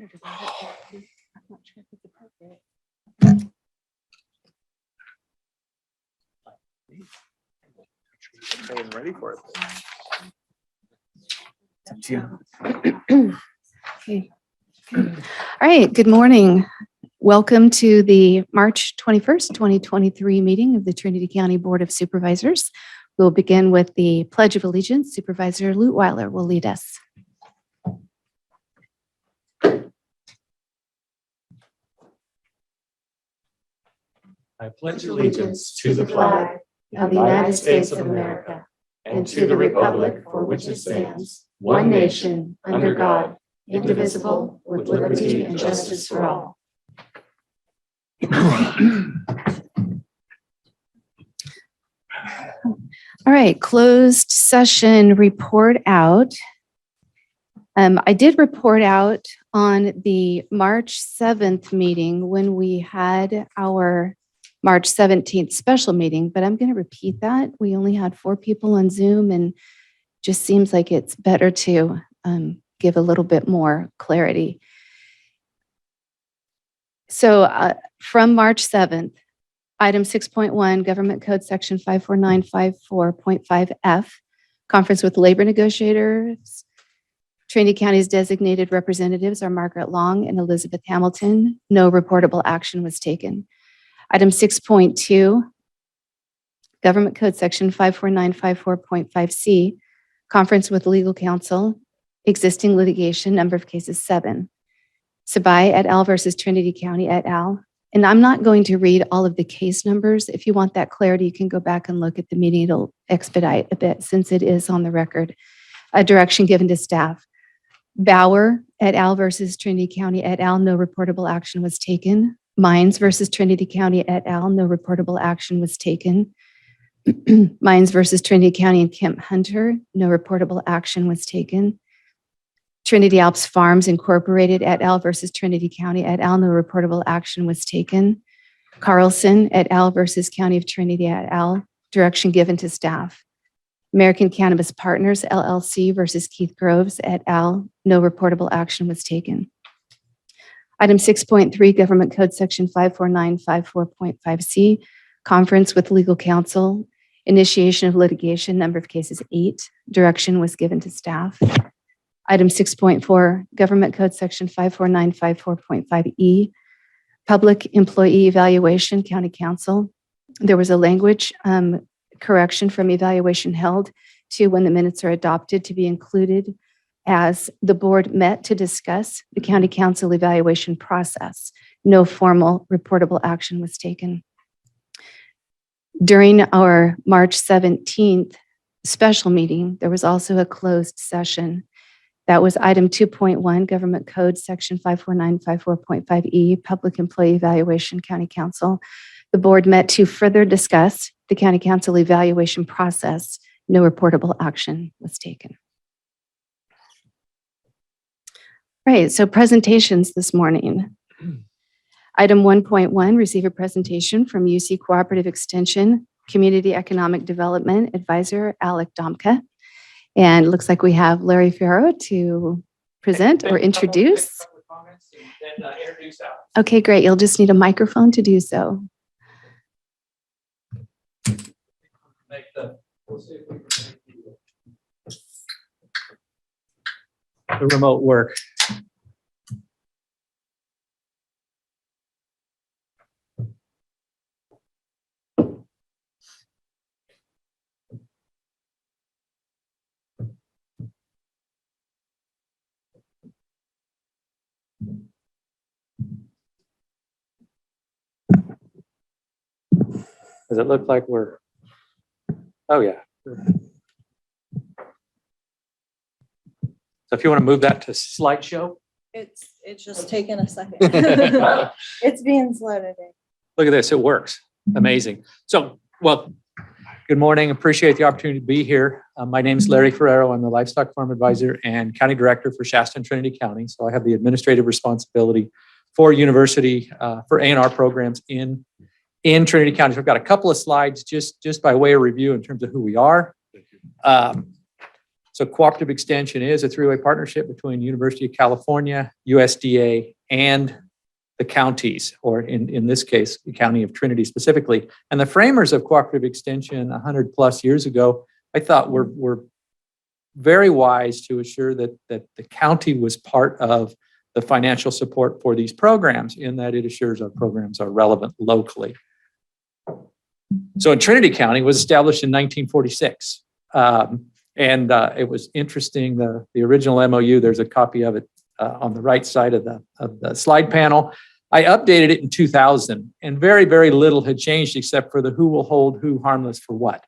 wondered about it, but I'm not sure if it's appropriate. Getting ready for it. Okay. All right, good morning. Welcome to the March 21st, 2023 meeting of the Trinity County Board of Supervisors. We'll begin with the Pledge of Allegiance. Supervisor Lutweiler will lead us. I pledge allegiance to the flag of the United States of America and to the republic for which it stands, one nation, under God, indivisible, with liberty and justice for all. All right, closed session report out. I did report out on the March 7th meeting when we had our March 17th special meeting, but I'm going to repeat that. We only had 4 people on Zoom and just seems like it's better to give a little bit more clarity. So from March 7th, item 6.1, Government Code Section 54954.5F, conference with labor negotiators. Trinity County's designated representatives are Margaret Long and Elizabeth Hamilton. No reportable action was taken. Item 6.2, Government Code Section 54954.5C, conference with legal counsel, existing litigation, number of cases 7. Sabai et al. Versus Trinity County et al. And I'm not going to read all of the case numbers. If you want that clarity, you can go back and look at the meeting. It'll expedite a bit since it is on the record. A direction given to staff. Bauer et al. Versus Trinity County et al. No reportable action was taken. Mines versus Trinity County et al. No reportable action was taken. Mines versus Trinity County and Kemp Hunter. No reportable action was taken. Trinity Alps Farms Incorporated et al. Versus Trinity County et al. No reportable action was taken. Carlson et al. Versus County of Trinity et al. Direction given to staff. American Cannabis Partners LLC versus Keith Groves et al. No reportable action was taken. Item 6.3, Government Code Section 54954.5C, conference with legal counsel, initiation of litigation, number of cases 8. Direction was given to staff. Item 6.4, Government Code Section 54954.5E, public employee evaluation, county council. There was a language correction from evaluation held to when the minutes are adopted to be included as the board met to discuss the county council evaluation process. No formal reportable action was taken. During our March 17th special meeting, there was also a closed session. That was item 2.1, Government Code Section 54954.5E, Public Employee Evaluation, County Council. The board met to further discuss the county council evaluation process. No reportable action was taken. Right, so presentations this morning. Item 1.1, receive a presentation from UC Cooperative Extension Community Economic Development Advisor Alec Domke. And it looks like we have Larry Ferro to present or introduce. Okay, great. You'll just need a microphone to do so. The remote work. Does it look like we're, oh yeah. So if you want to move that to slideshow. It's just taking a second. It's being slow today. Look at this, it works. Amazing. So, well, good morning. Appreciate the opportunity to be here. My name is Larry Ferrero. I'm the Livestock Farm Advisor and County Director for Shasta and Trinity County. So I have the administrative responsibility for university, for A&R programs in Trinity County. So I've got a couple of slides just by way of review in terms of who we are. So cooperative extension is a three-way partnership between University of California, USDA, and the counties, or in this case, the County of Trinity specifically. And the framers of cooperative extension 100 plus years ago, I thought were very wise to assure that the county was part of the financial support for these programs, in that it assures our programs are relevant locally. So in Trinity County was established in 1946. It was interesting, the original MOU, there's a copy of it on the right side of the slide panel. I updated it in 2000, and very, very little had changed except for the who will hold who harmless for what.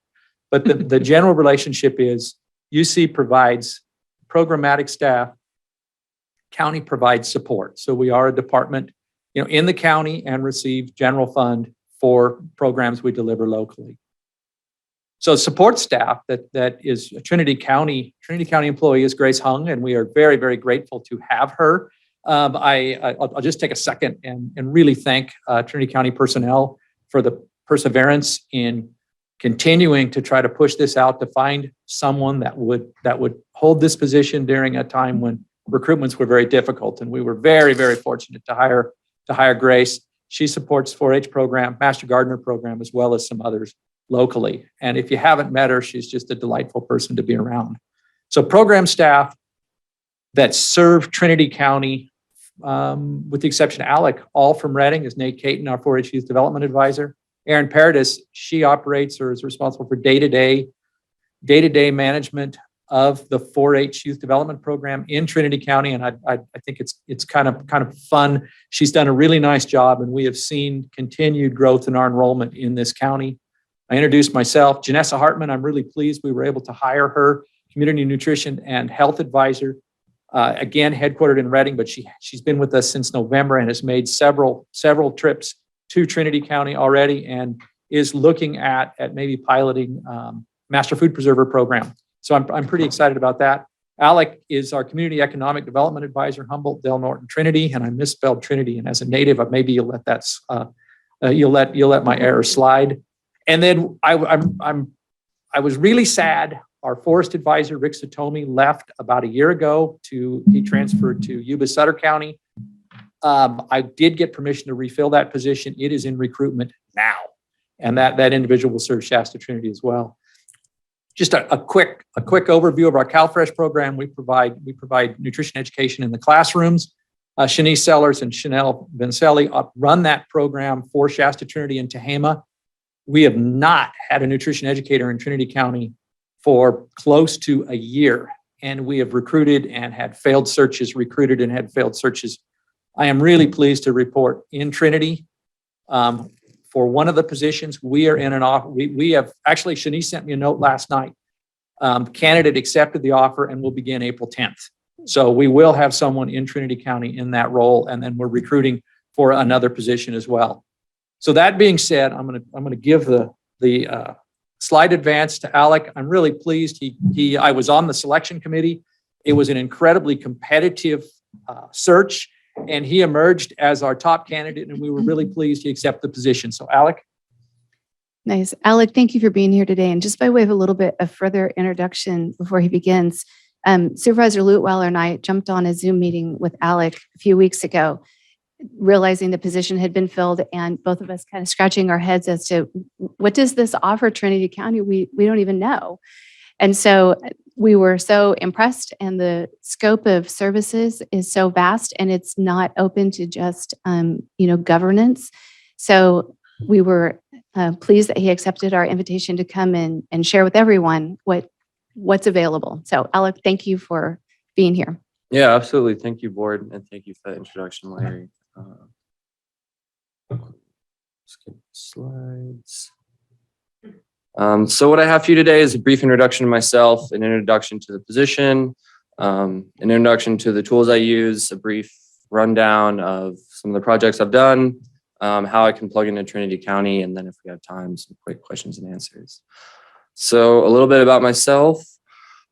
But the general relationship is UC provides programmatic staff, county provides support. So we are a department, in the county, and receive general fund for programs we deliver locally. So support staff that is a Trinity County employee is Grace Hung, and we are very, very grateful to have her. I'll just take a second and really thank Trinity County personnel for the perseverance in continuing to try to push this out, to find someone that would hold this position during a time when recruitments were very difficult. And we were very, very fortunate to hire Grace. She supports 4-H program, Master Gardener program, as well as some others locally. And if you haven't met her, she's just a delightful person to be around. So program staff that serve Trinity County, with the exception of Alec, all from Reading, is Nate Caton, our 4-H Youth Development Advisor. Erin Paradis, she operates or is responsible for day-to-day management of the 4-H Youth Development Program in Trinity County, and I think it's kind of fun. She's done a really nice job, and we have seen continued growth in our enrollment in this county. I introduced myself, Janessa Hartman. I'm really pleased we were able to hire her, Community Nutrition and Health Advisor. Again, headquartered in Reading, but she's been with us since November and has made several trips to Trinity County already, and is looking at maybe piloting Master Food Preserver program. So I'm pretty excited about that. Alec is our Community Economic Development Advisor, Humboldt, Del Norton, Trinity, and I misspelled Trinity. And as a native, maybe you'll let that you'll let my error slide. And then I was really sad. Our forest advisor, Rick Satomi, left about a year ago. He transferred to Yuba Sutter County. I did get permission to refill that position. It is in recruitment now, and that individual will serve Shasta Trinity as well. Just a quick overview of our CalFresh program. We provide nutrition education in the classrooms. Shanice Sellers and Chanel Vincelli run that program for Shasta Trinity and Tehama. We have not had a nutrition educator in Trinity County for close to a year, and we have recruited and had failed searches, I am really pleased to report in Trinity, for one of the positions, we are in an offer. We have actually, Shanice sent me a note last night. Candidate accepted the offer and will begin April 10th. So we will have someone in Trinity County in that role, and then we're recruiting for another position as well. So that being said, I'm going to give the slide advance to Alec. I'm really pleased. I was on the selection committee. It was an incredibly competitive search, and he emerged as our top candidate, and we were really pleased he accepted the position. So Alec. Nice. Alec, thank you for being here today. And just by way of a little bit of further introduction before he begins, Supervisor Lutweiler and I jumped on a Zoom meeting with Alec a few weeks ago, realizing the position had been filled, and both of us kind of scratching our heads as to what does this offer Trinity County? We don't even know. And so we were so impressed, and the scope of services is so vast, and it's not open to just, governance. So we were pleased that he accepted our invitation to come and share with everyone what's available. So Alec, thank you for being here. Yeah, absolutely. Thank you, board, and thank you for that introduction, Larry. Skip slides. So what I have for you today is a brief introduction to myself, an introduction to the position, an introduction to the tools I use, a brief rundown of some of the projects I've done, how I can plug into Trinity County, and then if we have time, some quick questions and answers. So a little bit about myself.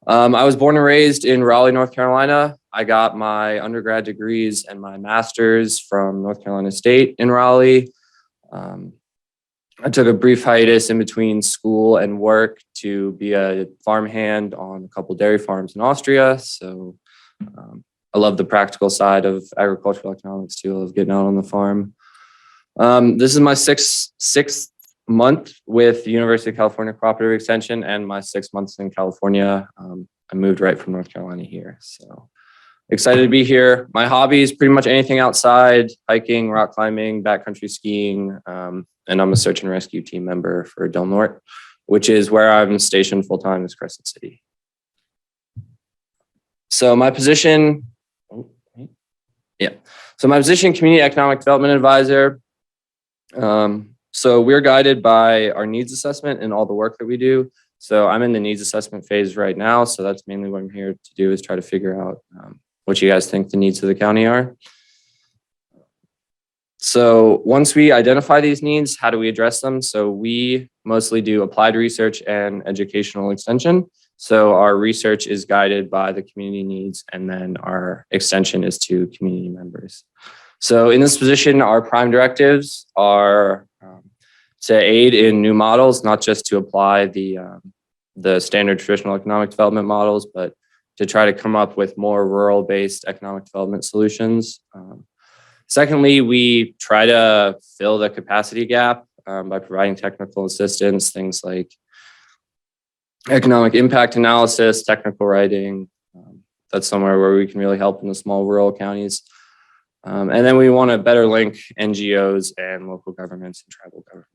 I was born and raised in Raleigh, North Carolina. I got my undergrad degrees and my master's from North Carolina State in Raleigh. I took a brief hiatus in between school and work to be a farmhand on a couple dairy farms in Austria. So I love the practical side of agricultural economics too, of getting out on the farm. This is my sixth month with the University of California Cooperative Extension and my 6 months in California. I moved right from North Carolina here. So excited to be here. My hobbies, pretty much anything outside, hiking, rock climbing, backcountry skiing. And I'm a search and rescue team member for Del Norte, which is where I'm stationed full-time is Crescent City. So my position, community economic development advisor. So we're guided by our needs assessment and all the work that we do. So I'm in the needs assessment phase right now. So that's mainly what I'm here to do, is try to figure out what you guys think the needs of the county are. So once we identify these needs, how do we address them? So we mostly do applied research and educational extension. So our research is guided by the community needs, and then our extension is to community members. So in this position, our prime directives are to aid in new models, not just to apply the standard traditional economic development models, but to try to come up with more rural-based economic development solutions. Secondly, we try to fill the capacity gap by providing technical assistance, things like economic impact analysis, technical writing. That's somewhere where we can really help in the small rural counties. And then we want to better link NGOs and local governments and tribal governments.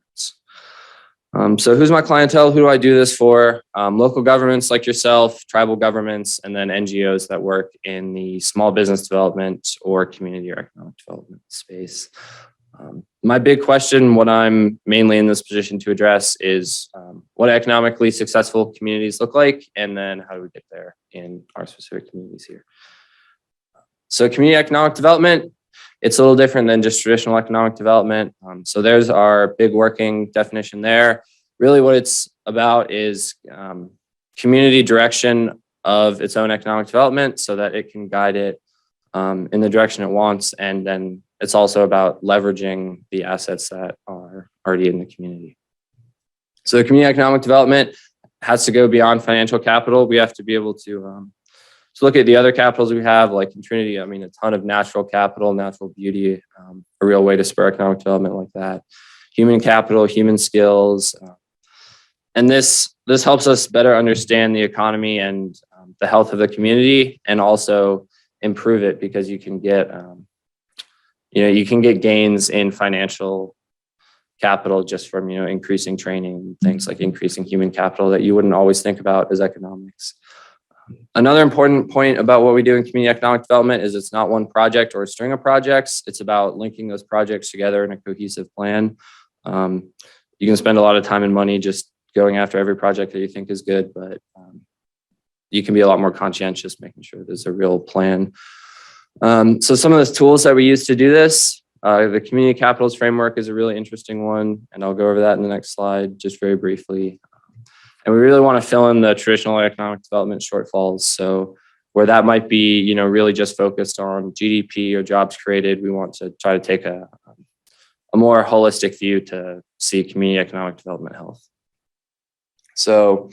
So who's my clientele? Who do I do this for? Local governments like yourself, tribal governments, and then NGOs that work in the small business development or community or economic development space. My big question, what I'm mainly in this position to address, is what economically successful communities look like, and then how do we get there in our specific communities here. So community economic development, it's a little different than just traditional economic development. So there's our big working definition there. Really what it's about is community direction of its own economic development so that it can guide it in the direction it wants. And then it's also about leveraging the assets that are already in the community. So community economic development has to go beyond financial capital. We have to be able to look at the other capitals we have, like in Trinity. I mean, a ton of natural capital, natural beauty, a real way to spur economic development like that. Human capital, human skills. And this helps us better understand the economy and the health of the community, and also improve it, because you can get, you can get gains in financial capital just from, increasing training, things like increasing human capital that you wouldn't always think about as economics. Another important point about what we do in community economic development is it's not one project or a string of projects. It's about linking those projects together in a cohesive plan. You can spend a lot of time and money just going after every project that you think is good, but you can be a lot more conscientious making sure there's a real plan. So some of the tools that we use to do this, the community capitals framework is a really interesting one, and I'll go over that in the next slide just very briefly. And we really want to fill in the traditional economic development shortfalls. So where that might be, really just focused on GDP or jobs created, we want to try to take a more holistic view to see community economic development health. So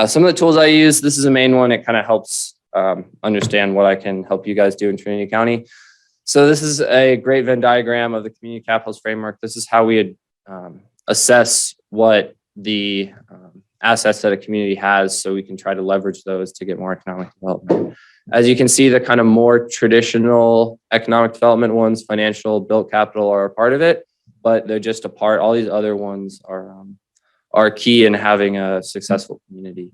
some of the tools I use, this is a main one. It kind of helps understand what I can help you guys do in Trinity County. So this is a great Venn diagram of the community capitals framework. This is how we assess what the assets that a community has, so we can try to leverage those to get more economic development. As you can see, the kind of more traditional economic development ones, financial, built capital, are a part of it, but they're just a part. All these other ones are key in having a successful community.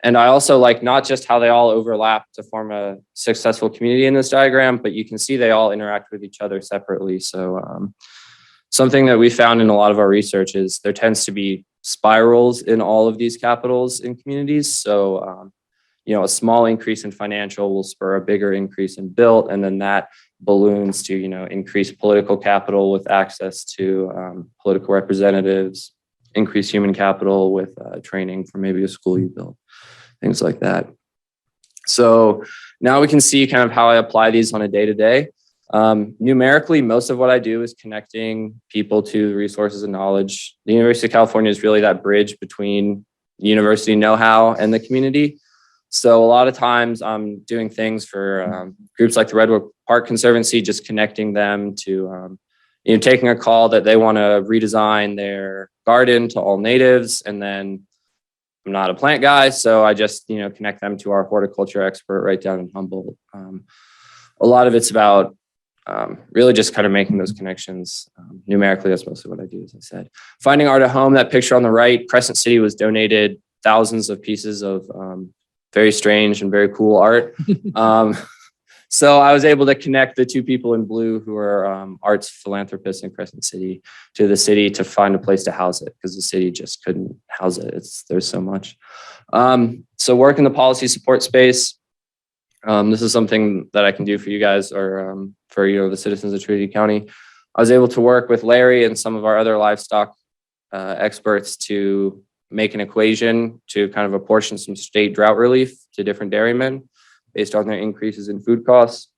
And I also like not just how they all overlap to form a successful community in this diagram, but you can see they all interact with each other separately. So something that we found in a lot of our research is there tends to be spirals in all of these capitals in communities. So, a small increase in financial will spur a bigger increase in built, and then that balloons to, increase political capital with access to political representatives, increase human capital with training for maybe a school you build, things like that. So now we can see kind of how I apply these on a day-to-day. Numerically, most of what I do is connecting people to resources and knowledge. The University of California is really that bridge between university know-how and the community. So a lot of times I'm doing things for groups like the Redwood Park Conservancy, just connecting them to, taking a call that they want to redesign their garden to all natives. And then I'm not a plant guy, so I just, connect them to our horticulture expert right down in Humboldt. A lot of it's about really just kind of making those connections. Numerically, that's mostly what I do, as I said. Finding art at home, that picture on the right, Crescent City was donated thousands of pieces of very strange and very cool art. So I was able to connect the two people in blue who are arts philanthropists in Crescent City to the city to find a place to house it, because the city just couldn't house it. There's so much. So work in the policy support space. This is something that I can do for you guys, or for the citizens of Trinity County. I was able to work with Larry and some of our other livestock experts to make an equation to kind of apportion some state drought relief to different dairymen based on their increases in food costs.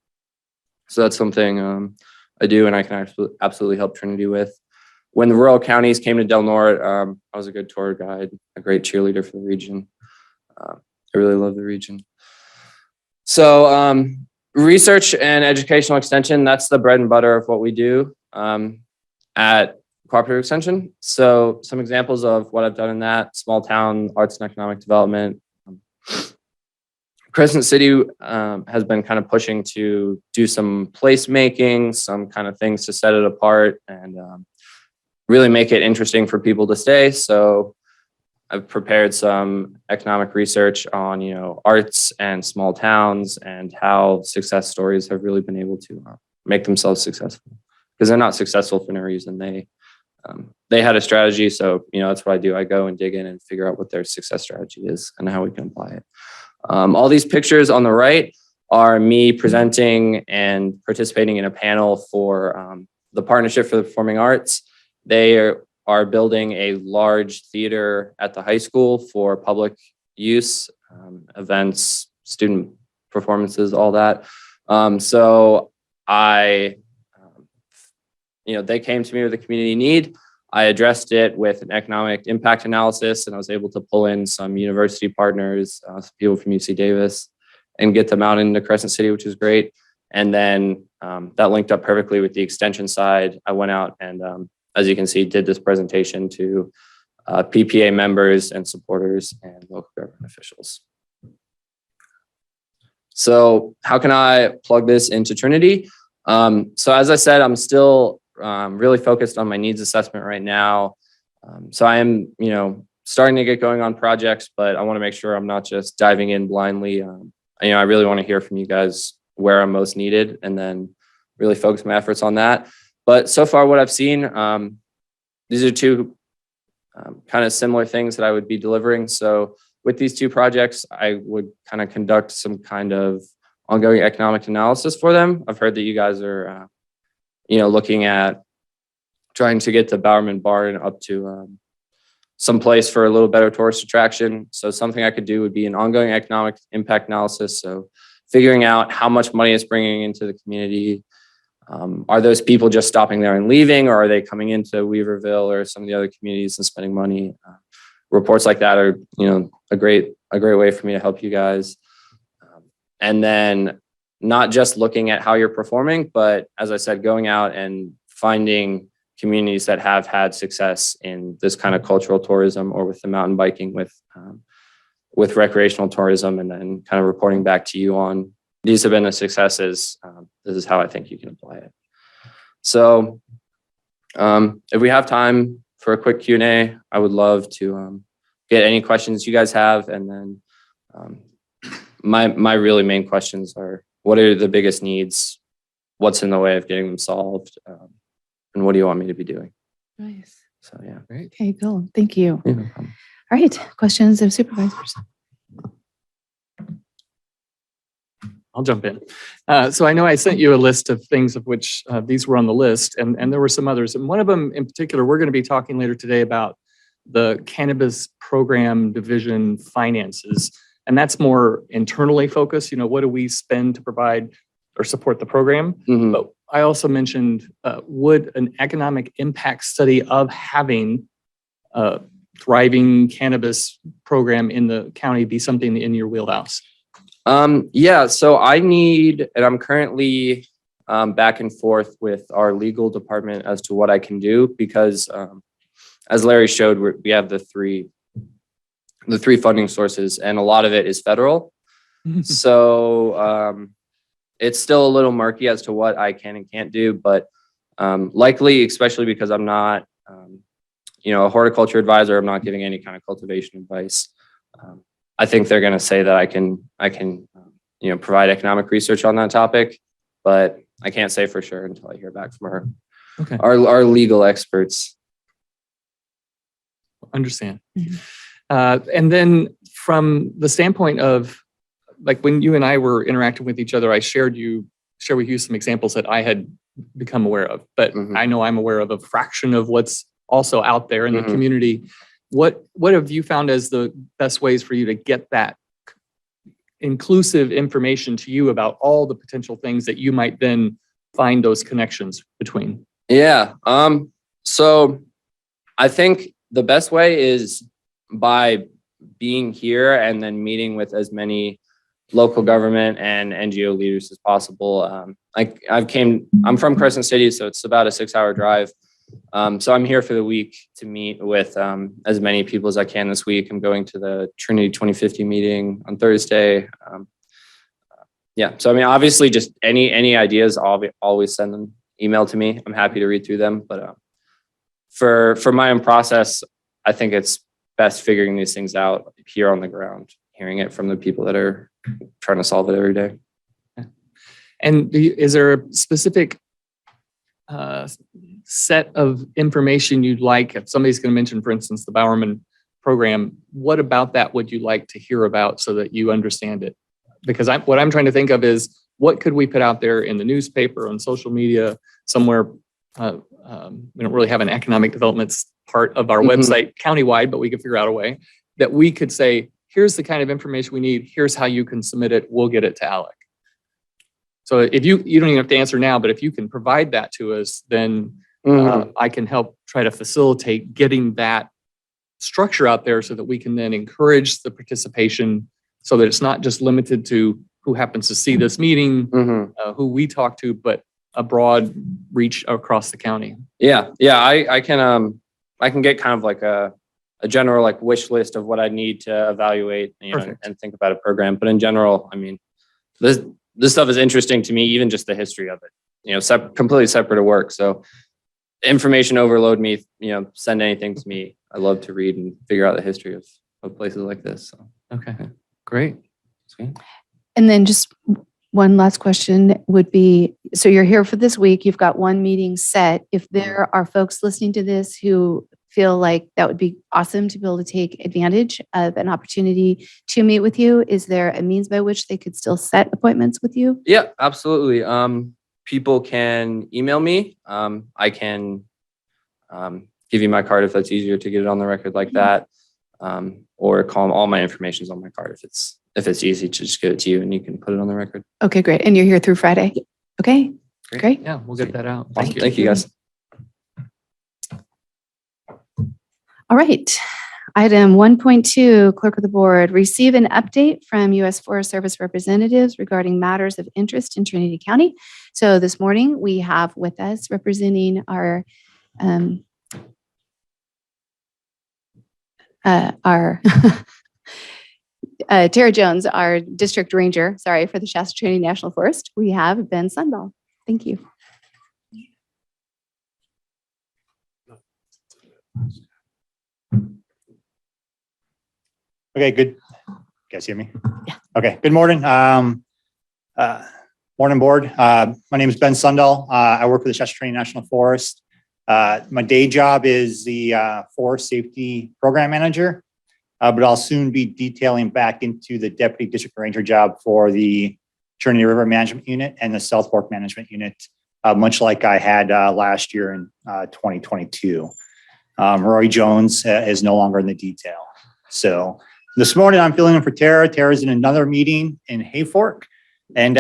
So that's something I do, and I can absolutely help Trinity with. When the rural counties came to Del Norte, I was a good tour guide, a great cheerleader for the region. I really love the region. So research and educational extension, that's the bread and butter of what we do at Cooperative Extension. So some examples of what I've done in that: small town arts and economic development. Crescent City has been kind of pushing to do some placemaking, some kind of things to set it apart and really make it interesting for people to stay. So I've prepared some economic research on, arts and small towns and how success stories have really been able to make themselves successful, because they're not successful for no reason. They had a strategy. So, that's what I do. I go and dig in and figure out what their success strategy is and how we can apply it. All these pictures on the right are me presenting and participating in a panel for the Partnership for the Performing Arts. They are building a large theater at the high school for public use, events, student performances, all that. So they came to me with a community need. I addressed it with an economic impact analysis, and I was able to pull in some university partners, some people from UC Davis, and get them out into Crescent City, which is great. And then that linked up perfectly with the extension side. I went out and, as you can see, did this presentation to PPA members and supporters and local government officials. So how can I plug this into Trinity? So as I said, I'm still really focused on my needs assessment right now. So I am, starting to get going on projects, but I want to make sure I'm not just diving in blindly. I really want to hear from you guys where I'm most needed, and then really focus my efforts on that. But so far, what I've seen, these are two kind of similar things that I would be delivering. So with these two projects, I would kind of conduct some kind of ongoing economic analysis for them. I've heard that you guys are, looking at trying to get the Bowerman Barn up to some place for a little better tourist attraction. So something I could do would be an ongoing economic impact analysis. So figuring out how much money it's bringing into the community. Are those people just stopping there and leaving, or are they coming into Weaverville or some of the other communities and spending money? Reports like that are, a great way for me to help you guys. And then not just looking at how you're performing, but as I said, going out and finding communities that have had success in this kind of cultural tourism, or with the mountain biking, with recreational tourism, and then kind of reporting back to you on these have been the successes. This is how I think you can apply it. So if we have time for a quick Q&A, I would love to get any questions you guys have. And then my really main questions are, what are the biggest needs? What's in the way of getting them solved? And what do you want me to be doing? Nice. So, yeah. Great. Okay, cool. Thank you. Yeah, no problem. All right, questions of supervisors? I'll jump in. So I know I sent you a list of things of which these were on the list, and there were some others. And one of them in particular, we're going to be talking later today about the cannabis program division finances. And that's more internally focused. What do we spend to provide or support the program? Mhm. But I also mentioned, would an economic impact study of having a thriving cannabis program in the county be something in your wheelhouse? Yeah, so and I'm currently back and forth with our legal department as to what I can do because as Larry showed, we have the three funding sources and a lot of it is federal. So it's still a little murky as to what I can and can't do, but likely, especially because I'm not, a horticulture advisor, I'm not giving any kind of cultivation advice. I think they're going to say that I can, provide economic research on that topic, but I can't say for sure until I hear back from our legal experts. Understand. And then from the standpoint of, like, when you and I were interacting with each other, I share with you some examples that I had become aware of, but I know I'm aware of a fraction of what's also out there in the community. What have you found as the best ways for you to get that inclusive information to you about all the potential things that you might then find those connections between? Yeah. So I think the best way is by being here and then meeting with as many local government and NGO leaders as possible. I'm from Crescent City, so it's about a 6-hour drive. So I'm here for the week to meet with as many people as I can this week. I'm going to the Trinity 2050 meeting on Thursday. So I mean, obviously, just any ideas, I'll always send them email to me. I'm happy to read through them. But for my own process, I think it's best figuring these things out here on the ground, hearing it from the people that are trying to solve it every day. And is there a specific set of information you'd like? If somebody's going to mention, for instance, the Bowerman program, what about that would you like to hear about so that you understand it? Because what I'm trying to think of is, what could we put out there in the newspaper, on social media, somewhere? We don't really have an economic development part of our website countywide, but we could figure out a way that we could say, here's the kind of information we need. Here's how you can submit it. We'll get it to Alec. So if you don't even have to answer now, but if you can provide that to us, then I can help try to facilitate getting that structure out there so that we can then encourage the participation, so that it's not just limited to who happens to see this meeting, who we talk to, but a broad reach across the county. Yeah, I can get kind of like a general like wish list of what I need to evaluate, and think about a program. But in general, I mean, this stuff is interesting to me, even just the history of it, completely separate to work. So information overload me, send anything to me. I love to read and figure out the history of places like this. So. Okay, great. Sweet. And then just one last question would be, so you're here for this week, you've got one meeting set. If there are folks listening to this who feel like that would be awesome to be able to take advantage of an opportunity to meet with you, is there a means by which they could still set appointments with you? Yeah, absolutely. People can email me. I can give you my card if that's easier to get it on the record like that, or call them. All my information is on my card if it's easy to just give it to you and you can put it on the record. Okay, great. And you're here through Friday? Okay, great. Yeah, we'll get that out. Thank you. Thank you, guys. All right. Item 1.2, Clerk of the Board, receive an update from U.S. Forest Service representatives regarding matters of interest in Trinity County. So this morning we have with us representing our Tara Jones, our district ranger, for the Shasta Trinity National Forest. We have Ben Sundahl. Thank you. Okay, good. You guys hear me? Yeah. Okay, good morning. Morning, board. My name is Ben Sundahl. I work for the Shasta Trinity National Forest. My day job is the Forest Safety Program Manager, but I'll soon be detailing back into the Deputy District Ranger job for the Trinity River Management Unit and the South Fork Management Unit, much like I had last year in 2022. Roy Jones is no longer in the detail. So this morning I'm filling in for Tara. Tara's in another meeting in Hayfork, and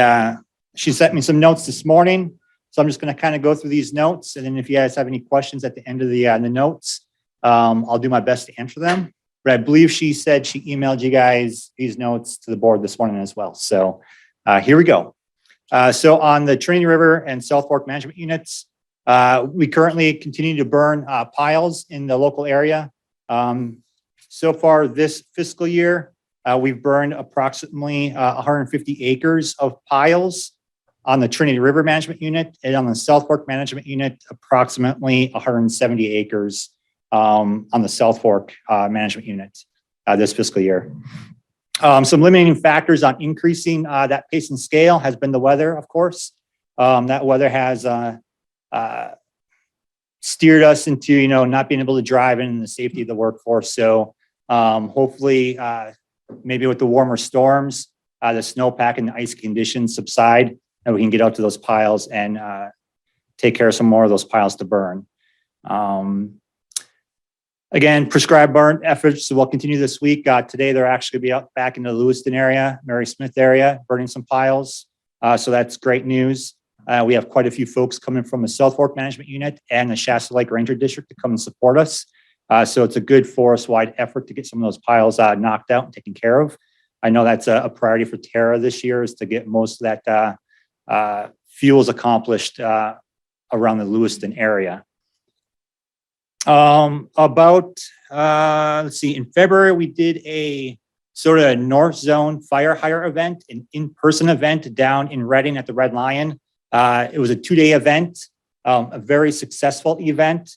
she sent me some notes this morning. So I'm just going to kind of go through these notes, and then if you guys have any questions at the end of the notes, I'll do my best to answer them. But I believe she said she emailed you guys these notes to the board this morning as well. So here we go. So on the Trinity River and South Fork management units, we currently continue to burn piles in the local area. So far this fiscal year, we've burned approximately 150 acres of piles on the Trinity River management unit, and on the South Fork management unit, approximately 170 acres on the South Fork management unit this fiscal year. Some limiting factors on increasing that pace and scale has been the weather, of course. That weather has steered us into, not being able to drive in the safety of the workforce. So hopefully, maybe with the warmer storms, the snowpack and the ice conditions subside, and we can get out to those piles and take care of some more of those piles to burn. Again, prescribed burn efforts will continue this week. Today, they're actually going to be out back in the Lewiston area, Mary Smith area, burning some piles. So that's great news. We have quite a few folks coming from the South Fork management unit and the Shasta Lake Ranger District to come and support us. So it's a good forest-wide effort to get some of those piles knocked out and taken care of. I know that's a priority for Tara this year, is to get most of that fuels accomplished around the Lewiston area. Let's see, in February, we did a sort of North Zone fire hire event, an in-person event down in Reading at the Red Lion. It was a 2-day event, a very successful event.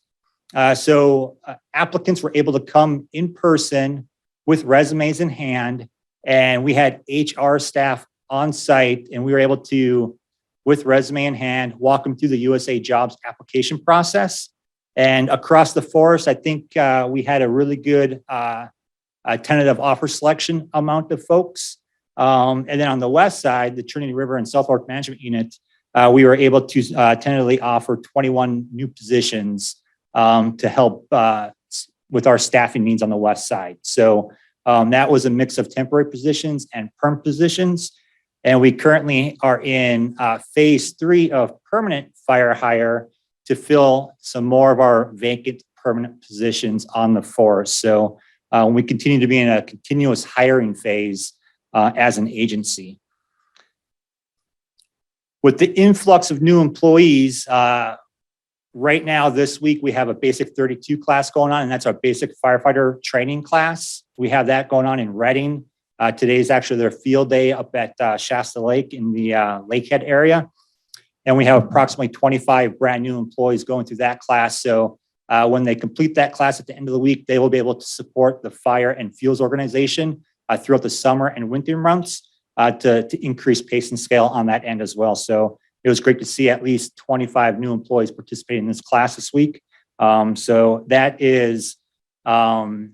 So applicants were able to come in person with resumes in hand, and we had HR staff on site, and we were able to, with resume in hand, walk them through the USA Jobs application process. And across the forest, I think we had a really good tentative offer selection amount of folks. And then on the west side, the Trinity River and South Fork management unit, we were able to tentatively offer 21 new positions to help with our staffing needs on the west side. So that was a mix of temporary positions and perm positions. And we currently are in phase 3 of permanent fire hire to fill some more of our vacant permanent positions on the force. So we continue to be in a continuous hiring phase as an agency. With the influx of new employees, right now this week we have a basic 32 class going on, and that's our basic firefighter training class. We have that going on in Reading. Today is actually their field day up at Shasta Lake in the Lakehead area. And we have approximately 25 brand new employees going through that class. So when they complete that class at the end of the week, they will be able to support the fire and fuels organization throughout the summer and winter months to increase pace and scale on that end as well. So it was great to see at least 25 new employees participating in this class this week. So that is, I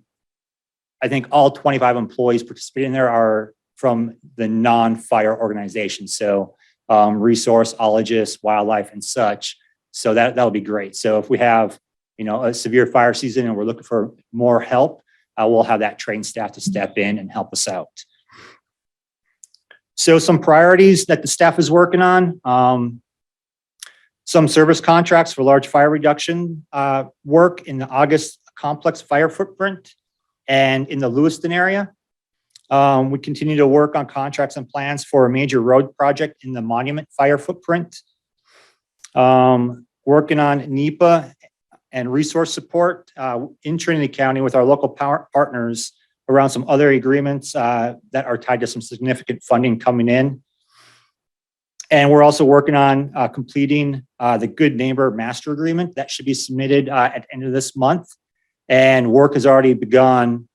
think all 25 employees participating there are from the non-fire organization. So resourceologists, wildlife, and such. So that'll be great. So if we have, a severe fire season and we're looking for more help, we'll have that trained staff to step in and help us out. So some priorities that the staff is working on, some service contracts for large fire reduction work in the August complex fire footprint and in the Lewiston area. We continue to work on contracts and plans for a major road project in the Monument fire footprint. Working on NEPA and resource support in Trinity County with our local power partners around some other agreements that are tied to some significant funding coming in. And we're also working on completing the Good Neighbor Master Agreement that should be submitted at the end of this month. And work has already begun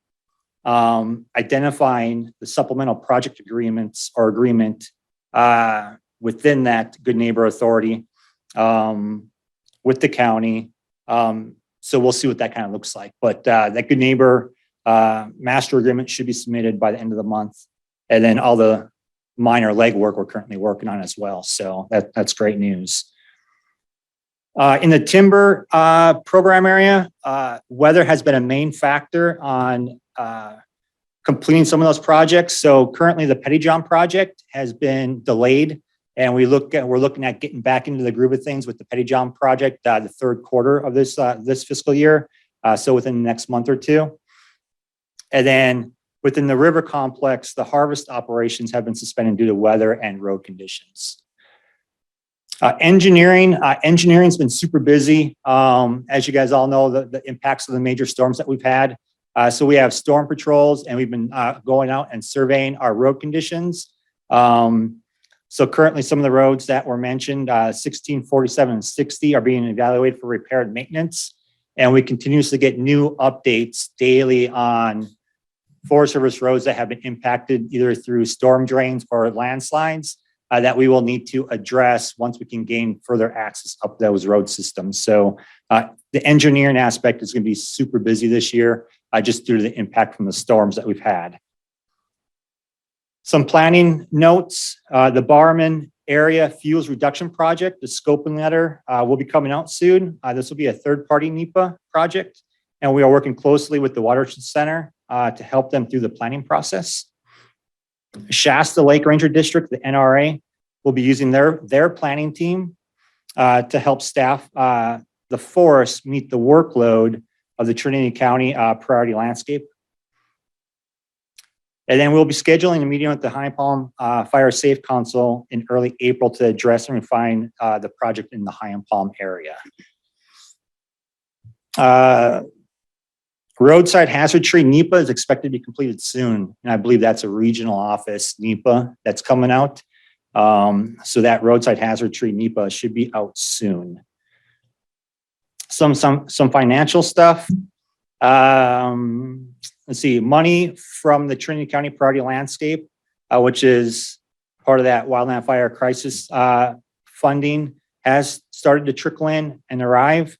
identifying the supplemental project agreements or agreement within that Good Neighbor Authority with the county. So we'll see what that kind of looks like. But that Good Neighbor Master Agreement should be submitted by the end of the month. And then all the minor legwork we're currently working on as well. So that's great news. In the timber program area, weather has been a main factor on completing some of those projects. So currently the Pettyjohn project has been delayed And we're looking at getting back into the groove of things with the Petty John project, the third quarter of this fiscal year. So within the next month or two. And then within the river complex, the harvest operations have been suspended due to weather and road conditions. Engineering's been super busy. As you guys all know, the impacts of the major storms that we've had. So we have storm patrols, and we've been going out and surveying our road conditions. So currently some of the roads that were mentioned, 16, 47, and 60 are being evaluated for repair and maintenance. And we continuously get new updates daily on Forest Service roads that have been impacted either through storm drains or landslides that we will need to address once we can gain further access up those road systems. So the engineering aspect is going to be super busy this year, just due to the impact from the storms that we've had. Some planning notes, the Barman Area Fuels Reduction Project, the scoping letter will be coming out soon. This will be a third-party NEPA project, and we are working closely with the Watershed Center to help them through the planning process. Shasta Lake Ranger District, the NRA, will be using their planning team to help staff the forest meet the workload of the Trinity County Priority Landscape. And then we'll be scheduling a meeting with the High Palm Fire Safe Council in early April to address and refine the project in the High Palm area. Roadside hazard tree NEPA is expected to be completed soon. And I believe that's a regional office NEPA that's coming out. So that roadside hazard tree NEPA should be out soon. Some financial stuff. Let's see, money from the Trinity County Priority Landscape, which is part of that wildland fire crisis funding, has started to trickle in and arrive.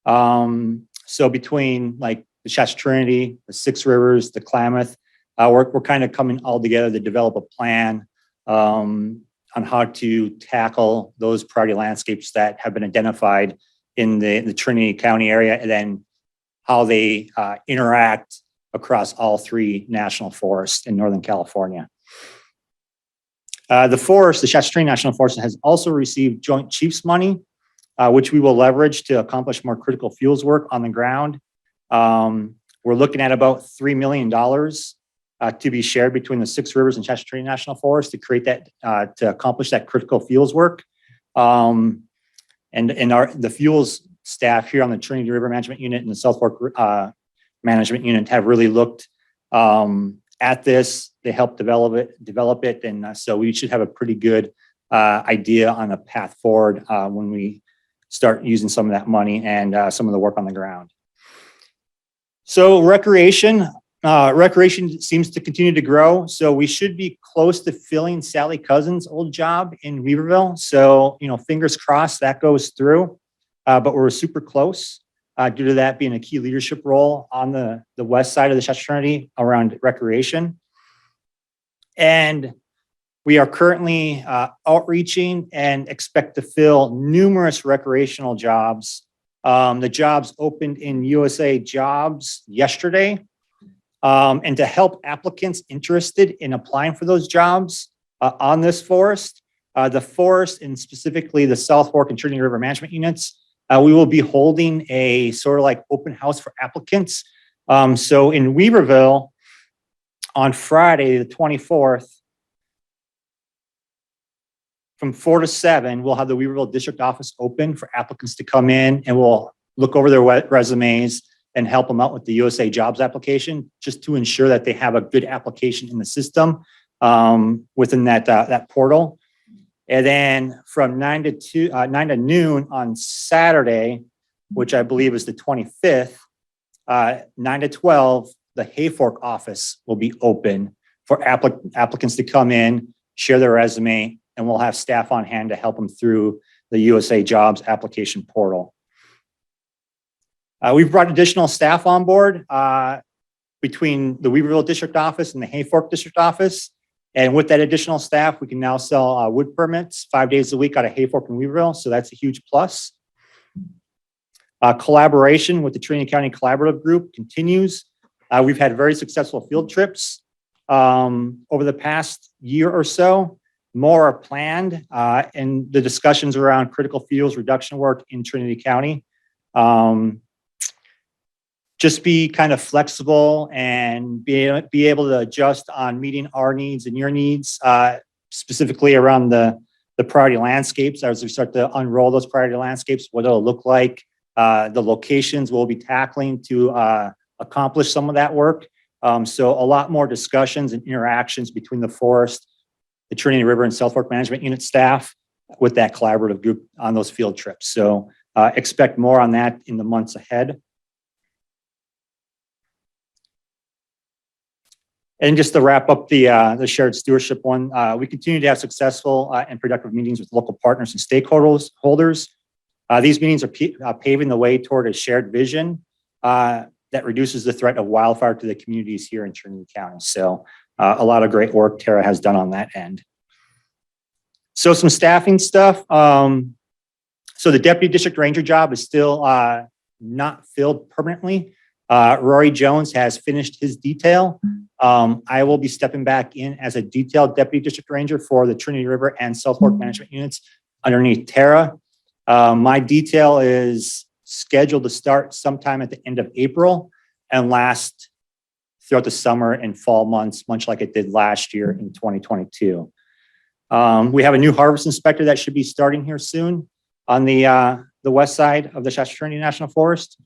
So between like the Shasta Trinity, the Six Rivers, the Klamath, we're kind of coming all together to develop a plan on how to tackle those priority landscapes that have been identified in the Trinity County area, and then how they interact across all three national forests in Northern California. The Shasta Trinity National Forest has also received Joint Chiefs money, which we will leverage to accomplish more critical fuels work on the ground. We're looking at about $3 million to be shared between the Six Rivers and Shasta Trinity National Forest to create that, to accomplish that critical fuels work. And the fuels staff here on the Trinity River Management Unit and the South Fork Management Unit have really looked at this. They helped develop it. And so we should have a pretty good idea on a path forward when we start using some of that money and some of the work on the ground. So recreation seems to continue to grow. So we should be close to filling Sally Cousins' old job in Weaverville. So, fingers crossed that goes through, but we're super close due to that being a key leadership role on the west side of the Shasta Trinity around recreation. And we are currently outreaching and expect to fill numerous recreational jobs. The jobs opened in USA Jobs yesterday. And to help applicants interested in applying for those jobs on this forest, the forest and specifically the South Fork and Trinity River Management Units, we will be holding a sort of like open house for applicants. So in Weaverville on Friday, the 24th, from 4 to 7, we'll have the Weaverville District Office open for applicants to come in, and we'll look over their resumes and help them out with the USA Jobs application, just to ensure that they have a good application in the system within that portal. And then from 9 to noon on Saturday, which I believe is the 25th, 9 to 12, the Hayfork office will be open for applicants to come in, share their resume, and we'll have staff on hand to help them through the USA Jobs application portal. We've brought additional staff on board between the Weaverville District Office and the Hayfork District Office. And with that additional staff, we can now sell wood permits 5 days a week out of Hayfork and Weaverville. So that's a huge plus. Collaboration with the Trinity County Collaborative Group continues. We've had very successful field trips over the past year or so. More are planned, and the discussions around critical fuels reduction work in Trinity County. Just be kind of flexible and be able to adjust on meeting our needs and your needs, specifically around the priority landscapes as we start to unroll those priority landscapes, what it'll look like, the locations we'll be tackling to accomplish some of that work. So a lot more discussions and interactions between the forest, the Trinity River and South Fork Management Unit staff with that collaborative group on those field trips. So expect more on that in the months ahead. And just to wrap up the shared stewardship one, we continue to have successful and productive meetings with local partners and stakeholders. These meetings are paving the way toward a shared vision that reduces the threat of wildfire to the communities here in Trinity County. So a lot of great work Tara has done on that end. So some staffing stuff. So the deputy district ranger job is still not filled permanently. Rory Jones has finished his detail. I will be stepping back in as a detailed deputy district ranger for the Trinity River and South Fork management units underneath Tara. My detail is scheduled to start sometime at the end of April and last throughout the summer and fall months, much like it did last year in 2022. We have a new harvest inspector that should be starting here soon on the west side of the Shasta Trinity National Forest.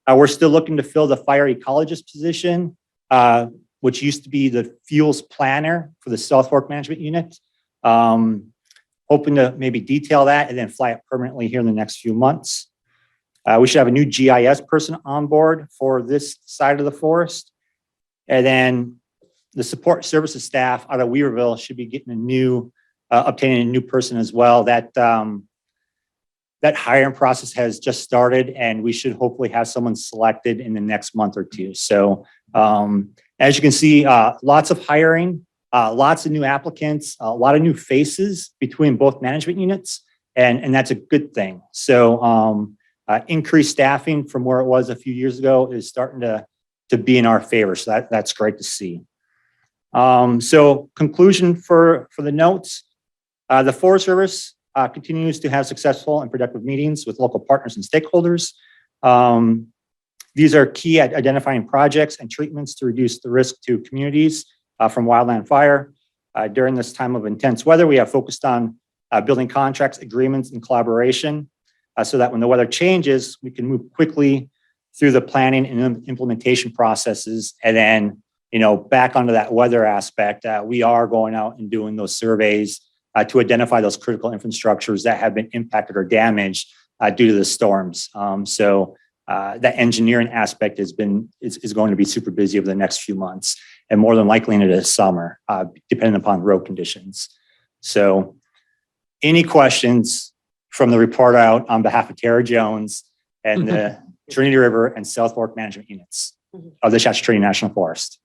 We're still looking to fill the fire ecologist position, which used to be the fuels planner for the South Fork Management Unit. Hoping to maybe detail that and then fly it permanently here in the next few months. We should have a new GIS person on board for this side of the forest. And then the support services staff out of Weaverville should be getting obtaining a new person as well. That hiring process has just started and we should hopefully have someone selected in the next month or two. So as you can see, lots of hiring, lots of new applicants, a lot of new faces between both management units, and that's a good thing. So increased staffing from where it was a few years ago is starting to be in our favor. So that's great to see. So conclusion for the notes, the Forest Service continues to have successful and productive meetings with local partners and stakeholders. These are key at identifying projects and treatments to reduce the risk to communities from wildland fire. During this time of intense weather, we have focused on building contracts, agreements, and collaboration so that when the weather changes, we can move quickly through the planning and implementation processes. And then, back onto that weather aspect, we are going out and doing those surveys to identify those critical infrastructures that have been impacted or damaged due to the storms. So that engineering aspect is going to be super busy over the next few months and more than likely into the summer, depending upon road conditions. So any questions from the report out on behalf of Tara Jones and the Trinity River and South Fork management units of the Shasta Trinity National Forest?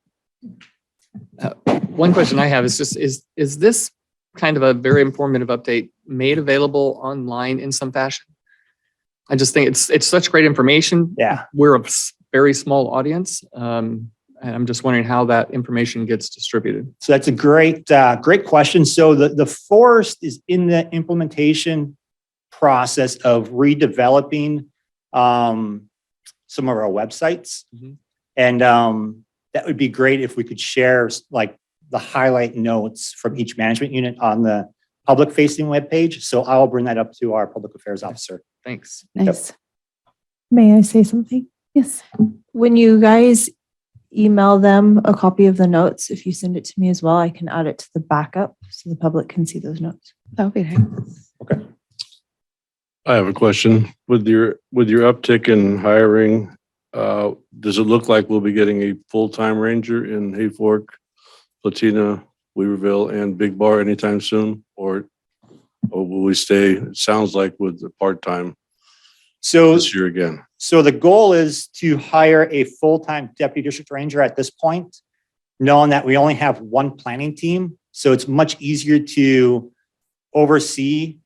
One question I have is just, is this kind of a very informative update made available online in some fashion? I just think it's such great information. Yeah. We're a very small audience. And I'm just wondering how that information gets distributed. So that's a great question. So the forest is in the implementation process of redeveloping some of our websites. Mm-hmm. And that would be great if we could share like the highlight notes from each management unit on the public facing webpage. So I'll bring that up to our public affairs officer. Thanks. Nice. May I say something? Yes. When you guys email them a copy of the notes, if you send it to me as well, I can add it to the backup so the public can see those notes. That would be great. Okay. I have a question. With your uptick in hiring, does it look like we'll be getting a full-time ranger in Hayfork, Platina, Weaverville, and Big Bar anytime soon? Or will we stay, it sounds like, with the part-time So this year again? So the goal is to hire a full-time deputy district ranger at this point, knowing that we only have one planning team. So it's much easier to oversee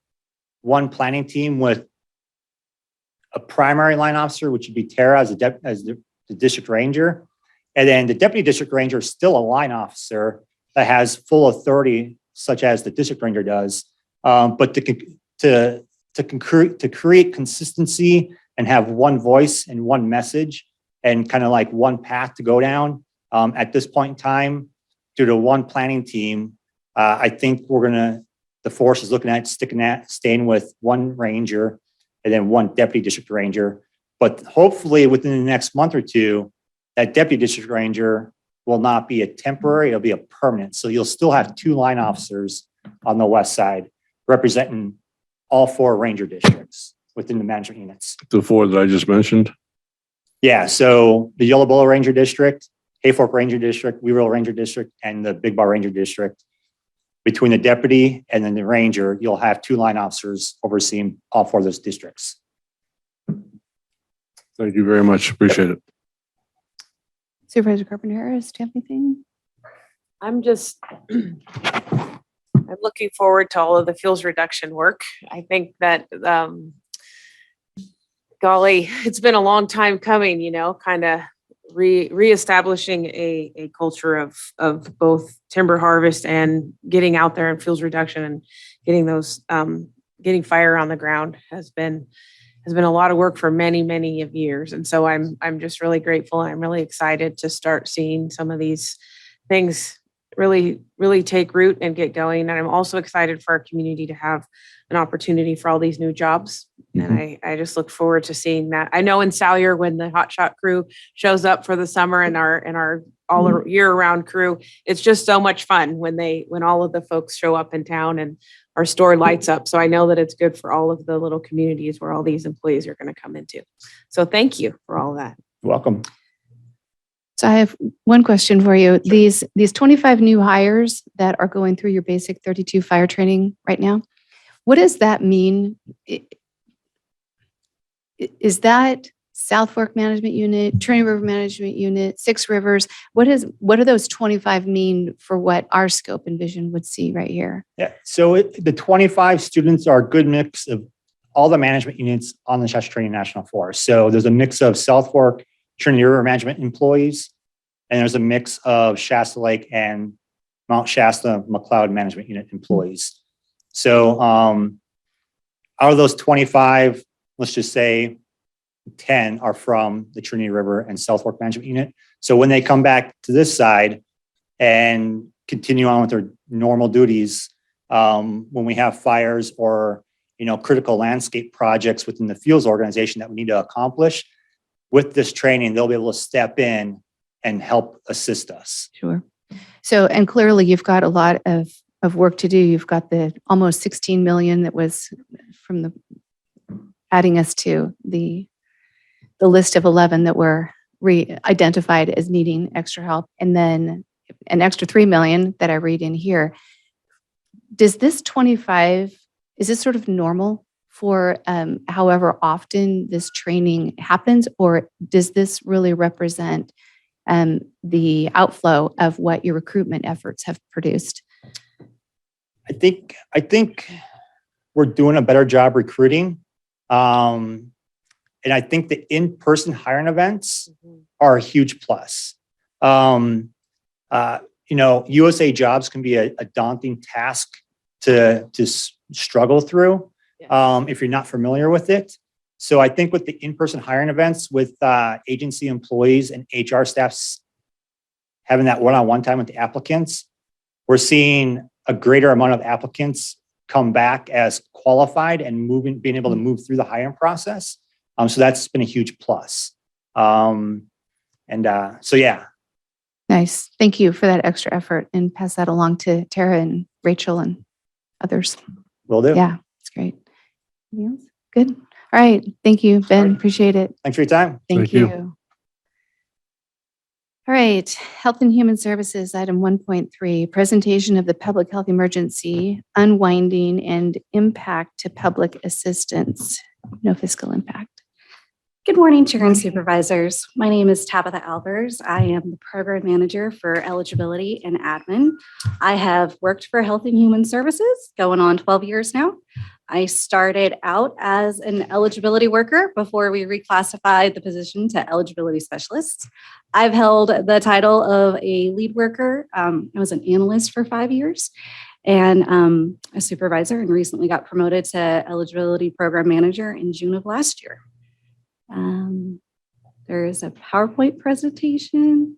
one planning team with a primary line officer, which would be Tara as the district ranger. And then the deputy district ranger is still a line officer that has full authority such as the district ranger does. But to create consistency and have one voice and one message and kind of like one path to go down at this point in time, due to one planning team, I think the force is looking at staying with one ranger and then one deputy district ranger. But hopefully within the next month or two, that deputy district ranger will not be a temporary, it'll be a permanent. So you'll still have 2 line officers on the west side representing all 4 ranger districts within the management units. The 4 that I just mentioned? Yeah, so the Yellow Willow Ranger District, Hayfork Ranger District, Weeville Ranger District, and the Big Bar Ranger District. Between the deputy and then the ranger, you'll have 2 line officers overseeing all 4 of those districts. Thank you very much. Appreciate it. Supervisor Carpenter Harris, do you have anything? I'm looking forward to all of the fuels reduction work. I think that, golly, it's been a long time coming, kind of reestablishing a culture of both timber harvest and getting out there and fuels reduction and getting those, getting fire on the ground has been a lot of work for many, many of years. And so I'm just really grateful. I'm really excited to start seeing some of these things really, really take root and get going. And I'm also excited for our community to have an opportunity for all these new jobs. And I just look forward to seeing that. I know in Salyer, when the hotshot crew shows up for the summer and our all year round crew, it's just so much fun when all of the folks show up in town and our store lights up. So I know that it's good for all of the little communities where all these employees are going to come into. So thank you for all that. Welcome. So I have one question for you. These 25 new hires that are going through your basic 32 fire training right now, what does that mean? Is that South Fork Management Unit, Trinity River Management Unit, Six Rivers? What do those 25 mean for what our scope and vision would see right here? Yeah, so the 25 students are a good mix of all the management units on the Shasta Training National Forest. So there's a mix of South Fork, Trinity River Management employees, and there's a mix of Shasta Lake and Mount Shasta McLeod Management Unit employees. So out of those 25, let's just say 10 are from the Trinity River and South Fork Management Unit. So when they come back to this side and continue on with their normal duties, when we have fires or critical landscape projects within the fuels organization that we need to accomplish, with this training, they'll be able to step in and help assist us. Sure. So, and clearly you've got a lot of work to do. You've got the almost 16 million that was from the adding us to the list of 11 that were identified as needing extra help, and then an extra 3 million that I read in here. Does this 25, is this sort of normal for however often this training happens, or does this really represent the outflow of what your recruitment efforts have produced? I think we're doing a better job recruiting. And I think the in-person hiring events are a huge plus. USA Jobs can be a daunting task to struggle through if you're not familiar with it. So I think with the in-person hiring events with agency employees and HR staffs having that one-on-one time with the applicants, we're seeing a greater amount of applicants come back as qualified and being able to move through the hiring process. So that's been a huge plus. So yeah. Nice. Thank you for that extra effort, and pass that along to Tara and Rachel and others. Will do. Yeah, it's great. Anything else? Good. All right. Thank you, Ben. Sorry. Appreciate it. Thanks for your time. Thank Thank you. you. All right. Health and Human Services, item 1.3, presentation of the public health emergency, unwinding and impact to public assistance. No fiscal impact. Good morning, Chair and Supervisors. My name is Tabitha Albers. I am the Program Manager for Eligibility and Admin. I have worked for Health and Human Services going on 12 years now. I started out as an eligibility worker before we reclassified the position to eligibility specialist. I've held the title of a lead worker. I was an analyst for 5 years. and a supervisor, and recently got promoted to eligibility program manager in June of last year. There is a PowerPoint presentation.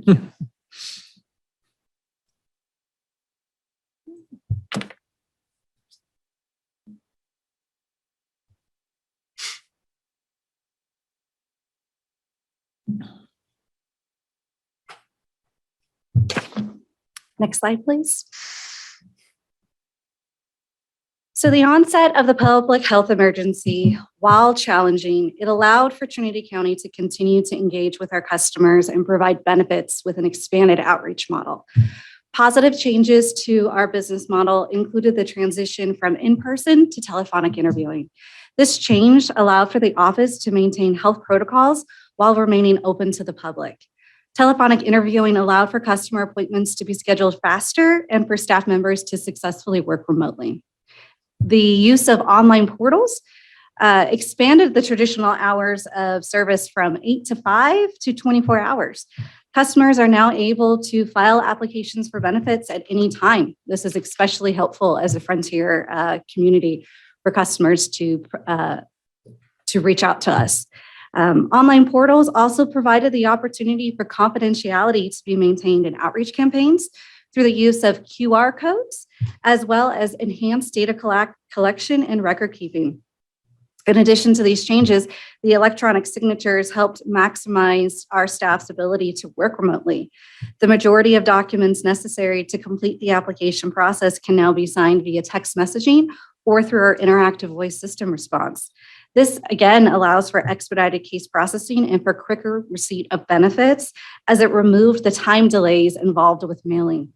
Okay. Next slide, please. So the onset of the public health emergency, while challenging, it allowed for Trinity County to continue to engage with our customers and provide benefits with an expanded outreach model. Positive changes to our business model included the transition from in-person to telephonic interviewing. This change allowed for the office to maintain health protocols while remaining open to the public. Telephonic interviewing allowed for customer appointments to be scheduled faster and for staff members to successfully work remotely. The use of online portals expanded the traditional hours of service from 8 to 5 to 24 hours. Customers are now able to file applications for benefits at any time. This is especially helpful as a frontier community for customers to reach out to us. Online portals also provided the opportunity for confidentiality to be maintained in outreach campaigns through the use of QR codes, as well as enhanced data collection and record keeping. In addition to these changes, the electronic signatures helped maximize our staff's ability to work remotely. The majority of documents necessary to complete the application process can now be signed via text messaging or through our interactive voice system response. This, again, allows for expedited case processing and for quicker receipt of benefits, as it removed the time delays involved with mailing.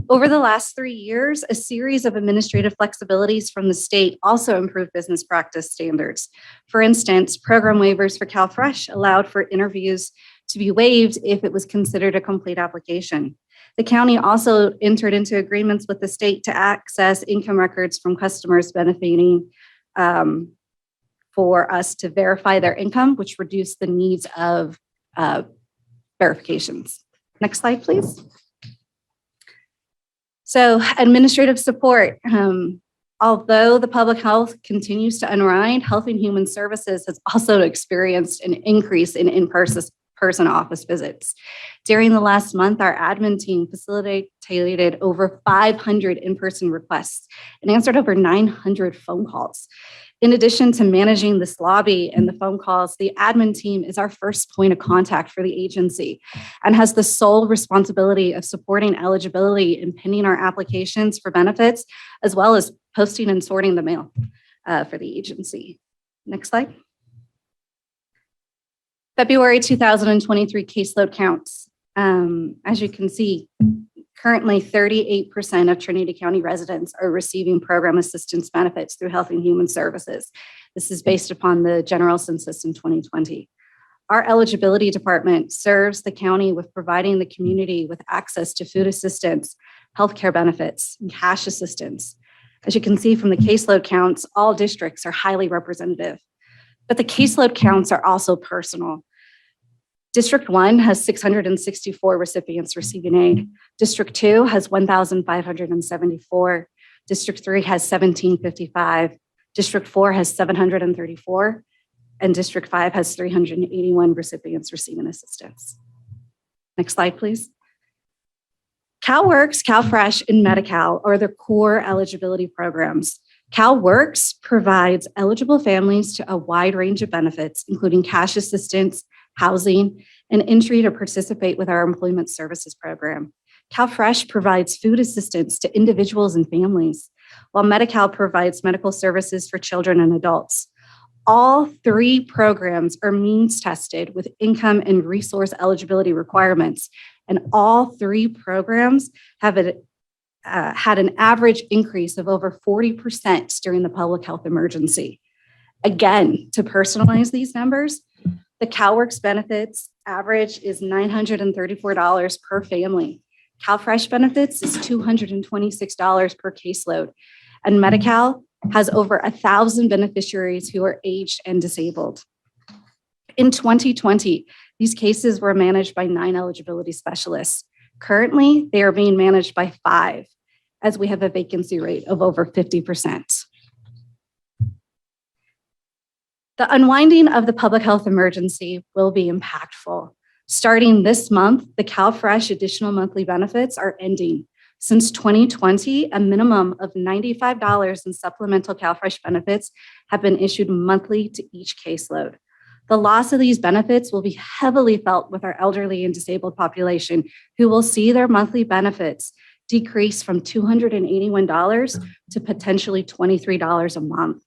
Over the last 3 years, a series of administrative flexibilities from the state also improved business practice standards. For instance, program waivers for CalFresh allowed for interviews to be waived if it was considered a complete application. The county also entered into agreements with the state to access income records from customers benefiting for us to verify their income, which reduced the needs of verifications. Next slide, please. So administrative support. Although the public health continues to unwind, Health and Human Services has also experienced an increase in in-person office visits. During the last month, our admin team facilitated over 500 in-person requests and answered over 900 phone calls. In addition to managing this lobby and the phone calls, the admin team is our first point of contact for the agency and has the sole responsibility of supporting eligibility and pinning our applications for benefits, as well as posting and sorting the mail for the agency. Next slide. February 2023 caseload counts. As you can see, currently 38% of Trinity County residents are receiving program assistance benefits through Health and Human Services. This is based upon the general census in 2020. Our eligibility department serves the county with providing the community with access to food assistance, healthcare benefits, and cash assistance. As you can see from the caseload counts, all districts are highly representative, but the caseload counts are also personal. District 1 has 664 recipients receiving aid. District 2 has 1,574. District 3 has 1,755. District 4 has 734. And District 5 has 381 recipients receiving assistance. Next slide, please. CalWorks, CalFresh, and Medi-Cal are the core eligibility programs. CalWorks provides eligible families to a wide range of benefits, including cash assistance, housing, and entry to participate with our employment services program. CalFresh provides food assistance to individuals and families, while Medi-Cal provides medical services for children and adults. All three programs are means tested with income and resource eligibility requirements, and all three programs have had an average increase of over 40% during the public health emergency. Again, to personalize these numbers, the CalWorks benefits average is $934 per family. CalFresh benefits is $226 per caseload. And Medi-Cal has over 1,000 beneficiaries who are aged and disabled. In 2020, these cases were managed by 9 eligibility specialists. Currently, they are being managed by 5, as we have a vacancy rate of over 50%. The unwinding of the public health emergency will be impactful. Starting this month, the CalFresh additional monthly benefits are ending. Since 2020, a minimum of $95 in supplemental CalFresh benefits have been issued monthly to each caseload. The loss of these benefits will be heavily felt with our elderly and disabled population, who will see their monthly benefits decrease from $281 to potentially $23 a month.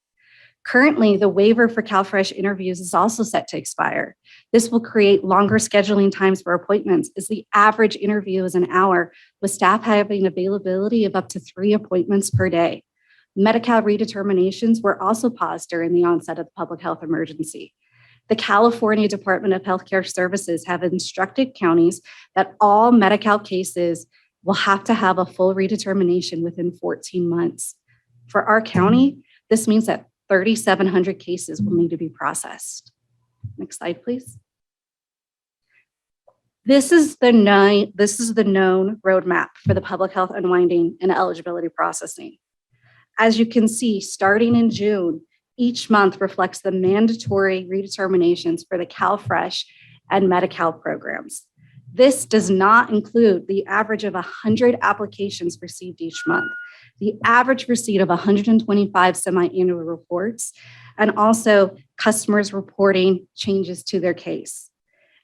Currently, the waiver for CalFresh interviews is also set to expire. This will create longer scheduling times for appointments, as the average interview is an hour, with staff having availability of up to 3 appointments per day. Medi-Cal redeterminations were also paused during the onset of the public health emergency. The California Department of Healthcare Services have instructed counties that all Medi-Cal cases will have to have a full redetermination within 14 months. For our county, this means that 3,700 cases will need to be processed. Next slide, please. This is the known roadmap for the public health unwinding and eligibility processing. As you can see, starting in June, each month reflects the mandatory redeterminations for the CalFresh and Medi-Cal programs. This does not include the average of 100 applications received each month, the average receipt of 125 semi-annual reports, and also customers reporting changes to their case.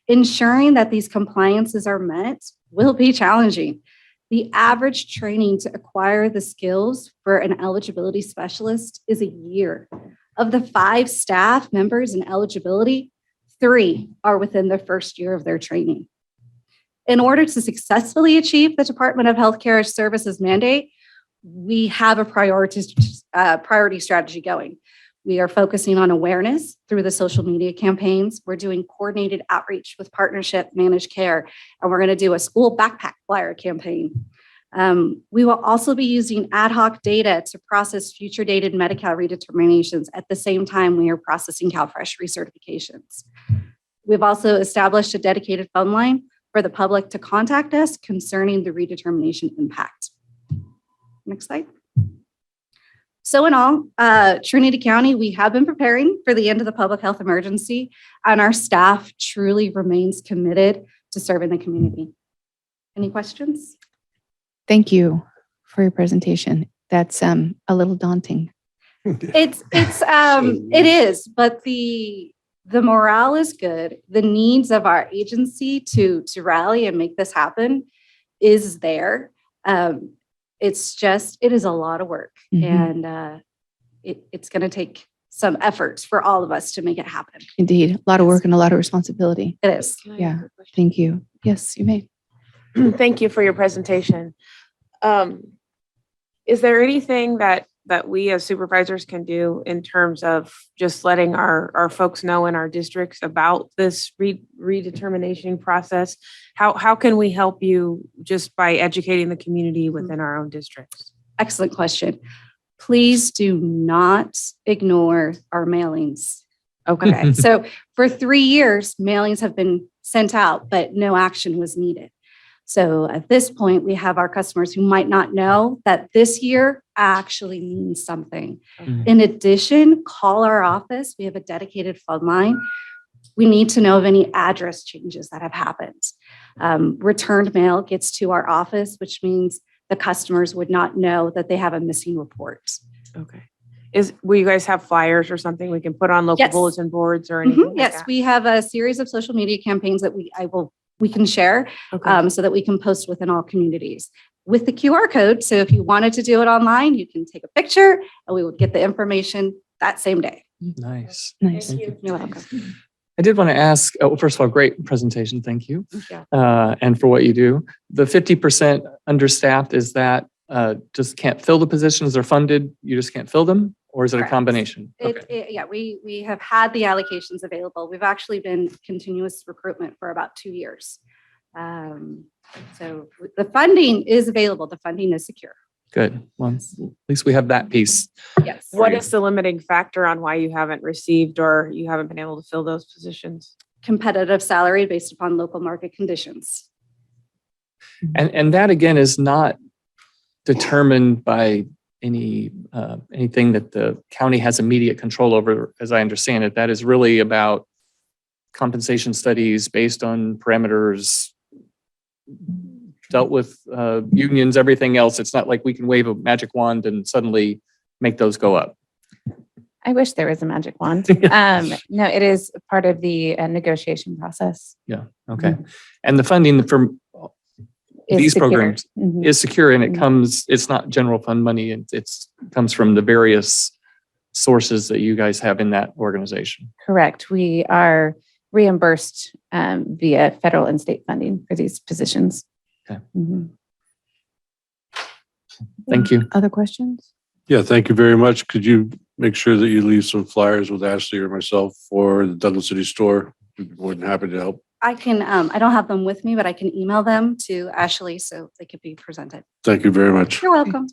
Ensuring that these compliances are met will be challenging. The average training to acquire the skills for an eligibility specialist is a year. Of the 5 staff members in eligibility, 3 are within the first year of their training. In order to successfully achieve the Department of Healthcare Services mandate, we have a priority strategy going. We are focusing on awareness through the social media campaigns. We're doing coordinated outreach with Partnership Managed Care, and we're going to do a school backpack flyer campaign. We will also be using ad hoc data to process future dated Medi-Cal redeterminations at the same time we are processing CalFresh recertifications. We've also established a dedicated phone line for the public to contact us concerning the redetermination impact. Next slide. So in all, Trinity County, we have been preparing for the end of the public health emergency, and our staff truly remains committed to serving the community. Any questions? Thank you for your presentation. That's a little daunting. It is, but the morale is good. The needs of our agency to rally and make this happen is there. It is a lot of work, and it's going to take some efforts for all of us to make it happen. Indeed, a lot of work and a lot of responsibility. It is. Yeah, thank you. Yes, you may. Thank you for your presentation. Is there anything that we as supervisors can do in terms of just letting our folks know in our districts about this redetermination process? How can we help you just by educating the community within our own districts? Excellent question. Please do not ignore our mailings. Okay, so for 3 years, mailings have been sent out, but no action was needed. So at this point, we have our customers who might not know that this year actually means something. Mhm. In addition, call our office. We have a dedicated phone line. We need to know of any address changes that have happened. Returned mail gets to our office, which means the customers would not know that they have a missing report. Okay. Will you guys have flyers or something we can put on local Yes. bulletin boards or anything? like Yes, that? we have a series of social media campaigns that we can share Okay. so that we can post within all communities with the QR code. So if you wanted to do it online, you can take a picture and we would get the information that same day. Nice. Nice. Thank you. You're welcome. I did want to ask, first of all, great presentation. Thank you. Yeah. And for what you do. The 50% understaffed, is that just can't fill the positions? They're funded, you just can't fill them? Or is it a Correct. combination? Okay. Yeah, we have had the allocations available. We've actually been continuous recruitment for about 2 years. So the funding is available. The funding is secure. Good. Well, at least we have that piece. Yes. What is the limiting factor on why you haven't received or you haven't been able to fill those positions? Competitive salary based upon local market conditions. And that again is not determined by anything that the county has immediate control over, as I understand it. That is really about compensation studies based on parameters dealt with unions, everything else. It's not like we can wave a magic wand and suddenly make those go up. I wish there was a magic wand. No, it is part of the negotiation process. Yeah. Okay. And the funding from Is these secure. programs Mhm. is secure, and it Mhm. comes, it's not general fund money. It's comes from the various sources that you guys have in that organization. Correct. We are reimbursed via federal and state funding for these positions. Okay. Mhm. Thank you. Other questions? Yeah, thank you very much. Could you make sure that you leave some flyers with Ashley or myself for the Douglas City store? We'd be more than happy to help. I can, I don't have them with me, but I can email them to Ashley so they could be presented. Thank you very much. You're welcome.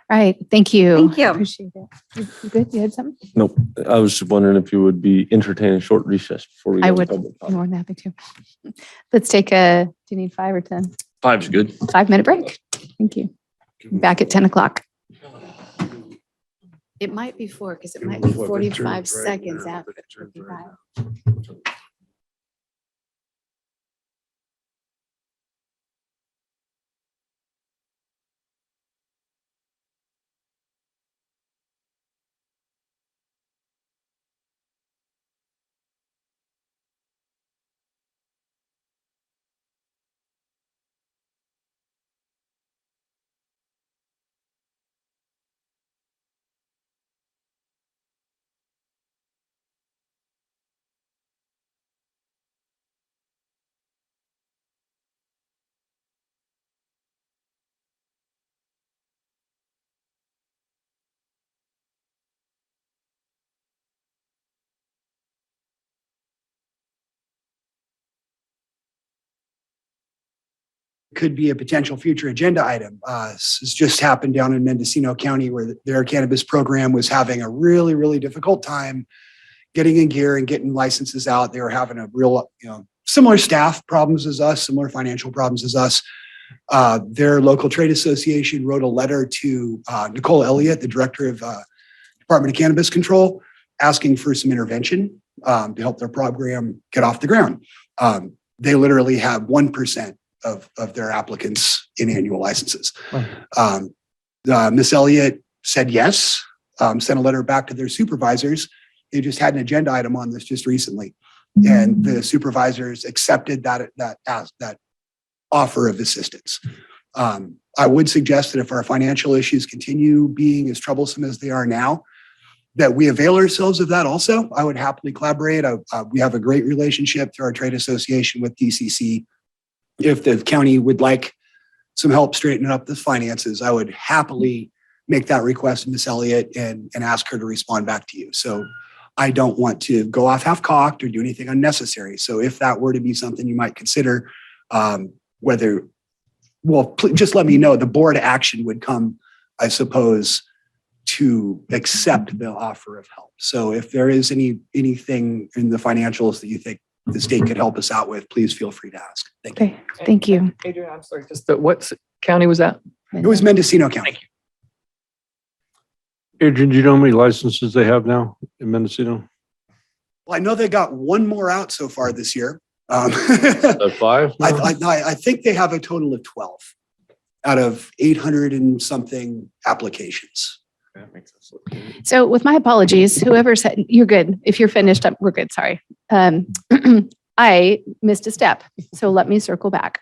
All right, thank you. Thank you. Appreciate it. You good? You had something? Nope. I was just wondering if you would be entertaining a short recess before we I go to would. public comment. More than happy to. Let's take a, do you need 5 or 10? 5's good. 5-minute break. Thank you. Back at 10 o'clock. It might be 4 because it might be 45 seconds after. 55. could be a potential future agenda item. This has just happened down in Mendocino County where their cannabis program was having a really, really difficult time getting in gear and getting licenses out. They were having a real, similar staff problems as us, similar financial problems as us. Their local trade association wrote a letter to Nicole Elliott, the director of Department of Cannabis Control, asking for some intervention to help their program get off the ground. They literally have 1% of their applicants in annual licenses. Miss Elliott said yes, sent a letter back to their supervisors. They just had an agenda item on this just recently, and the supervisors accepted that offer of assistance. I would suggest that if our financial issues continue being as troublesome as they are now, that we avail ourselves of that also. I would happily collaborate. We have a great relationship through our trade association with DCC. If the county would like some help straightening up the finances, I would happily make that request to Ms. Elliott and ask her to respond back to you. So I don't want to go off half-cocked or do anything unnecessary. So if that were to be something you might consider, just let me know. The board action would come, I suppose, to accept the offer of help. So if there is anything in the financials that you think the state could help us out with, please feel free to ask. Thank you. Okay, thank you. Adrian, I'm sorry, just what county was that? It was Mendocino County. Thank Adrian, do you know how many licenses they have now in Mendocino? Well, I know they got one more out so far this year. 5? now? I think they have a total of 12 out of 800 and something applications. That makes sense. So with my apologies, whoever said, you're good. If you're finished, we're good. Sorry. I missed a step, so let me circle back.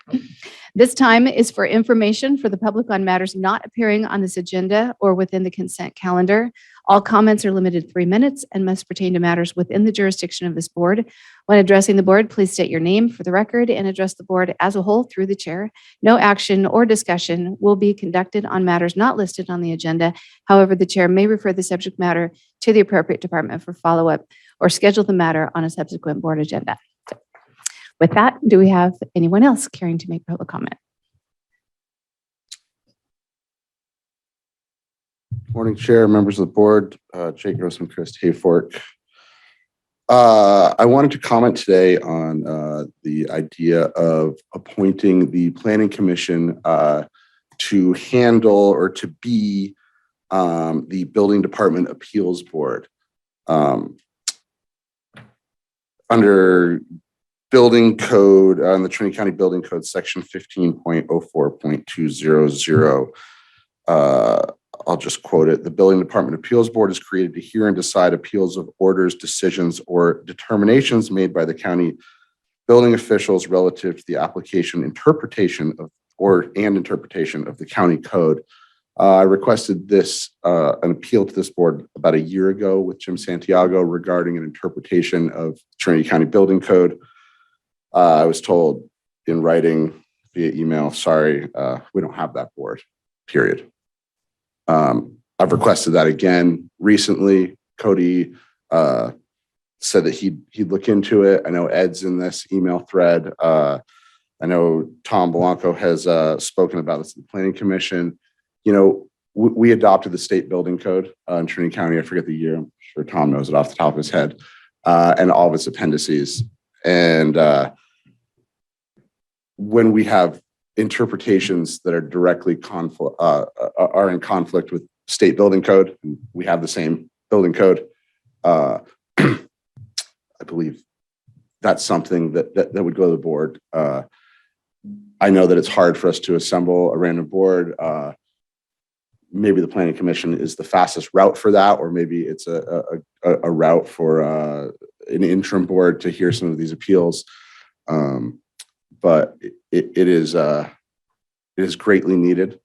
This time is for information for the public on matters not appearing on this agenda or within the consent calendar. All comments are limited to 3 minutes and must pertain to matters within the jurisdiction of this board. When addressing the board, please state your name for the record and address the board as a whole through the chair. No action or discussion will be conducted on matters not listed on the agenda. However, the chair may refer the subject matter to the appropriate department for follow-up or schedule the matter on a subsequent board agenda. So, with that, do we have anyone else caring to make public comment? Morning, Chair, members of the board, Jake Grossman, Chris Hayfork. I wanted to comment today on the idea of appointing the Planning Commission to handle or to be the Building Department Appeals Board. Under Building Code, on the Trinity County Building Code, section 15.04.20, I'll just quote it. The Building Department Appeals Board is created to hear and decide appeals of orders, decisions, or determinations made by the county building officials relative to the application, interpretation of interpretation of the county code. I requested this, an appeal to this board about a year ago with Jim Santiago regarding an interpretation of Trinity County Building Code. I was told in writing via email, sorry, we don't have that board, period. I've requested that again recently. Cody said that he'd look into it. I know Ed's in this email thread. I know Tom Blanco has spoken about this in the Planning Commission. You know, we adopted the state building code in Trinity County. I forget the year. I'm sure Tom knows it off the top of his head, and all of its appendices. And when we have interpretations that are directly are in conflict with state building code, and we have the same building code, I believe that's something that would go to the board. I know that it's hard for us to assemble a random board. Maybe the Planning Commission is the fastest route for that, or maybe it's a route for an interim board to hear some of these appeals. But it is greatly needed.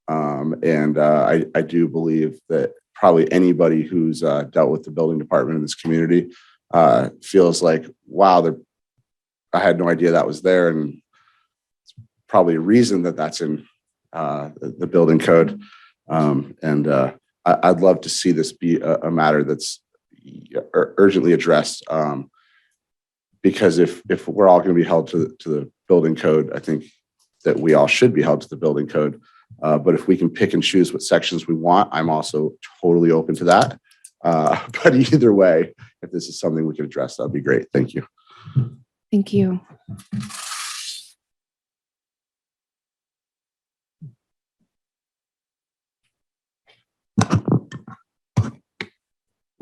And I do believe that probably anybody who's dealt with the building department in this community feels like, wow, I had no idea that was there. And it's probably a reason that that's in the building code. I'd love to see this be a matter that's urgently addressed, because if we're all going to be held to the building code, I think that we all should be held to the building code. But if we can pick and choose what sections we want, I'm also totally open to that. But either way, if this is something we could address, that'd be great. Thank you. Thank you.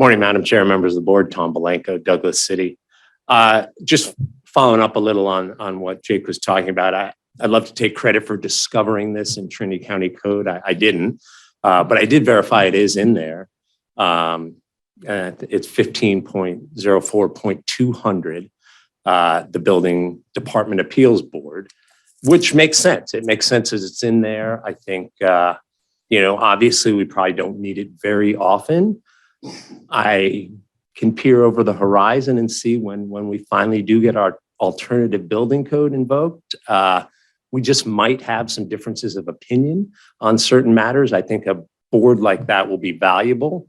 Morning, Madam Chair, members of the board, Tom Blanco, Douglas City. Just following up a little on what Jake was talking about, I'd love to take credit for discovering this in Trinity County Code. I didn't, but I did verify it is in there. It's 15.04.200, the Building Department Appeals Board, which makes sense. It makes sense as it's in there. I think, obviously we probably don't need it very often. I can peer over the horizon and see when we finally do get our alternative building code invoked, we just might have some differences of opinion on certain matters. I think a board like that will be valuable.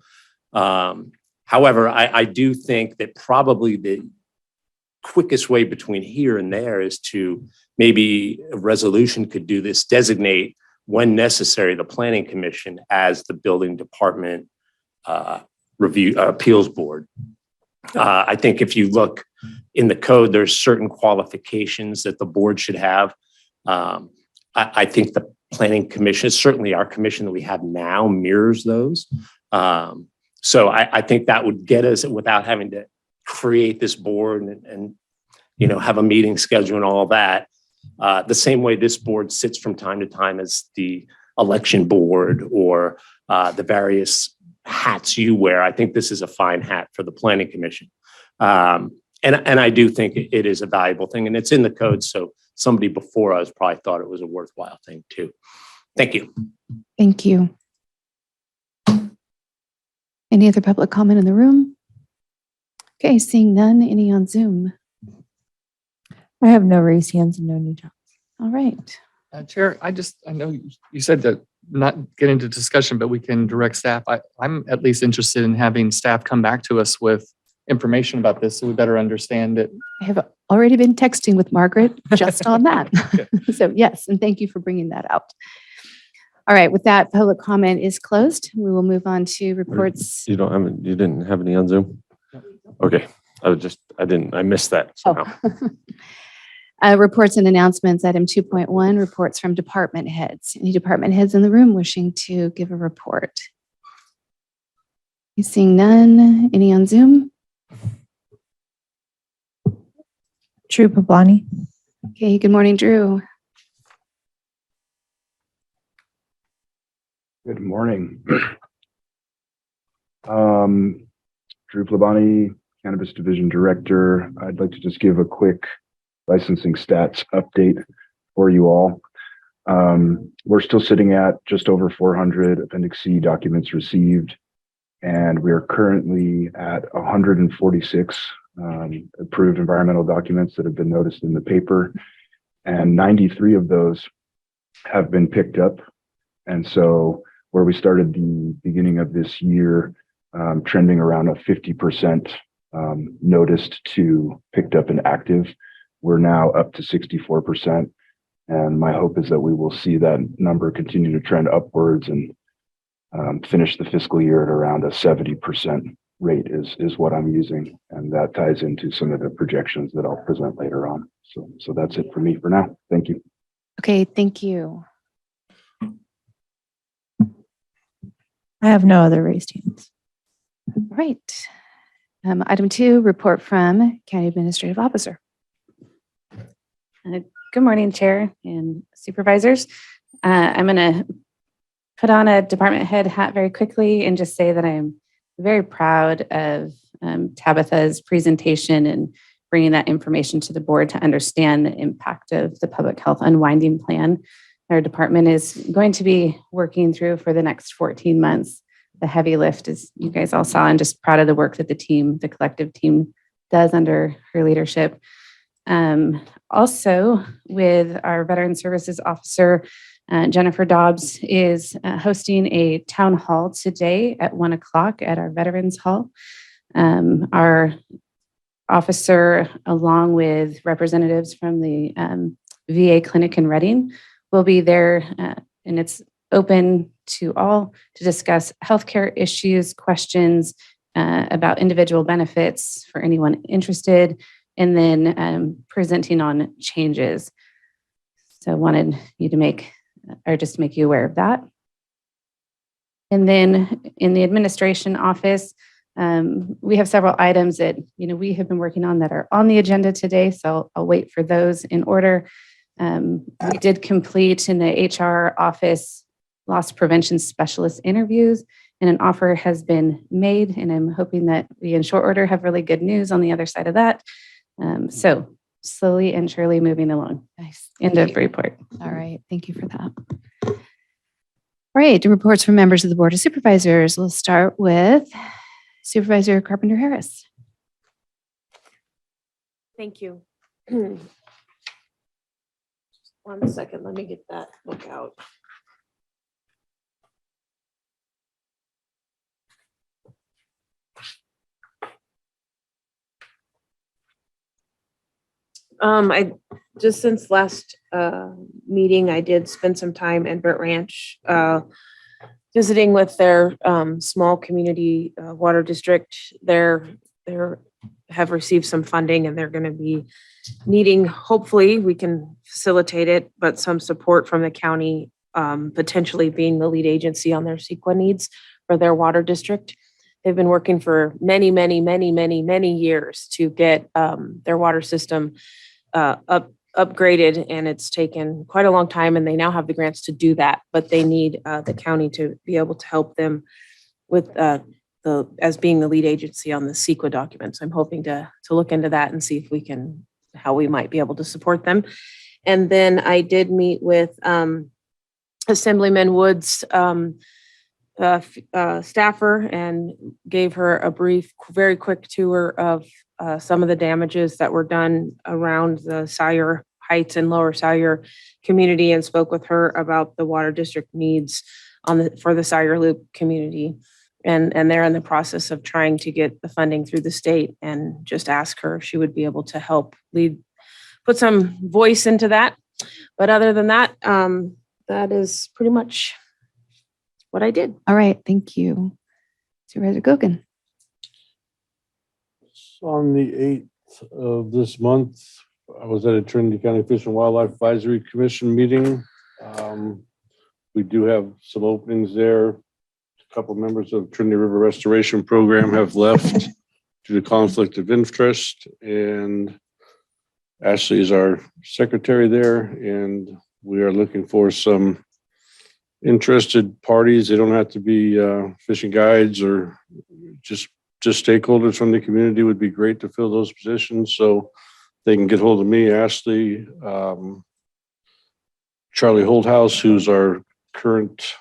However, I do think that probably the quickest way between here and there is to maybe a resolution could do this, designate when necessary the Planning Commission as the building department review appeals board. I think if you look in the code, there's certain qualifications that the board should have. I think the Planning Commission, certainly our commission that we have now, mirrors those. So I think that would get us, without having to create this board and have a meeting schedule and all that, the same way this board sits from time to time as the election board or the various hats you wear. I think this is a fine hat for the Planning Commission. And I do think it is a valuable thing, and it's in the code. So somebody before us probably thought it was a worthwhile thing too. Thank you. Thank you. Any other public comment in the room? Okay, seeing none. Any on Zoom? I have no raised hands and no new jobs. All right. Chair, I know you said that not get into discussion, but we can direct staff. I'm at least interested in having staff come back to us with information about this so we better understand it. I have already been texting with Margaret just on that. So yes, and thank you for bringing that out. All right, with that, public comment is closed. We will move on to reports. You didn't have any on Zoom? Okay. I missed that somehow. Reports and announcements, item 2.1, reports from department heads. Any department heads in the room wishing to give a report? You seeing none? Any on Zoom? Drew Pablani. Okay, good morning, Drew. Good morning. Drew Plabani, Cannabis Division Director. I'd like to just give a quick licensing stats update for you all. We're still sitting at just over 400 Appendix C documents received, and we are currently at 146 approved environmental documents that have been noticed in the paper, and 93 of those have been picked up. And so where we started the beginning of this year, trending around a 50% noticed to picked up and active, we're now up to 64%. And my hope is that we will see that number continue to trend upwards and finish the fiscal year at around a 70% rate is what I'm using. And that ties into some of the projections that I'll present later on. So that's it for me for now. Thank you. Okay, thank you. I have no other raised hands. All right. Item 2, report from County Administrative Officer. Good morning, Chair and Supervisors. I'm going to put on a department head hat very quickly and just say that I'm very proud of Tabitha's presentation and bringing that information to the board to understand the impact of the public health unwinding plan our department is going to be working through for the next 14 months. The heavy lift, as you guys all saw, and just proud of the work that the collective team does under her leadership. Also, with our Veteran Services Officer, Jennifer Dobbs is hosting a town hall today at 1:00 at our Veterans Hall. Our officer, along with representatives from the VA clinic in Reading, will be there, and it's open to all to discuss healthcare issues, questions about individual benefits for anyone interested, and then presenting on changes. So wanted you to make you aware of that. And then in the administration office, we have several items that we have been working on that are on the agenda today. So I'll wait for those in order. We did complete in the HR office loss prevention specialist interviews, and an offer has been made, and I'm hoping that we in short order have really good news on the other side of that. So slowly and surely moving along. Nice. End of report. All right. Thank you for that. All right. The reports from members of the Board of Supervisors. We'll start with Supervisor Carpenter Harris. Thank you. 1 second, let me get that book out. I just since last meeting, I did spend some time in Brent Ranch visiting with their small community water district. They have received some funding, and they're going to be needing, hopefully we can facilitate it, but some support from the county, potentially being the lead agency on their CEQA needs for their water district. They've been working for many years to get their water system upgraded, and it's taken quite a long time, and they now have the grants to do that, but they need the county to be able to help them with as being the lead agency on the CEQA documents. I'm hoping to look into that and see if we can, how we might be able to support them. And then I did meet with Assemblyman Woods staffer and gave her a brief, very quick tour of some of the damages that were done around the Sire Heights and Lower Sire community, and spoke with her about the water district needs for the Sire Loop community. And they're in the process of trying to get the funding through the state, and just ask her if she would be able to help put some voice into that. But other than that, that is pretty much what I did. All right. Thank you. Supervisor Gogan. On the 8th of this month, I was at a Trinity County Fish and Wildlife Advisory Commission meeting. We do have some openings there. A couple members of Trinity River Restoration Program have left due to conflict of interest, and Ashley is our secretary there, and we are looking for some interested parties. They don't have to be fishing guides or just stakeholders from the community. Would be great to fill those positions. So they can get hold of me, Ashley, Charlie Holdhouse, who's our current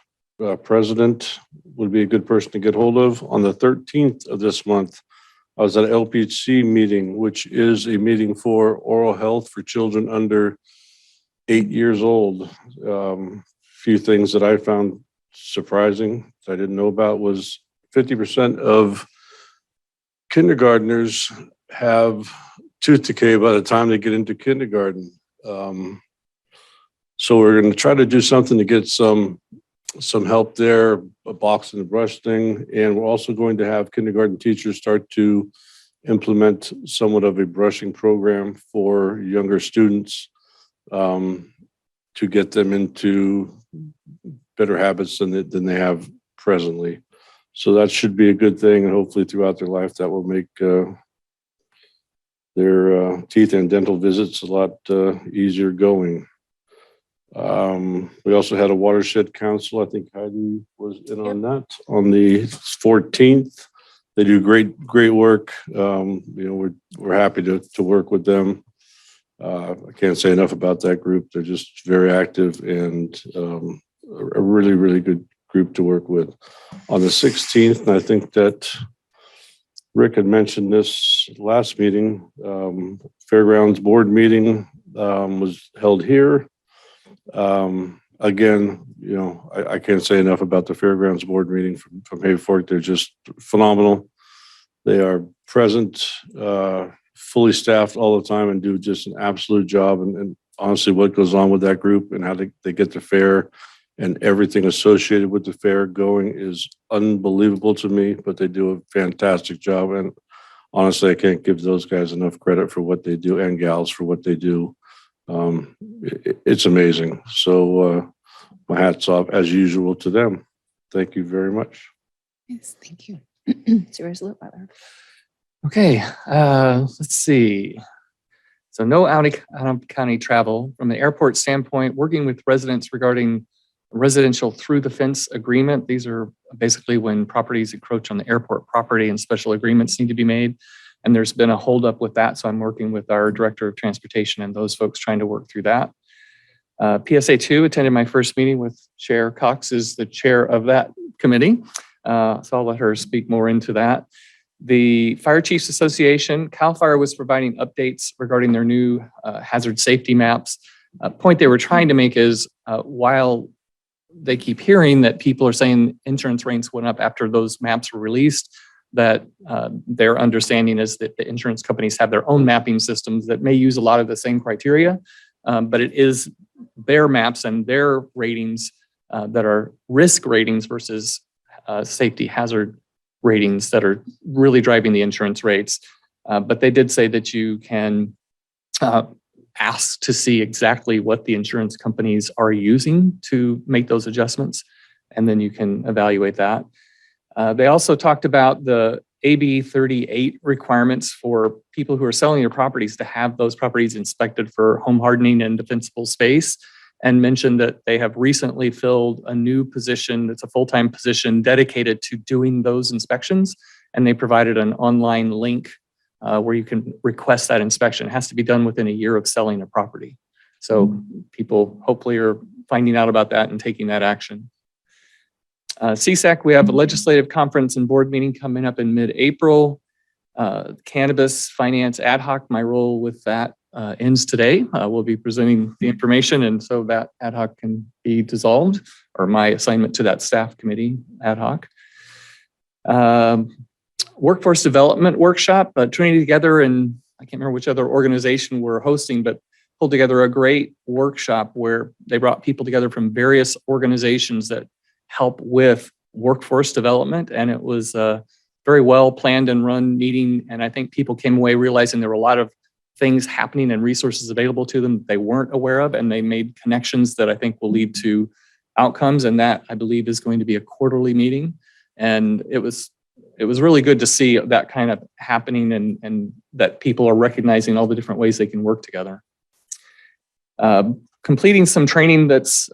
president, would be a good person to get hold of. On the 13th of this month, I was at an LPHC meeting, which is a meeting for oral health for children under 8 years old. Few things that I found surprising that I didn't know about was 50% of kindergartners have tooth decay by the time they get into kindergarten. So we're going to try to do something to get some help there, a box and a brush thing. And we're also going to have kindergarten teachers start to implement somewhat of a brushing program for younger students to get them into better habits than they have presently. So that should be a good thing. And hopefully throughout their life, that will make their teeth and dental visits a lot easier going. We also had a watershed council. I think Heidi was in on that on the 14th. They do great work. We're happy to work with them. I can't say enough about that group. They're just very active and a really good group to work with. On the 16th, and I think that Rick had mentioned this last meeting, Fairgrounds Board meeting was held here. Again, I can't say enough about the Fairgrounds Board meeting from Hay Fork. They're just phenomenal. They are present, fully staffed all the time, and do just an absolute job. And honestly, what goes on with that group and how they get the fair and everything associated with the fair going is unbelievable to me, but they do a fantastic job. And honestly, I can't give those guys enough credit for what they do, and gals for what they do. It's amazing. So my hat's off as usual to them. Thank you very much. Yes, thank you. Supervisor Butler. Okay, let's see. So no out-of-county travel. From the airport standpoint, working with residents regarding residential through the fence agreement. These are basically when properties encroach on the airport property and special agreements need to be made. And there's been a holdup with that. So I'm working with our director of transportation and those folks trying to work through that. PSA 2 attended my first meeting with Chair Cox, is the chair of that committee. So I'll let her speak more into that. The Fire Chiefs Association, CAL FIRE was providing updates regarding their new hazard safety maps. Point they were trying to make is while they keep hearing that people are saying insurance rates went up after those maps were released, that their understanding is that the insurance companies have their own mapping systems that may use a lot of the same criteria, but it is their maps and their ratings that are risk ratings versus safety hazard ratings that are really driving the insurance rates. But they did say that you can ask to see exactly what the insurance companies are using to make those adjustments, and then you can evaluate that. They also talked about the AB 38 requirements for people who are selling their properties to have those properties inspected for home hardening and defensible space, and mentioned that they have recently filled a new position that's a full-time position dedicated to doing those inspections. And they provided an online link where you can request that inspection. It has to be done within a year of selling a property. So people hopefully are finding out about that and taking that action. CSAC, we have a legislative conference and board meeting coming up in mid-April. Cannabis Finance Ad Hoc, my role with that ends today. We'll be presenting the information, and so that ad hoc can be dissolved, or my assignment to that staff committee ad hoc. Workforce development workshop, Trinity together, and I can't remember which other organization we're hosting, but pulled together a great workshop where they brought people together from various organizations that help with workforce development. And it was very well planned and run meeting. And I think people came away realizing there were a lot of things happening and resources available to them they weren't aware of. And they made connections that I think will lead to outcomes. And that, I believe, is going to be a quarterly meeting. And it was really good to see that kind of happening and that people are recognizing all the different ways they can work together. Completing some training that's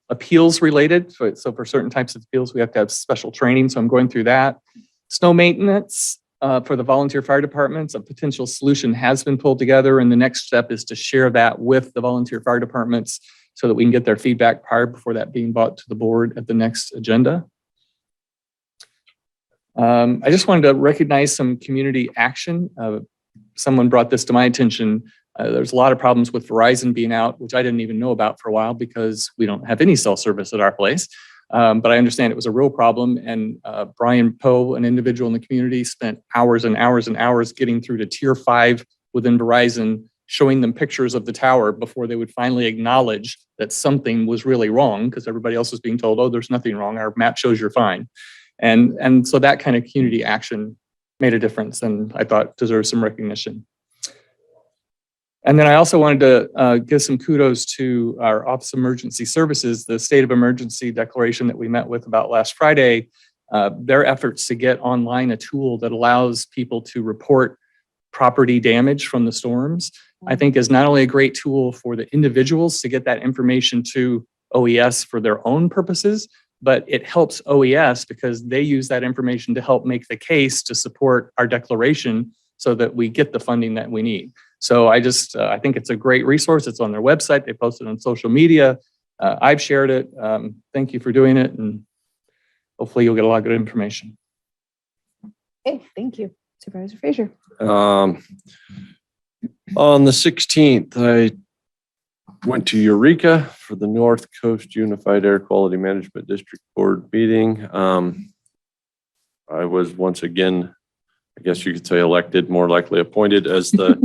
appeals related. So for certain types of appeals, we have to have special training. So I'm going through that. Snow maintenance for the volunteer fire departments, a potential solution has been pulled together. And the next step is to share that with the volunteer fire departments so that we can get their feedback prior before that being brought to the board at the next agenda. I just wanted to recognize some community action. Someone brought this to my attention. There's a lot of problems with Verizon being out, which I didn't even know about for a while because we don't have any cell service at our place. But I understand it was a real problem. And Brian Poe, an individual in the community, spent hours and hours and hours getting through to tier 5 within Verizon, showing them pictures of the tower before they would finally acknowledge that something was really wrong, because everybody else was being told, oh, there's nothing wrong. Our map shows you're fine. And so that kind of community action made a difference, and I thought deserves some recognition. And then I also wanted to give some kudos to our Office of Emergency Services, the state of emergency declaration that we met with about last Friday. Their efforts to get online a tool that allows people to report property damage from the storms, I think is not only a great tool for the individuals to get that information to OES for their own purposes, but it helps OES because they use that information to help make the case to support our declaration so that we get the funding that we need. So I think it's a great resource. It's on their website. They post it on social media. I've shared it. Thank you for doing it. And hopefully you'll get a lot of good information. Okay, thank you. Supervisor Frazier. On the 16th, I went to Eureka for the North Coast Unified Air Quality Management District Board meeting. I was once again, I guess you could say, elected, more likely appointed as the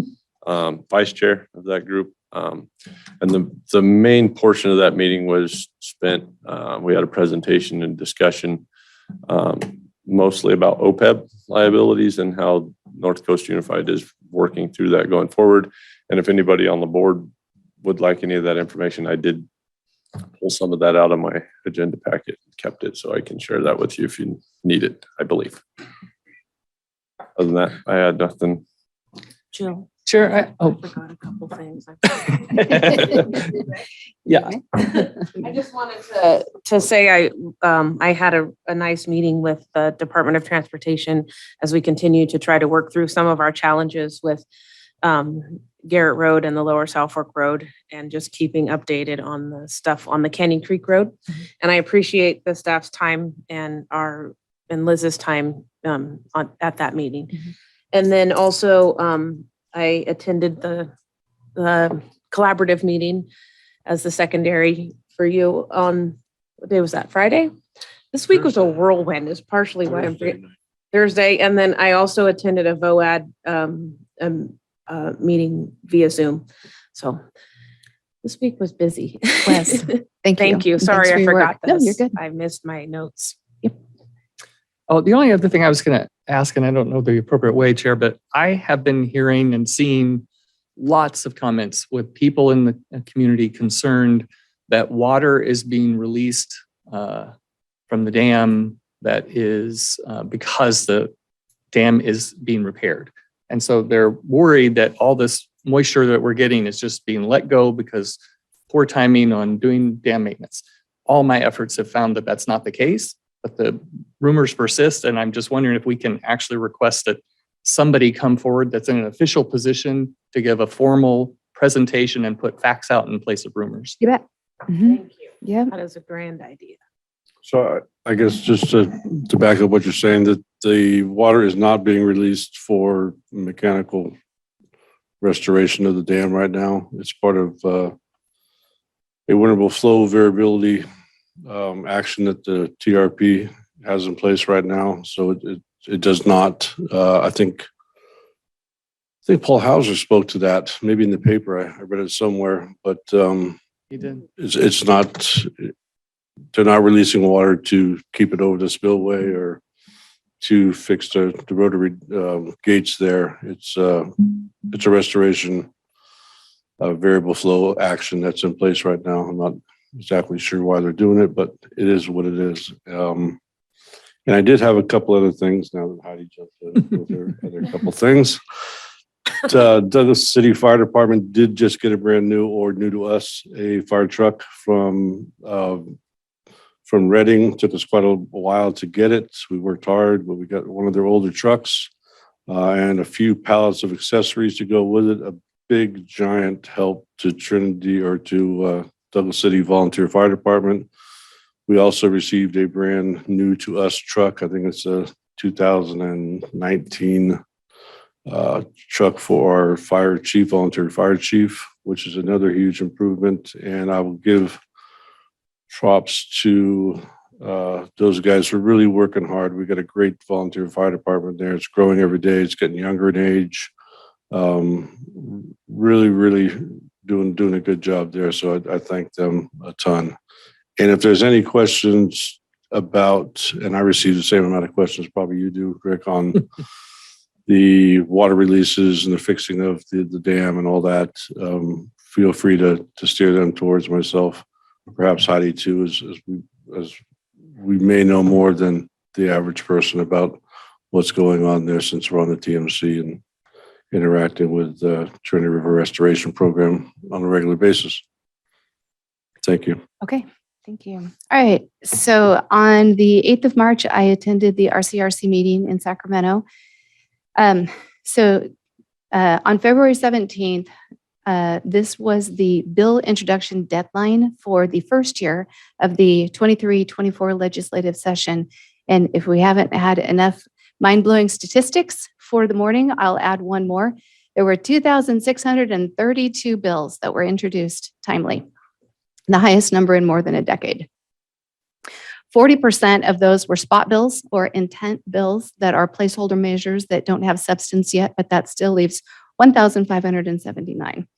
vice chair of that group. And the main portion of that meeting was spent, we had a presentation and discussion mostly about OPEB liabilities and how North Coast Unified is working through that going forward. And if anybody on the board would like any of that information, I did pull some of that out of my agenda packet and kept it, so I can share that with you if you need it, I believe. Other than that, I had nothing. Jill. Sure. I forgot a couple things. Yeah. I just wanted to say I had a nice meeting with the Department of Transportation as we continue to try to work through some of our challenges with Garrett Road and the Lower South Fork Road, and just keeping updated on the stuff on the Canyon Creek Road. And I appreciate the staff's time and Liz's time at that meeting. And then also I attended the collaborative meeting as the secondary for you on, what day was that, Friday? This week was a whirlwind, is partially why I'm Thursday. And then I also attended a VOAD meeting via Zoom. So this week was busy. Yes. Thank you. And Sorry, thanks for I your work. forgot No, this. you're good. I missed my notes. Oh, the only other thing I was going to ask, and I don't know the appropriate way, Chair, but I have been hearing and seeing lots of comments with people in the community concerned that water is being released from the dam that is because the dam is being repaired. And so they're worried that all this moisture that we're getting is just being let go because poor timing on doing dam maintenance. All my efforts have found that that's not the case, but the rumors persist. And I'm just wondering if we can actually request that somebody come forward that's in an official position to give a formal presentation and put facts out in place of rumors. You bet. Thank you. Yeah. That is a grand idea. So I guess just to back up what you're saying, that the water is not being released for mechanical restoration of the dam right now. It's part of a winnable flow variability action that the TRP has in place right now. So it does not, I think Paul Hauser spoke to that, maybe in the paper. I read it somewhere, but He did. it's not, they're not releasing water to keep it over the spillway or to fix the rotary gates there. It's a restoration variable flow action that's in place right now. I'm not exactly sure why they're doing it, but it is what it is. And I did have a couple other things now that Heidi jumped in with her other couple things. Douglas City Fire Department did just get a brand new, or new to us, a fire truck from Reading. Took us quite a while to get it. We worked hard, but we got one of their older trucks and a few pallets of accessories to go with it. A big giant help to Trinity, or to Douglas City Volunteer Fire Department. We also received a brand new to us truck. I think it's a 2019 truck for our fire chief, volunteer fire chief, which is another huge improvement. And I will give props to those guys who are really working hard. We got a great volunteer fire department there. It's growing every day. It's getting younger in age. Really doing a good job there. So I thank them a ton. And if there's any questions about, and I received the same amount of questions probably you do, Rick, on the water releases and the fixing of the dam and all that, feel free to steer them towards myself, perhaps Heidi too, as we may know more than the average person about what's going on there, since we're on the TMC and interacting with the Trinity River Restoration Program on a regular basis. Thank you. Okay, thank you. All right, so on the 8th of March, I attended the RCRC meeting in Sacramento. On February 17th, this was the bill introduction deadline for the first year of the 23-24 legislative session. And if we haven't had enough mind-blowing statistics for the morning, I'll add one more. There were 2,632 bills that were introduced timely, the highest number in more than a decade. 40% of those were spot bills or intent bills that are placeholder measures that don't have substance yet, but that still leaves 1,579.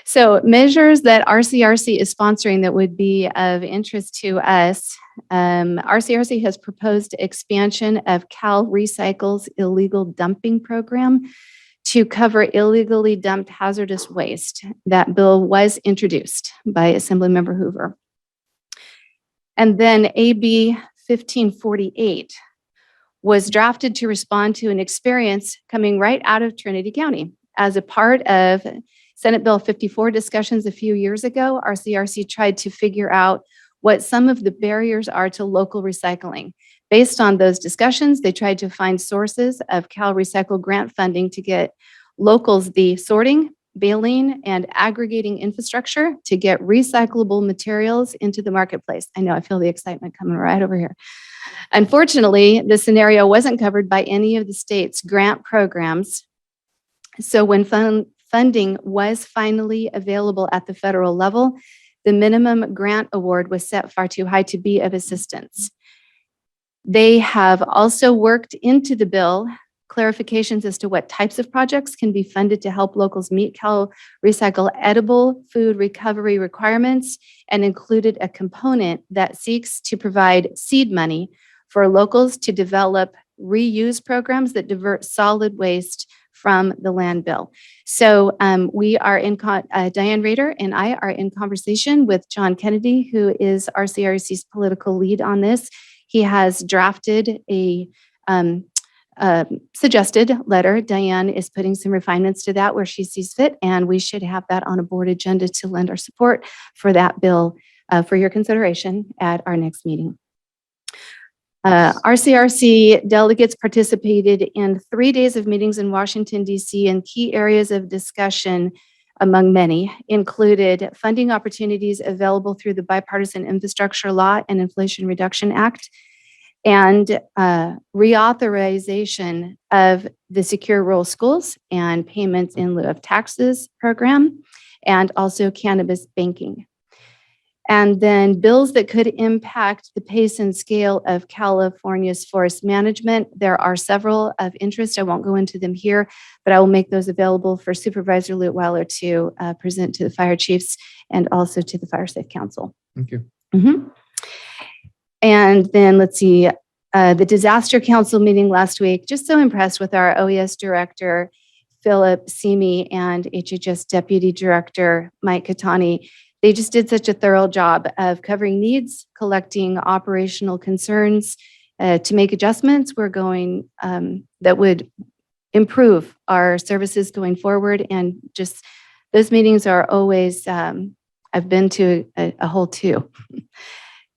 So measures that RCRC is sponsoring that would be of interest to us. RCRC has proposed expansion of Cal Recycle's illegal dumping program to cover illegally dumped hazardous waste. That bill was introduced by Assemblymember Hoover. And then AB 1548 was drafted to respond to an experience coming right out of Trinity County. As a part of Senate Bill 54 discussions a few years ago, RCRC tried to figure out what some of the barriers are to local recycling. Based on those discussions, they tried to find sources of Cal Recycle grant funding to get locals the sorting, baling, and aggregating infrastructure to get recyclable materials into the marketplace. I know, I feel the excitement coming right over here. Unfortunately, the scenario wasn't covered by any of the state's grant programs. So when funding was finally available at the federal level, the minimum grant award was set far too high to be of assistance. They have also worked into the bill clarifications as to what types of projects can be funded to help locals meet Cal Recycle edible food recovery requirements, and included a component that seeks to provide seed money for locals to develop reuse programs that divert solid waste from the landfill. So we are in, Diane Rader and I are in conversation with John Kennedy, who is RCRC's political lead on this. He has drafted a suggested letter. Diane is putting some refinements to that where she sees fit, and we should have that on a board agenda to lend our support for that bill for your consideration at our next meeting. RCRC delegates participated in 3 days of meetings in Washington, D.C., and key areas of discussion, among many, included funding opportunities available through the Bipartisan Infrastructure Law and Inflation Reduction Act, and reauthorization of the Secure Rural Schools and Payments in Lieu of Taxes program, and also cannabis banking. And then bills that could impact the pace and scale of California's forest management. There are several of interest. I won't go into them here, but I will make those available for Supervisor Leutwiler to present to the fire chiefs and also to the Fire Safe Council. Thank you. And then let's see, The Disaster Council meeting last week, just so impressed with our OES Director, Philip Simi, and HHS Deputy Director, Mike Katani. They just did such a thorough job of covering needs, collecting operational concerns to make adjustments. We're going that would improve our services going forward. And just those meetings are always, I've been to a whole two.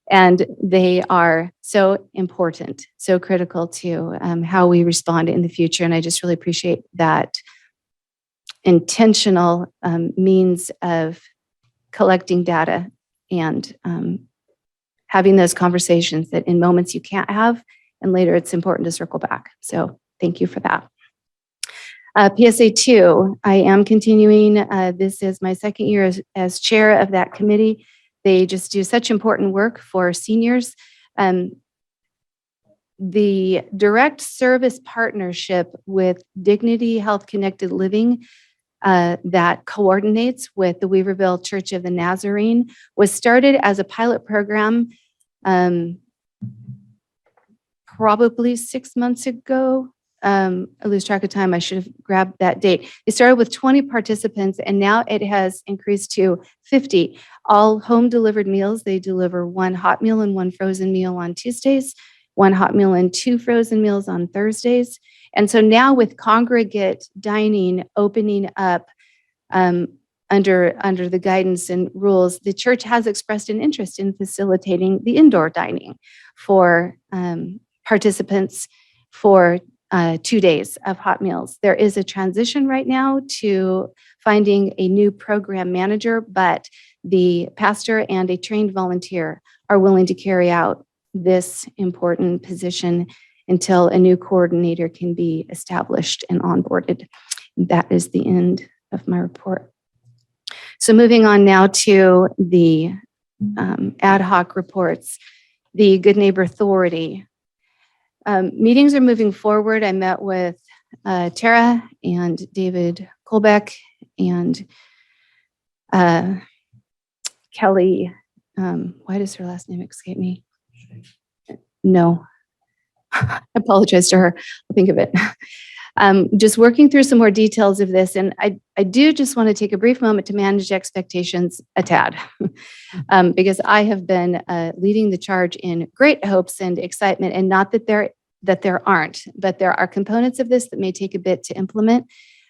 And they are so important, so critical to how we respond in the future. And I just really appreciate that intentional means of collecting data and having those conversations that in moments you can't have, and later it's important to circle back. So thank you for that. PSA 2, I am continuing. This is my second year as chair of that committee. They just do such important work for seniors. The direct service partnership with Dignity Health Connected Living that coordinates with the Weaverville Church of the Nazarene was started as a pilot program probably 6 months ago. I lose track of time. I should have grabbed that date. It started with 20 participants, and now it has increased to 50. All home delivered meals. They deliver 1 hot meal and 1 frozen meal on Tuesdays, 1 hot meal and 2 frozen meals on Thursdays. And so now with congregate dining opening up under the guidance and rules, the church has expressed an interest in facilitating the indoor dining for participants for 2 days of hot meals. There is a transition right now to finding a new program manager, but the pastor and a trained volunteer are willing to carry out this important position until a new coordinator can be established and onboarded. That is the end of my report. So moving on now to the ad hoc reports, the Good Neighbor Authority. Meetings are moving forward. I met with Tara and David Colbeck and Kelly. Why does her last name escape me? No. I apologize to her. I'll think of it. Just working through some more details of this. And I do just want to take a brief moment to manage expectations a tad, because I have been leading the charge in great hopes and excitement, and not that there aren't, but there are components of this that may take a bit to implement.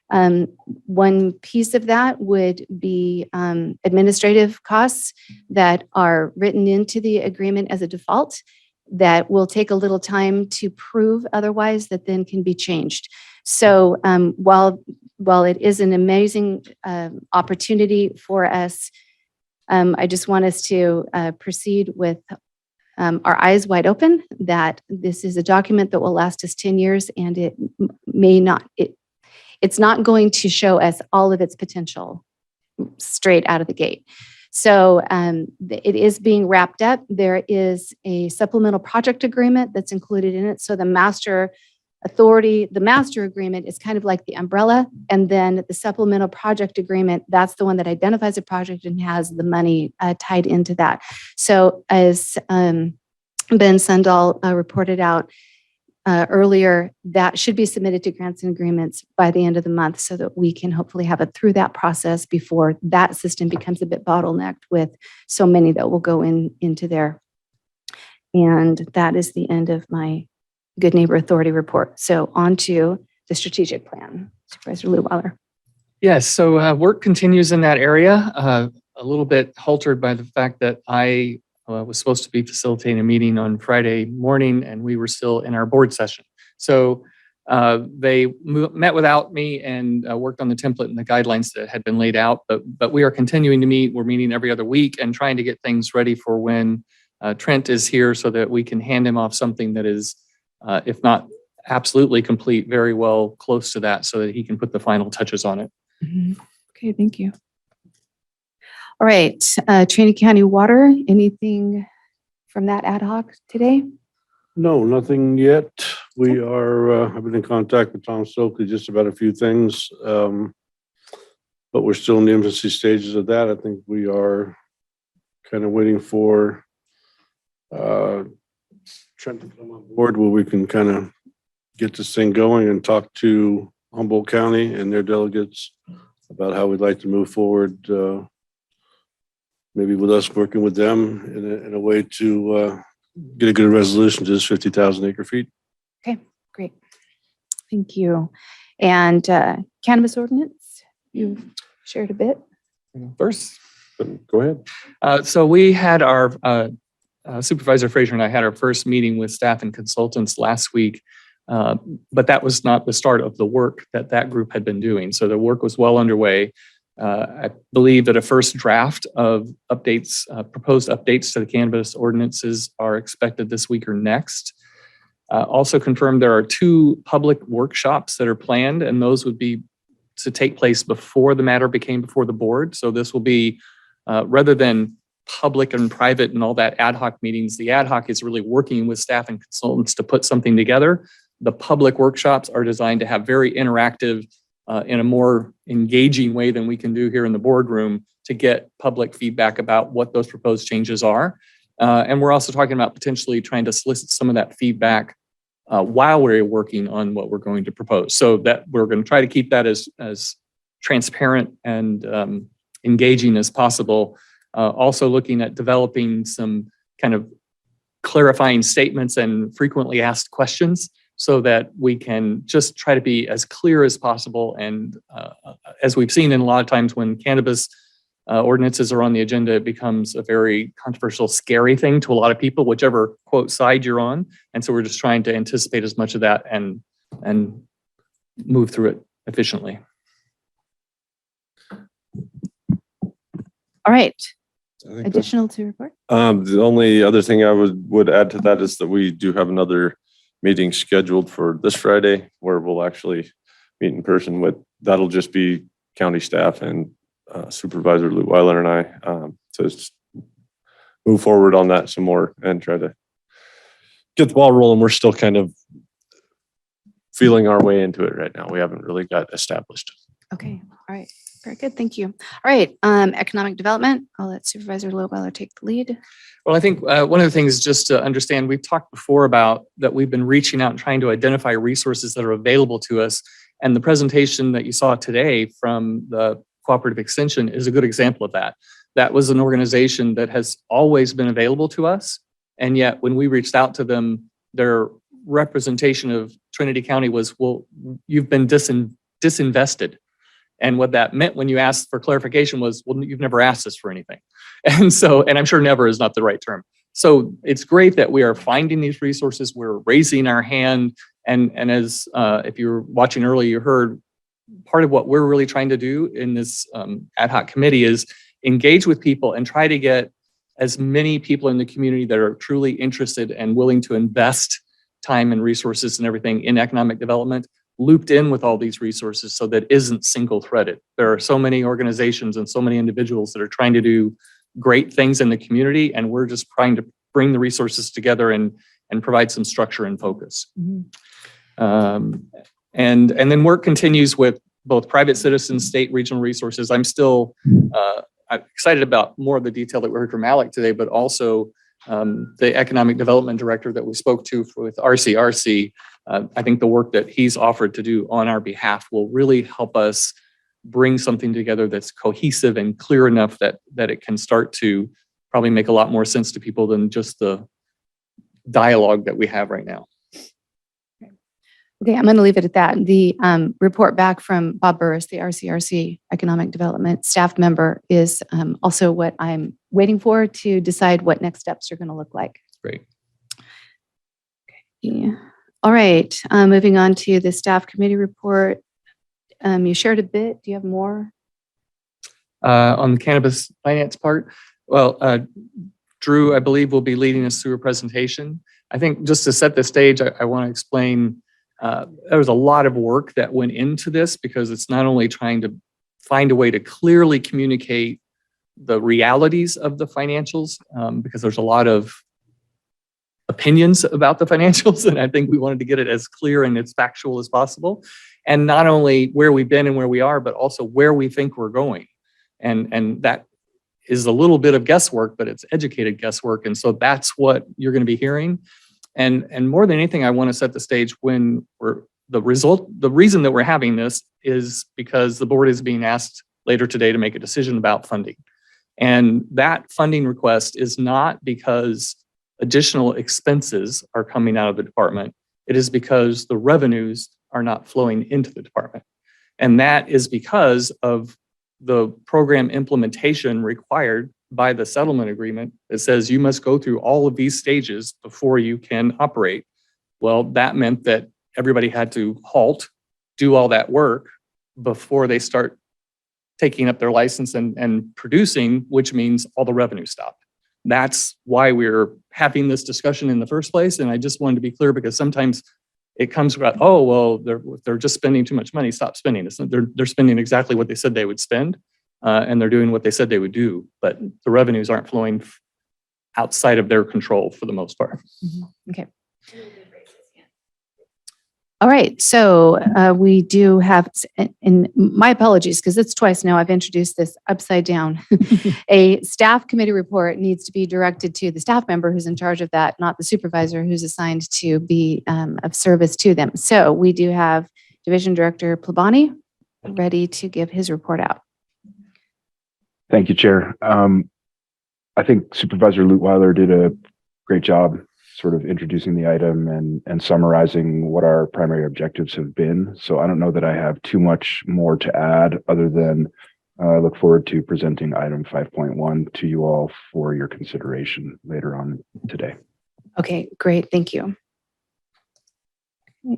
One piece of that would be administrative costs that are written into the agreement as a default that will take a little time to prove otherwise, that then can be changed. So while it is an amazing opportunity for us, I just want us to proceed with our eyes wide open that this is a document that will last us 10 years, and it may not, it's not going to show us all of its potential straight out of the gate. So it is being wrapped up. There is a supplemental project agreement that's included in it. So the master authority, the master agreement is kind of like the umbrella. And then the supplemental project agreement, that's the one that identifies a project and has the money tied into that. So as Ben Sundal reported out earlier, that should be submitted to grants and agreements by the end of the month so that we can hopefully have it through that process before that system becomes a bit bottlenecked with so many that will go into there. And that is the end of my Good Neighbor Authority report. So on to the strategic plan. Supervisor Leweiler. Yes, so work continues in that area, a little bit haltered by the fact that I was supposed to be facilitating a meeting on Friday morning, and we were still in our board session. So they met without me and worked on the template and the guidelines that had been laid out, but we are continuing to meet. We're meeting every other week and trying to get things ready for when Trent is here so that we can hand him off something that is, if not absolutely complete, very well close to that so that he can put the final touches on it. Mm-hmm. Okay, thank you. All right, Trinity County Water, anything from that ad hoc today? No, nothing yet. We are, I've been in contact with Tom Stokely just about a few things. But we're still in the infancy stages of that. I think we are kind of waiting for Trent to come on board where we can kind of get this thing going and talk to Humboldt County and their delegates about how we'd like to move forward, maybe with us working with them in a way to get a good resolution to this 50,000 acre feet. Okay, great. Thank you. And cannabis ordinance, you shared a bit. First, Go ahead. so we had our Supervisor Fraser and I had our first meeting with staff and consultants last week, but that was not the start of the work that group had been doing. So the work was well underway. I believe that a first draft of updates, proposed updates to the cannabis ordinances are expected this week or next. Also confirmed there are 2 public workshops that are planned, and those would be to take place before the matter became before the board. So this will be, rather than public and private and all that ad hoc meetings, the ad hoc is really working with staff and consultants to put something together. The public workshops are designed to have very interactive, in a more engaging way than we can do here in the boardroom to get public feedback about what those proposed changes are. And we're also talking about potentially trying to solicit some of that feedback while we're working on what we're going to propose. So that we're going to try to keep that as transparent and engaging as possible. Also looking at developing some kind of clarifying statements and frequently asked questions so that we can just try to be as clear as possible. And as we've seen in a lot of times when cannabis ordinances are on the agenda, it becomes a very controversial, scary thing to a lot of people, whichever quote side you're on. And so we're just trying to anticipate as much of that and move through it efficiently. All right. I think Additional to report? the only other thing I would add to that is that we do have another meeting scheduled for this Friday where we'll actually meet in person with, that'll just be county staff and Supervisor Lou Weiler and I, to move forward on that some more and try to get the ball rolling. We're still kind of feeling our way into it right now. We haven't really got established. Okay. All right. Very good. Thank you. All right. Economic development. I'll let Supervisor Lowbeller take the lead. Well, I think one of the things just to understand, we've talked before about that we've been reaching out and trying to identify resources that are available to us. And the presentation that you saw today from the Cooperative Extension is a good example of that. That was an organization that has always been available to us. And yet when we reached out to them, their representation of Trinity County was, well, you've been disinvested. And what that meant when you asked for clarification was, well, you've never asked us for anything. And so, and I'm sure never is not the right term. So it's great that we are finding these resources. We're raising our hand. And as if you were watching earlier, you heard part of what we're really trying to do in this ad hoc committee is engage with people and try to get as many people in the community that are truly interested and willing to invest time and resources and everything in economic development looped in with all these resources so that isn't single threaded. There are so many organizations and so many individuals that are trying to do great things in the community, and we're just trying to bring the resources together and provide some structure and focus. And then work continues with both private citizens, state, regional resources. I'm still excited about more of the detail that we heard from Alec today, but also the economic development director that we spoke to with RCRC. I think the work that he's offered to do on our behalf will really help us bring something together that's cohesive and clear enough that it can start to probably make a lot more sense to people than just the dialogue that we have right now. Okay, I'm going to leave it at that. The report back from Bob Burris, the RCRC Economic Development staff member, is also what I'm waiting for to decide what next steps are going to look like. Great. Okay. All right, moving on to the staff committee report. You shared a bit. Do you have more? On the cannabis finance part, well, Drew, I believe, will be leading us through a presentation. I think just to set the stage, I want to explain there was a lot of work that went into this because it's not only trying to find a way to clearly communicate the realities of the financials, because there's a lot of opinions about the financials, and I think we wanted to get it as clear and as factual as possible. And not only where we've been and where we are, but also where we think we're going. And that is a little bit of guesswork, but it's educated guesswork. And so that's what you're going to be hearing. And more than anything, I want to set the stage when the reason that we're having this is because the board is being asked later today to make a decision about funding. And that funding request is not because additional expenses are coming out of the department. It is because the revenues are not flowing into the department. And that is because of the program implementation required by the settlement agreement that says you must go through all of these stages before you can operate. Well, that meant that everybody had to halt, do all that work before they start taking up their license and producing, which means all the revenue stopped. That's why we're having this discussion in the first place. And I just wanted to be clear because sometimes it comes about, oh, well, they're just spending too much money, stop spending. It's not, they're spending exactly what they said they would spend, and they're doing what they said they would do, but the revenues aren't flowing outside of their control for the most part. Okay. All right, so we do have, and my apologies, because it's twice now I've introduced this upside down. A staff committee report needs to be directed to the staff member who's in charge of that, not the supervisor who's assigned to be of service to them. So we do have Division Director Plabani ready to give his report out. Thank you, Chair. I think Supervisor Lutweiler did a great job sort of introducing the item and summarizing what our primary objectives have been. So I don't know that I have too much more to add other than I look forward to presenting item 5.1 to you all for your consideration later on today. Okay, great, thank you. All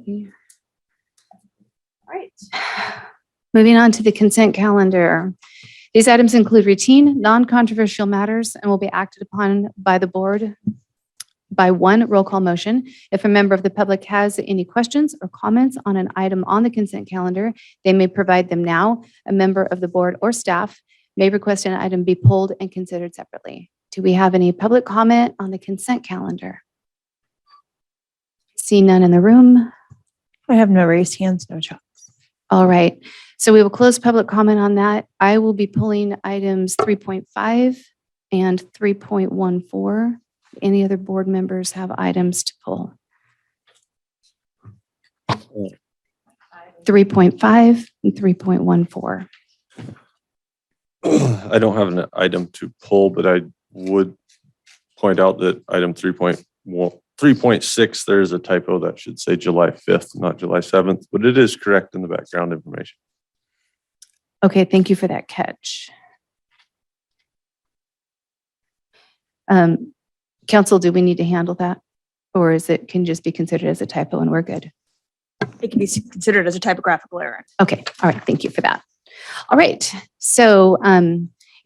right. Moving on to the consent calendar. These items include routine, non-controversial matters and will be acted upon by the board by one roll call motion. If a member of the public has any questions or comments on an item on the consent calendar, they may provide them now. A member of the board or staff may request an item be pulled and considered separately. Do we have any public comment on the consent calendar? See none in the room. I have no raised hands, no chats. All right, so we will close public comment on that. I will be pulling items 3.5 and 3.14. Any other board members have items to pull? 3.5 and 3.14. I don't have an item to pull, but I would point out that item 3.6, there's a typo that should say July 5th, not July 7th, but it is correct in the background information. Okay, thank you for that catch. Council, do we need to handle that? Or can just be considered as a typo and we're good? It can be considered as a typographical error. Okay, all right, thank you for that. All right, so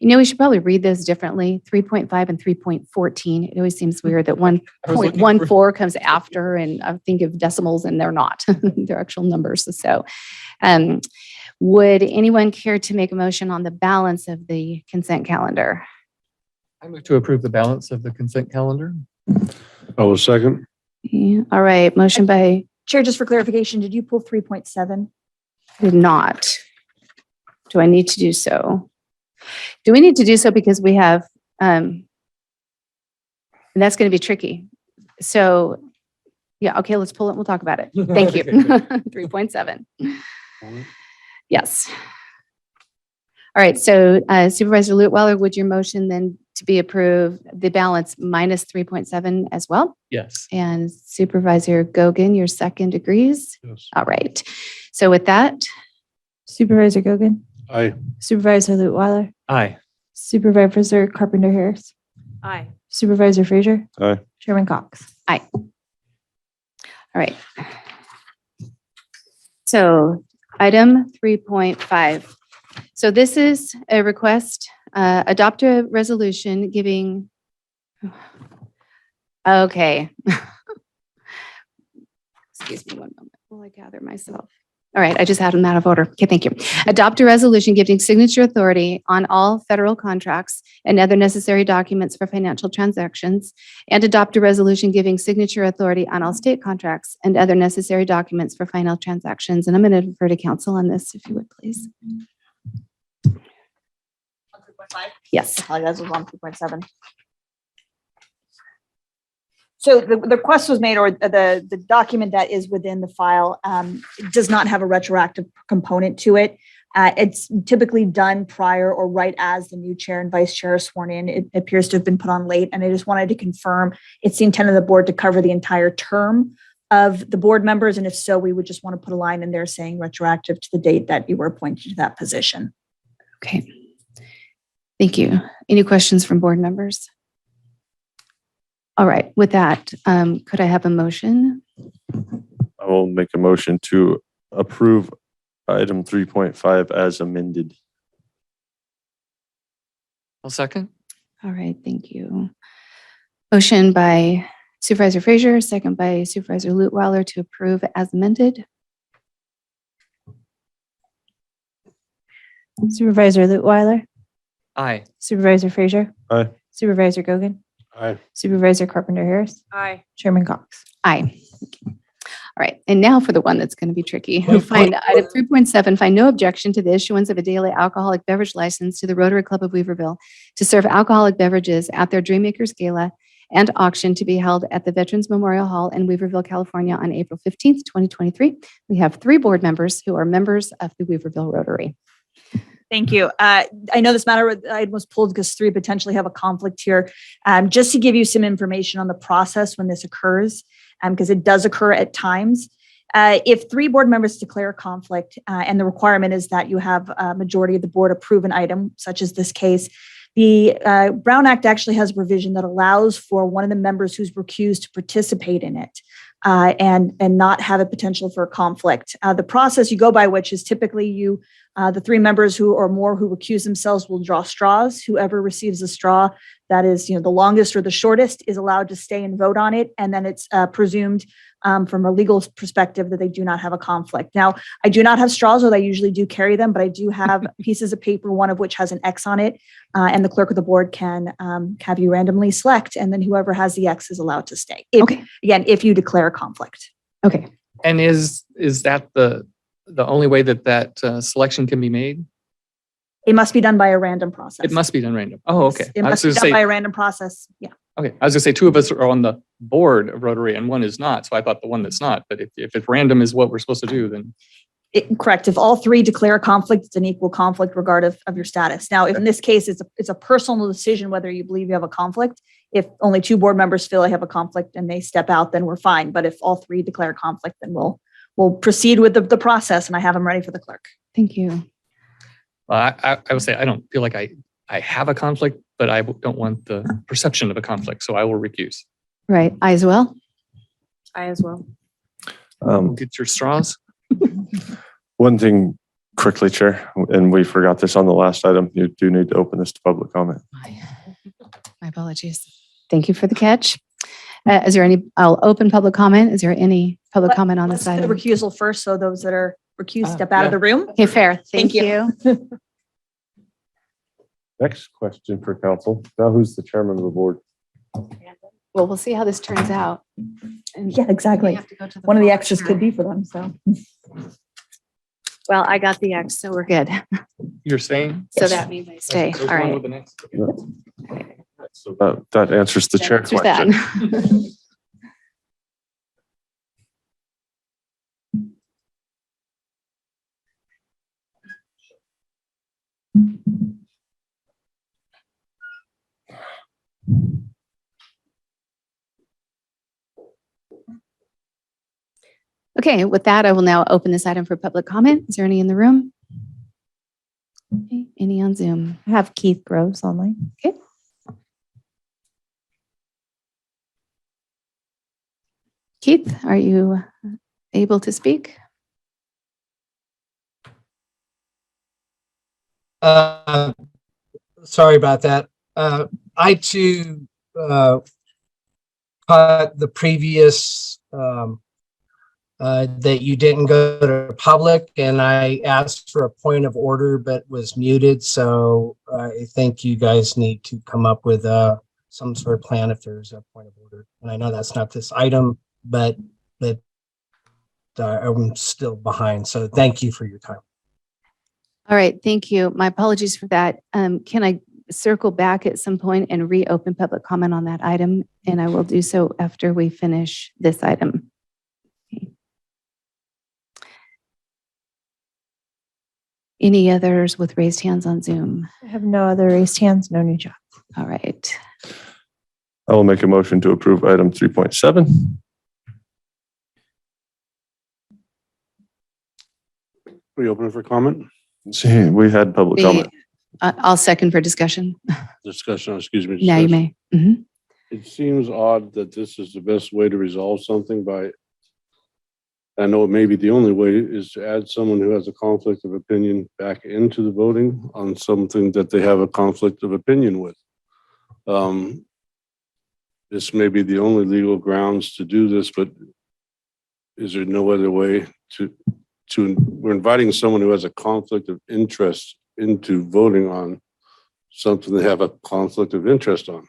we should probably read this differently, 3.5 and 3.14. It always seems weird that 1.14 comes after, and I think of decimals and they're not. They're actual numbers. So would anyone care to make a motion on the balance of the consent calendar? I move to approve the balance of the consent calendar. I will second. Yeah, all right, motion by. Chair, just for clarification, did you pull 3.7? Did not. Do I need to do so? Do we need to do so because we have, and that's going to be tricky. So yeah, okay, let's pull it. We'll talk about it. Thank you. 3.7. Yes. All right, so Supervisor Lutweiler, would your motion then to be approved, the balance minus 3.7 as well? Yes. And Supervisor Gogan, your second agrees? Yes. All right. So with that, Supervisor Gogan, Aye. Supervisor Lutweiler, Aye. Supervisor Carpenter Harris, Aye. Supervisor Frazier, Aye. Chairman Cox. aye. All right. So item 3.5. So this is a request, adopt a resolution giving, okay. Excuse me one moment while I gather myself. All right, I just had them out of order. Okay, thank you. Adopt a resolution giving signature authority on all federal contracts and other necessary documents for financial transactions, and adopt a resolution giving signature authority on all state contracts and other necessary documents for final transactions. And I'm going to refer to council on this, if you would, please. Yes. I apologize, it was on 3.7. So the request was made, or the document that is within the file does not have a retroactive component to it. It's typically done prior or right as the new chair and vice chair are sworn in. It appears to have been put on late, and I just wanted to confirm it's the intent of the board to cover the entire term of the board members, and if so, we would just want to put a line in there saying retroactive to the date that you were appointed to that position. Okay. Thank you. Any questions from board members? All right, with that, could I have a motion? I will make a motion to approve item 3.5 as amended. I'll second. All right, thank you. Motion by Supervisor Frazier, second by Supervisor Lutweiler to approve as amended. Supervisor Lutweiler, Aye. Supervisor Frazier, Aye. Supervisor Gogan, Aye. Supervisor Carpenter Harris, Aye. Chairman Cox. Aye. All right, and now for the one that's going to be tricky. Find item 3.7, find no objection to the issuance of a daily alcoholic beverage license to the Rotary Club of Weaverville to serve alcoholic beverages at their Dreammakers Gala and auction to be held at the Veterans Memorial Hall in Weaverville, California on April 15th, 2023. We have 3 board members who are members of the Weaverville Rotary. Thank you. I know this matter I was pulled because 3 potentially have a conflict here. Just to give you some information on the process when this occurs, because it does occur at times. If 3 board members declare a conflict, and the requirement is that you have a majority of the board approve an item, such as this case, the Brown Act actually has a provision that allows for one of the members who's recused to participate in it. And not have a potential for a conflict. The process you go by, which is typically you, the 3 members who or more who recuse themselves will draw straws. Whoever receives a straw that is, the longest or the shortest is allowed to stay and vote on it. And then it's presumed from a legal perspective that they do not have a conflict. Now, I do not have straws, although I usually do carry them, but I do have pieces of paper, one of which has an X on it. And the clerk of the board can have you randomly select, and then whoever has the X is allowed to stay. Again, if you declare a conflict. Okay. And is that the only way that selection can be made? It must be done by a random process. It must be done random. Oh, okay. It I must was be gonna done by say, a random process. Yeah. okay. I was gonna say 2 of us are on the board of Rotary and 1 is not. So I thought the one that's not. But if it's random is what we're supposed to do, then Correct. If all 3 declare a conflict, it's an equal conflict regardless of your status. Now, if in this case, it's a personal decision whether you believe you have a conflict. If only 2 board members feel they have a conflict and they step out, then we're fine. But if all 3 declare a conflict, then we'll proceed with the process, and I have them ready for the clerk. Thank you. I would say I don't feel like I have a conflict, but I don't want the perception of a conflict. So I will recuse. Right. I as well. I as well. Get your straws. One thing quickly, Chair, and we forgot this on the last item. You do need to open this to public comment. My apologies. Thank you for the catch. Is there any, I'll open public comment. Is there any public comment on this Let's do item? the recusal first, so those that are recused step out of the room. Okay, fair. Thank you. Next question for council. Now who's the chairman of the board? Well, we'll see how this turns out. And Yeah, exactly. we have to go to One of the floor. extras could be for them, so. Well, I got the X, so we're good. You're saying? So that means I stay. Goes All on right. with the next. So that answers the chair Answers question. that. Okay, with that, I will now open this item for public comment. Is there any in the room? Okay, any on Zoom? I have Keith Groves online. Okay. Keith, are you able to speak? Sorry about that. I too caught the previous that you didn't go to public, and I asked for a point of order but was muted. So I think you guys need to come up with some sort of plan if there's a point of order. And I know that's not this item, but I'm still behind. So thank you for your time. All right, thank you. My apologies for that. Can I circle back at some point and reopen public comment on that item, and I will do so after we finish this item. Any others with raised hands on Zoom? I have no other raised hands, no new job. All right. I will make a motion to approve item 3.7. We open it for comment, See, we had public comment. I'll second for discussion. discussion, excuse me. Now you discussion. may. Mhm. It seems odd that this is the best way to resolve something by, I know it may be the only way, is to add someone who has a conflict of opinion back into the voting on something that they have a conflict of opinion with. This may be the only legal grounds to do this, but is there no other way we're inviting someone who has a conflict of interest into voting on something they have a conflict of interest on?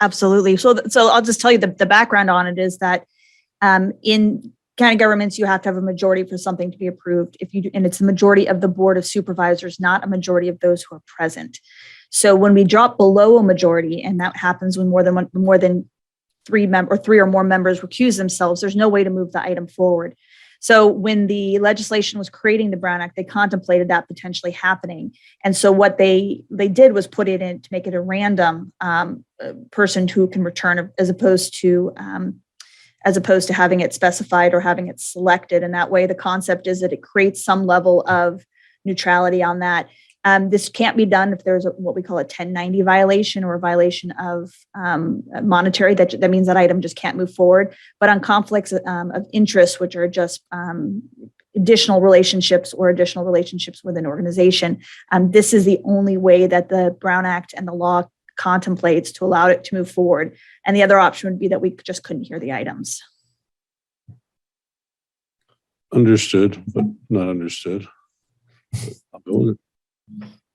Absolutely. So I'll just tell you the background on it is that in county governments, you have to have a majority for something to be approved. And it's the majority of the Board of Supervisors, not a majority of those who are present. So when we drop below a majority, and that happens when more than three or more members recuse themselves, there's no way to move the item forward. So when the legislation was creating the Brown Act, they contemplated that potentially happening. And so what they did was put it in to make it a random person who can return, as opposed to having it specified or having it selected. And that way, the concept is that it creates some level of neutrality on that. This can't be done if there's what we call a 1090 violation or a violation of monetary. That means that item just can't move forward. But on conflicts of interest, which are just additional relationships with an organization, this is the only way that the Brown Act and the law contemplates to allow it to move forward. And the other option would be that we just couldn't hear the items. Understood, but not understood. I'll go with it.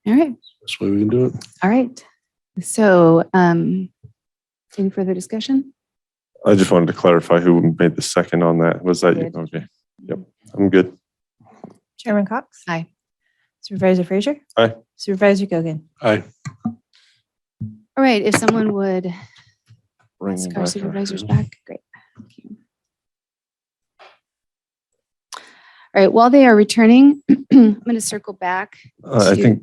All right. That's the way we can do it. All right. So, any further discussion? I just wanted to clarify who made the second on that. Was that you? Did. Okay. Yep. I'm good. Chairman Cox? Aye. Supervisor Frazier? Aye. Supervisor Gogan? Aye. All right. If someone would Bring ask them our back. supervisors back, great. Thank you. All right. While they are returning, I'm going to circle back. I to- think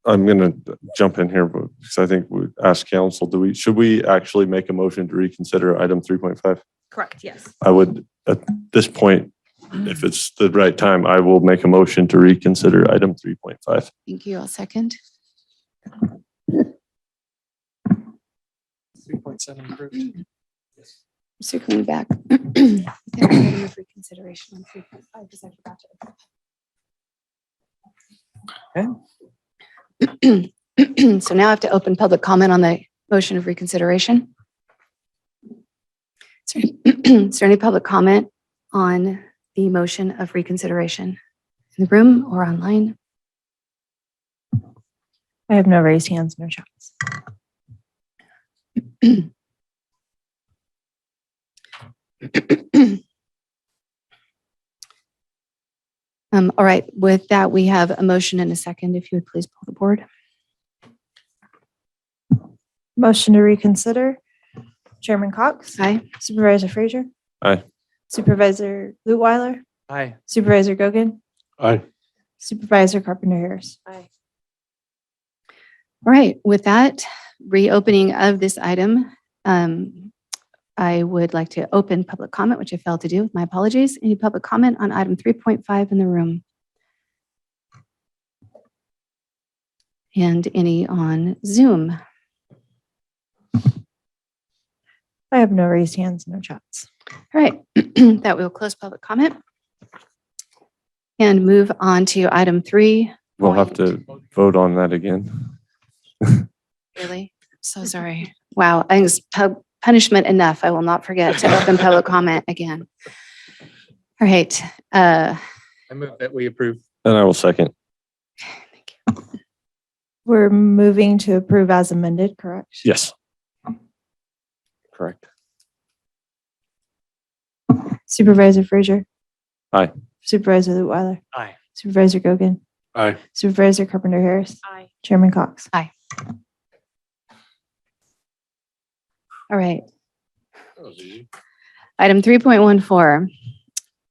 I'm going to jump in here because I think we ask council, should we actually make a motion to reconsider item 3.5? Correct, yes. I would, at this point, if it's the right time, I will make a motion to reconsider item 3.5. Thank you. I'll second. 3.7 approved. Circling back. Item of reconsideration on 3.5 because I forgot to. So now I have to open public comment on the motion of reconsideration. Is there any public comment on the motion of reconsideration in the room or online? I have no raised hands, no shots. All right, with that, we have a motion and a second. If you would please pull the board. Motion to reconsider. Chairman Cox? Aye. Supervisor Frazier? Aye. Supervisor Lutweiler? Aye. Supervisor Gogan? Aye. Supervisor Carpenter Harris? Aye. All right, with that reopening of this item, I would like to open public comment, which I failed to do. My apologies. Any public comment on item 3.5 in the room? And any on Zoom? I have no raised hands, no chats. All right, that will close public comment and move on to item 3. We'll have to vote on that again. Really? So sorry. Wow, I think it's punishment enough. I will not forget to open public comment again. All right. I move that we approve. And I will second. Thank you. We're moving to approve as amended, correct? Yes. Correct. Supervisor Frazier? Aye. Supervisor Lutweiler? Aye. Supervisor Gogan? Aye. Supervisor Carpenter Harris? Aye. Chairman Cox? Aye. All right. Item 3.14,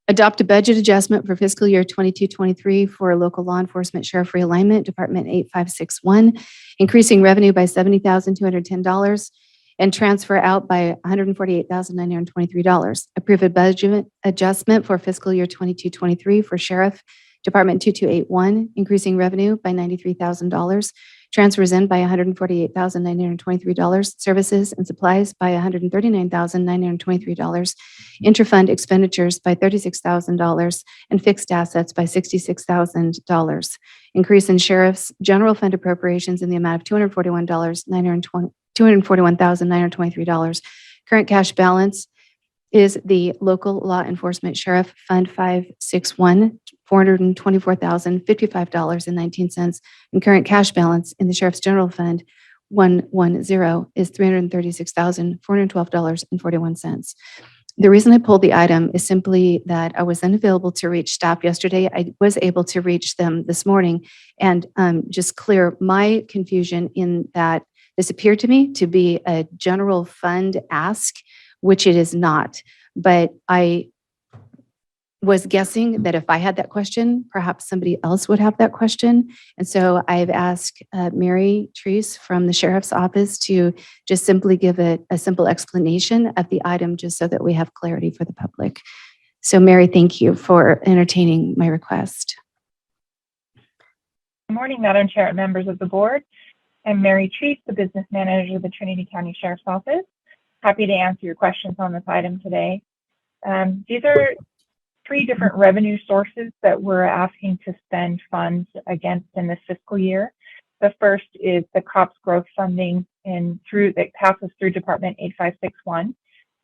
adopt a budget adjustment for fiscal year 22-23 for local law enforcement sheriff realignment, Department 8561, increasing revenue by $70,210 and transfer out by $148,923. Approve a budget adjustment for fiscal year 22-23 for Sheriff Department 2281, increasing revenue by $93,000, transfers in by $148,923, services and supplies by $139,923, interfund expenditures by $36,000, and fixed assets by $66,000. Increase in sheriff's general fund appropriations in the amount of $241,923. Current cash balance is the local law enforcement sheriff fund 561, $424,055.19, and current cash balance in the sheriff's general fund 110 is $336,412.41. The reason I pulled the item is simply that I was unavailable to reach staff yesterday. I was able to reach them this morning and just clear my confusion in that this appeared to me to be a general fund ask, which it is not. But I was guessing that if I had that question, perhaps somebody else would have that question. And so I've asked Mary Treese from the sheriff's office to just simply give a simple explanation of the item, just so that we have clarity for the public. So Mary, thank you for entertaining my request. Good morning, Madam Chair and members of the board. I'm Mary Treese, the business manager of the Trinity County Sheriff's Office. Happy to answer your questions on this item today. These are three different revenue sources that we're asking to spend funds against in this fiscal year. The first is the COPS growth funding that passes through Department 8561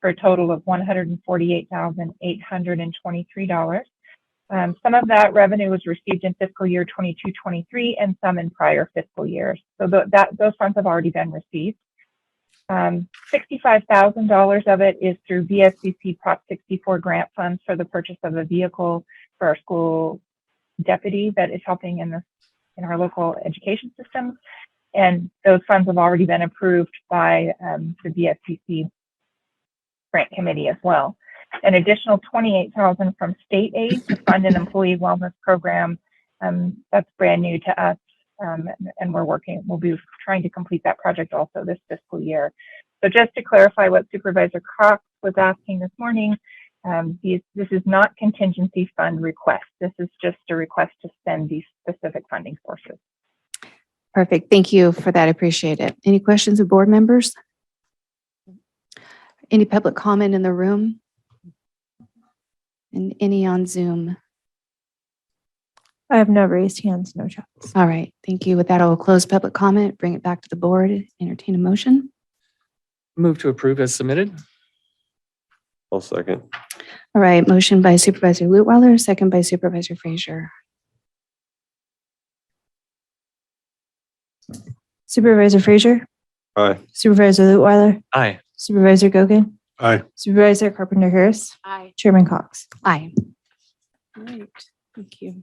for a total of $148,823. Some of that revenue was received in fiscal year 22-23 and some in prior fiscal years. So those funds have already been received. $65,000 of it is through VSCC Prop 64 grant funds for the purchase of a vehicle for our school deputy that is helping in our local education systems. And those funds have already been approved by the VSCC grant committee as well. An additional $28,000 from state aid to fund an employee wellness program that's brand new to us. And we'll be trying to complete that project also this fiscal year. So just to clarify what Supervisor Cox was asking this morning, this is not contingency fund request. This is just a request to spend these specific funding sources. Perfect. Thank you for that. I appreciate it. Any questions of board members? Any public comment in the room? And any on Zoom? I have no raised hands, no chats. All right, thank you. With that, I will close public comment, bring it back to the board, entertain a motion. Move to approve as submitted. I'll second. All right, motion by Supervisor Lutweiler, second by Supervisor Frazier. Supervisor Frazier, Aye. Supervisor Lutweiler, Aye. Supervisor Gogan, Aye. Supervisor Carpenter Harris, Aye. Chairman Cox. Aye. All right, thank you.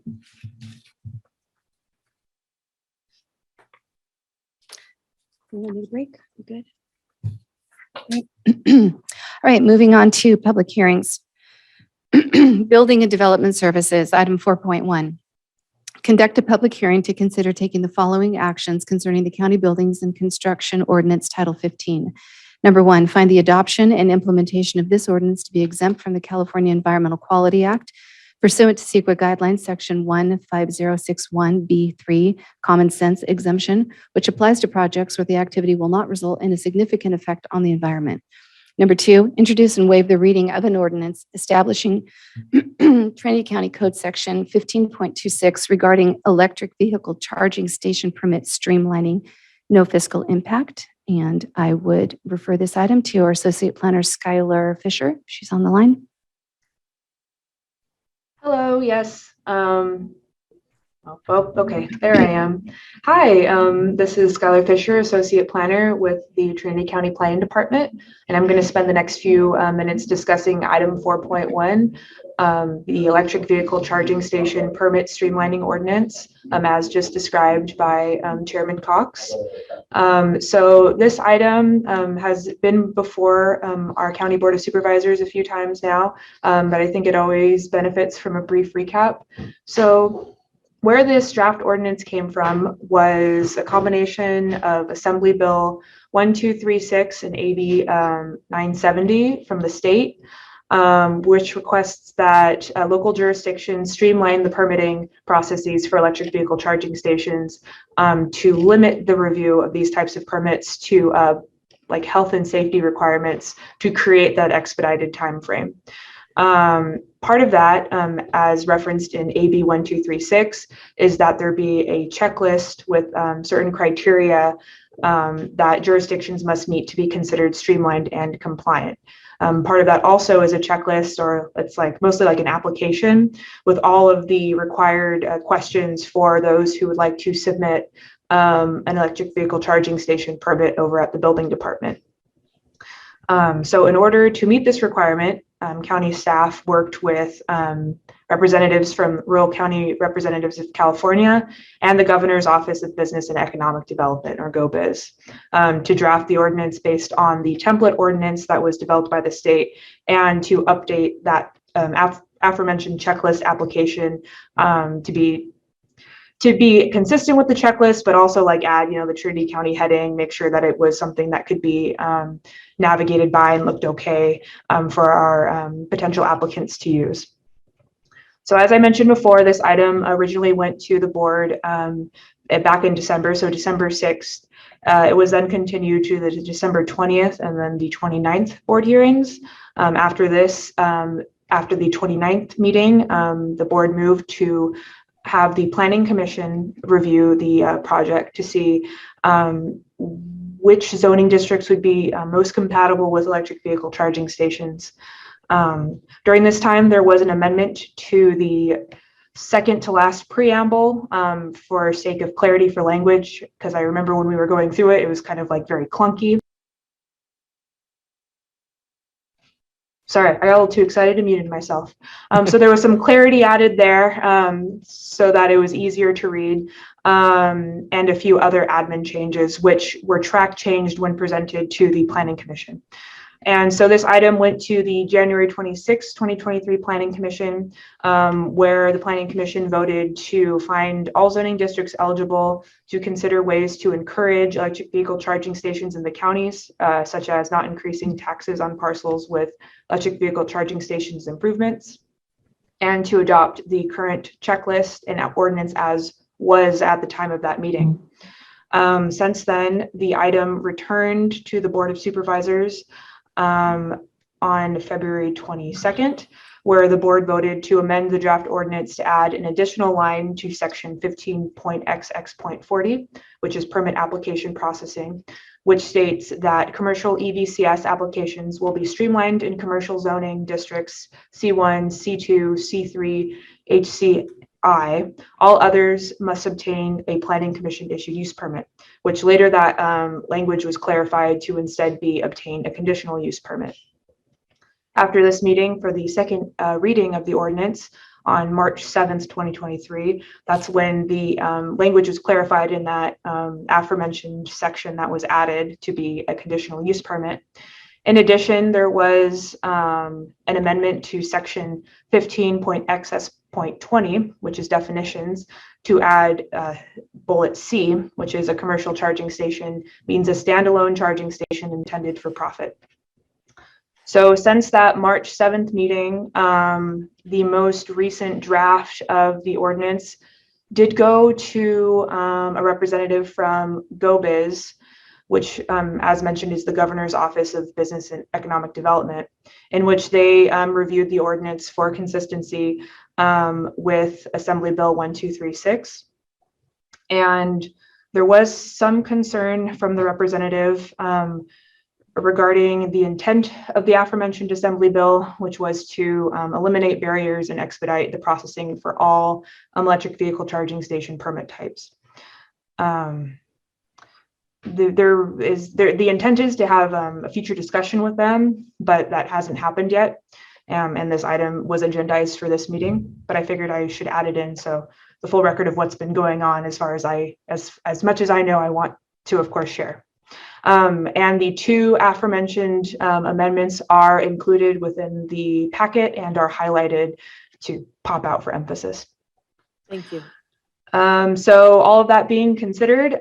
We need a break? You good? All right, moving on to public hearings. Building and Development Services, item 4.1. Conduct a public hearing to consider taking the following actions concerning the county buildings and construction ordinance Title 15. Number one, find the adoption and implementation of this ordinance to be exempt from the California Environmental Quality Act pursuant to CEQA guidelines, section 15061B3, common sense exemption, which applies to projects where the activity will not result in a significant effect on the environment. Number two, introduce and waive the reading of an ordinance establishing Trinity County Code Section 15.26 regarding electric vehicle charging station permit streamlining, no fiscal impact. And I would refer this item to our Associate Planner, Skylar Fisher. She's on the line. Hello, yes. Oh, okay, there I am. Hi, this is Skylar Fisher, Associate Planner with the Trinity County Planning Department, and I'm going to spend the next few minutes discussing item 4.1, the electric vehicle charging station permit streamlining ordinance, as just described by Chairman Cox. So this item has been before our County Board of Supervisors a few times now, but I think it always benefits from a brief recap. So where this draft ordinance came from was a combination of Assembly Bill 1236 and AB 970 from the state, which requests that local jurisdictions streamline the permitting processes for electric vehicle charging stations to limit the review of these types of permits to like health and safety requirements to create that expedited time frame. Part of that, as referenced in AB 1236, is that there be a checklist with certain criteria that jurisdictions must meet to be considered streamlined and compliant. Part of that also is a checklist, or it's like mostly like an application with all of the required questions for those who would like to submit an electric vehicle charging station permit over at the building department. So in order to meet this requirement, county staff worked with representatives from Rural County Representatives of California and the Governor's Office of Business and Economic Development, or GOBIZ, to draft the ordinance based on the template ordinance that was developed by the state and to update that aforementioned checklist application to be consistent with the checklist, but also like add, the Trinity County heading, make sure that it was something that could be navigated by and looked okay for our potential applicants to use. So as I mentioned before, this item originally went to the board back in December, so December 6th. It was then continued to the December 20th and then the 29th board hearings. After this, after the 29th meeting, the board moved to have the Planning Commission review the project to see which zoning districts would be most compatible with electric vehicle charging stations. During this time, there was an amendment to the second to last preamble for sake of clarity for language, because I remember when we were going through it, it was kind of like very clunky. Sorry, I got a little too excited and muted myself. So there was some clarity added there so that it was easier to read, and a few other admin changes, which were track changed when presented to the Planning Commission. And so this item went to the January 26, 2023 Planning Commission, where the Planning Commission voted to find all zoning districts eligible to consider ways to encourage electric vehicle charging stations in the counties, such as not increasing taxes on parcels with electric vehicle charging stations improvements, and to adopt the current checklist and ordinance as was at the time of that meeting. Since then, the item returned to the Board of Supervisors on February 22nd, where the board voted to amend the draft ordinance to add an additional line to section 15.xx.40, which is permit application processing, which states that commercial EVCS applications will be streamlined in commercial zoning districts C1, C2, C3, HCI. All others must obtain a Planning Commission issued use permit, which later that language was clarified to instead be obtain a conditional use permit. After this meeting for the second reading of the ordinance on March 7th, 2023, that's when the language was clarified in that aforementioned section that was added to be a conditional use permit. In addition, there was an amendment to section 15.xs.20, which is definitions, to add bullet C, which is a commercial charging station, means a standalone charging station intended for profit. So since that March 7th meeting, the most recent draft of the ordinance did go to a representative from GOBIZ, which, as mentioned, is the Governor's Office of Business and Economic Development, in which they reviewed the ordinance for consistency with Assembly Bill 1236. And there was some concern from the representative regarding the intent of the aforementioned assembly bill, which was to eliminate barriers and expedite the processing for all electric vehicle charging station permit types. The intent is to have a future discussion with them, but that hasn't happened yet. And this item was agendized for this meeting, but I figured I should add it in. So the full record of what's been going on as far as as much as I know, I want to, of course, share. And the two aforementioned amendments are included within the packet and are highlighted to pop out for emphasis. Thank you. So all of that being considered,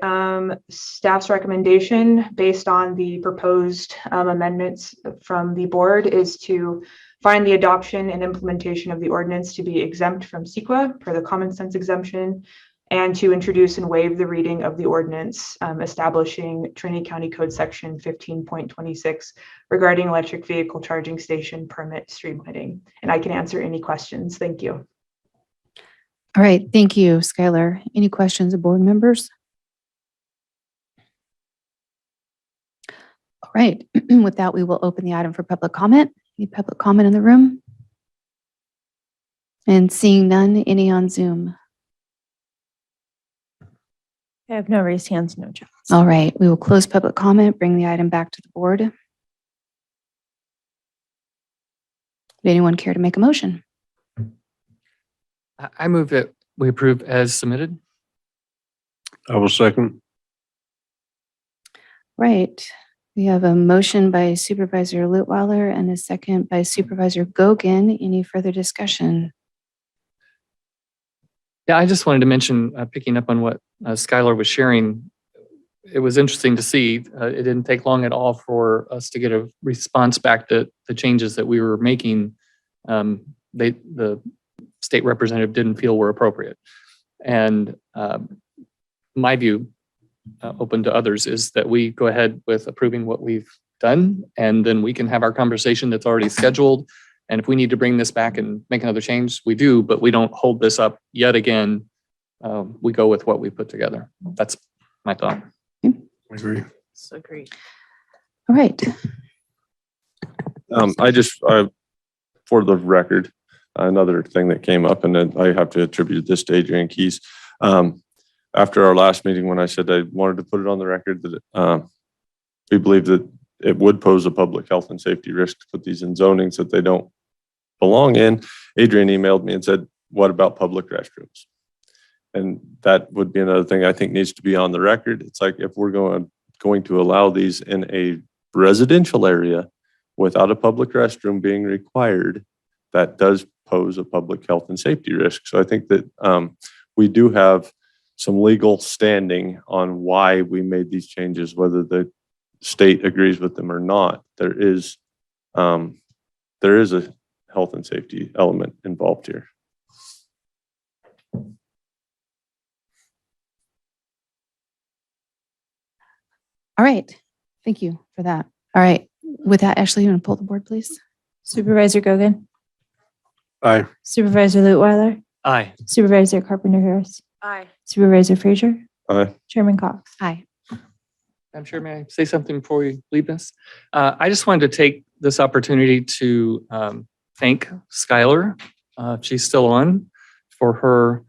staff's recommendation based on the proposed amendments from the board is to find the adoption and implementation of the ordinance to be exempt from CEQA per the common sense exemption, and to introduce and waive the reading of the ordinance establishing Trinity County Code Section 15.26 regarding electric vehicle charging station permit streamlining. And I can answer any questions. Thank you. All right, thank you, Skylar. Any questions of board members? All right, with that, we will open the item for public comment. Any public comment in the room? And seeing none, any on Zoom? I have no raised hands, no chats. All right, we will close public comment, bring the item back to the board. Would anyone care to make a motion? I move that we approve as submitted. I will second. Right, we have a motion by Supervisor Lutweiler and a second by Supervisor Gogan. Any further discussion? Yeah, I just wanted to mention, picking up on what Skylar was sharing, it was interesting to see. It didn't take long at all for us to get a response back to the changes that we were making. The state representative didn't feel were appropriate. And my view, open to others, is that we go ahead with approving what we've done, and then we can have our conversation that's already scheduled. And if we need to bring this back and make another change, we do, but we don't hold this up yet again. We go with what we put together. That's my thought. I agree. So great. All right. For the record, another thing that came up, and then I have to attribute this to Adrian Keys. After our last meeting, when I said I wanted to put it on the record that we believe that it would pose a public health and safety risk to put these in zonings that they don't belong in, Adrian emailed me and said, what about public restrooms? And that would be another thing I think needs to be on the record. It's like, if we're going to allow these in a residential area without a public restroom being required, that does pose a public health and safety risk. So I think that we do have some legal standing on why we made these changes, whether the state agrees with them or not. There is a health and safety element involved here. All right, thank you for that. All right, with that, Ashley, you want to pull the board, please? Supervisor Gogan, Aye. Supervisor Lutweiler, Aye. Supervisor Carpenter Harris, Aye. Supervisor Frazier, Aye. Chairman Cox. Aye. I'm sure, may I say something before we leave this? I just wanted to take this opportunity to thank Skylar, if she's still on, for her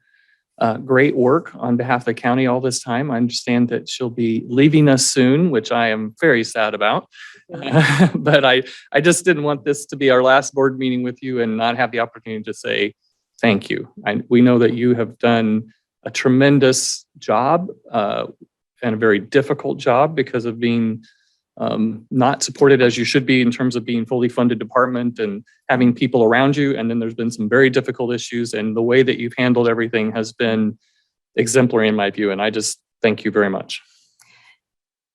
great work on behalf of the county all this time. I understand that she'll be leaving us soon, which I am very sad about. But I just didn't want this to be our last board meeting with you and not have the opportunity to say thank you. We know that you have done a tremendous job and a very difficult job because of being not supported as you should be in terms of being fully funded department and having people around you. And then there's been some very difficult issues, and the way that you've handled everything has been exemplary in my view. And I just thank you very much.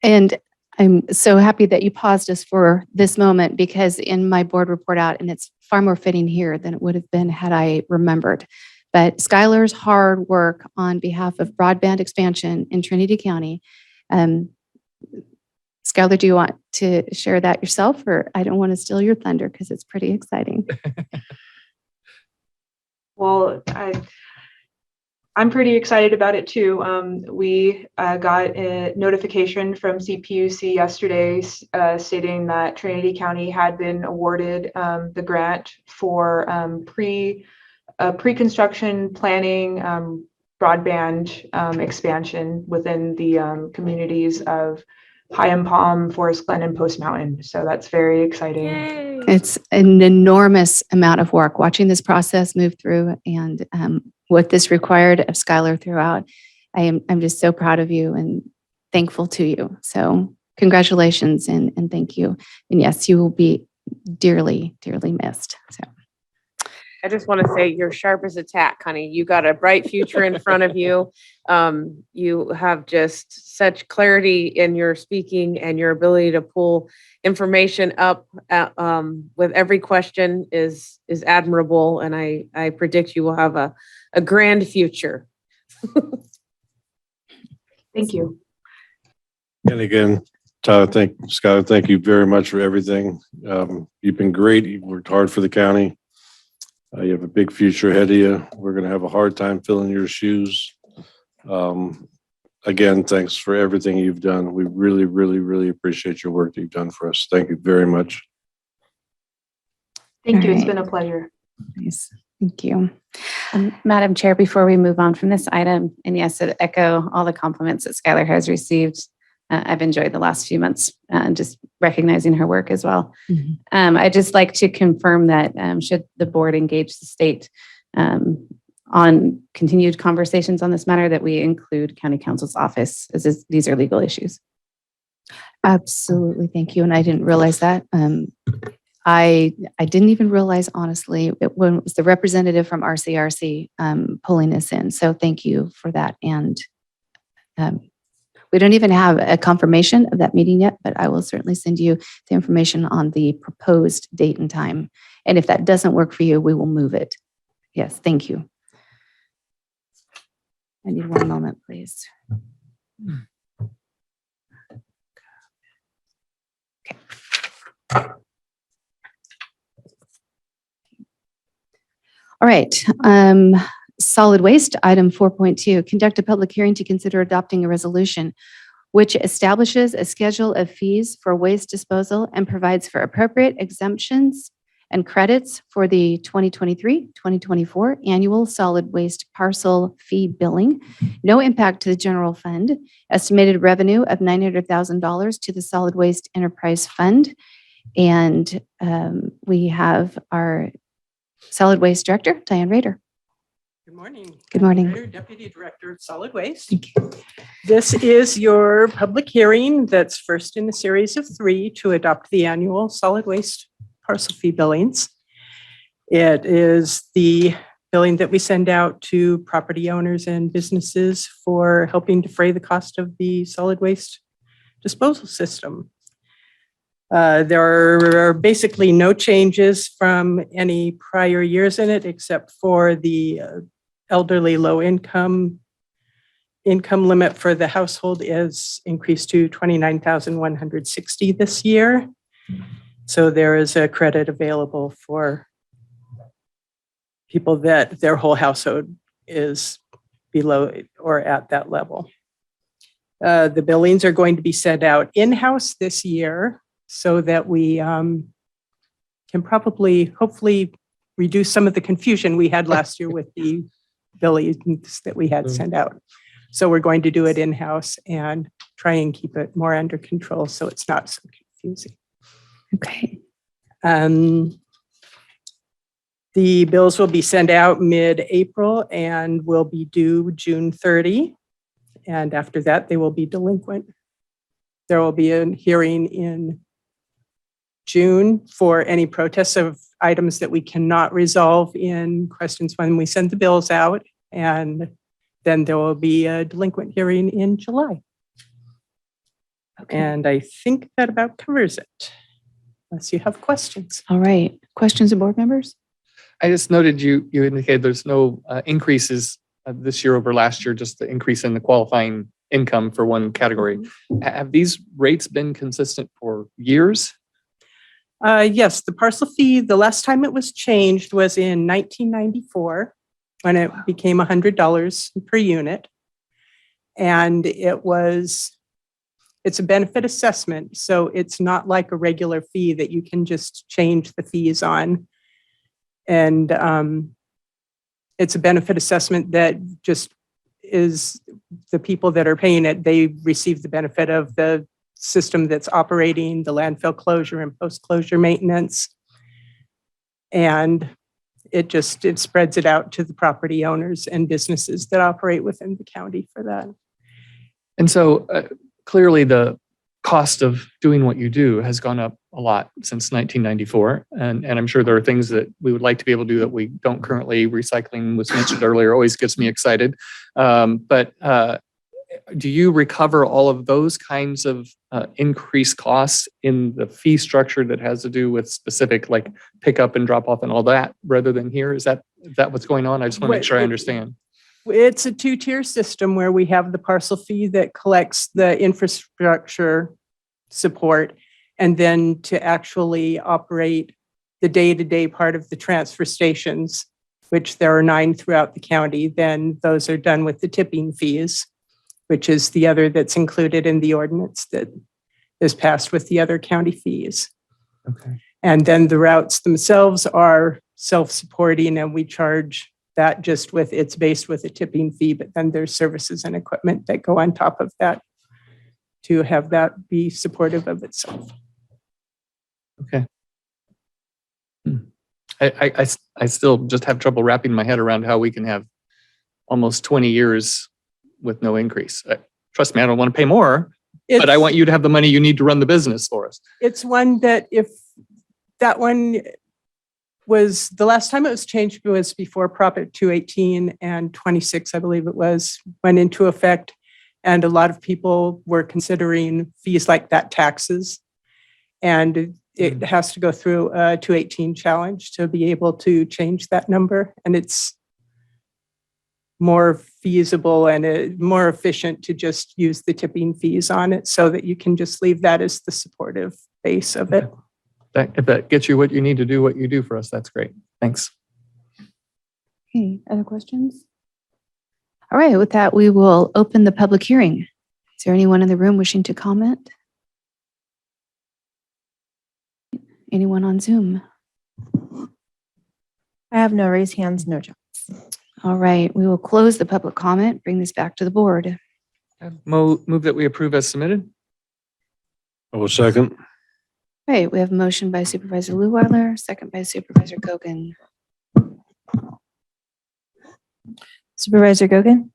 And I'm so happy that you paused us for this moment, because in my board report out, and it's far more fitting here than it would have been had I remembered. But Skylar's hard work on behalf of broadband expansion in Trinity County. Skylar, do you want to share that yourself, or I don't want to steal your thunder because it's pretty exciting. Well, I'm pretty excited about it too. We got a notification from CPUC yesterday stating that Trinity County had been awarded the grant for pre-construction planning broadband expansion within the communities of Hyam Palm, Forest Glen, and Post Mountain. So that's very exciting. It's an enormous amount of work watching this process move through, and what this required of Skylar throughout. I'm just so proud of you and thankful to you. So congratulations and thank you. And yes, you will be dearly, dearly missed. So. I just want to say you're sharp as a tack, honey. You got a bright future in front of you. You have just such clarity in your speaking, and your ability to pull information up with every question is admirable. And I predict you will have a grand future. Thank you. And again, Skylar, thank you very much for everything. You've been great. You worked hard for the county. You have a big future ahead of you. We're going to have a hard time filling your shoes. Again, thanks for everything you've done. We really, really, really appreciate your work that you've done for us. Thank you very much. Thank you. It's All been right. a pleasure. Nice. Thank you. Madam Chair, before we move on from this item, and yes, to echo all the compliments that Skylar has received, I've enjoyed the last few months, just recognizing her work as well. I'd just like to confirm that should the board engage the state on continued conversations on this matter, that we include County Counsel's office, as these are legal issues. Absolutely. Thank you. And I didn't realize that. I didn't even realize, honestly, when it was the representative from RCRC pulling this in. So thank you for that. And we don't even have a confirmation of that meeting yet, but I will certainly send you the information on the proposed date and time. And if that doesn't work for you, we will move it. Yes, thank you. I need one moment, please. Okay. All right. Solid waste, item 4.2, conduct a public hearing to consider adopting a resolution which establishes a schedule of fees for waste disposal and provides for appropriate exemptions and credits for the 2023-2024 annual solid waste parcel fee billing. No impact to the general fund. Estimated revenue of $900,000 to the Solid Waste Enterprise Fund. And we have our Solid Waste Director, Diane Rader. Good morning. Good morning. Rader, Deputy Director of Solid Waste. This is your public hearing that's first in a series of 3 to adopt the annual solid waste parcel fee billings. It is the billing that we send out to property owners and businesses for helping defray the cost of the solid waste disposal system. There are basically no changes from any prior years in it, except for the elderly low income limit for the household is increased to $29,160 this year. So there is a credit available for people that their whole household is below or at that level. The billings are going to be sent out in-house this year, so that we can hopefully reduce some of the confusion we had last year with the billings that we had sent out. So we're going to do it in-house and try and keep it more under control so it's not so confusing. Okay. The bills will be sent out mid-April and will be due June 30. And after that, they will be delinquent. There will be a hearing in June for any protests of items that we cannot resolve in questions when we send the bills out. And then there will be a delinquent hearing in July. Okay. And I think that about covers it, unless you have questions. All right. Questions of board members? I just noted you indicated there's no increases this year over last year, just the increase in the qualifying income for one category. Have these rates been consistent for years? Yes, the parcel fee, the last time it was changed was in 1994. when it became $100 per unit. And it's a benefit assessment, so it's not like a regular fee that you can just change the fees on. And it's a benefit assessment that just is the people that are paying it, they receive the benefit of the system that's operating, the landfill closure and post-closure maintenance. And it spreads it out to the property owners and businesses that operate within the county for that. And so clearly the cost of doing what you do has gone up a lot since 1994. And I'm sure there are things that we would like to be able to do that we don't currently. Recycling was mentioned earlier, always gets me excited. But do you recover all of those kinds of increased costs in the fee structure that has to do with specific like pick up and drop off and all that rather than here? Is that what's going on? I just want to make sure I understand. It's a two-tier system where we have the parcel fee that collects the infrastructure support, and then to actually operate the day-to-day part of the transfer stations, which there are 9 throughout the county, then those are done with the tipping fees, which is the other that's included in the ordinance that is passed with the other county fees. Okay. And then the routes themselves are self-supporting, and we charge that just it's based with a tipping fee, but then there's services and equipment that go on top of that to have that be supportive of itself. Okay. I still just have trouble wrapping my head around how we can have almost 20 years with no increase. Trust me, I don't want to pay more, but I want you to have the money you need to run the business for us. It's one that if that one was, the last time it was changed was before Prop 218 and 26, I believe it was, went into effect. And a lot of people were considering fees like that taxes. And it has to go through a 218 challenge to be able to change that number. And it's more feasible and more efficient to just use the tipping fees on it so that you can just leave that as the supportive base of it. If that gets you what you need to do, what you do for us, that's great. Thanks. Okay, other questions? All right, with that, we will open the public hearing. Is there anyone in the room wishing to comment? Anyone on Zoom? I have no raised hands, no chats. All right, we will close the public comment, bring this back to the board. Move that we approve as submitted. I will second. All right, we have a motion by Supervisor Leweiler, second by Supervisor Kogan. Supervisor Gogan,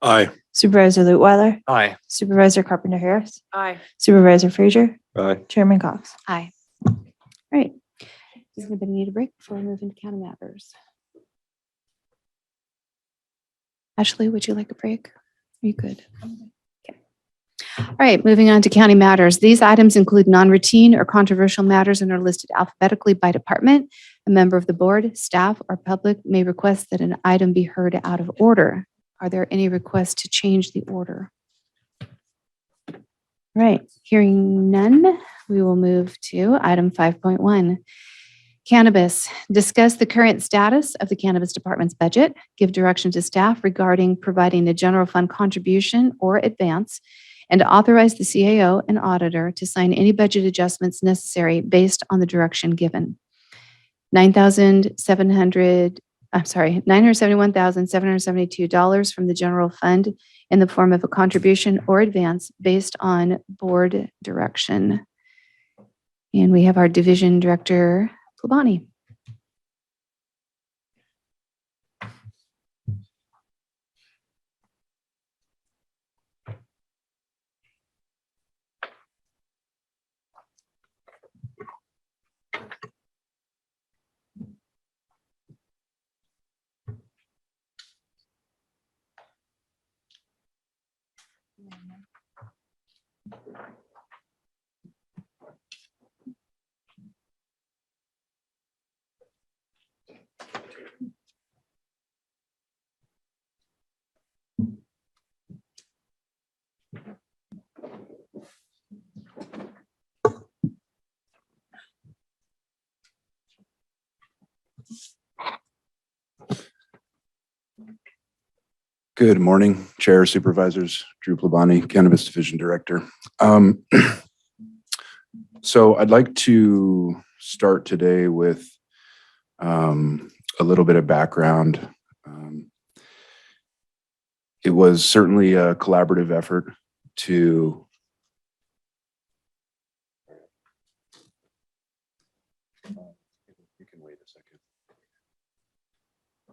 Aye. Supervisor Lutwiler, Aye. Supervisor Carpenter Harris, Aye. Supervisor Frazier, Aye. Chairman Cox. Aye. All right. Does anybody need a break before we move into county matters? Ashley, would you like a break? Are you good? Okay. All right, moving on to county matters. These items include non-routine or controversial matters and are listed alphabetically by department. A member of the board, staff, or public may request that an item be heard out of order. Are there any requests to change the order? All right, hearing none, we will move to item 5.1. Cannabis. Discuss the current status of the cannabis department's budget, give direction to staff regarding providing a general fund contribution or advance, and to authorize the CAO and auditor to sign any budget adjustments necessary based on the direction given. $971,772 from the general fund in the form of a contribution or advance based on board direction. And we have our division director, Plabani. Good morning, Chair, Supervisors, Drew Plabani, Cannabis Division Director. So I'd like to start today with a little bit of background. It was certainly a collaborative effort to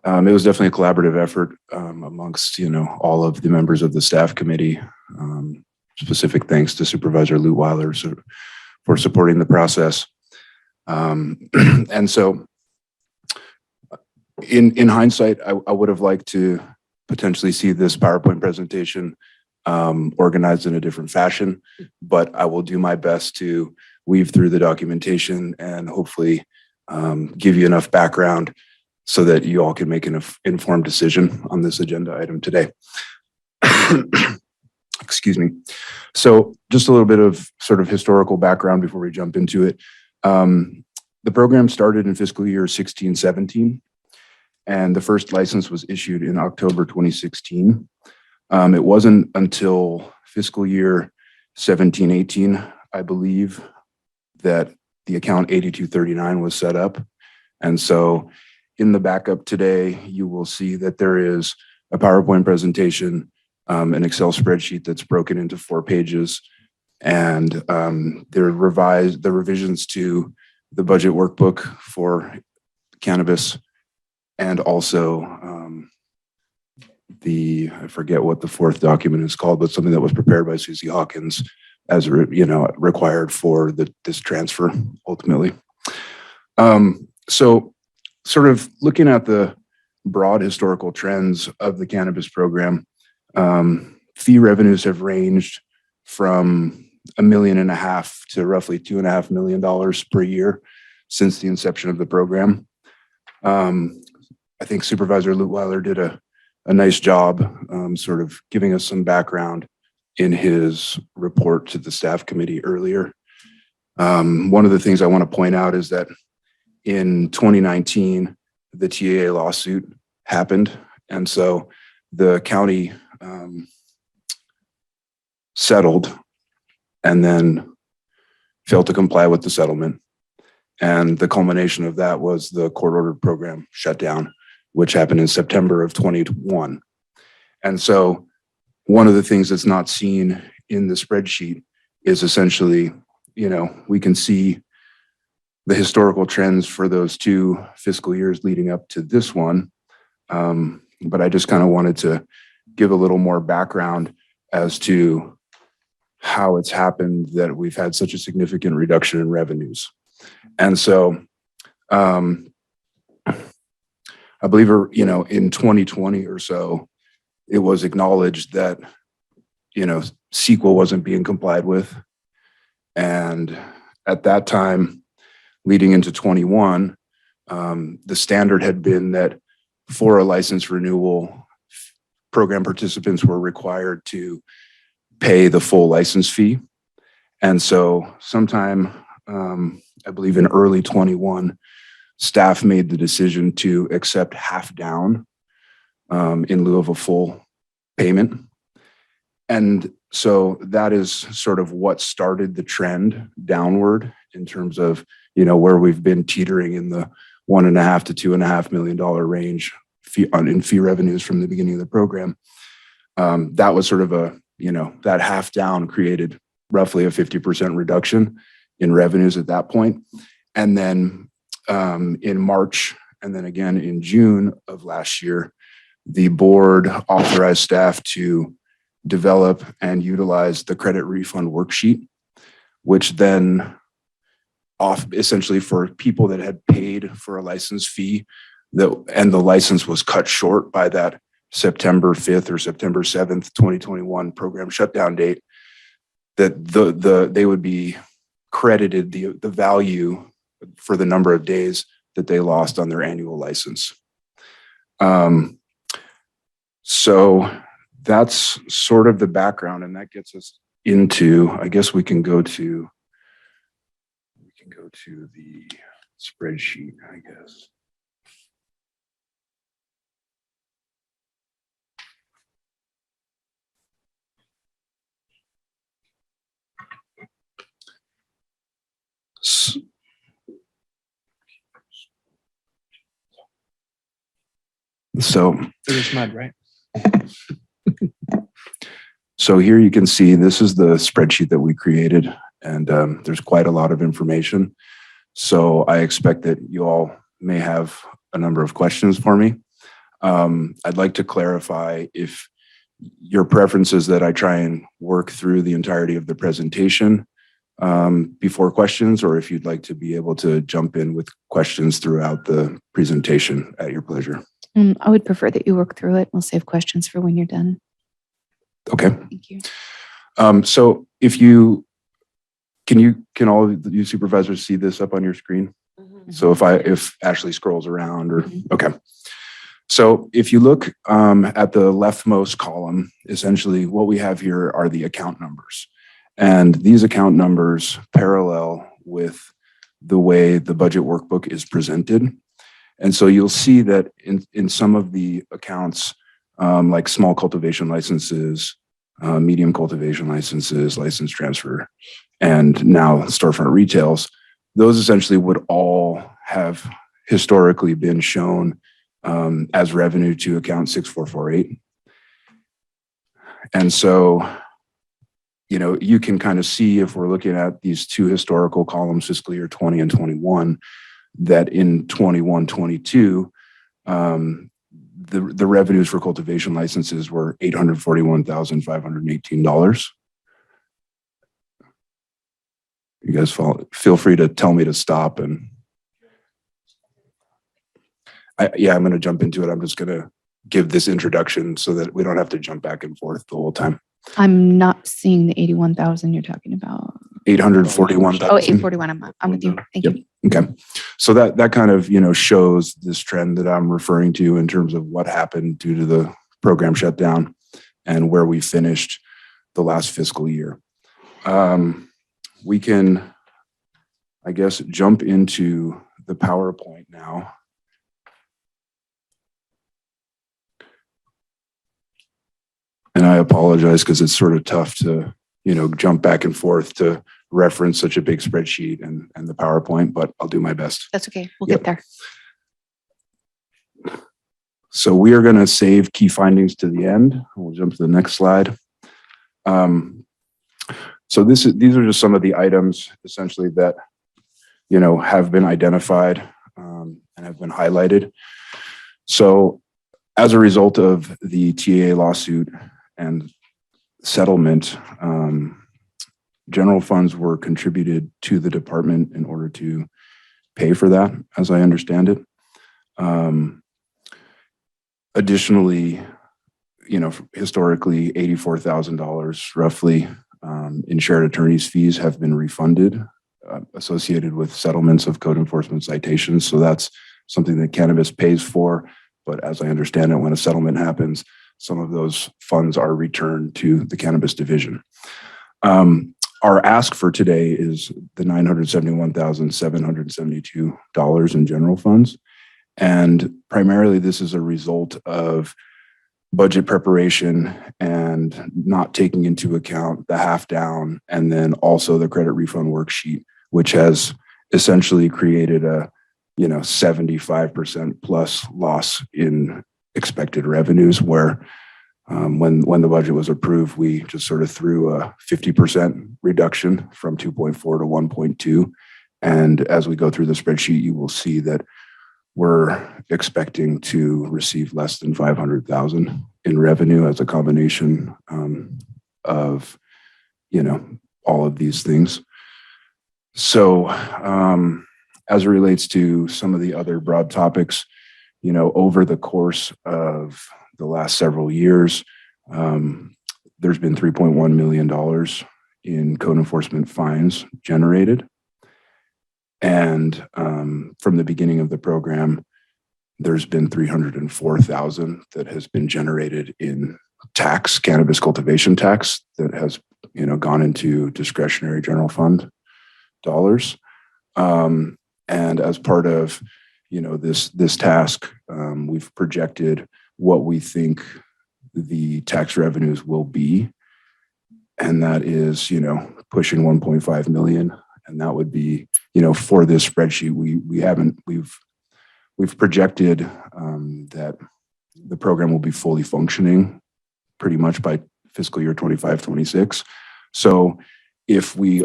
it was definitely a collaborative effort amongst, all of the members of the staff committee. Specific thanks to Supervisor Lutweiler for supporting the process. And so in hindsight, I would have liked to potentially see this PowerPoint presentation organized in a different fashion, but I will do my best to weave through the documentation and hopefully give you enough background so that you all can make an informed decision on this agenda item today. Excuse me. So just a little bit of sort of historical background before we jump into it. The program started in fiscal year 16-17, and the first license was issued in October 2016. It wasn't until fiscal year 17-18, I believe, that the account 8239 was set up. And so in the backup today, you will see that there is a PowerPoint presentation, an Excel spreadsheet that's broken into 4 pages, and the revisions to the budget workbook for cannabis, and also I forget what the 4th document is called, but something that was prepared by Susie Hawkins as required for this transfer ultimately. So sort of looking at the broad historical trends of the cannabis program, fee revenues have ranged from $1.5 million to roughly $2.5 million per year since the inception of the program. I think Supervisor Lutweiler did a nice job sort of giving us some background in his report to the staff committee earlier. One of the things I want to point out is that in 2019, the TAA lawsuit happened. And so the county settled and then failed to comply with the settlement. And the culmination of that was the court-ordered program shutdown, which happened in September of 2021. And so one of the things that's not seen in the spreadsheet is essentially, we can see the historical trends for those 2 fiscal years leading up to this one. But I just kind of wanted to give a little more background as to how it's happened that we've had such a significant reduction in revenues. And so I believe, in 2020 or so, it was acknowledged that, CEQA wasn't being complied with. And at that time, leading into 21, the standard had been that for a license renewal, program participants were required to pay the full license fee. And so sometime, I believe in early 21, staff made the decision to accept half down in lieu of a full payment. And so that is sort of what started the trend downward in terms of, where we've been teetering in the $1.5 to $2.5 million range in fee revenues from the beginning of the program. That was sort of that half down created roughly a 50% reduction in revenues at that point. And then in March, and then again in June of last year, the board authorized staff to develop and utilize the credit refund worksheet, which then essentially for people that had paid for a license fee and the license was cut short by that September 5th or September 7th, 2021 program shutdown date, that they would be credited the value for the number of days that they lost on their annual license. So that's sort of the background, and that gets us into, I guess we can go to the spreadsheet, I guess. So, There's mud, right? so here you can see, this is the spreadsheet that we created, and there's quite a lot of information. So I expect that you all may have a number of questions for me. I'd like to clarify if your preference is that I try and work through the entirety of the presentation before questions, or if you'd like to be able to jump in with questions throughout the presentation at your pleasure. I would prefer that you work through it. We'll save questions for when you're done. Okay. Thank you. So if can all of you supervisors see this up on your screen? So if Ashley scrolls around or, okay. So if you look at the leftmost column, essentially what we have here are the account numbers. And these account numbers parallel with the way the budget workbook is presented. And so you'll see that in some of the accounts, like small cultivation licenses, medium cultivation licenses, license transfer, and now storefront retails, those essentially would all have historically been shown as revenue to account 6448. And so, you know, you can kind of see, if we're looking at these two historical columns, fiscal year 20 and 21, that in 21, 22, the revenues for cultivation licenses were $841,518. You guys feel free to tell me to stop, and I'm going to jump into it. I'm just going to give this introduction so that we don't have to jump back and forth the whole time. I'm not seeing the 81,000 you're talking about. 841,000. Oh, 841. I'm with you. Thank you. Okay. So that kind of, shows this trend that I'm referring to in terms of what happened due to the program shutdown and where we finished the last fiscal year. We can, I guess, jump into the PowerPoint now. And I apologize because it's sort of tough to, jump back and forth to reference such a big spreadsheet and the PowerPoint, but I'll do my best. That's okay. We'll get there. So we are going to save key findings to the end. We'll jump to the next slide. So these are just some of the items essentially that, have been identified and have been highlighted. So as a result of the TAA lawsuit and settlement, general funds were contributed to the department in order to pay for that, as I understand it. Additionally, historically, $84,000 roughly in shared attorney's fees have been refunded associated with settlements of code enforcement citations. So that's something that cannabis pays for. But as I understand it, when a settlement happens, some of those funds are returned to the cannabis division. Our ask for today is the $971,772 in general funds. And primarily this is a result of budget preparation and not taking into account the half down and then also the credit refund worksheet, which has essentially created a 75% plus loss in expected revenues, where when the budget was approved, we just sort of threw a 50% reduction from 2.4 to 1.2. And as we go through the spreadsheet, you will see that we're expecting to receive less than 500,000 in revenue as a combination of, all of these things. So as it relates to some of the other broad topics, over the course of the last several years, there's been $3.1 million in code enforcement fines generated. And from the beginning of the program, there's been $304,000 that has been generated in tax, cannabis cultivation tax, that has gone into discretionary general fund dollars. And as part of this task, we've projected what we think the tax revenues will be, and that is pushing 1.5 million. And that would be, for this spreadsheet, we've projected that the program will be fully functioning pretty much by fiscal year 25, 26. So if the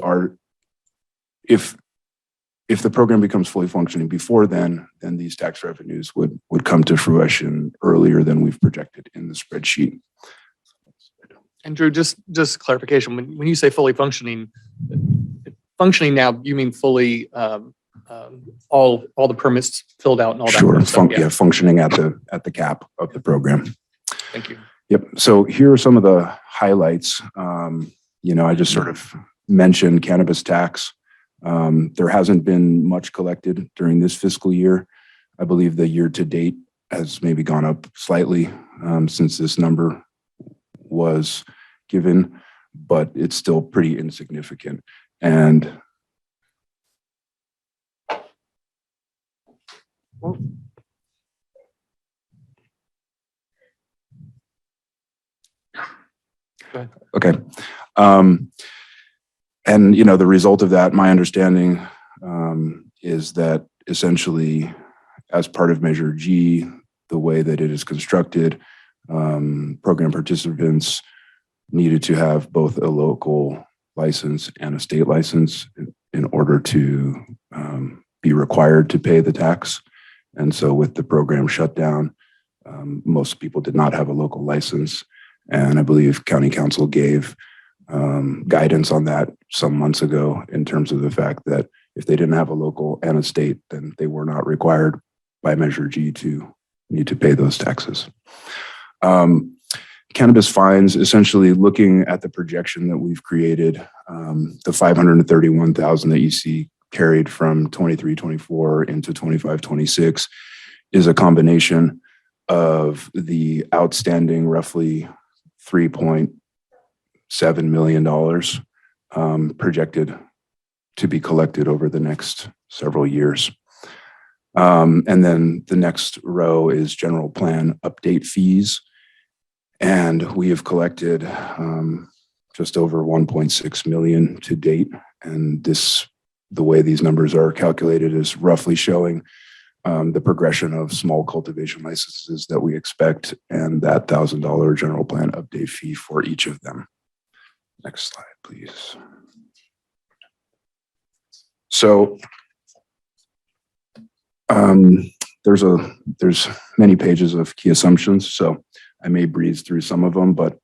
program becomes fully functioning before then these tax revenues would come to fruition earlier than we've projected in the spreadsheet. And Drew, just clarification, when you say fully functioning now, you mean fully, all the permits filled out and all that? Sure, kind of stuff? Yeah. functioning at the cap of the program. Thank you. Yep. So here are some of the highlights. I just sort of mentioned cannabis tax. There hasn't been much collected during this fiscal year. I believe the year to date has maybe gone up slightly since this number was given, but it's still pretty insignificant. And okay. And the result of that, my understanding is that essentially as part of Measure G, the way that it is constructed, program participants needed to have both a local license and a state license in order to be required to pay the tax. And so with the program shutdown, most people did not have a local license. And I believe County Council gave guidance on that some months ago in terms of the fact that if they didn't have a local and a state, then they were not required by Measure G to need to pay those taxes. Cannabis fines, essentially looking at the projection that we've created, the 531,000 that you see carried from 23-24 into 25-26 is a combination of the outstanding roughly $3.7 million projected to be collected over the next several years. And then the next row is general plan update fees. And we have collected just over 1.6 million to date. And the way these numbers are calculated is roughly showing the progression of small cultivation licenses that we expect and that $1,000 general plan update fee for each of them. Next slide, please. So there's many pages of key assumptions, so I may breeze through some of them, but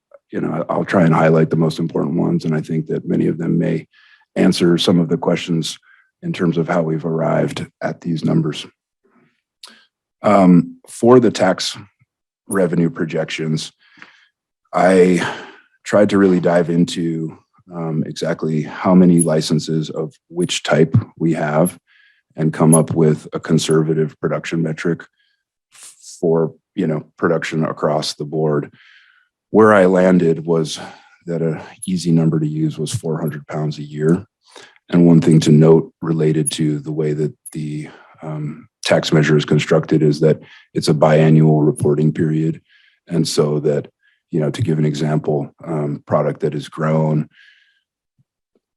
I'll try and highlight the most important ones, and I think that many of them may answer some of the questions in terms of how we've arrived at these numbers. For the tax revenue projections, I tried to really dive into exactly how many licenses of which type we have and come up with a conservative production metric for production across the board. Where I landed was that an easy number to use was 400 pounds a year. And one thing to note related to the way that the tax measure is constructed is that it's a biannual reporting period. And so that, to give an example, product that is grown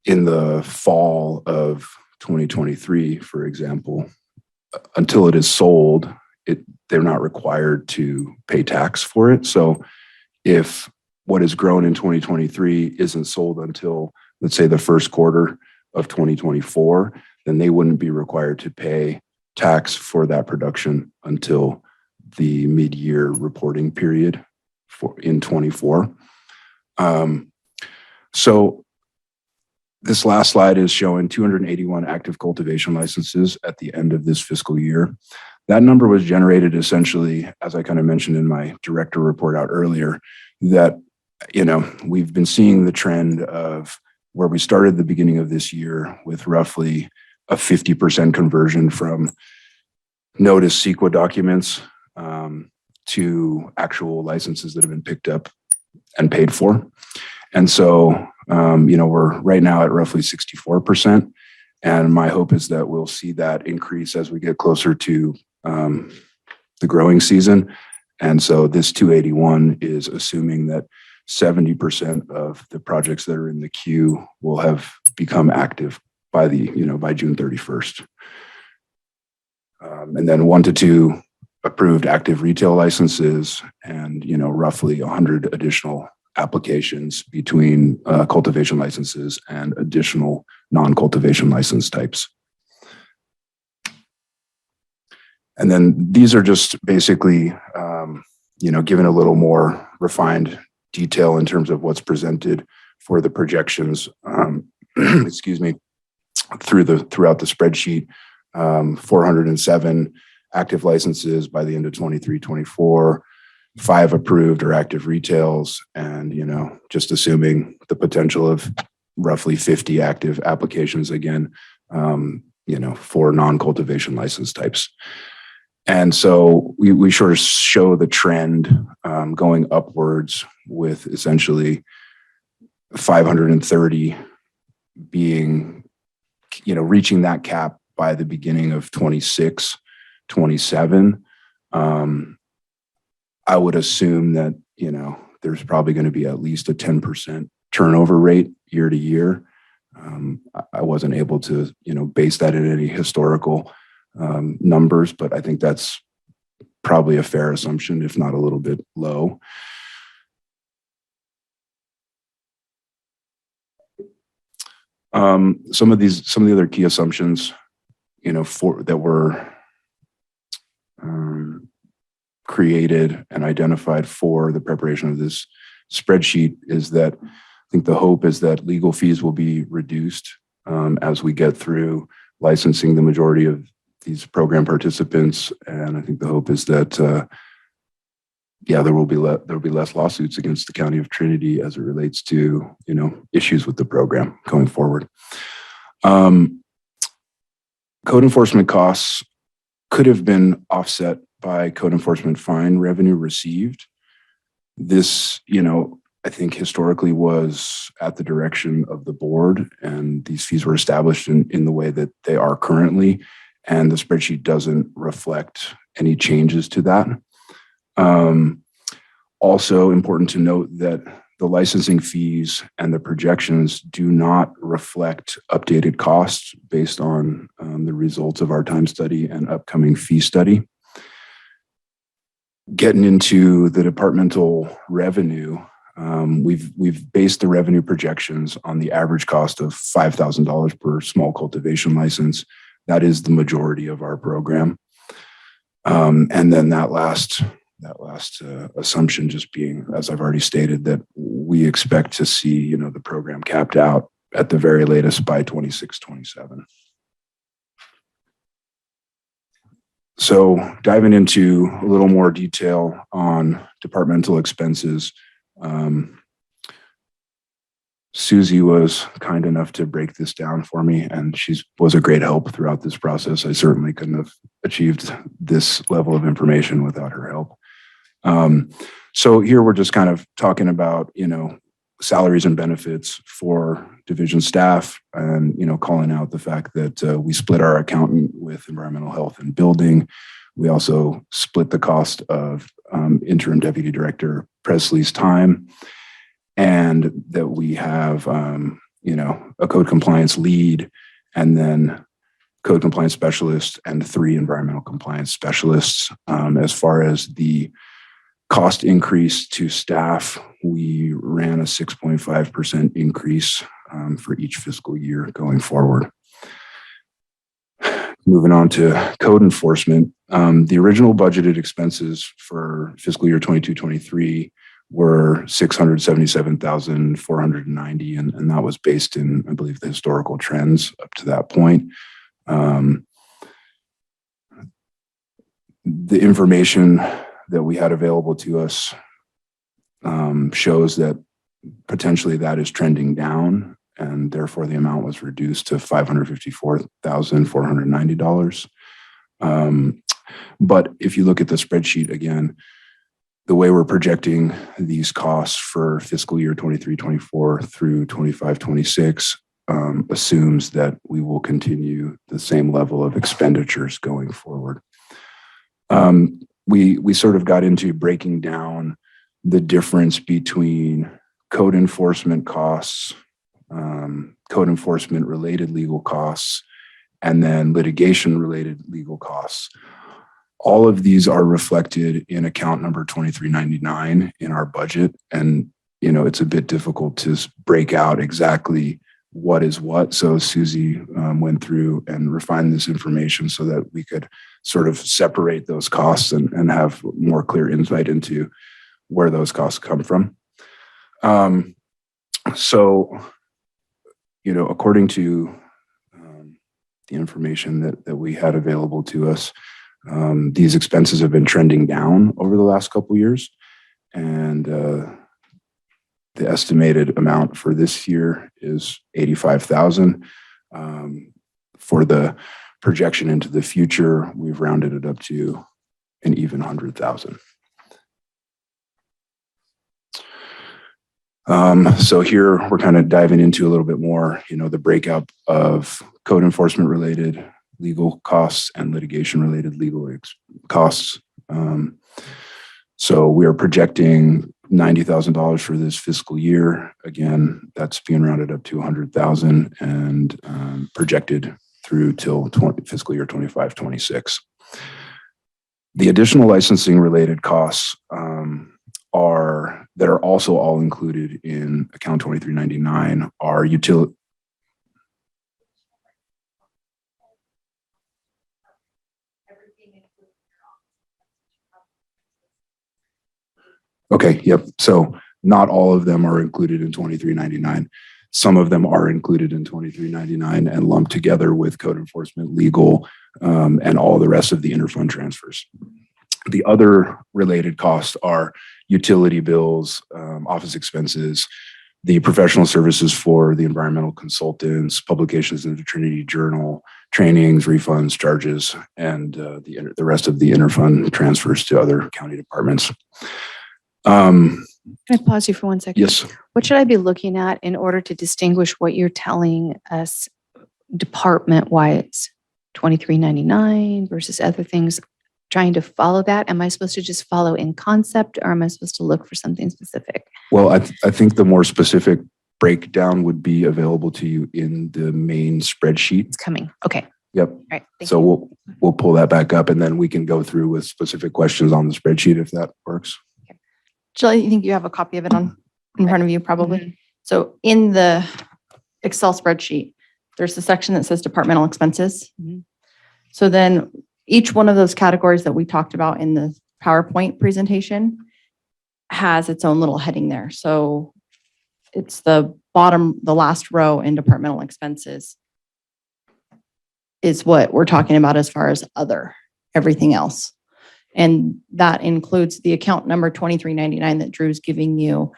in the fall of 2023, for example, until it is sold, they're not required to pay tax for it. So if what is grown in 2023 isn't sold until, let's say, the first quarter of 2024, then they wouldn't be required to pay tax for that production until the mid-year reporting period in 24. So this last slide is showing 281 active cultivation licenses at the end of this fiscal year. That number was generated essentially, as I kind of mentioned in my director report out earlier, that, we've been seeing the trend of where we started the beginning of this year with roughly a 50% conversion from notice CEQA documents to actual licenses that have been picked up and paid for. And so, we're right now at roughly 64%. And my hope is that we'll see that increase as we get closer to the growing season. And so this 281 is assuming that 70% of the projects that are in the queue will have become active by by June 31st. And then 1 to 2 approved active retail licenses and, roughly 100 additional applications between cultivation licenses and additional non-cultivation license types. And then these are just basically, given a little more refined detail in terms of what's presented for the projections, excuse me, throughout the spreadsheet. 407 active licenses by the end of 23-24, 5 approved or active retails, and, just assuming the potential of roughly 50 active applications again, for non-cultivation license types. And so we sort of show the trend going upwards with essentially 530 being, reaching that cap by the beginning of 26, 27. I would assume that, there's probably going to be at least a 10% turnover rate year to year. I wasn't able to, base that in any historical numbers, but I think that's probably a fair assumption, if not a little bit low. Some of the other key assumptions, that were created and identified for the preparation of this spreadsheet is that I think the hope is that legal fees will be reduced as we get through licensing the majority of these program participants. And I think the hope is that, there will be less lawsuits against the County of Trinity as it relates to, issues with the program going forward. Code enforcement costs could have been offset by code enforcement fine revenue received. This, I think historically was at the direction of the board, and these fees were established in the way that they are currently, and the spreadsheet doesn't reflect any changes to that. Also important to note that the licensing fees and the projections do not reflect updated costs based on the results of our time study and upcoming fee study. Getting into the departmental revenue, we've based the revenue projections on the average cost of $5,000 per small cultivation license. That is the majority of our program. And then that last assumption just being, as I've already stated, that we expect to see, the program capped out at the very latest by 26, 27. So diving into a little more detail on departmental expenses, Susie was kind enough to break this down for me, and she was a great help throughout this process. I certainly couldn't have achieved this level of information without her help. So here we're just kind of talking about, salaries and benefits for division staff and, calling out the fact that we split our accountant with environmental health and building. We also split the cost of interim deputy director Presley's time, and that we have, a code compliance lead, and then code compliance specialist and 3 environmental compliance specialists. As far as the cost increase to staff, we ran a 6.5% increase for each fiscal year going forward. Moving on to code enforcement, the original budgeted expenses for fiscal year 22-23 were $677,490, and that was based in, I believe, the historical trends up to that point. The information that we had available to us shows that potentially that is trending down, and therefore the amount was reduced to $554,490. But if you look at the spreadsheet again, the way we're projecting these costs for fiscal year 23-24 through 25-26 assumes that we will continue the same level of expenditures going forward. We sort of got into breaking down the difference between code enforcement costs, code enforcement related legal costs, and then litigation related legal costs. All of these are reflected in account number 2399 in our budget. And, it's a bit difficult to break out exactly what is what. So Susie went through and refined this information so that we could sort of separate those costs and have more clear insight into where those costs come from. According to the information that we had available to us, these expenses have been trending down over the last couple of years. And the estimated amount for this year is $85,000. For the projection into the future, we've rounded it up to an even 100,000. So here we're kind of diving into a little bit more, the breakout of code enforcement related legal costs and litigation related legal costs. So we are projecting $90,000 for this fiscal year. Again, that's being rounded up to 100,000 and projected through till fiscal year 25-26. The additional licensing related costs that are also all included in account 2399 are utility. Okay, yep. So not all of them are included in 2399. Some of them are included in 2399 and lumped together with code enforcement, legal, and all the rest of the interfund transfers. The other related costs are utility bills, office expenses, the professional services for the environmental consultants, publications in the Trinity Journal, trainings, refunds, charges, and the rest of the interfund transfers to other county departments. Can I pause you for 1 second? Yes. What should I be looking at in order to distinguish what you're telling us department-wise, 2399 versus other things? Trying to follow that? Am I supposed to just follow in concept, or am I supposed to look for something specific? Well, I think the more specific breakdown would be available to you in the main spreadsheet. It's coming. Okay. Yep. All right. So we'll pull that back up, and then we can go through with specific questions on the spreadsheet if that works. Jill, I think you have a copy of it in front of you probably. Mm-hmm. So in the Excel spreadsheet, there's the section that says departmental expenses. Mm-hmm. So then each one of those categories that we talked about in the PowerPoint presentation has its own little heading there. So it's the last row in departmental expenses is what we're talking about as far as everything else. And that includes the account number 2399 that Drew's giving you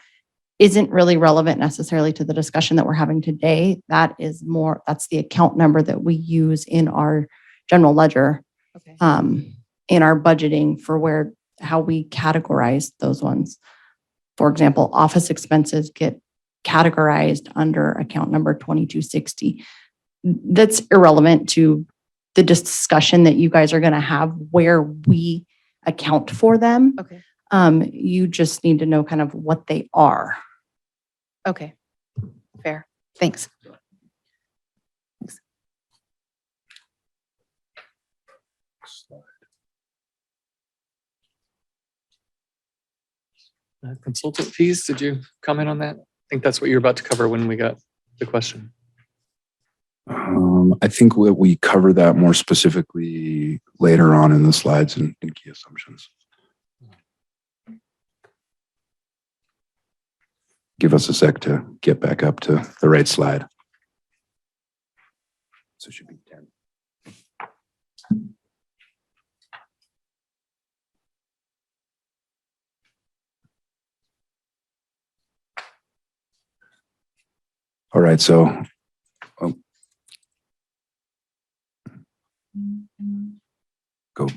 isn't really relevant necessarily to the discussion that we're having today. That's the account number that we use in our general ledger, in our budgeting for how we categorize those ones. For example, office expenses get categorized under account number 2260. That's irrelevant to the discussion that you guys are going to have where we account for them. Okay. You just need to know kind of what they are. Okay. Fair. Thanks. Consultant fees, did you comment on that? I think that's what you're about to cover when we got the question. I think we cover that more specifically later on in the slides and key assumptions. Give us a sec to get back up to the right slide. So it should be 10. All right, so go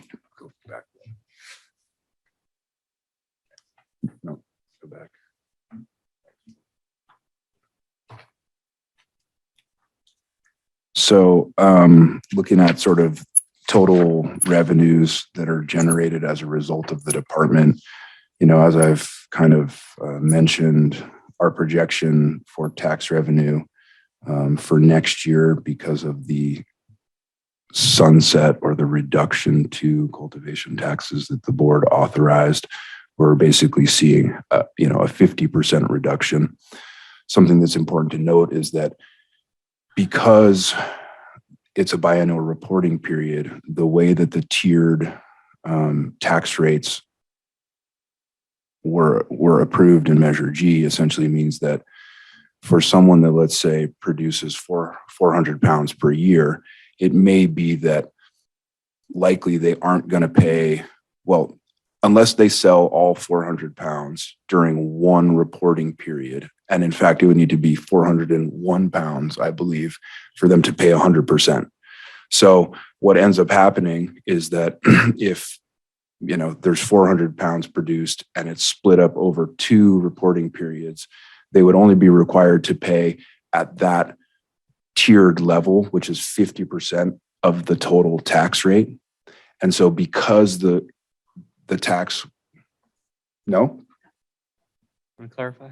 back. No, go back. So looking at sort of total revenues that are generated as a result of the department, as I've kind of mentioned, our projection for tax revenue for next year, because of the sunset or the reduction to cultivation taxes that the board authorized, we're basically seeing a 50% reduction. Something that's important to note is that because it's a biennial reporting period, the way that the tiered tax rates were approved in Measure G essentially means that for someone that, let's say, produces 400 pounds per year, it may be that likely they aren't going to pay, well, unless they sell all 400 pounds during one reporting period. And in fact, it would need to be 401 pounds, I believe, for them to pay 100%. So what ends up happening is that if there's 400 pounds produced and it's split up over 2 reporting periods, they would only be required to pay at that tiered level, which is 50% of the total tax rate. And so because the tax, no? Want to clarify?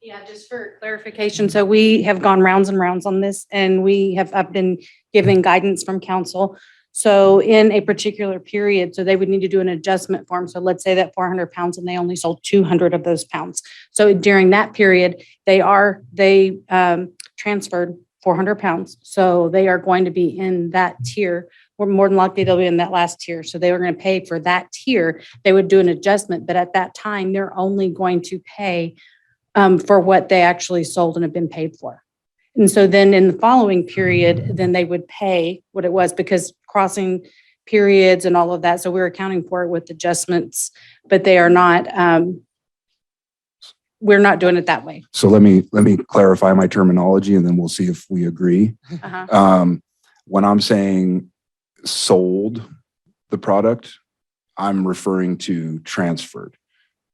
Yeah, just for clarification. So we have gone rounds and rounds on this, and I've been given guidance from council. So in a particular period, so they would need to do an adjustment form. So let's say that 400 pounds and they only sold 200 of those pounds. So during that period, they transferred 400 pounds. So they are going to be in that tier, or more than likely they'll be in that last tier. So they were going to pay for that tier. They would do an adjustment, but at that time, they're only going to pay for what they actually sold and have been paid for. And so then in the following period, then they would pay what it was, because crossing periods and all of that. So we're accounting for it with adjustments, but they are not, we're not doing it that way. So let me clarify my terminology, and then we'll see if we agree. When I'm saying sold the product, I'm referring to transferred.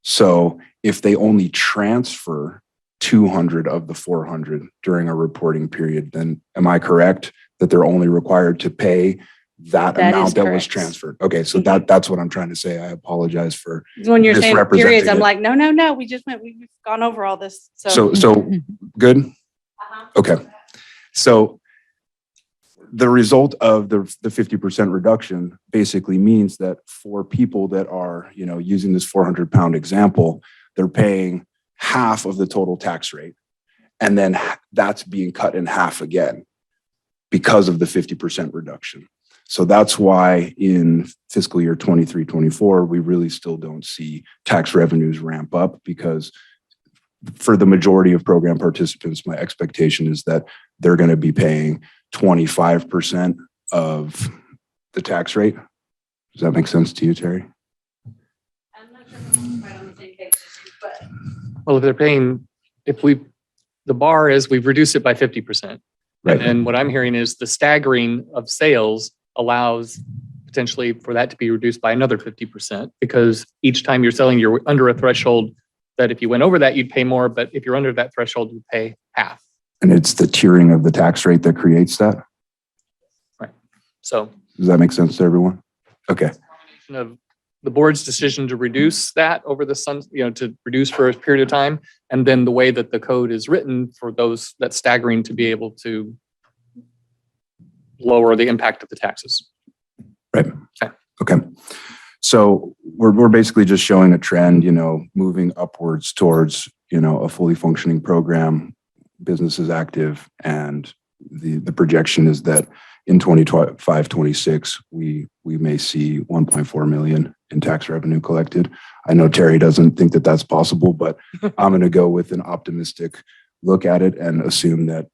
So if they only transfer 200 of the 400 during a reporting period, then am I correct that they're only required to pay that amount that was transferred? Okay, so that's what I'm trying to say. I apologize for when you're saying periods, I'm it. like, no, we've gone over all this. So good. Okay. So the result of the 50% reduction basically means that for people that are, using this 400 pound example, they're paying half of the total tax rate. And then that's being cut in half again because of the 50% reduction. So that's why in fiscal year 23-24, we really still don't see tax revenues ramp up, because for the majority of program participants, my expectation is that they're going to be paying 25% of the tax rate. Does that make sense to you, Terry? I'm not sure if I'm quite on the same page as you, but. Well, if they're paying, the bar is we've reduced it by 50%. Right. And what I'm hearing is the staggering of sales allows potentially for that to be reduced by another 50%, because each time you're selling, you're under a threshold that if you went over that, you'd pay more. But if you're under that threshold, you pay half. And it's the tiering of the tax rate that creates that? Right. So does that make sense to everyone? Okay. Of the board's decision to reduce that over the to reduce for a period of time, and then the way that the code is written for those that staggering to be able to lower the impact of the taxes. Right. Okay. So we're basically just showing a trend, moving upwards towards, a fully functioning program, business is active, and the projection is that in 25-26, we may see 1.4 million in tax revenue collected. I know Terry doesn't think that that's possible, but I'm going to go with an optimistic look at it and assume that,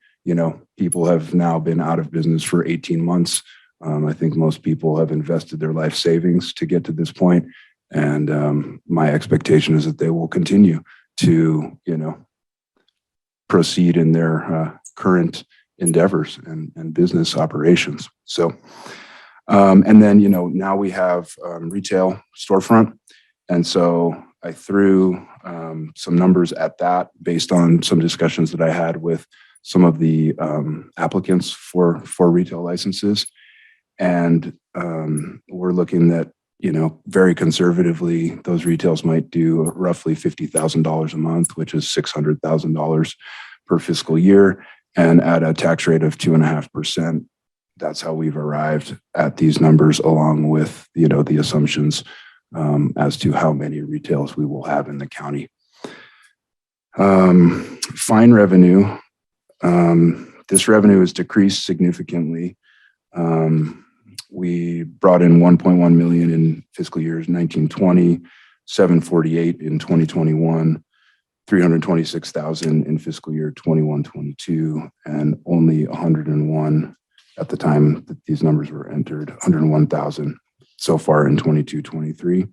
people have now been out of business for 18 months. I think most people have invested their life savings to get to this point. And my expectation is that they will continue to, proceed in their current endeavors and business operations. So, and then, now we have retail storefront. And so I threw some numbers at that based on some discussions that I had with some of the applicants for retail licenses. And we're looking at, very conservatively, those retails might do roughly $50,000 a month, which is $600,000 per fiscal year, and at a tax rate of 2.5%, that's how we've arrived at these numbers, along with, the assumptions as to how many retails we will have in the county. Fine revenue. This revenue has decreased significantly. We brought in 1.1 million in fiscal years 1920, 748 in 2021, 326,000 in fiscal year 21-22, and only 101 at the time that these numbers were entered, 101,000 so far in 22-23.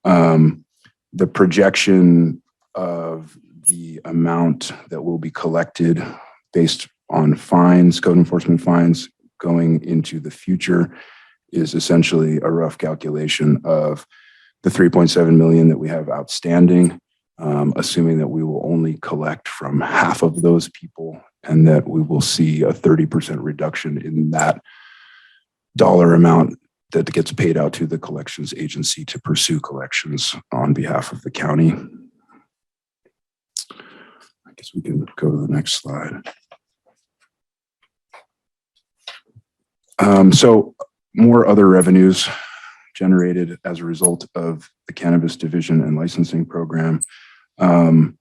The projection of the amount that will be collected based on fines, code enforcement fines, going into the future is essentially a rough calculation of the 3.7 million that we have outstanding, assuming that we will only collect from half of those people, and that we will see a 30% reduction in that dollar amount that gets paid out to the collections agency to pursue collections on behalf of the county. I guess we can go to the next slide. So more other revenues generated as a result of the cannabis division and licensing program. The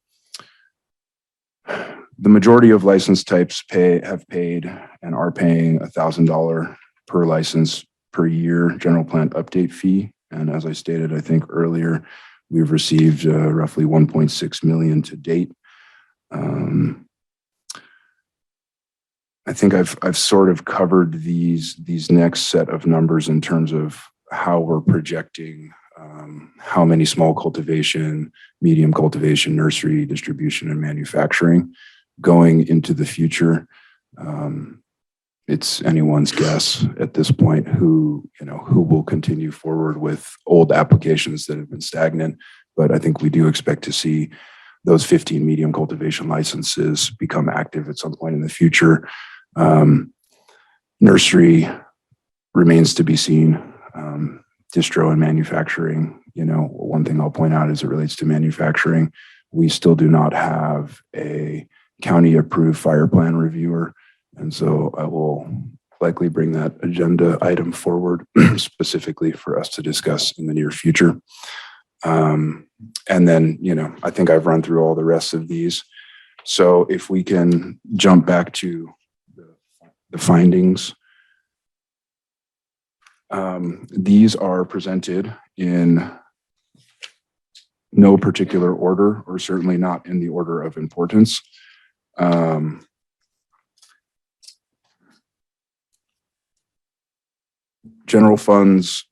majority of license types have paid and are paying $1,000 per license per year general plan update fee. And as I stated, I think earlier, we've received roughly 1.6 million to date. I think I've sort of covered these next set of numbers in terms of how we're projecting how many small cultivation, medium cultivation, nursery, distribution, and manufacturing going into the future. It's anyone's guess at this point who will continue forward with old applications that have been stagnant. But I think we do expect to see those 15 medium cultivation licenses become active at some point in the future. Nursery remains to be seen. Distro and manufacturing, one thing I'll point out as it relates to manufacturing, we still do not have a county approved fire plan reviewer. And so I will likely bring that agenda item forward specifically for us to discuss in the near future. And then, I think I've run through all the rest of these. So if we can jump back to the findings. These are presented in no particular order, or certainly not in the order of importance. General funds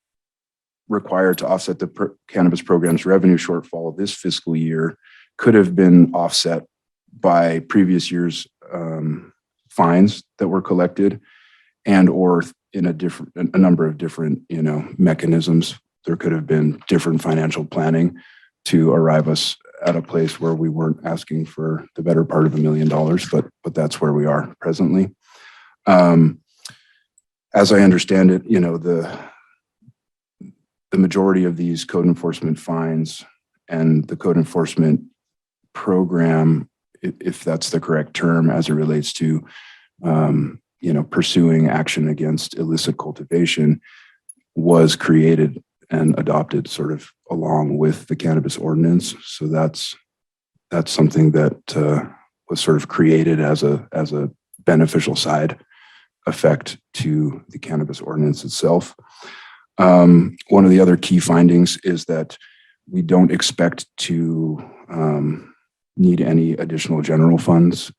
required to offset the cannabis program's revenue shortfall this fiscal year could have been offset by previous year's fines that were collected, and or in a number of different mechanisms. There could have been different financial planning to arrive us at a place where we weren't asking for the better part of $1 million, but that's where we are presently. As I understand it, the majority of these code enforcement fines and the code enforcement program, if that's the correct term, as it relates to pursuing action against illicit cultivation, was created and adopted sort of along with the cannabis ordinance. So that's something that was sort of created as a beneficial side effect to the cannabis ordinance itself. One of the other key findings is that we don't expect to need any additional general funds,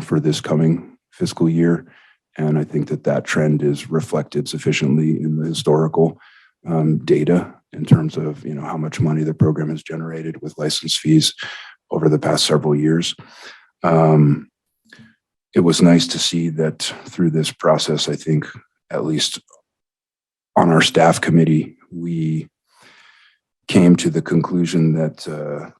for this coming fiscal year. And I think that trend is reflected sufficiently in the historical data in terms of, how much money the program has generated with license fees over the past several years. It was nice to see that through this process, I think, at least on our staff committee, we came to the conclusion that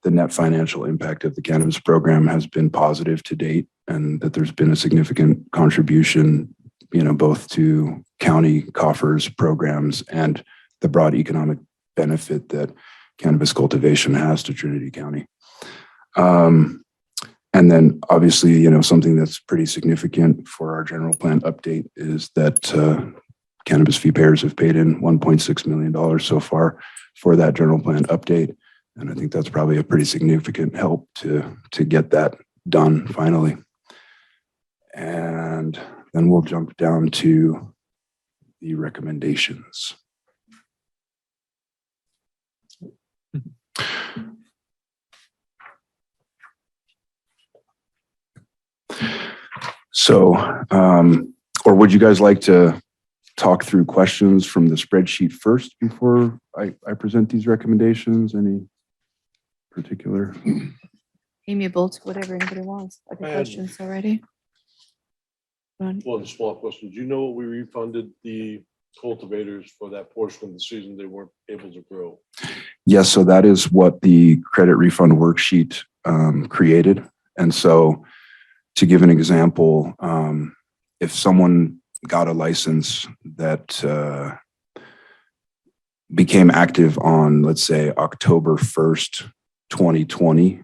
the net financial impact of the cannabis program has been positive to date, and that there's been a significant contribution, both to county coffers, programs, and the broad economic benefit that cannabis cultivation has to Trinity County. And then obviously, something that's pretty significant for our general plan update is that cannabis fee payers have paid in $1.6 million so far for that general plan update. And I think that's probably a pretty significant help to get that done finally. And then we'll jump down to the recommendations. So, or would you guys like to talk through questions from the spreadsheet first before I present these recommendations? Any particular? Amiable to whatever anybody wants. Like the questions already. One small question. Do you know what we refunded the cultivators for that portion of the season they weren't able to grow? Yes, so that is what the credit refund worksheet created. And so to give an example, if someone got a license that became active on, let's say, October 1st, 2020,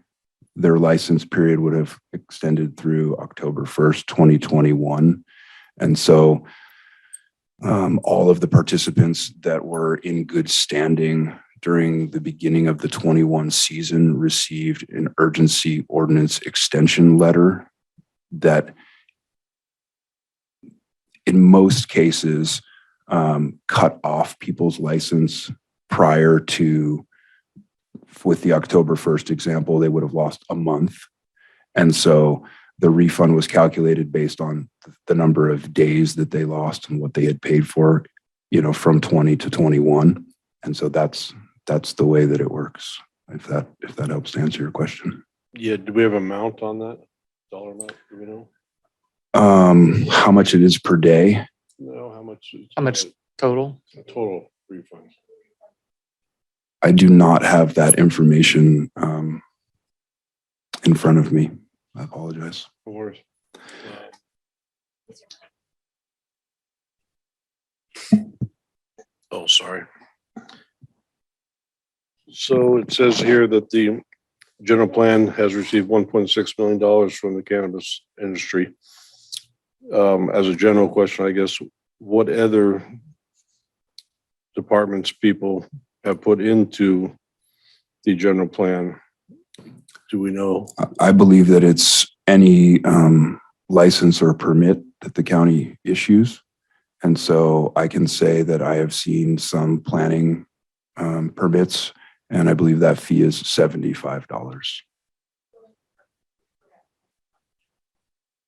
their license period would have extended through October 1st, 2021. And so all of the participants that were in good standing during the beginning of the 21 season received an urgency ordinance extension letter that in most cases cut off people's license prior to, with the October 1st example, they would have lost a month. And so the refund was calculated based on the number of days that they lost and what they had paid for, from 20 to 21. And so that's the way that it works, if that helps to answer your question. Yeah, do we have an amount on that? Dollar amount, do we know? How much it is per day? No, how much? Total? Total refund. I do not have that information in front of me. I apologize. No worries. Oh, sorry. So it says here that the general plan has received $1.6 million from the cannabis industry. As a general question, I guess, what other departments people have put into the general plan? Do we know? I believe that it's any license or permit that the county issues. And so I can say that I have seen some planning permits, and I believe that fee is $75.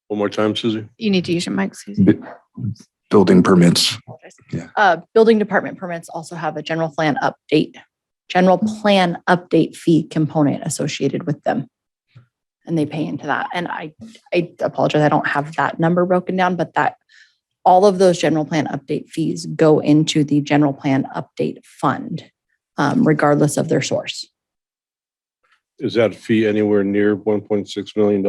One more time, Susie. You need to use your mic, Susie. Building permits. Building department permits also have a general plan update fee component associated with them. And they pay into that. And I apologize, I don't have that number broken down, but all of those general plan update fees go into the general plan update fund, regardless of their source. Is that fee anywhere near $1.6 million?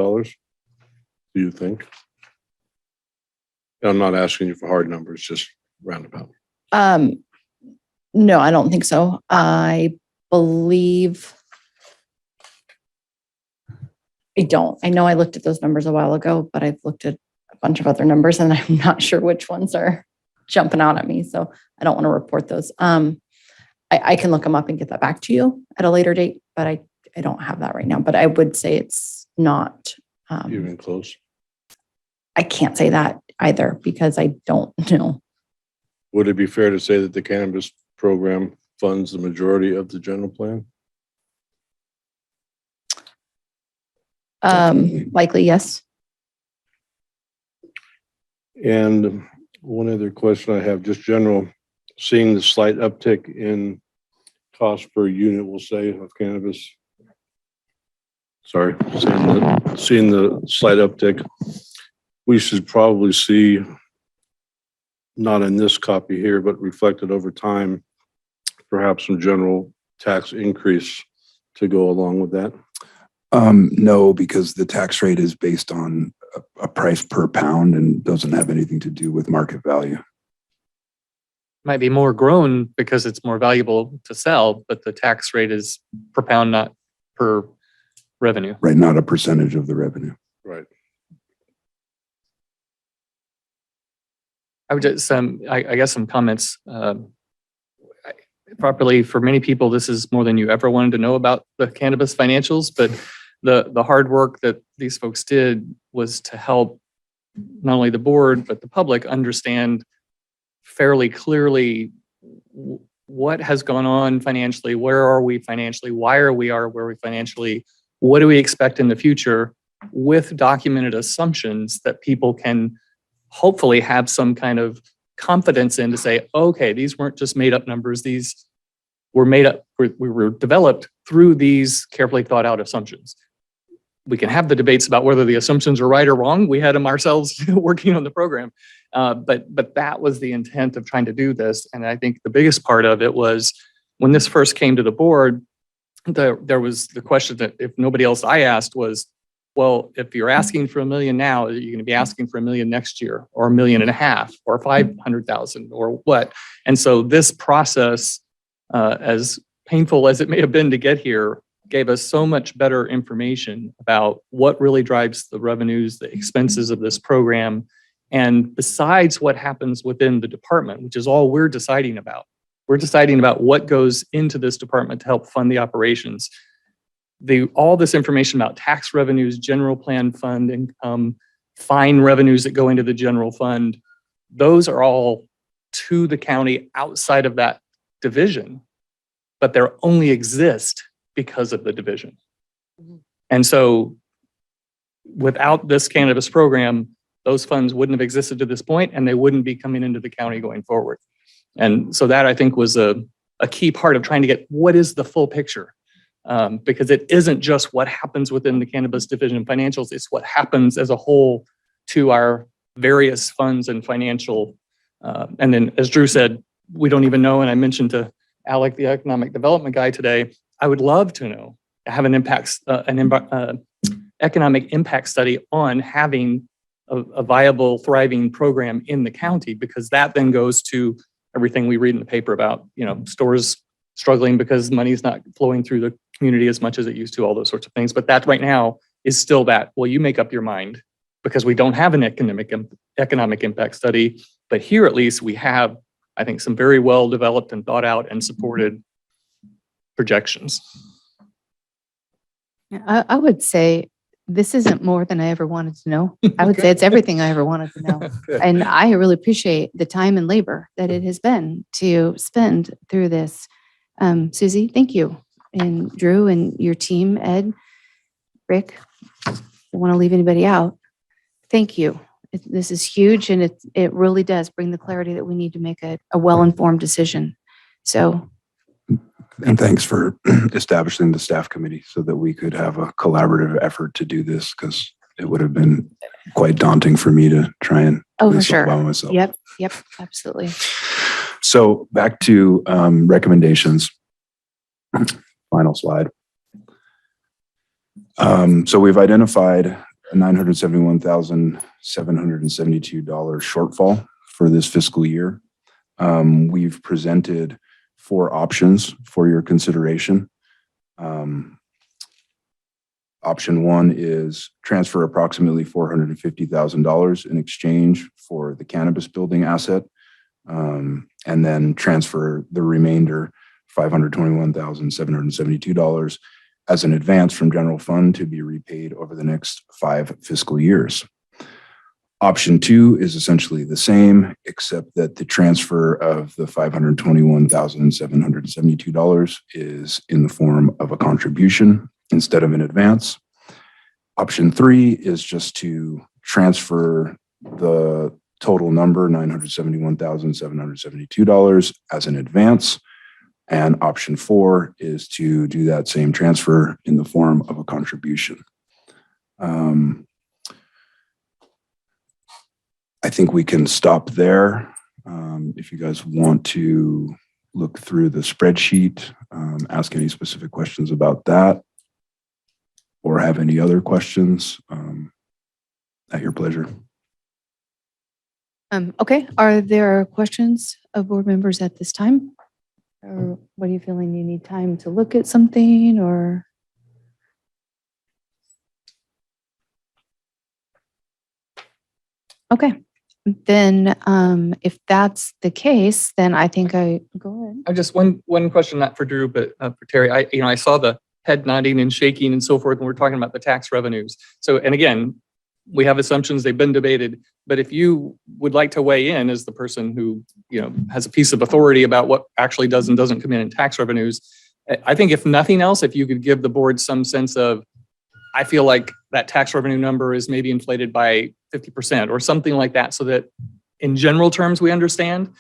Do you think? I'm not asking you for hard numbers, just roundabout. No, I don't think so. I believe I don't. I know I looked at those numbers a while ago, but I've looked at a bunch of other numbers and I'm not sure which ones are jumping out at me. So I don't want to report those. I can look them up and get that back to you at a later date, but I don't have that right now. But I would say it's not even close. I can't say that either because I don't know. Would it be fair to say that the cannabis program funds the majority of the general plan? Likely, yes. And one other question I have, just general, seeing the slight uptick in cost per unit, we'll say, of cannabis. Sorry, seeing the slight uptick. We should probably see, not in this copy here, but reflected over time, perhaps some general tax increase to go along with that. No, because the tax rate is based on a price per pound and doesn't have anything to do with market value. Might be more grown because it's more valuable to sell, but the tax rate is per pound, not per revenue. Right, not a percentage of the revenue. Right. I would just, I guess some comments. Properly, for many people, this is more than you ever wanted to know about the cannabis financials, but the hard work that these folks did was to help not only the board, but the public understand fairly clearly what has gone on financially, where are we financially, why are we where we financially, what do we expect in the future, with documented assumptions that people can hopefully have some kind of confidence in to say, okay, these weren't just made up numbers. These were made up, we were developed through these carefully thought out assumptions. We can have the debates about whether the assumptions are right or wrong. We had them ourselves working on the program. But that was the intent of trying to do this. And I think the biggest part of it was when this first came to the board, there was the question that if nobody else I asked was, well, if you're asking for $1 million now, are you going to be asking for $1 million next year, or $1.5 million, or 500,000, or what? And so this process, as painful as it may have been to get here, gave us so much better information about what really drives the revenues, the expenses of this program. And besides what happens within the department, which is all we're deciding about, we're deciding about what goes into this department to help fund the operations. All this information about tax revenues, general plan fund income, fine revenues that go into the general fund, those are all to the county outside of that division, but they only exist because of the division. And so without this cannabis program, those funds wouldn't have existed to this point, and they wouldn't be coming into the county going forward. And so that, I think, was a key part of trying to get what is the full picture. Because it isn't just what happens within the cannabis division financials, it's what happens as a whole to our various funds and financial. And then, as Drew said, we don't even know, and I mentioned to Alec, the economic development guy today, I would love to know, have an economic impact study on having a viable, thriving program in the county, because that then goes to everything we read in the paper about, stores struggling because money's not flowing through the community as much as it used to, all those sorts of things. But that right now is still that, well, you make up your mind, because we don't have an economic impact study. But here, at least, we have, I think, some very well developed and thought out and supported projections. I would say this isn't more than I ever wanted to know. I would say it's everything I ever wanted to know. And I really appreciate the time and labor that it has been to spend through this. Susie, thank you. And Drew and your team, Ed, Rick, I don't want to leave anybody out. Thank you. This is huge, and it really does bring the clarity that we need to make a well-informed decision. So. And thanks for establishing the staff committee so that we could have a collaborative effort to do this, because it would have been quite daunting for me to try and do for this all sure. by myself. Yep, absolutely. So back to recommendations. Final slide. So we've identified a $971,772 shortfall for this fiscal year. We've presented 4 options for your consideration. Option 1 is transfer approximately $450,000 in exchange for the cannabis building asset, and then transfer the remainder $521,772 as an advance from general fund to be repaid over the next 5 fiscal years. Option 2 is essentially the same, except that the transfer of the $521,772 is in the form of a contribution instead of an advance. Option 3 is just to transfer the total number, $971,772, as an advance. And option 4 is to do that same transfer in the form of a contribution. I think we can stop there. If you guys want to look through the spreadsheet, ask any specific questions about that, or have any other questions, at your pleasure. Okay, are there questions of board members at this time? Or what are you feeling? You need time to look at something, or? Okay, then if that's the case, then I think go ahead. I just one question, not for Drew, but for Terry. I saw the head nodding and shaking and so forth when we're talking about the tax revenues. So, and again, we have assumptions, they've been debated, but if you would like to weigh in as the person who, has a piece of authority about what actually does and doesn't come in tax revenues, I think if nothing else, if you could give the board some sense of, I feel like that tax revenue number is maybe inflated by 50% or something like that, so that in general terms, we understand,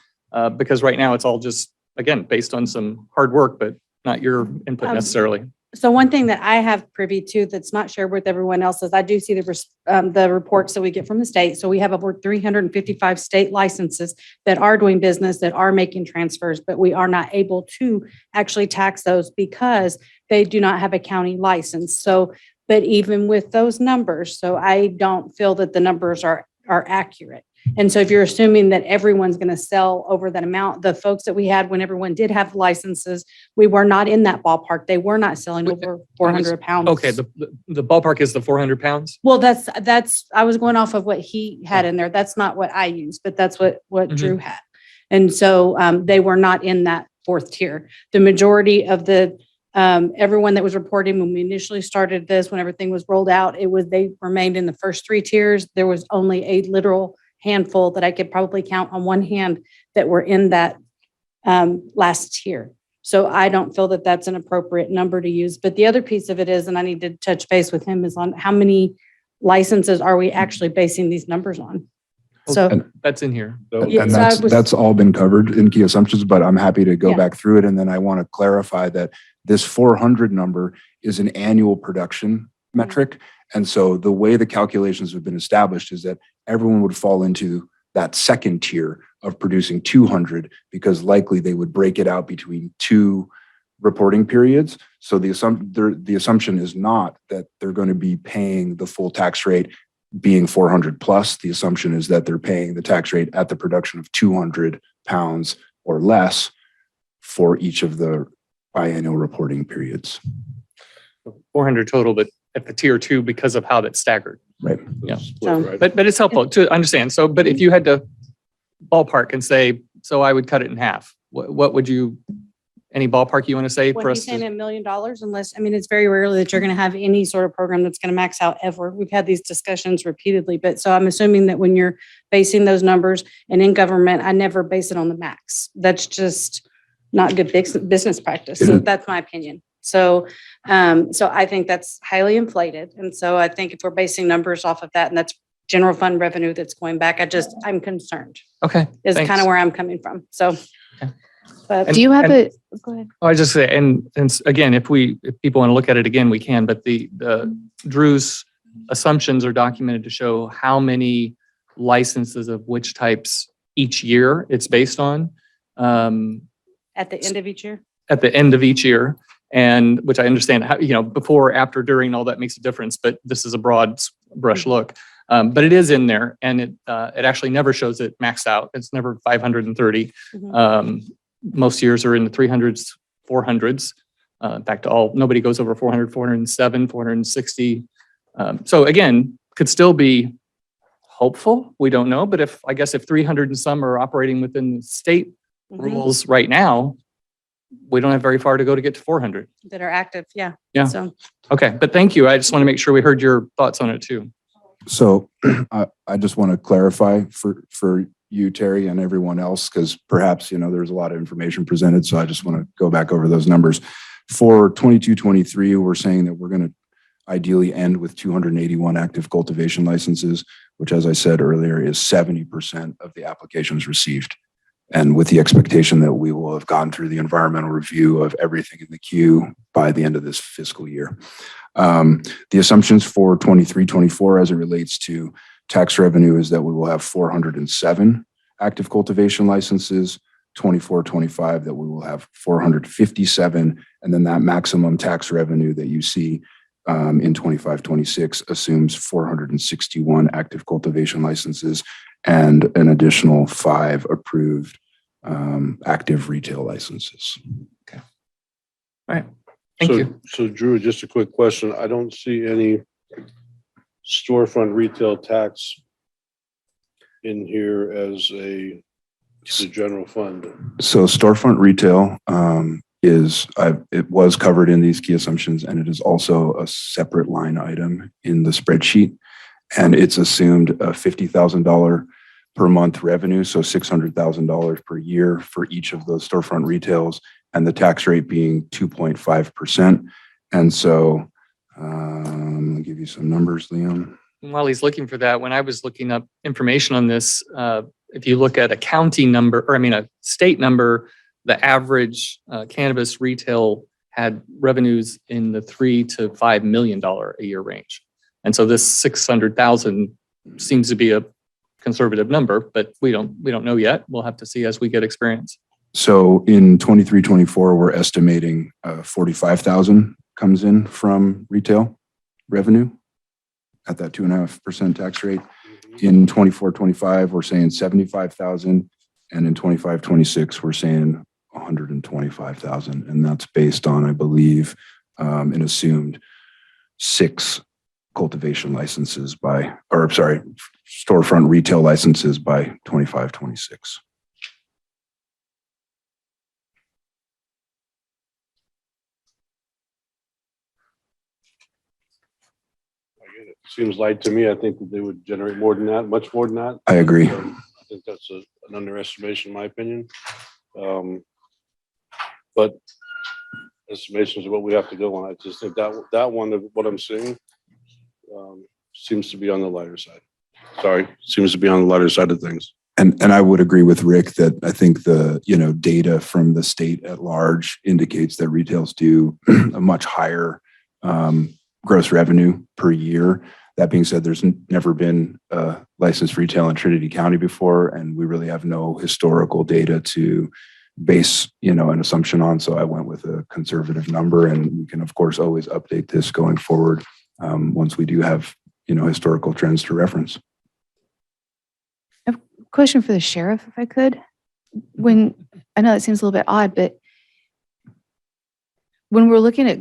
because right now it's all just, again, based on some hard work, but not your input necessarily. So one thing that I have privy to that's not shared with everyone else is I do see the reports that we get from the state. So we have over 355 state licenses that are doing business, that are making transfers, but we are not able to actually tax those because they do not have a county license. So, but even with those numbers, so I don't feel that the numbers are accurate. And so if you're assuming that everyone's going to sell over that amount, the folks that we had when everyone did have licenses, we were not in that ballpark. They were not selling over 400 pounds. Okay, the ballpark is the 400 pounds? Well, that's, I was going off of what he had in there. That's not what I used, but that's what Drew had. And so they were not in that fourth tier. The majority of the everyone that was reporting when we initially started this, when everything was rolled out, they remained in the first three tiers. There was only a literal handful that I could probably count on one hand that were in that last tier. So I don't feel that that's an appropriate number to use. But the other piece of it is, and I need to touch base with him, is on how many licenses are we actually basing these numbers on? So that's in here. And that's all been covered in key assumptions, but I'm happy to go back through it. And then I want to clarify that this 400 number is an annual production metric. And so the way the calculations have been established is that everyone would fall into that second tier of producing 200 because likely they would break it out between two reporting periods. So the assumption is not that they're going to be paying the full tax rate being 400 plus. The assumption is that they're paying the tax rate at the production of 200 pounds or less for each of the biannual reporting periods. 400 total, but at the tier 2 because of how that's staggered. Right. Yeah. But it's helpful to understand. So, but if you had to ballpark and say, so I would cut it in half, what would you, any ballpark you want to say for when us? he's saying $1 million, unless, I mean, it's very rarely that you're going to have any sort of program that's going to max out ever. We've had these discussions repeatedly, but so I'm assuming that when you're basing those numbers, and in government, I never base it on the max. That's just not good business practice. So that's my opinion. So, so I think that's highly inflated. And so I think if we're basing numbers off of that, and that's general fund revenue that's going back, I'm concerned. Okay. Is kind of where I'm coming from. So, but do you have go ahead. I just say, and again, if people want to look at it again, we can, but the Drew's assumptions are documented to show how many licenses of which types each year it's based on. At the end of each year? At the end of each year. And which I understand how, before, after, during, all that makes a difference, but this is a broad brush look. But it is in there, and it actually never shows it maxed out. It's never 530. Most years are in the 300s, 400s. In fact, nobody goes over 400, 407, 460. So again, could still be hopeful. We don't know, but if 300 and some are operating within the state rules right now, we don't have very far to go to get to 400. That are active. Yeah. Yeah. So, okay. But thank you. I just want to make sure we heard your thoughts on it too. So I just want to clarify for you, Terry, and everyone else, because perhaps, there's a lot of information presented. So I just want to go back over those numbers. For 22-23, we're saying that we're going to ideally end with 281 active cultivation licenses, which, as I said earlier, is 70% of the applications received. And with the expectation that we will have gone through the environmental review of everything in the queue by the end of this fiscal year. The assumptions for 23-24 as it relates to tax revenue is that we will have 407 active cultivation licenses, 24-25 that we will have 457, and then that maximum tax revenue that you see in 25-26 assumes 461 active cultivation licenses and an additional 5 approved active retail licenses. Okay. All right. Thank you. So Drew, just a quick question. I don't see any storefront retail tax in here as the general fund? So storefront retail it was covered in these key assumptions, and it is also a separate line item in the spreadsheet. And it's assumed a $50,000 per month revenue, so $600,000 per year for each of those storefront retails, and the tax rate being 2.5%. And so I'll give you some numbers, Liam. While he's looking for that, when I was looking up information on this, if you look at a county number, or I mean a state number, the average cannabis retail had revenues in the $3 to $5 million a year range. And so this 600,000 seems to be a conservative number, but we don't know yet. We'll have to see as we get experience. So in 23-24, we're estimating 45,000 comes in from retail revenue at that 2.5% tax rate. In 24-25, we're saying 75,000. And in 25-26, we're saying 125,000. And that's based on, I believe, an assumed 6 cultivation licenses storefront retail licenses by 25-26. It seems light to me. I think that they would generate more than that, much more than that. I agree. I think that's an underestimation, in my opinion. But estimations are what we have to go on. I just think that one of what I'm seeing seems to be on the lighter side. Seems to be on the lighter side of things. And I would agree with Rick that I think the data from the state at large indicates that retails do a much higher gross revenue per year. That being said, there's never been licensed retail in Trinity County before, and we really have no historical data to base an assumption on. So I went with a conservative number, and we can of course always update this going forward once we do have historical trends to reference. Question for the sheriff, if I could. When I know it seems a little bit odd, but when we're looking at,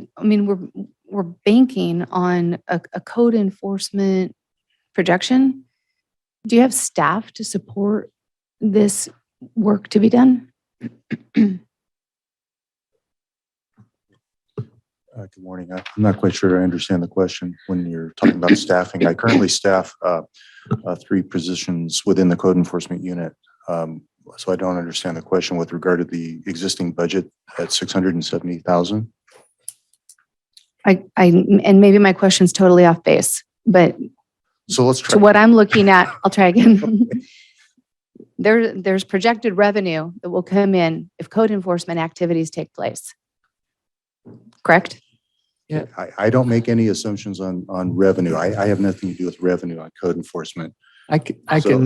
we're banking on a code enforcement projection. Do you have staff to support this work to be done? Good morning. I'm not quite sure I understand the question when you're talking about staffing. I currently staff 3 positions within the code enforcement unit. So I don't understand the question with regard to the existing budget at 670,000. And maybe my question's totally off base, but so let's try. To what I'm looking at, I'll try again. There's projected revenue that will come in if code enforcement activities take place. Correct? Yeah. I don't make any assumptions on revenue. I have nothing to do with revenue on code enforcement. I think I can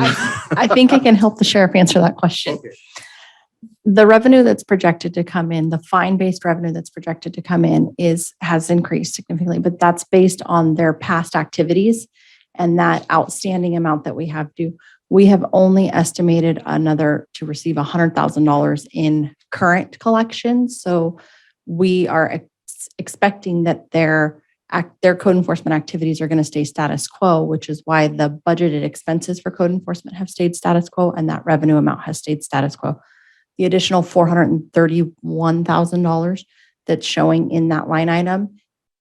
help the sheriff answer that question. Okay. The revenue that's projected to come in, the fine-based revenue that's projected to come in has increased significantly, but that's based on their past activities and that outstanding amount that we have due. We have only estimated to receive $100,000 in current collections. So we are expecting that their code enforcement activities are going to stay status quo, which is why the budgeted expenses for code enforcement have stayed status quo and that revenue amount has stayed status quo. The additional $431,000 that's showing in that line item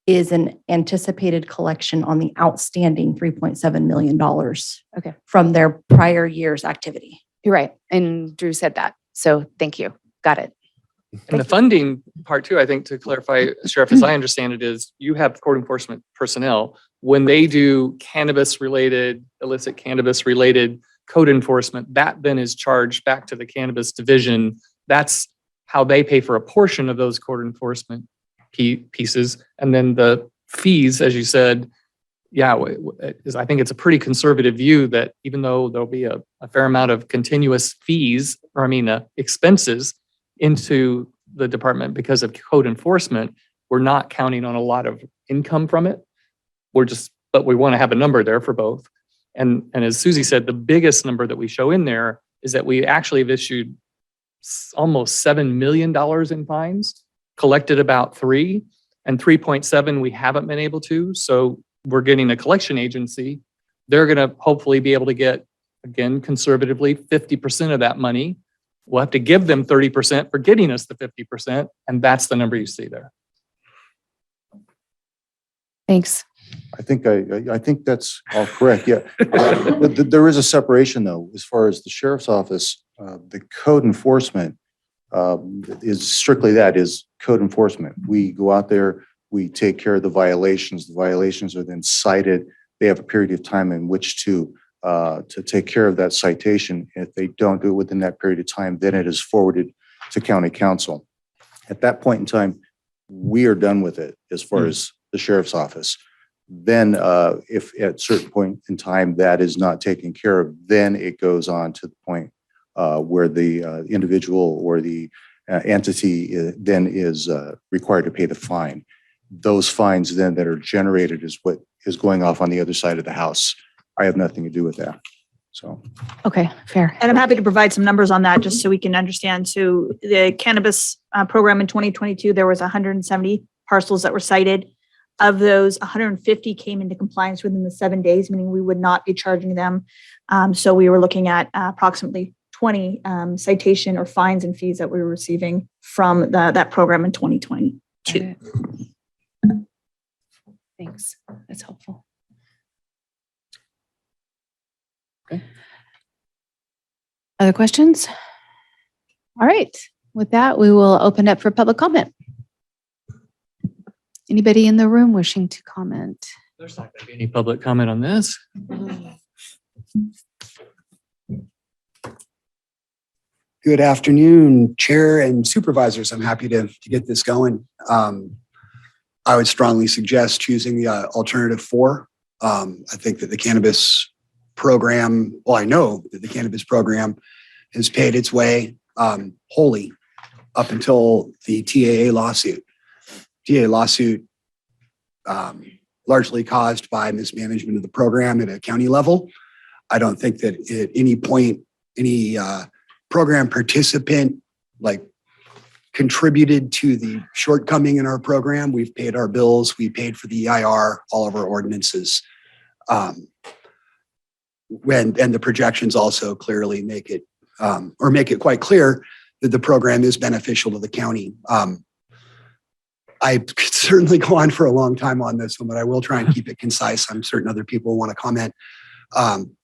is an anticipated collection on the outstanding $3.7 million from their prior year's activity. You're right. And Drew said that. So thank you. Got it. And the funding part too, I think to clarify, Sheriff, as I understand it, is you have code enforcement personnel. When they do illicit cannabis related code enforcement, that then is charged back to the cannabis division. That's how they pay for a portion of those code enforcement pieces. And then the fees, as you said, I think it's a pretty conservative view that even though there'll be a fair amount of continuous fees, expenses into the department because of code enforcement, we're not counting on a lot of income from it. But we want to have a number there for both. And as Susie said, the biggest number that we show in there is that we actually have issued almost $7 million in fines, collected about 3, and 3.7 we haven't been able to. So we're getting a collection agency. They're going to hopefully be able to get again, conservatively, 50% of that money. We'll have to give them 30% for getting us the 50%, and that's the number you see there. Thanks. I think that's all correct. Yeah. But there is a separation though, as far as the sheriff's office, the code enforcement is strictly that, is code enforcement. We go out there, we take care of the violations. The violations are then cited. They have a period of time in which to take care of that citation. If they don't do it within that period of time, then it is forwarded to county council. At that point in time, we are done with it as far as the sheriff's office. Then if at a certain point in time that is not taken care of, then it goes on to the point where the individual or the entity then is required to pay the fine. Those fines then that are generated is what is going off on the other side of the house. I have nothing to do with that. So. Okay, fair. And I'm happy to provide some numbers on that just so we can understand. So the cannabis program in 2022, there was 170 parcels that were cited. Of those, 150 came into compliance within the 7 days, meaning we would not be charging them. So we were looking at approximately 20 citation or fines and fees that we were receiving from that program in 2022. Thanks. That's helpful. Okay. Other questions? All right. With that, we will open up for public comment. Anybody in the room wishing to comment? There's not going to be any public comment on this. Good afternoon, Chair and Supervisors. I'm happy to get this going. I would strongly suggest choosing the alternative 4. I think that the cannabis program, well, I know that the cannabis program has paid its way wholly up until the TAA lawsuit. TAA lawsuit largely caused by mismanagement of the program at a county level. I don't think that at any point, any program participant contributed to the shortcoming in our program. We've paid our bills. We paid for the EIR, all of our ordinances. And the projections also clearly make it quite clear that the program is beneficial to the county. I could certainly go on for a long time on this one, but I will try and keep it concise. I'm certain other people want to comment.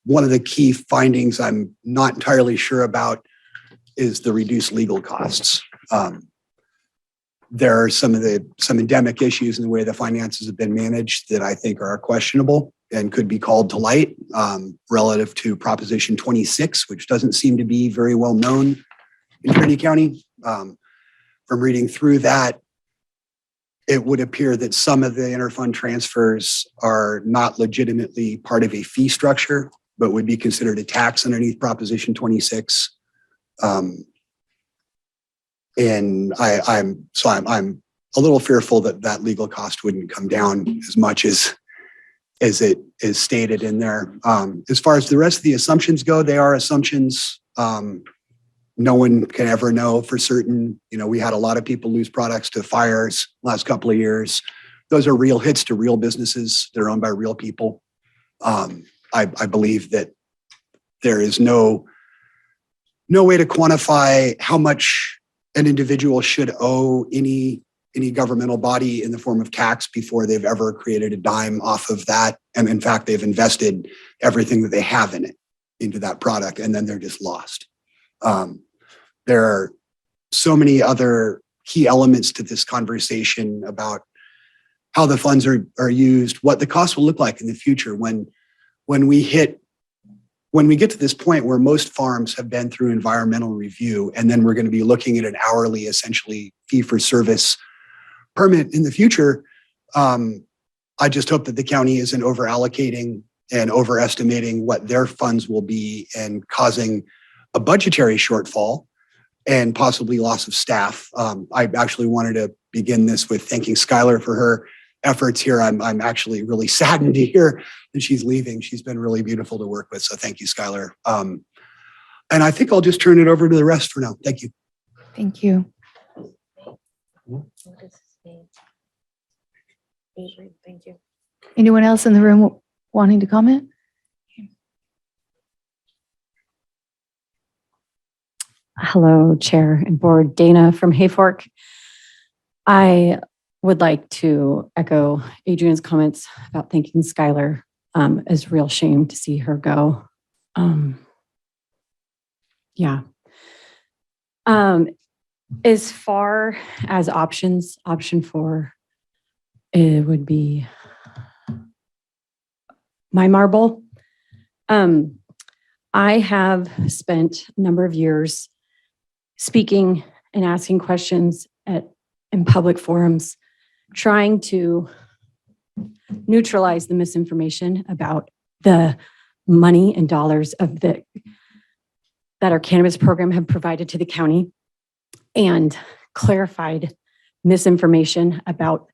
One of the key findings I'm not entirely sure about is the reduced legal costs. There are some endemic issues in the way the finances have been managed that I think are questionable and could be called to light relative to Proposition 26, which doesn't seem to be very well known in Trinity County. From reading through that, it would appear that some of the interfund transfers are not legitimately part of a fee structure, but would be considered a tax underneath Proposition 26. And I'm a little fearful that that legal cost wouldn't come down as much as it is stated in there. As far as the rest of the assumptions go, they are assumptions. No one can ever know for certain. We had a lot of people lose products to fires last couple of years. Those are real hits to real businesses. They're owned by real people. I believe that there is no way to quantify how much an individual should owe any governmental body in the form of tax before they've ever created a dime off of that. And in fact, they've invested everything that they have in it into that product, and then they're just lost. There are so many other key elements to this conversation about how the funds are used, what the cost will look like in the future when we get to this point where most farms have been through environmental review, and then we're going to be looking at an hourly, essentially fee-for-service permit in the future. I just hope that the county isn't over-allocating and overestimating what their funds will be and causing a budgetary shortfall and possibly loss of staff. I actually wanted to begin this with thanking Skylar for her efforts here. I'm actually really saddened to hear that she's leaving. She's been really beautiful to work with. So thank you, Skylar. And I think I'll just turn it over to the rest for now. Thank you. Thank you. Thank you. Anyone else in the room wanting to comment? Hello, Chair and Board. Dana from Hayfork. I would like to echo Adrian's comments about thanking Skylar. It's a real shame to see her go. Yeah. As far as options, option 4, it would be my marble. I have spent a number of years speaking and asking questions in public forums, trying to neutralize the misinformation about the money and dollars that our cannabis program have provided to the county, and clarified misinformation about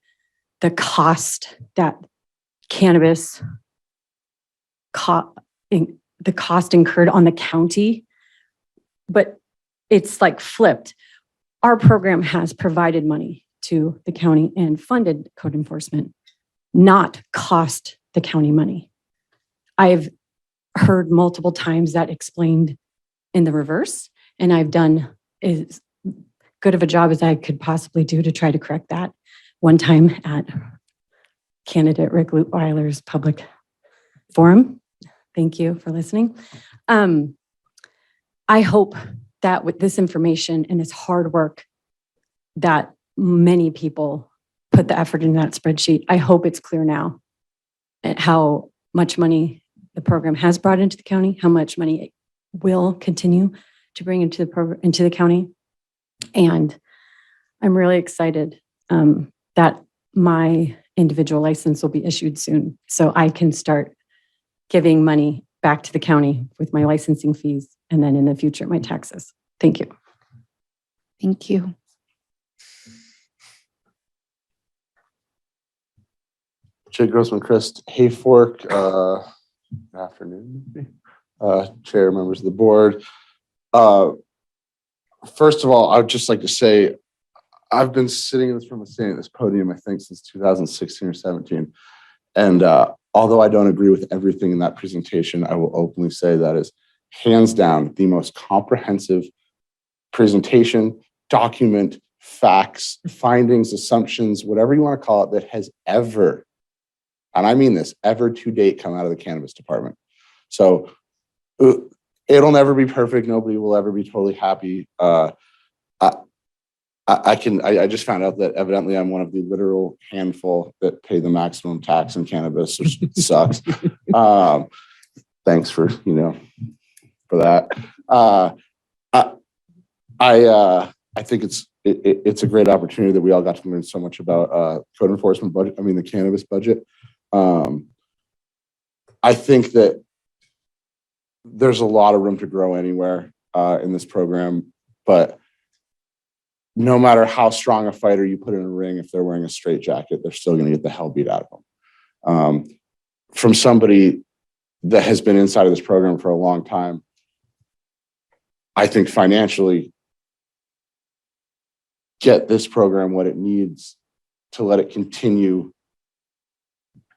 the cost that cannabis, the cost incurred on the county. But it's like flipped. Our program has provided money to the county and funded code enforcement, not cost the county money. I've heard multiple times that explained in the reverse, and I've done as good of a job as I could possibly do to try to correct that. One time at candidate Rick Lutweiler's public forum. Thank you for listening. I hope that with this information and this hard work that many people put the effort in that spreadsheet, I hope it's clear now at how much money the program has brought into the county, how much money it will continue to bring into the county. And I'm really excited that my individual license will be issued soon, so I can start giving money back to the county with my licensing fees, and then in the future, my taxes. Thank you. Thank you. Jay Grossman Christ, Hayfork, good afternoon, Chair, members of the board. First of all, I would just like to say, I've been sitting in this room and sitting at this podium, I think, since 2016 or 17. And although I don't agree with everything in that presentation, I will openly say that is hands down the most comprehensive presentation, document, facts, findings, assumptions, whatever you want to call it, that has ever, and I mean this, ever to date come out of the cannabis department. So it'll never be perfect. Nobody will ever be totally happy. I just found out that evidently I'm one of the literal handful that pay the maximum tax in cannabis, which sucks. Thanks for, for that. I think it's a great opportunity that we all got to learn so much about code enforcement budget. I mean, the cannabis budget. I think that there's a lot of room to grow anywhere in this program, but no matter how strong a fighter you put in a ring, if they're wearing a straitjacket, they're still going to get the hell beat out of them. From somebody that has been inside of this program for a long time, I think financially, get this program what it needs to let it continue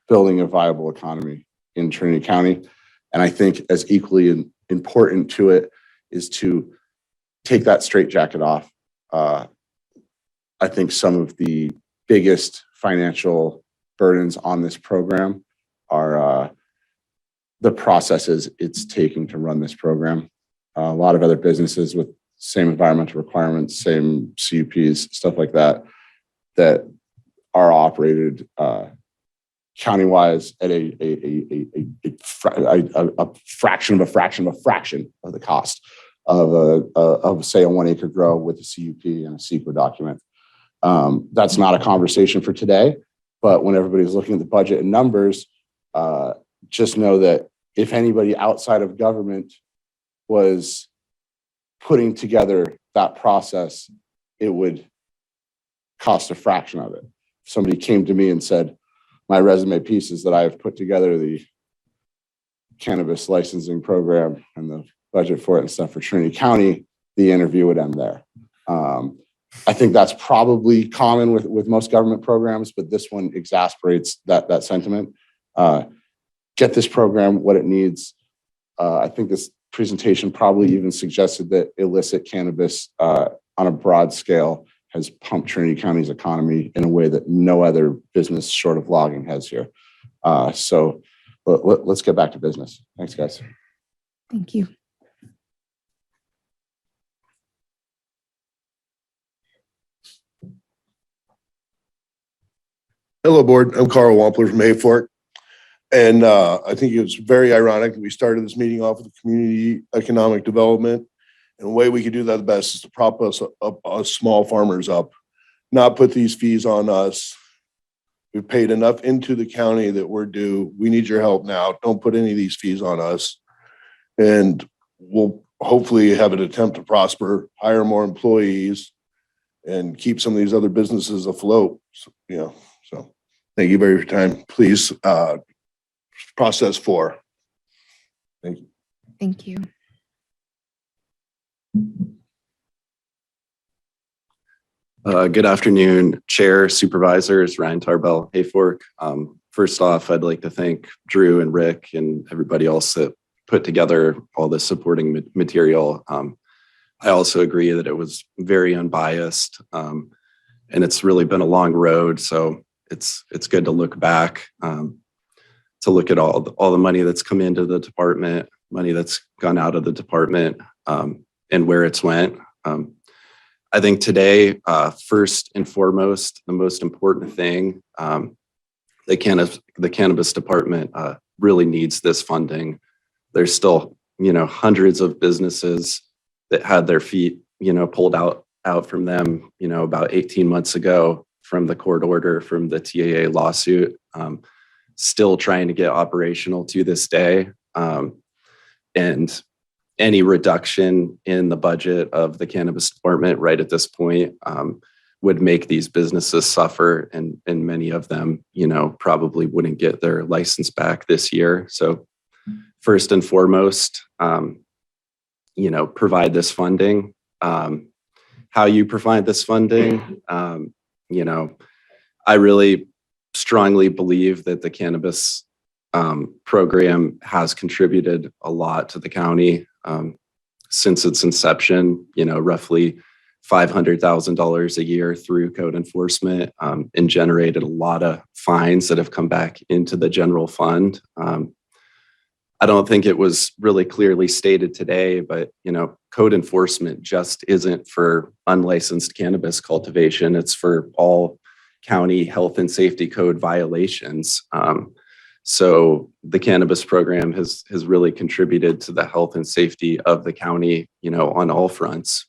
building a viable economy in Trinity County. And I think as equally important to it is to take that straitjacket off. I think some of the biggest financial burdens on this program are the processes it's taking to run this program. A lot of other businesses with same environmental requirements, same CUPs, stuff like that, that are operated county-wise at a fraction of the cost of say a 1 acre grow with a CUP and a CEQA document. That's not a conversation for today, but when everybody's looking at the budget and numbers, just know that if anybody outside of government was putting together that process, it would cost a fraction of it. If somebody came to me and said, my resume piece is that I have put together the cannabis licensing program and the budget for it and stuff for Trinity County, the interview would end there. I think that's probably common with most government programs, but this one exasperates that sentiment. Get this program what it needs. I think this presentation probably even suggested that illicit cannabis on a broad scale has pumped Trinity County's economy in a way that no other business short of logging has here. So let's get back to business. Thanks, guys. Thank you. Hello, board. I'm Carl Wampler from Hayfork. And I think it's very ironic that we started this meeting off with community economic development. And the way we could do that the best is to prop us small farmers up, not put these fees on us. We've paid enough into the county that we're due. We need your help now. Don't put any of these fees on us. And we'll hopefully have an attempt to prosper, hire more employees, and keep some of these other businesses afloat. So thank you very much for your time. Please process 4. Thank you. Thank you. Good afternoon, Chair, Supervisors, Ryan Tarbell, Hayfork. First off, I'd like to thank Drew and Rick and everybody else that put together all this supporting material. I also agree that it was very unbiased, and it's really been a long road. So it's good to look back, to look at all the money that's come into the department, money that's gone out of the department, and where it's went. I think today, first and foremost, the most important thing, the cannabis department really needs this funding. There's still, hundreds of businesses that had their feet, pulled out from them, about 18 months ago from the court order, from the TAA lawsuit, still trying to get operational to this day. And any reduction in the budget of the cannabis department right at this point would make these businesses suffer, and many of them, probably wouldn't get their license back this year. So first and foremost, provide this funding. How you provide this funding, I really strongly believe that the cannabis program has contributed a lot to the county since its inception, roughly $500,000 a year through code enforcement, and generated a lot of fines that have come back into the general fund. I don't think it was really clearly stated today, but code enforcement just isn't for unlicensed cannabis cultivation. It's for all county health and safety code violations. So the cannabis program has really contributed to the health and safety of the county, on all fronts,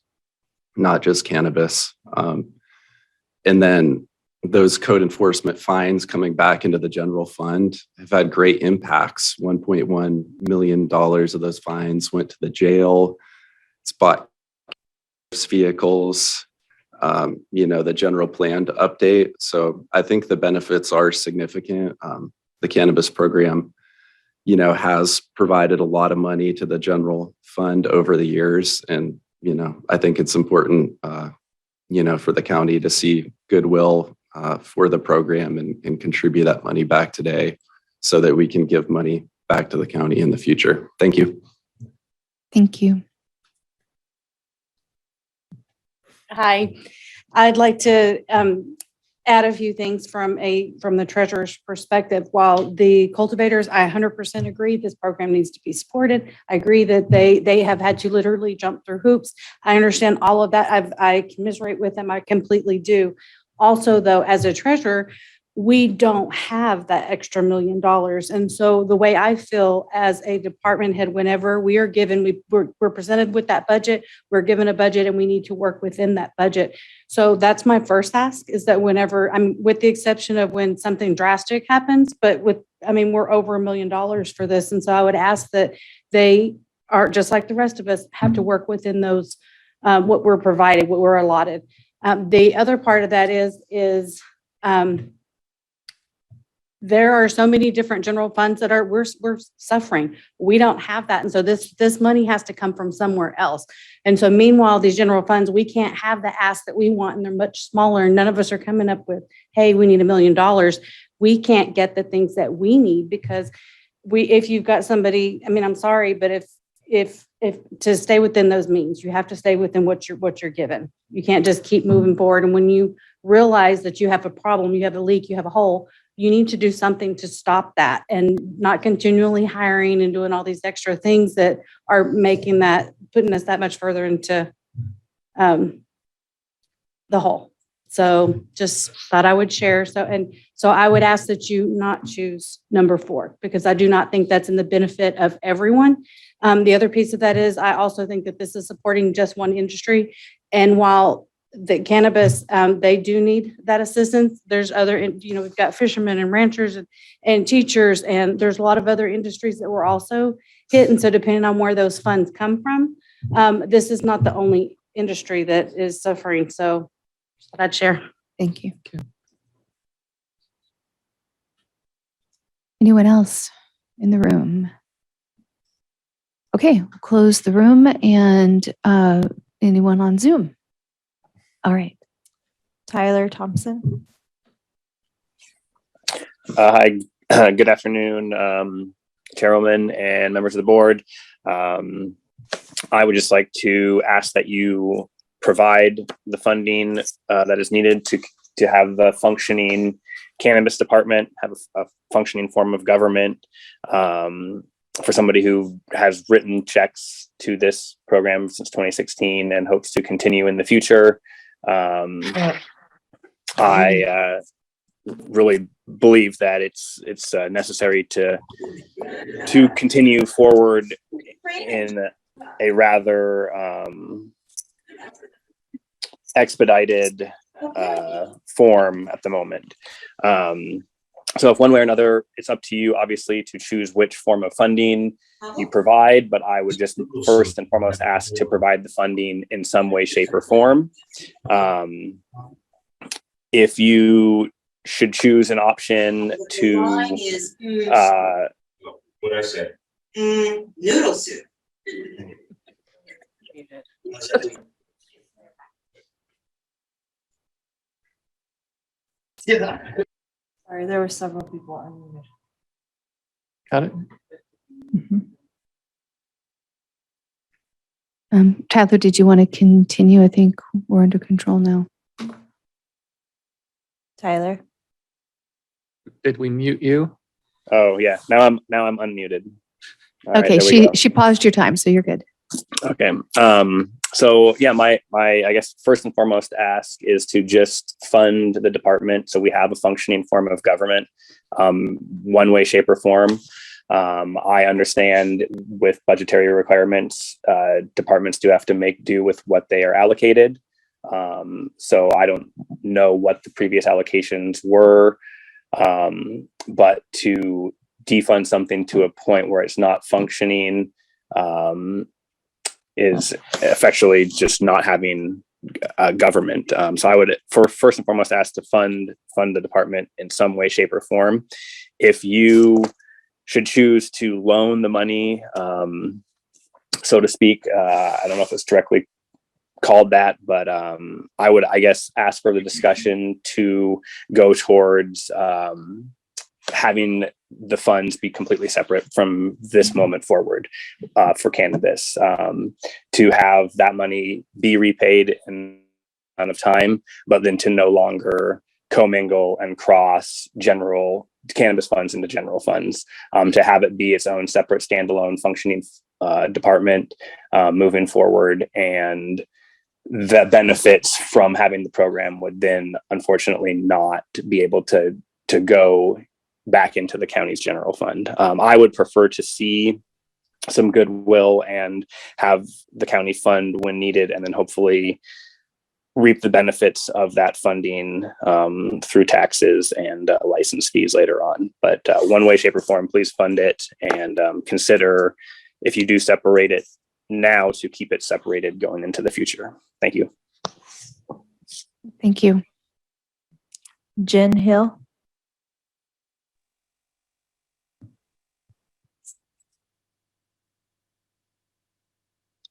not just cannabis. And then those code enforcement fines coming back into the general fund have had great impacts. $1.1 million of those fines went to the jail. It's bought vehicles, the general plan to update. So I think the benefits are significant. The cannabis program, has provided a lot of money to the general fund over the years. And, I think it's important, for the county to see goodwill for the program and contribute that money back today so that we can give money back to the county in the future. Thank you. Thank you. Hi, I'd like to add a few things from the treasurer's perspective. While the cultivators, I 100% agree this program needs to be supported. I agree that they have had to literally jump through hoops. I understand all of that. I commiserate with them. I completely do. Also, though, as a treasurer, we don't have that extra $1 million. And so the way I feel as a department head, whenever we are given, we're presented with that budget, we're given a budget, and we need to work within that budget. So that's my first ask, is that whenever, with the exception of when something drastic happens, but we're over $1 million for this. And so I would ask that they are, just like the rest of us, have to work within those, what we're provided, what we're allotted. The other part of that is there are so many different general funds that we're suffering. We don't have that. And so this money has to come from somewhere else. And so meanwhile, these general funds, we can't have the ask that we want, and they're much smaller. And none of us are coming up with, hey, we need $1 million. We can't get the things that we need because if you've got somebody, I'm sorry, but to stay within those means, you have to stay within what you're given. You can't just keep moving forward. And when you realize that you have a problem, you have a leak, you have a hole, you need to do something to stop that and not continually hiring and doing all these extra things that are putting us that much further into the hole. So just thought I would share. So I would ask that you not choose number 4, because I do not think that's in the benefit of everyone. The other piece of that is I also think that this is supporting just one industry. And while the cannabis, they do need that assistance, there's other, we've got fishermen and ranchers and teachers, and there's a lot of other industries that were also hit. And so depending on where those funds come from, this is not the only industry that is suffering. So I'd share. Thank you. Anyone else in the room? Okay, we'll close the room, and anyone on Zoom? All right. Tyler Thompson. Hi, good afternoon, Chairwoman and members of the board. I would just like to ask that you provide the funding that is needed to have the functioning cannabis department, have a functioning form of government, for somebody who has written checks to this program since 2016 and hopes to continue in the future. I really believe that it's necessary to continue forward in a rather expedited form at the moment. So if one way or another, it's up to you, obviously, to choose which form of funding you provide, but I would just first and foremost ask to provide the funding in some way, shape, or form. If you should choose an option to what I said. Noodle soup. Sorry, there were several people unmuted. Got it? Tyler, did you want to continue? I think we're under control now. Tyler. Did we mute you? Oh yeah, now I'm unmuted. All right, Okay, there we go. she paused your time, so you're good. Okay. So yeah, my I guess first and foremost ask is to just fund the department so we have a functioning form of government, one way, shape, or form. I understand with budgetary requirements, departments do have to make do with what they are allocated. So I don't know what the previous allocations were, but to defund something to a point where it's not functioning is effectively just not having a government. So I would first and foremost ask to fund the department in some way, shape, or form. If you should choose to loan the money, so to speak, I don't know if it's directly called that, but I would, I guess, ask for the discussion to go towards having the funds be completely separate from this moment forward for cannabis, to have that money be repaid in amount of time, but then to no longer commingle and cross general cannabis funds into general funds, to have it be its own separate standalone functioning department moving forward. And the benefits from having the program would then unfortunately not be able to go back into the county's general fund. I would prefer to see some goodwill and have the county fund when needed, and then hopefully reap the benefits of that funding through taxes and license fees later on. But one way, shape, or form, please fund it, and consider, if you do separate it now, to keep it separated going into the future. Thank you. Thank you. Jen Hill.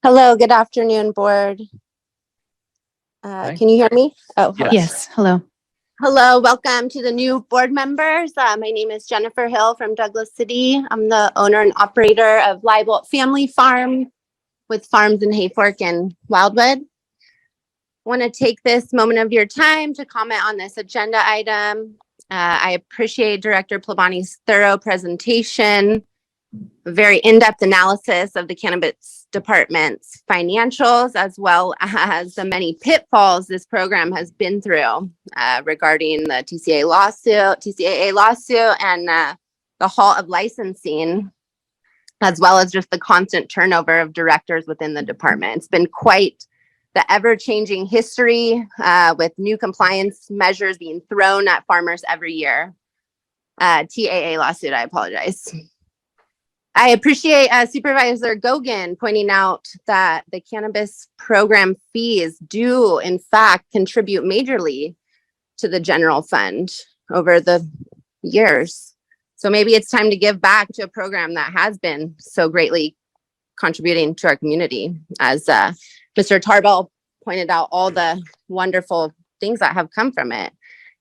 Hello, good afternoon, board. Can you hear me? Oh, hello. Yes, hello. Hello, welcome to the new board members. My name is Jennifer Hill from Douglas City. I'm the owner and operator of Liebolt Family Farm with farms in Hayfork and Wildwood. Want to take this moment of your time to comment on this agenda item. I appreciate Director Plabani's thorough presentation, a very in-depth analysis of the cannabis department's financials, as well as the many pitfalls this program has been through regarding the TCAA lawsuit, and the halt of licensing, as well as just the constant turnover of directors within the department. It's been quite the ever-changing history with new compliance measures being thrown at farmers every year. TAA lawsuit, I apologize. I appreciate Supervisor Gogan pointing out that the cannabis program fees do in fact contribute majorly to the general fund over the years. So maybe it's time to give back to a program that has been so greatly contributing to our community. As Mr. Tarbell pointed out, all the wonderful things that have come from it.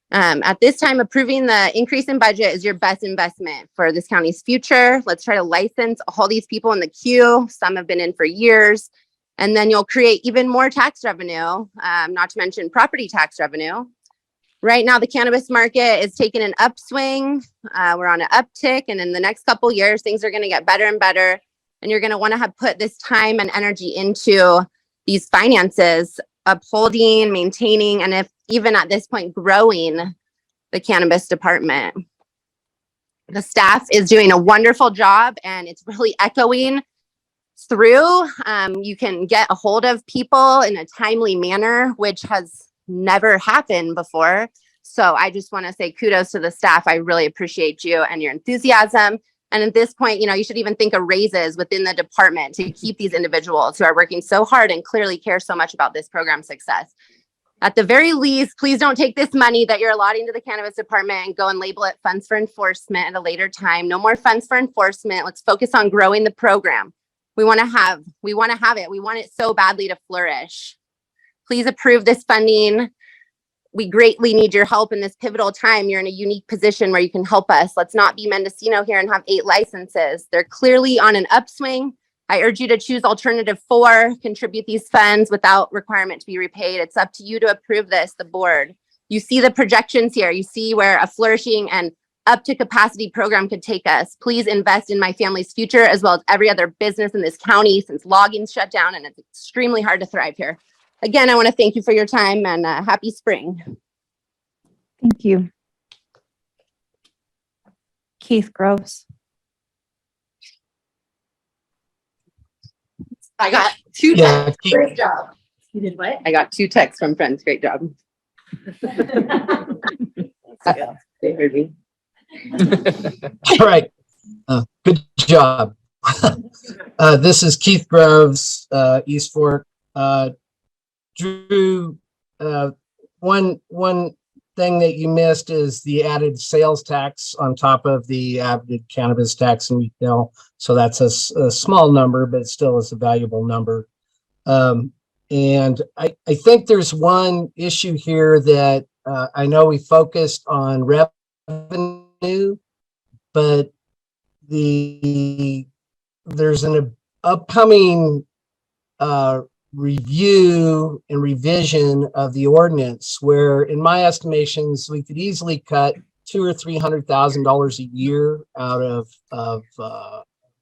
At this time, approving the increase in budget is your best investment for this county's future. Let's try to license all these people in the queue. Some have been in for years, and then you'll create even more tax revenue, not to mention property tax revenue. Right now, the cannabis market is taking an upswing. We're on an uptick, and in the next couple years, things are going to get better and better. And you're going to want to have put this time and energy into these finances, upholding, maintaining, and if even at this point, growing the cannabis department. The staff is doing a wonderful job, and it's really echoing through. You can get a hold of people in a timely manner, which has never happened before. So I just want to say kudos to the staff. I really appreciate you and your enthusiasm. And at this point, you should even think of raises within the department to keep these individuals who are working so hard and clearly care so much about this program's success. At the very least, please don't take this money that you're allotting to the cannabis department and go and label it funds for enforcement at a later time. No more funds for enforcement. Let's focus on growing the program. We want to have it. We want it so badly to flourish. Please approve this funding. We greatly need your help in this pivotal time. You're in a unique position where you can help us. Let's not be Mendocino here and have 8 licenses. They're clearly on an upswing. I urge you to choose alternative 4, contribute these funds without requirement to be repaid. It's up to you to approve this, the board. You see the projections here. You see where a flourishing and up to capacity program could take us. Please invest in my family's future as well as every other business in this county since logging's shut down and it's extremely hard to thrive here. Again, I want to thank you for your time and happy spring. Thank you. Keith Groves. I got 2 Yeah, texts. Great job. You did what? I got 2 texts from friends. Great job. They heard me. All right. Good job. This is Keith Groves, East Fork. Drew, one thing that you missed is the added sales tax on top of the added cannabis tax and retail. So that's a small number, but it still is a valuable number. And I think there's one issue here that I know we focused on revenue, but there's an upcoming review and revision of the ordinance where, in my estimations, we could easily cut $200,000 or $300,000 a year out of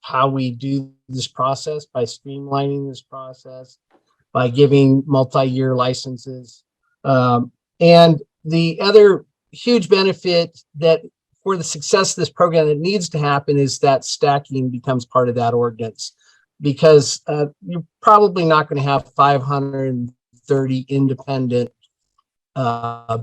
how we do this process by streamlining this process, by giving multi-year licenses. And the other huge benefit that for the success of this program that needs to happen is that stacking becomes part of that ordinance, because you're probably not going to have 530 independent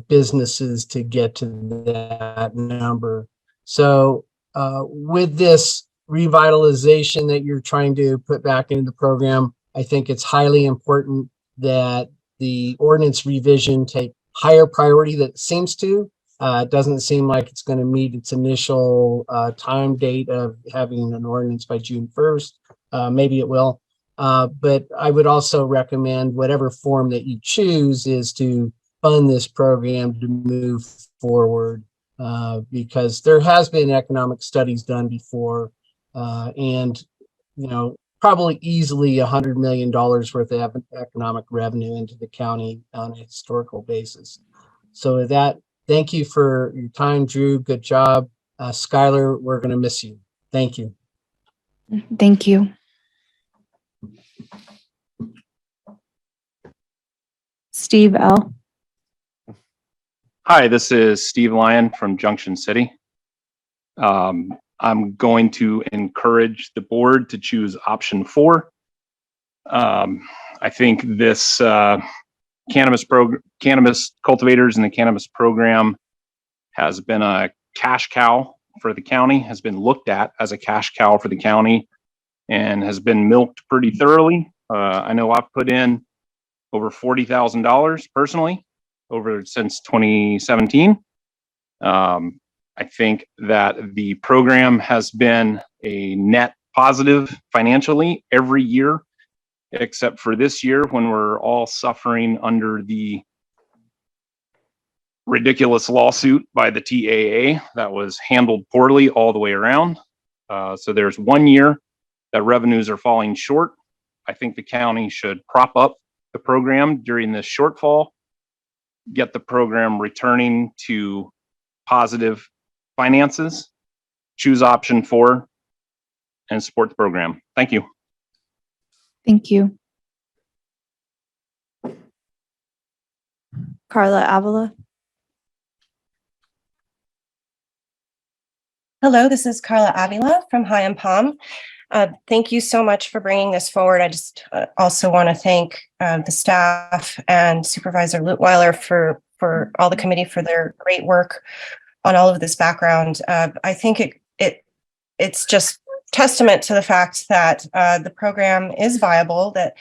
businesses to get to that number. So with this revitalization that you're trying to put back into the program, I think it's highly important that the ordinance revision take higher priority than it seems to. It doesn't seem like it's going to meet its initial time date of having an ordinance by June 1st. Maybe it will. But I would also recommend whatever form that you choose is to fund this program to move forward because there has been economic studies done before and, you know, probably easily $100 million worth of economic revenue into the county on a historical basis. So with that, thank you for your time, Drew. Good job. Skylar, we're going to miss you. Thank you. Thank you. Steve L. Hi, this is Steve Lyon from Junction City. I'm going to encourage the board to choose option 4. I think this cannabis cultivators and the cannabis program has been a cash cow for the county, has been looked at as a cash cow for the county, and has been milked pretty thoroughly. I know I've put in over $40,000 personally since 2017. I think that the program has been a net positive financially every year, except for this year when we're all suffering under the ridiculous lawsuit by the TAA that was handled poorly all the way around. So there's 1 year that revenues are falling short. I think the county should prop up the program during this shortfall, get the program returning to positive finances, choose option 4, and support the program. Thank you. Thank you. Carla Avila. Hello, this is Carla Avila from High and Palm. Thank you so much for bringing this forward. I just also want to thank the staff and Supervisor Lutweiler for all the committee for their great work on all of this background. I think it's just testament to the fact that the program is viable, that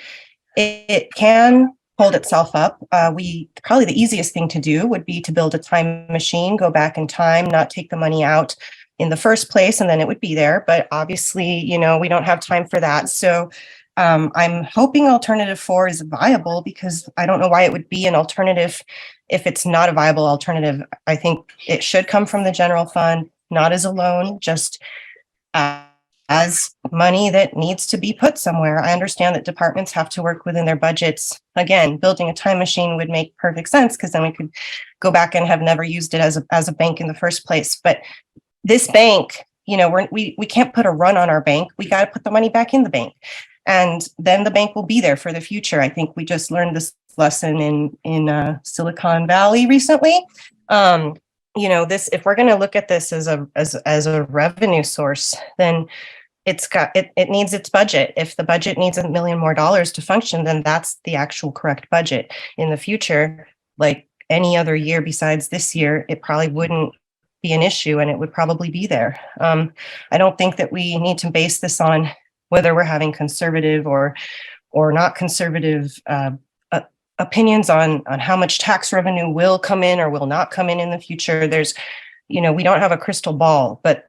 it can hold itself up. Probably the easiest thing to do would be to build a time machine, go back in time, not take the money out in the first place, and then it would be there. But obviously, you know, we don't have time for that. So I'm hoping alternative 4 is viable, because I don't know why it would be an alternative if it's not a viable alternative. I think it should come from the general fund, not as a loan, just as money that needs to be put somewhere. I understand that departments have to work within their budgets. Again, building a time machine would make perfect sense, because then we could go back and have never used it as a bank in the first place. But this bank, you know, we can't put a run on our bank. We got to put the money back in the bank, and then the bank will be there for the future. I think we just learned this lesson in Silicon Valley recently. You know, if we're going to look at this as a revenue source, then it needs its budget. If the budget needs $1 million more to function, then that's the actual correct budget. In the future, like any other year besides this year, it probably wouldn't be an issue, and it would probably be there. I don't think that we need to base this on whether we're having conservative or not conservative opinions on how much tax revenue will come in or will not come in the future. There's, you know, we don't have a crystal ball, but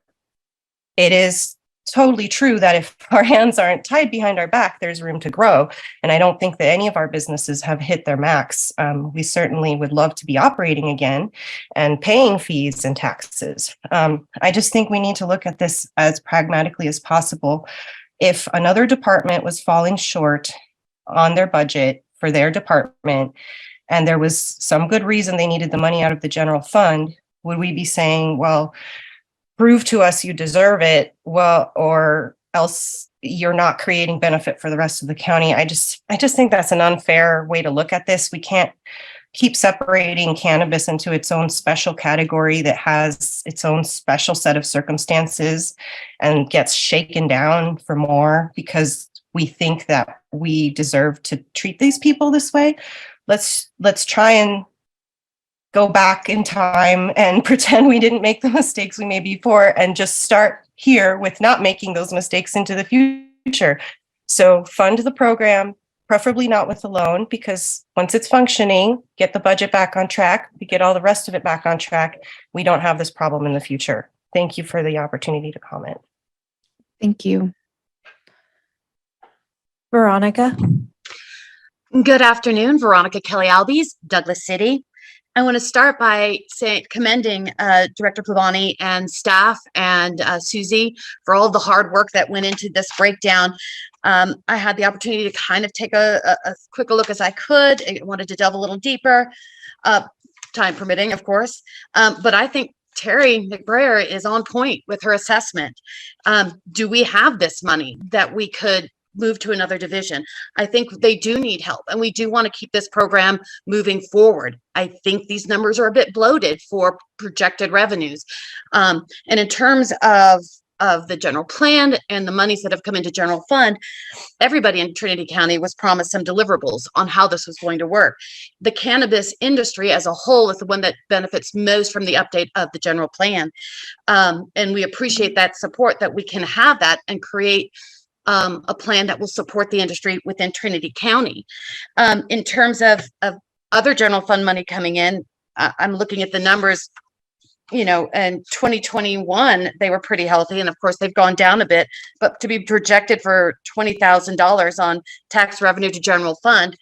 it is totally true that if our hands aren't tied behind our back, there's room to grow. And I don't think that any of our businesses have hit their max. We certainly would love to be operating again and paying fees and taxes. I just think we need to look at this as pragmatically as possible. If another department was falling short on their budget for their department, and there was some good reason they needed the money out of the general fund, would we be saying, well, prove to us you deserve it, well, or else you're not creating benefit for the rest of the county? I just think that's an unfair way to look at this. We can't keep separating cannabis into its own special category that has its own special set of circumstances and gets shaken down for more because we think that we deserve to treat these people this way. Let's try and go back in time and pretend we didn't make the mistakes we made before, and just start here with not making those mistakes into the future. So fund the program, preferably not with a loan, because once it's functioning, get the budget back on track, we get all the rest of it back on track, we don't have this problem in the future. Thank you for the opportunity to comment. Thank you. Veronica. Good afternoon, Veronica Kelly Albies, Douglas City. I want to start by commending Director Plavani and staff and Susie for all the hard work that went into this breakdown. I had the opportunity to kind of take a quick look as I could. I wanted to delve a little deeper, time permitting, of course. But I think Terry McBrayer is on point with her assessment. Do we have this money that we could move to another division? I think they do need help, and we do want to keep this program moving forward. I think these numbers are a bit bloated for projected revenues. And in terms of the general plan and the monies that have come into general fund, everybody in Trinity County was promised some deliverables on how this was going to work. The cannabis industry as a whole is the one that benefits most from the update of the general plan. And we appreciate that support, that we can have that and create a plan that will support the industry within Trinity County. In terms of other general fund money coming in, I'm looking at the numbers. You know, in 2021, they were pretty healthy. And of course, they've gone down a bit, but to be projected for $20,000 on tax revenue to general fund,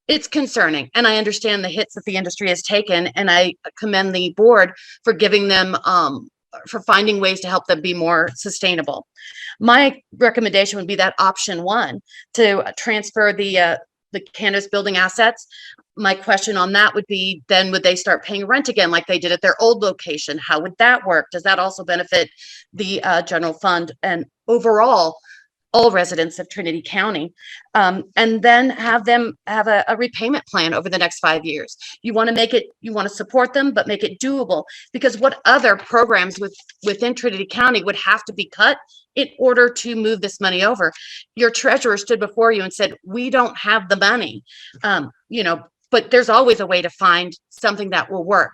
it's concerning. And I understand the hits that the industry has taken. And I commend the board for giving them, for finding ways to help them be more sustainable. My recommendation would be that option one, to transfer the cannabis building assets. My question on that would be, then would they start paying rent again like they did at their old location? How would that work? Does that also benefit the general fund and overall all residents of Trinity County? And then have them have a repayment plan over the next 5 years. You want to support them, but make it doable, because what other programs within Trinity County would have to be cut in order to move this money over? Your treasurer stood before you and said, we don't have the money, but there's always a way to find something that will work.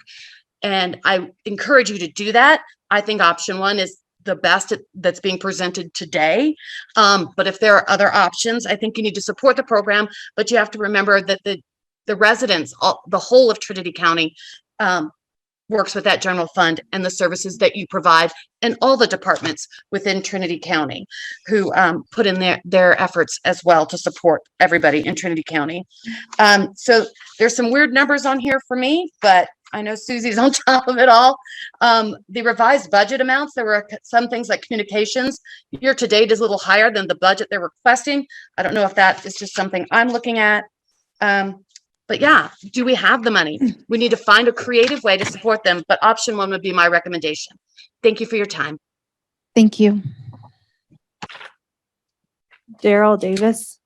And I encourage you to do that. I think option one is the best that's being presented today. But if there are other options, I think you need to support the program, but you have to remember that the residents, the whole of Trinity County, works with that general fund and the services that you provide, and all the departments within Trinity County who put in their efforts as well to support everybody in Trinity County. So there's some weird numbers on here for me, but I know Susie's on top of it all. The revised budget amounts, there were some things like communications year to date is a little higher than the budget they're requesting. I don't know if that is just something I'm looking at. But yeah, do we have the money? We need to find a creative way to support them, but option one would be my recommendation. Thank you for your time. Thank you. Daryl Davis.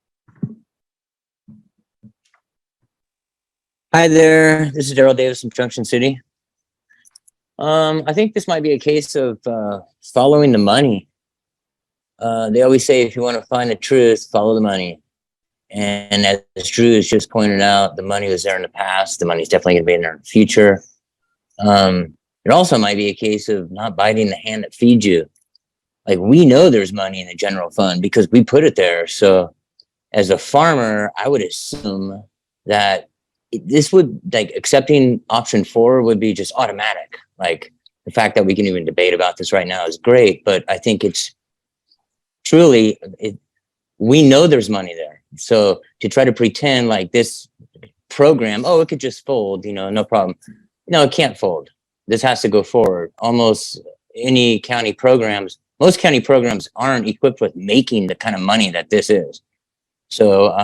Hi there, this is Daryl Davis from Junction City. I think this might be a case of following the money. They always say, if you want to find the truth, follow the money. And as Drew has just pointed out, the money was there in the past. The money's definitely going to be in there in the future. It also might be a case of not biting the hand that feeds you. Like, we know there's money in the general fund because we put it there. So as a farmer, I would assume that this would, like, accepting option 4 would be just automatic. Like, the fact that we can even debate about this right now is great, but I think it's truly, we know there's money there. So to try to pretend like this program, oh, it could just fold, no problem. No, it can't fold. This has to go forward. Almost any county programs, most county programs aren't equipped with making the kind of money that this is. So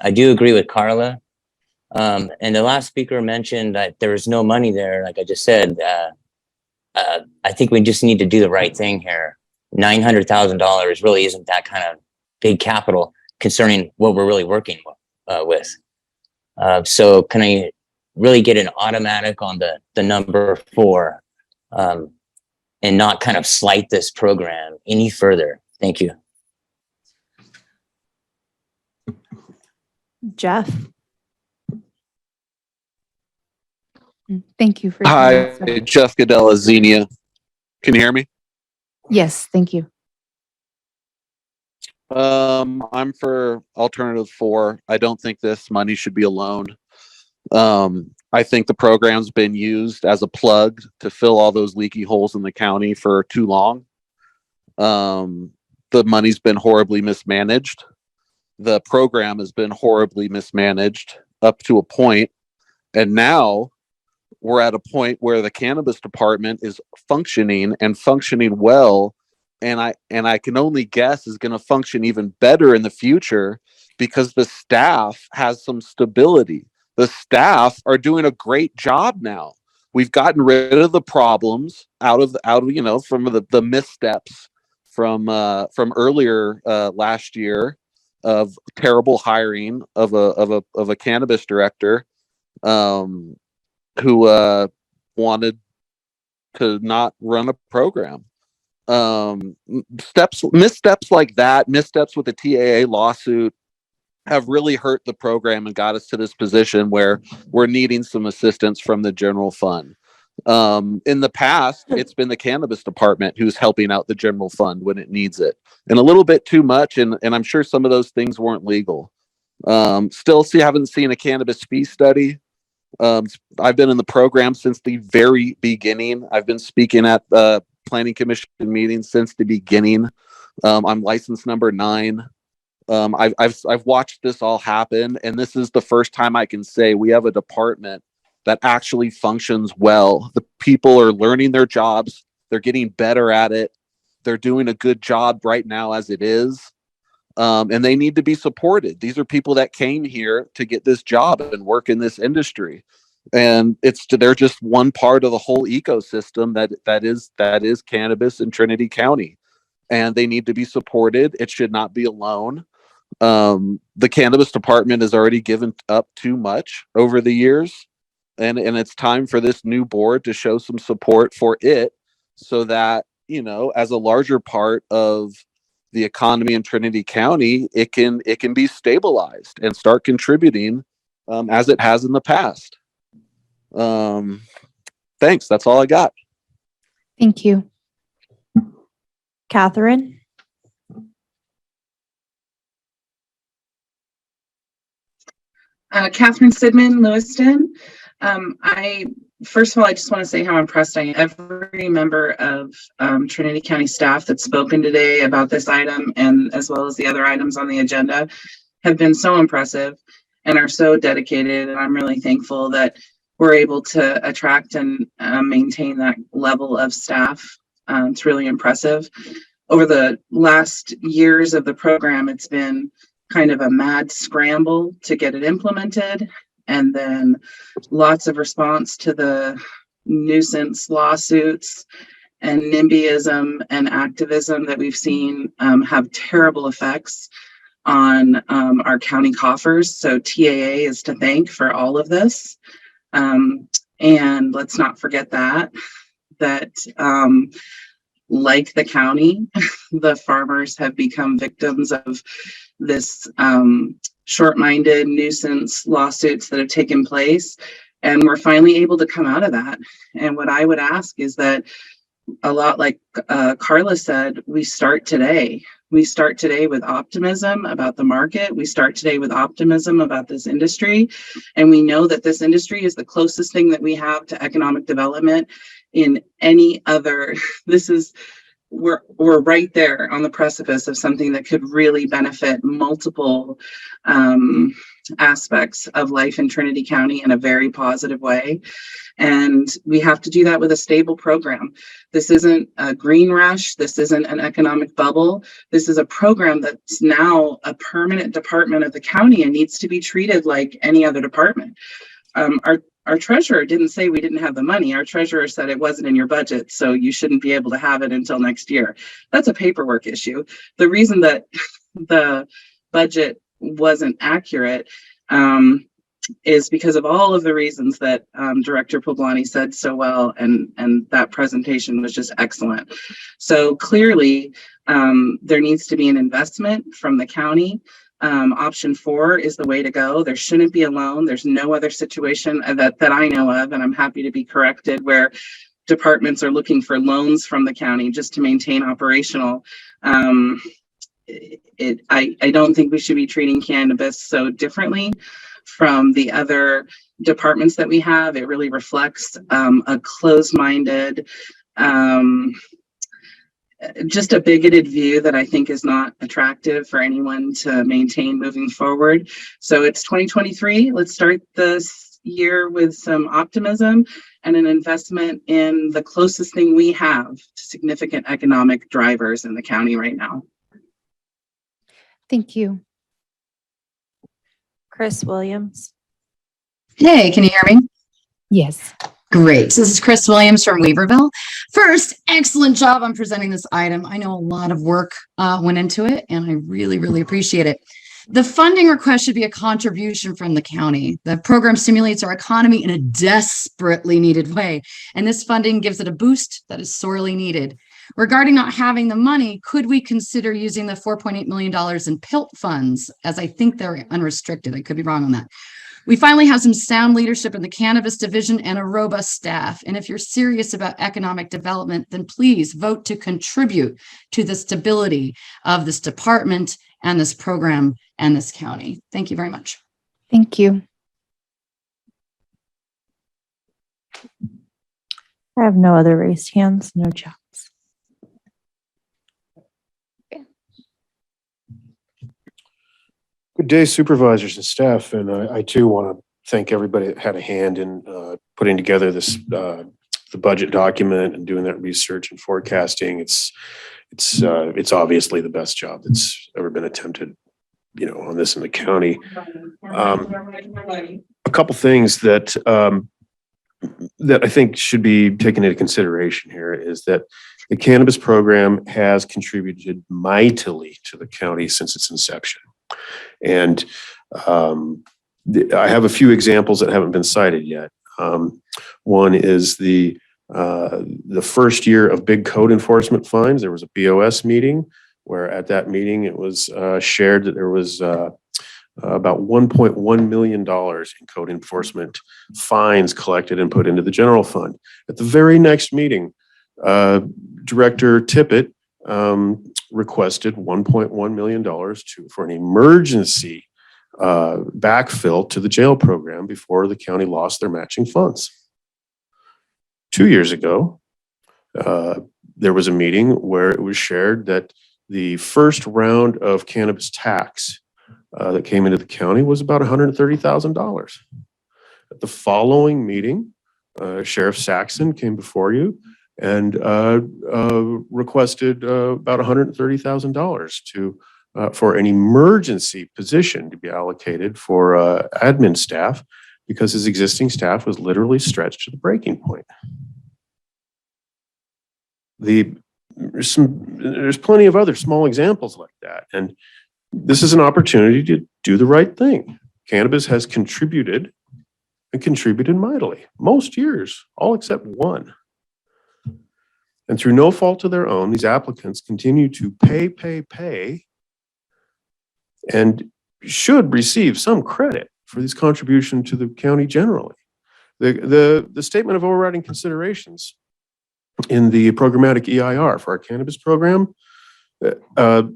I do agree with Carla. And the last speaker mentioned that there is no money there. Like I just said, I think we just need to do the right thing here. $900,000 really isn't that kind of big capital concerning what we're really working with. So can I really get an automatic on the number 4 and not kind of slight this program any further? Thank you. Jeff. Thank you for. Hi, Jeff Goodell, Xenia. Can you hear me? Yes, thank you. I'm for alternative 4. I don't think this money should be a loan. I think the program's been used as a plug to fill all those leaky holes in the county for too long. The money's been horribly mismanaged. The program has been horribly mismanaged up to a point. And now we're at a point where the cannabis department is functioning and functioning well. And I can only guess is going to function even better in the future because the staff has some stability. The staff are doing a great job now. We've gotten rid of the problems out of from the missteps from earlier last year of terrible hiring of a cannabis director who wanted to not run a program. Missteps like that, missteps with the TAA lawsuit have really hurt the program and got us to this position where we're needing some assistance from the general fund. In the past, it's been the cannabis department who's helping out the general fund when it needs it, and a little bit too much. And I'm sure some of those things weren't legal. Haven't seen a cannabis fee study. I've been in the program since the very beginning. I've been speaking at planning commission meetings since the beginning. I'm license number 9. I've watched this all happen, and this is the first time I can say we have a department that actually functions well. The people are learning their jobs. They're getting better at it. They're doing a good job right now as it is. And they need to be supported. These are people that came here to get this job and work in this industry. And they're just one part of the whole ecosystem that is cannabis in Trinity County, and they need to be supported. It should not be alone. The cannabis department has already given up too much over the years, and it's time for this new board to show some support for it, so that as a larger part of the economy in Trinity County, it can be stabilized and start contributing as it has in the past. Thanks. That's all I got. Thank you. Catherine? Catherine Sidman, Lewiston. First of all, I just want to say how impressed I am. Every member of Trinity County staff that's spoken today about this item, and as well as the other items on the agenda, have been so impressive and are so dedicated. And I'm really thankful that we're able to attract and maintain that level of staff. It's really impressive. Over the last years of the program, it's been kind of a mad scramble to get it implemented, and then lots of response to the nuisance lawsuits and NIMBYism and activism that we've seen have terrible effects on our county coffers. So TAA is to thank for all of this. And let's not forget that like the county, the farmers have become victims of this short-minded nuisance lawsuits that have taken place. And we're finally able to come out of that. And what I would ask is that, a lot like Carla said, we start today. We start today with optimism about the market. We start today with optimism about this industry. And we know that this industry is the closest thing that we have to economic development in any other. We're right there on the precipice of something that could really benefit multiple aspects of life in Trinity County in a very positive way. And we have to do that with a stable program. This isn't a green rush. This isn't an economic bubble. This is a program that's now a permanent department of the county and needs to be treated like any other department. Our treasurer didn't say we didn't have the money. Our treasurer said it wasn't in your budget, so you shouldn't be able to have it until next year. That's a paperwork issue. The reason that the budget wasn't accurate is because of all of the reasons that Director Poblani said so well, and that presentation was just excellent. So clearly, there needs to be an investment from the county. Option 4 is the way to go. There shouldn't be a loan. There's no other situation that I know of, and I'm happy to be corrected, where departments are looking for loans from the county just to maintain operational. I don't think we should be treating cannabis so differently from the other departments that we have. It really reflects a closed-minded, just a bigoted view that I think is not attractive for anyone to maintain moving forward. So it's 2023. Let's start this year with some optimism and an investment in the closest thing we have to significant economic drivers in the county right now. Thank you. Chris Williams. Hey, can you hear me? Yes. Great. So this is Chris Williams from Weaverville. First, excellent job on presenting this item. I know a lot of work went into it, and I really, really appreciate it. The funding request should be a contribution from the county. The program stimulates our economy in a desperately needed way, and this funding gives it a boost that is sorely needed. Regarding not having the money, could we consider using the $4.8 million in PILT funds, as I think they're unrestricted? I could be wrong on that. We finally have some sound leadership in the cannabis division and a robust staff. And if you're serious about economic development, then please vote to contribute to the stability of this department and this program and this county. Thank you very much. Thank you. I have no other raised hands, no chats. Good day, supervisors and staff. And I too want to thank everybody that had a hand in putting together this the budget document and doing that research and forecasting. It's obviously the best job that's ever been attempted, on this in the county. A couple things that that I think should be taken into consideration here is that the cannabis program has contributed mightily to the county since its inception. And I have a few examples that haven't been cited yet. One is the first year of big code enforcement fines. There was a BOS meeting where at that meeting it was shared that there was about $1.1 million in code enforcement fines collected and put into the general fund. At the very next meeting, Director Tippett requested $1.1 million for an emergency backfill to the jail program before the county lost their matching funds. 2 years ago, there was a meeting where it was shared that the first round of cannabis tax that came into the county was about $130,000. At the following meeting, Sheriff Saxon came before you and requested about $130,000 to for an emergency position to be allocated for admin staff because his existing staff was literally stretched to the breaking point. There's plenty of other small examples like that, and this is an opportunity to do the right thing. Cannabis has contributed and contributed mightily most years, all except one. And through no fault of their own, these applicants continue to pay, and should receive some credit for this contribution to the county generally. The statement of overriding considerations in the programmatic EIR for our cannabis program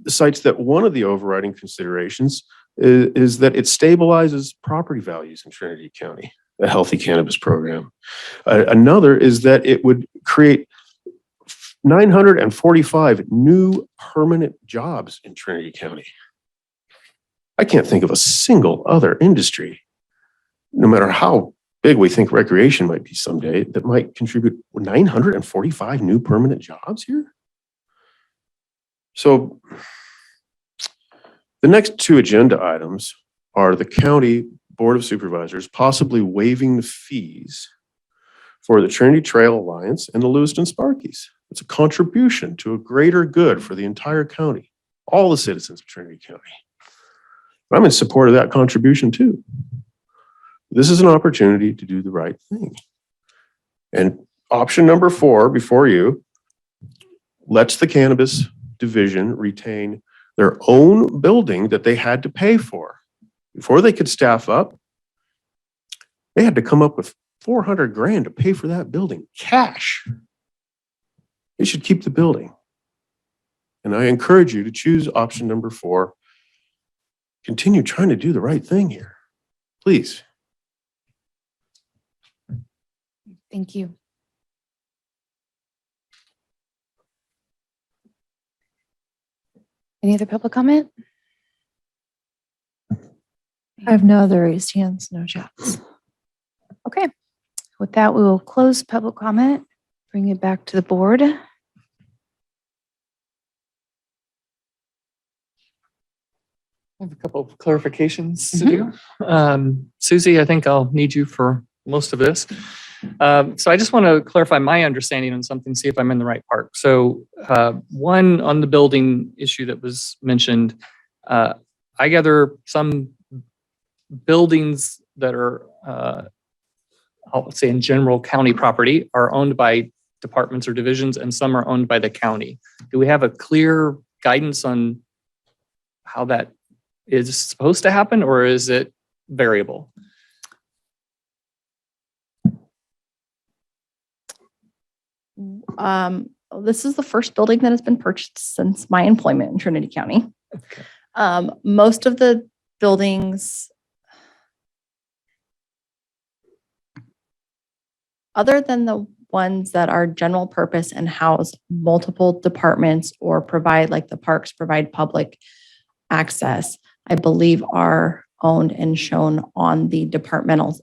cites that one of the overriding considerations is that it stabilizes property values in Trinity County, a healthy cannabis program. Another is that it would create 945 new permanent jobs in Trinity County. I can't think of a single other industry, no matter how big we think recreation might be someday, that might contribute 945 new permanent jobs here. So the next two agenda items are the county board of supervisors possibly waiving the fees for the Trinity Trail Alliance and the Lewiston Sparkies. It's a contribution to a greater good for the entire county, all the citizens of Trinity County. I'm in support of that contribution too. This is an opportunity to do the right thing. And option number 4 before you lets the cannabis division retain their own building that they had to pay for. Before they could staff up, they had to come up with $400,000 to pay for that building, cash. They should keep the building. And I encourage you to choose option number 4. Continue trying to do the right thing here, please. Thank you. Any other public comment? I have no other raised hands, no chats. Okay. With that, we will close public comment, bring it back to the board. I have a couple of clarifications to do. Susie, I think I'll need you for most of this. So I just want to clarify my understanding on something, see if I'm in the right part. So one, on the building issue that was mentioned, I gather some buildings that are, I'll say in general county property, are owned by departments or divisions, and some are owned by the county. Do we have a clear guidance on how that is supposed to happen, or is it variable? This is the first building that has been purchased since my employment in Trinity County. Most of the buildings, other than the ones that are general purpose and house multiple departments or provide, like the parks provide public access, I believe are owned and shown on the department's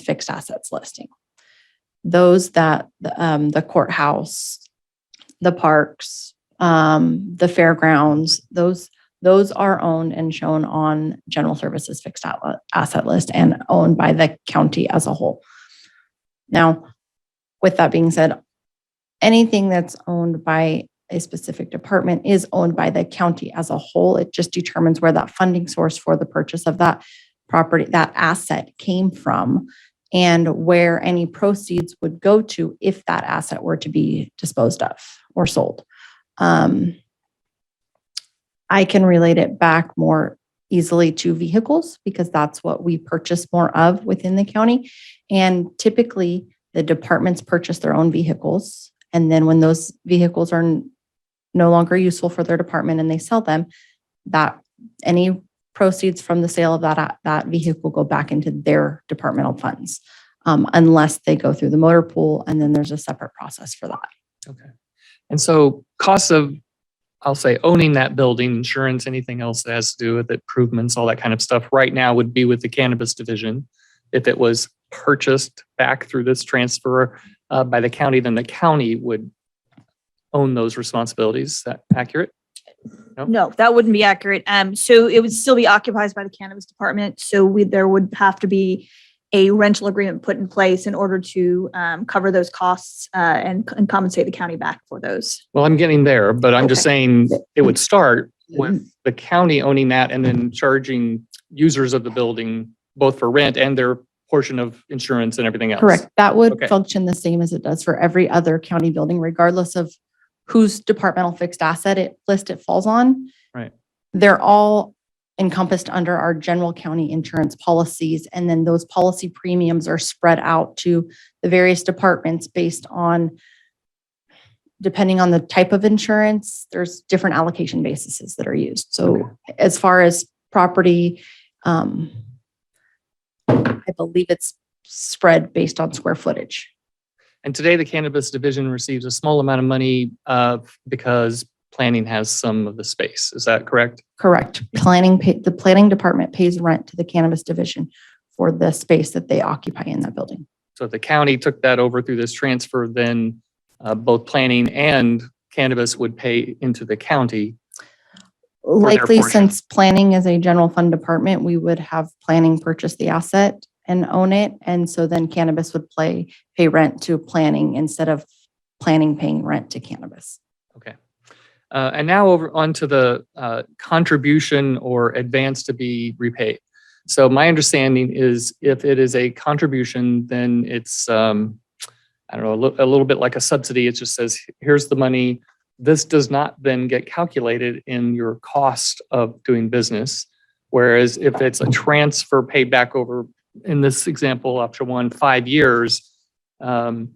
fixed assets listing. Those that the courthouse, the parks, the fairgrounds, those are owned and shown on general services fixed asset list and owned by the county as a whole. Now, with that being said, anything that's owned by a specific department is owned by the county as a whole. It just determines where that funding source for the purchase of that property, that asset came from, and where any proceeds would go to if that asset were to be disposed of or sold. I can relate it back more easily to vehicles because that's what we purchase more of within the county. And typically the departments purchase their own vehicles. And then when those vehicles are no longer useful for their department and they sell them, that any proceeds from the sale of that vehicle go back into their departmental funds, unless they go through the motor pool, and then there's a separate process for that. Okay. And so costs of, I'll say, owning that building, insurance, anything else that has to do with it, improvements, all that kind of stuff right now would be with the cannabis division. If it was purchased back through this transfer by the county, then the county would own those responsibilities. Is that accurate? No, that wouldn't be accurate. So it would still be occupied by the cannabis department. So there would have to be a rental agreement put in place in order to cover those costs and compensate the county back for those. Well, I'm getting there, but I'm just saying it would start with the county owning that and then charging users of the building both for rent and their portion of insurance and everything else. Correct. That would Okay. function the same as it does for every other county building, regardless of whose departmental fixed asset list it falls on. Right. They're all encompassed under our general county insurance policies. And then those policy premiums are spread out to the various departments based on, depending on the type of insurance, there's different allocation bases that are used. So as far as property, I believe it's spread based on square footage. And today the cannabis division receives a small amount of money because planning has some of the space. Is that correct? Correct. The planning department pays rent to the cannabis division for the space that they occupy in that building. So if the county took that over through this transfer, then both planning and cannabis would pay into the county. for their Likely, portion. since planning is a general fund department, we would have planning purchase the asset and own it. And so then cannabis would pay rent to planning instead of planning paying rent to cannabis. Okay. And now over onto the contribution or advance to be repaid. So my understanding is if it is a contribution, then it's, I don't know, a little bit like a subsidy. It just says, here's the money. This does not then get calculated in your cost of doing business. Whereas if it's a transfer paid back over, in this example, option 1, 5 years, well,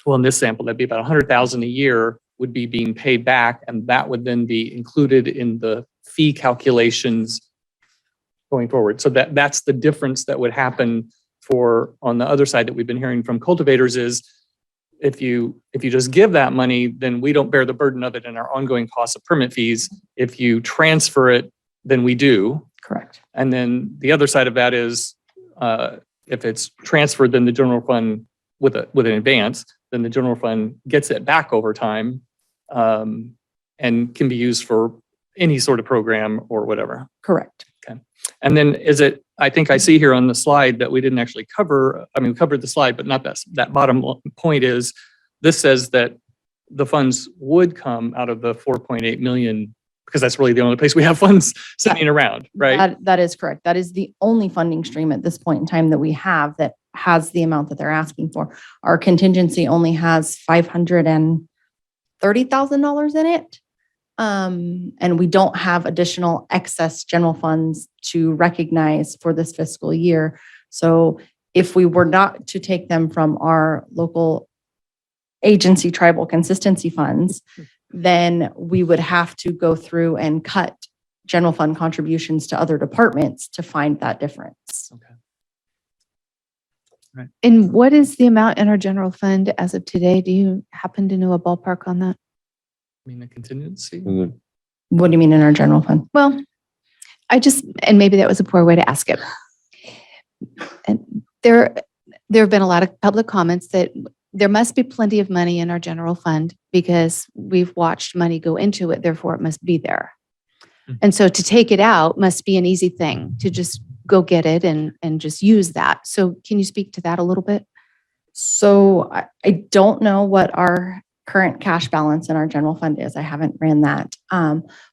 in this sample, that'd be about 100,000 a year would be being paid back, and that would then be included in the fee calculations going forward. So that's the difference that would happen for, on the other side that we've been hearing from cultivators, is if you just give that money, then we don't bear the burden of it in our ongoing costs of permit fees. If you transfer it, then we do. Correct. And then the other side of that is If it's transferred, then the general fund with an advance, then the general fund gets it back over time, and can be used for any sort of program or whatever. Correct. Okay. And then I think I see here on the slide that we didn't actually cover, I mean, we covered the slide, but not that bottom point is, this says that the funds would come out of the 4.8 million, because that's really the only place we have funds sitting around, right? That is correct. That is the only funding stream at this point in time that we have that has the amount that they're asking for. Our contingency only has $530,000 in it. And we don't have additional excess general funds to recognize for this fiscal year. So if we were not to take them from our local agency tribal consistency funds, then we would have to go through and cut general fund contributions to other departments to find that difference. Okay. Right. And what is the amount in our general fund as of today? Do you happen to know a ballpark on that? I mean, the contingency. What do you mean in our general fund? Well, and maybe that was a poor way to ask it. And there have been a lot of public comments that there must be plenty of money in our general fund because we've watched money go into it, therefore it must be there. And so to take it out must be an easy thing to just go get it and just use that. So can you speak to that a little bit? So I don't know what our current cash balance in our general fund is. I haven't ran that.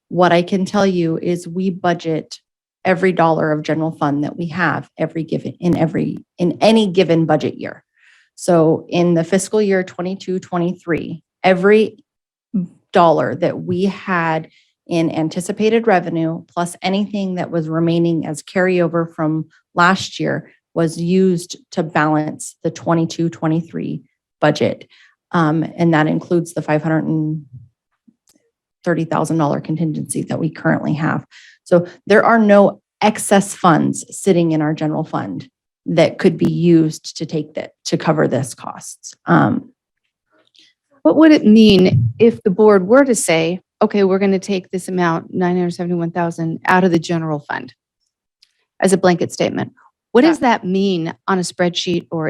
What I can tell you is we budget every dollar of general fund that we have in any given budget year. So in the fiscal year 22-23, every dollar that we had in anticipated revenue plus anything that was remaining as carryover from last year was used to balance the 22-23 budget. And that includes the $530,000 contingency that we currently have. So there are no excess funds sitting in our general fund that could be used to cover this costs. What would it mean if the board were to say, okay, we're going to take this amount, 971,000 out of the general fund as a blanket statement? What does that mean on a spreadsheet or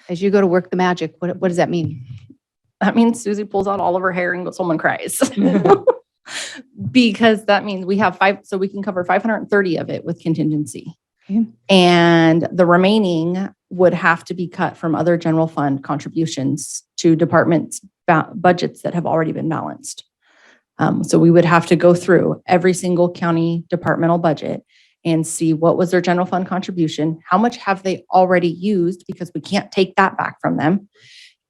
as you go to work the magic? What does that mean? That means Susie pulls out all of her hair and goes home and cries. Because that means we have so we can cover 530 of it with contingency. Okay. And the remaining would have to be cut from other general fund contributions to departments' budgets that have already been balanced. So we would have to go through every single county departmental budget and see what was their general fund contribution, how much have they already used, because we can't take that back from them,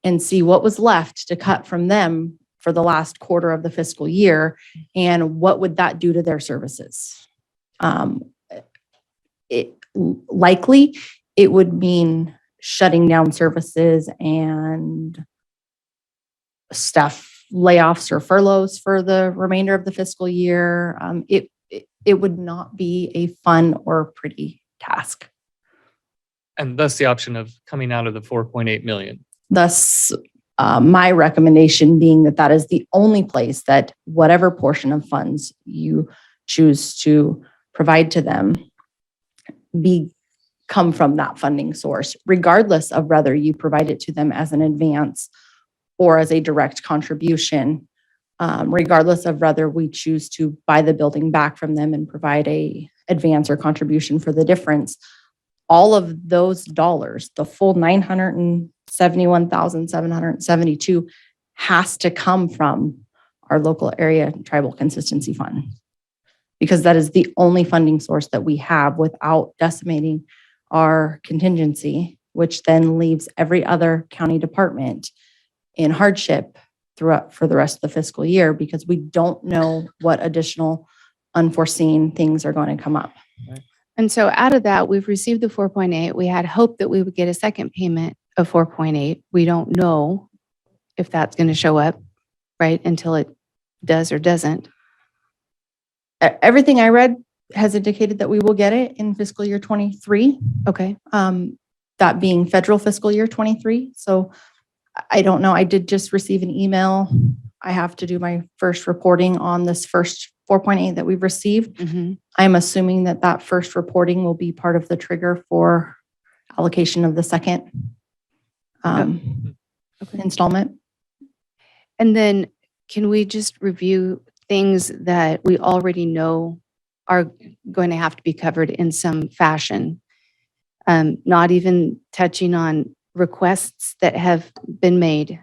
and see what was left to cut from them for the last quarter of the fiscal year, and what would that do to their services. Likely, it would mean shutting down services and staff layoffs or furloughs for the remainder of the fiscal year. It would not be a fun or pretty task. And thus the option of coming out of the 4.8 million. Thus, my recommendation being that is the only place that whatever portion of funds you choose to provide to them come from that funding source, regardless of whether you provide it to them as an advance or as a direct contribution, regardless of whether we choose to buy the building back from them and provide a advance or contribution for the difference. All of those dollars, the full $971,772 has to come from our local area tribal consistency fund, because that is the only funding source that we have without decimating our contingency, which then leaves every other county department in hardship for the rest of the fiscal year, because we don't know what additional unforeseen things are going to come up. Right. And so out of that, we've received the 4.8. We had hoped that we would get a second payment of 4.8. We don't know if that's going to show up, right, until it does or doesn't. Everything I read has indicated that we will get it in fiscal year 23. Okay. That being federal fiscal year 23. So I don't know. I did just receive an email. I have to do my first reporting on this first 4.8 that we've received. Mm-hmm. I'm assuming that first reporting will be part of the trigger for allocation of the second installment. And then can we just review things that we already know are going to have to be covered in some fashion? Not even touching on requests that have been made,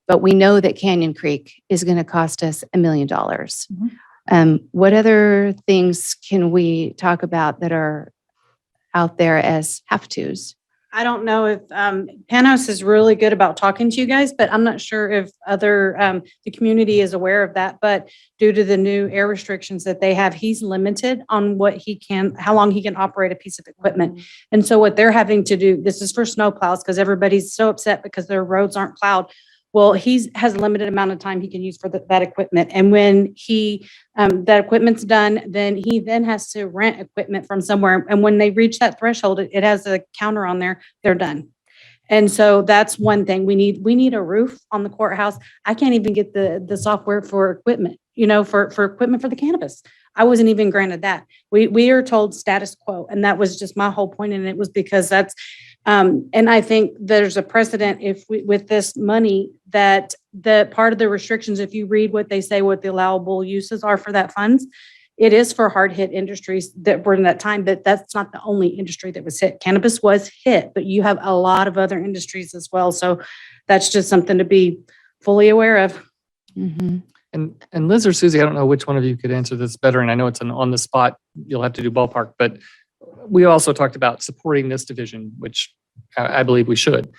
but we know that Canyon Creek is going to cost us $1 million. What other things can we talk about that are out there as have-tos? I don't know if Panos is really good about talking to you guys, but I'm not sure if the community is aware of that. But due to the new air restrictions that they have, he's limited on how long he can operate a piece of equipment. And so what they're having to do, this is for snow plows, because everybody's so upset because their roads aren't plowed. Well, has a limited amount of time he can use for that equipment. And when that equipment's done, then he has to rent equipment from somewhere. And when they reach that threshold, it has a counter on there, they're done. And so that's one thing we need a roof on the courthouse. I can't even get the software for equipment, for equipment for the cannabis. I wasn't even granted that. We are told status quo. And that was just my whole point. And it was because that's, and I think there's a precedent with this money that the part of the restrictions, if you read what they say, what the allowable uses are for that funds, it is for hard hit industries that were in that time, but that's not the only industry that was hit. Cannabis was hit, but you have a lot of other industries as well. So that's just something to be fully aware of. Mm-hmm. And Liz or Susie, I don't know which one of you could answer this better. And I know it's an on the spot, you'll have to do ballpark, but we also talked about supporting this division, which I believe we should.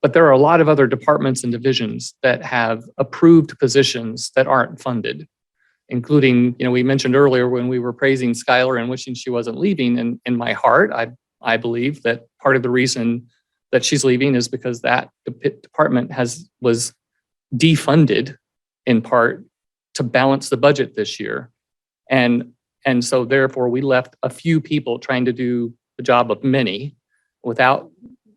But there are a lot of other departments and divisions that have approved positions that aren't funded, including, we mentioned earlier when we were praising Skylar and wishing she wasn't leaving. And in my heart, I believe that part of the reason that she's leaving is because that department was defunded in part to balance the budget this year. And so therefore we left a few people trying to do the job of many without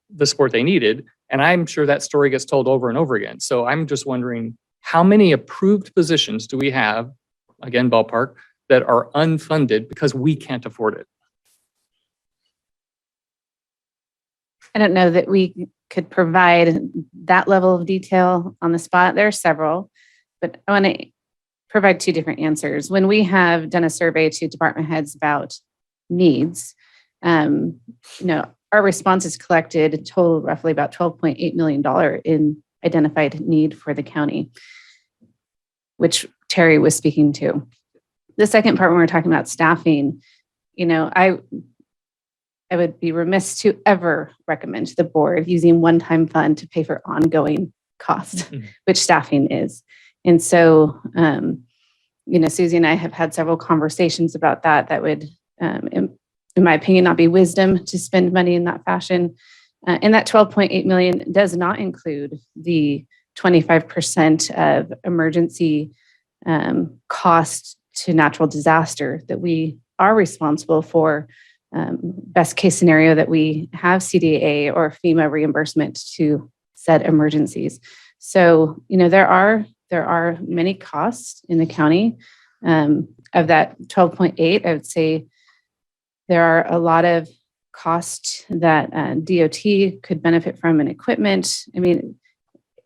the support they needed. And I'm sure that story gets told over and over again. So I'm just wondering, how many approved positions do we have, again, ballpark, that are unfunded because we can't afford it? I don't know that we could provide that level of detail on the spot. There are several, but I want to provide two different answers. When we have done a survey to department heads about needs, our responses collected total roughly about $12.8 million in identified need for the county, which Terry was speaking to. The second part, when we're talking about staffing, I would be remiss to ever recommend to the board using one-time fund to pay for ongoing costs, which staffing is. And so, Susie and I have had several conversations about that would, in my opinion, not be wisdom to spend money in that fashion. And that $12.8 million does not include the 25% of emergency cost to natural disaster that we are responsible for. Best case scenario that we have CDA or FEMA reimbursement to said emergencies. So, there are many costs in the county. Of that 12.8, I would say there are a lot of costs that DOT could benefit from in equipment. I mean,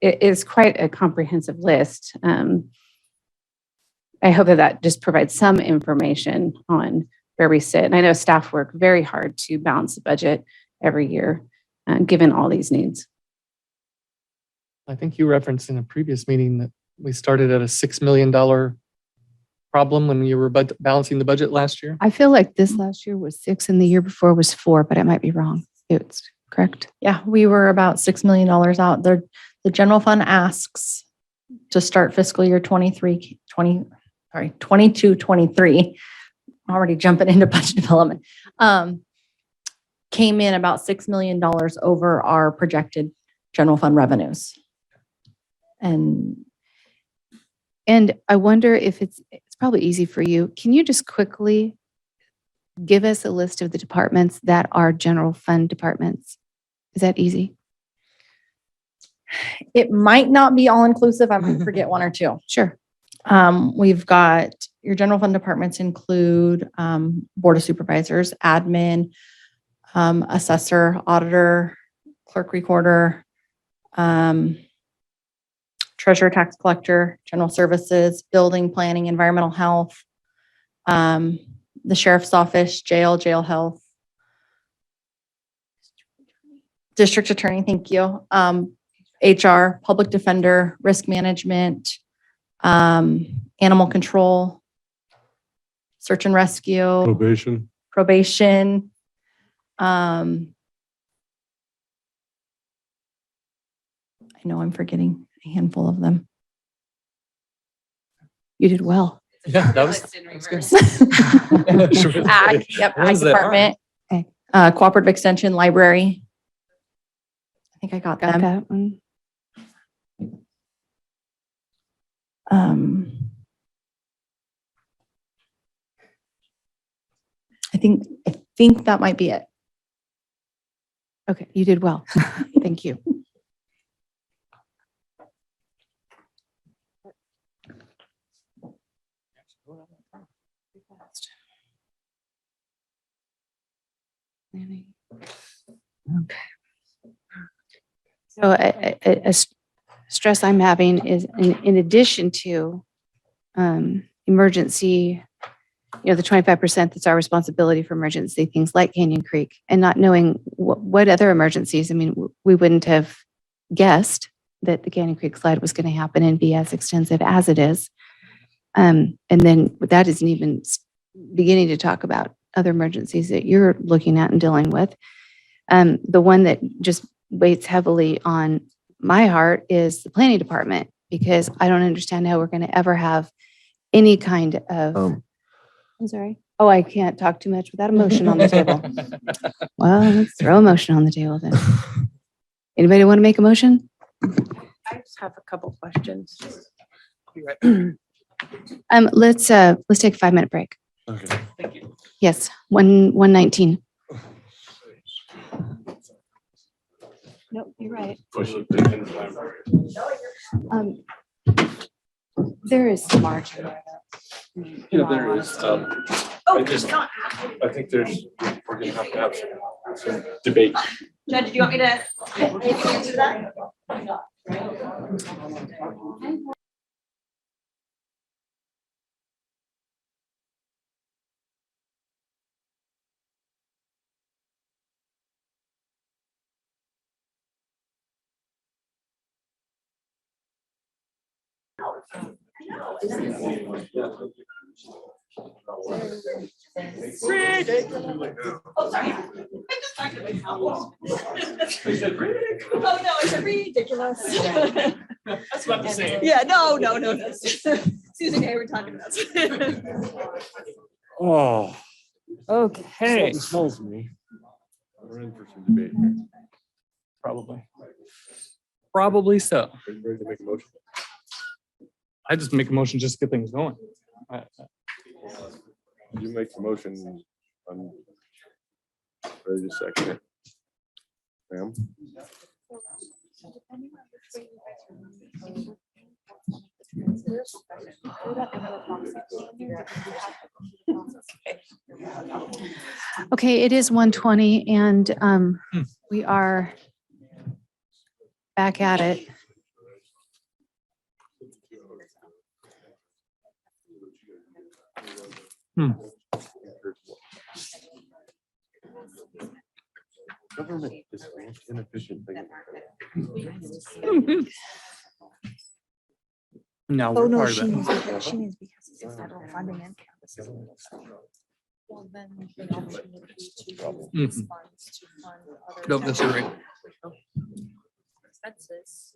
it is quite a comprehensive list. I hope that just provides some information on where we sit. And I know staff work very hard to balance the budget every year, given all these needs. I think you referenced in a previous meeting that we started at a $6 million problem when you were balancing the budget last year. I feel like this last year was 6 and the year before was 4, but I might be wrong. It's correct. Yeah, we were about $6 million out. The general fund asks to start fiscal year 22, 23. Already jumping into budget development. Came in about $6 million over our projected general fund revenues. And I wonder if it's probably easy for you. Can you just quickly give us a list of the departments that are general fund departments? Is that easy? it might not be all inclusive. I might forget one or two. Sure. We've got your general fund departments include Board of Supervisors, admin, assessor, auditor, clerk recorder, treasurer, tax collector, general services, building, planning, environmental health, the sheriff's office, jail health, district attorney, thank you, HR, public defender, risk management, animal control, search and rescue, probation. I know I'm forgetting a handful of them. You did well. Yeah, that was good. Ag, yep, ag Ones that aren't. department, cooperative extension, library. I think I got them. that one. I think that might be it. Okay, you did well. Thank you. Okay. So a stress I'm having is in addition to emergency, the 25% that's our responsibility for emergency things like Canyon Creek, and not knowing what other emergencies. I mean, we wouldn't have guessed that the Canyon Creek slide was going to happen and be as extensive as it is. And then that isn't even beginning to talk about other emergencies that you're looking at and dealing with. The one that just weighs heavily on my heart is the planning department, because I don't understand how we're going to ever have any kind of, I'm sorry. Oh, I can't talk too much without emotion on the table. Well, let's throw emotion on the table then. Anybody want to make a motion? I just have a couple questions. Let's take a 5-minute break. Okay. Thank you. Yes, 1:19. Nope, you're right. There is some margin there. Yeah, there is. I think we're gonna have some debate. Judge, do you want me to answer that? Oh, sorry. I'm just talking to myself. Oh, no, it's ridiculous. That's about the same. Yeah, no. Susan and I were talking about it. Oh, okay. Something smells me. We're in for some debate here. Probably so. Are you ready to make a motion? I just make a motion just to get things going. You make the motion. I'm ready to second it. Ma'am? Okay, it is 1:20 and we are back at it. Government is the most inefficient thing. No, Oh, we're no, part of she that. means because it's federal funding and campuses. Well, then, Mhm. Nope, that's right. Expenses.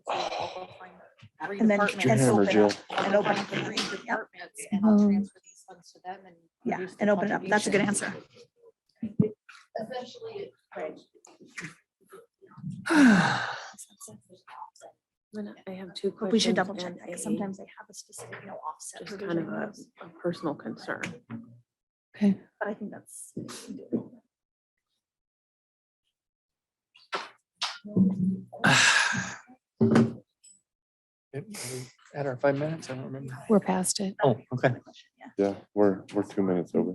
And then open up the three departments and I'll transfer these funds to them and. Yeah, and open it up. That's a good answer. Essentially, right. I have two questions. But we should double check and that because a- sometimes they have a specific, offset. Just kind of a personal concern. Okay. But I think that's. At our 5 minutes, I don't remember. We're past it. Oh, okay. Yeah, we're 2 minutes over.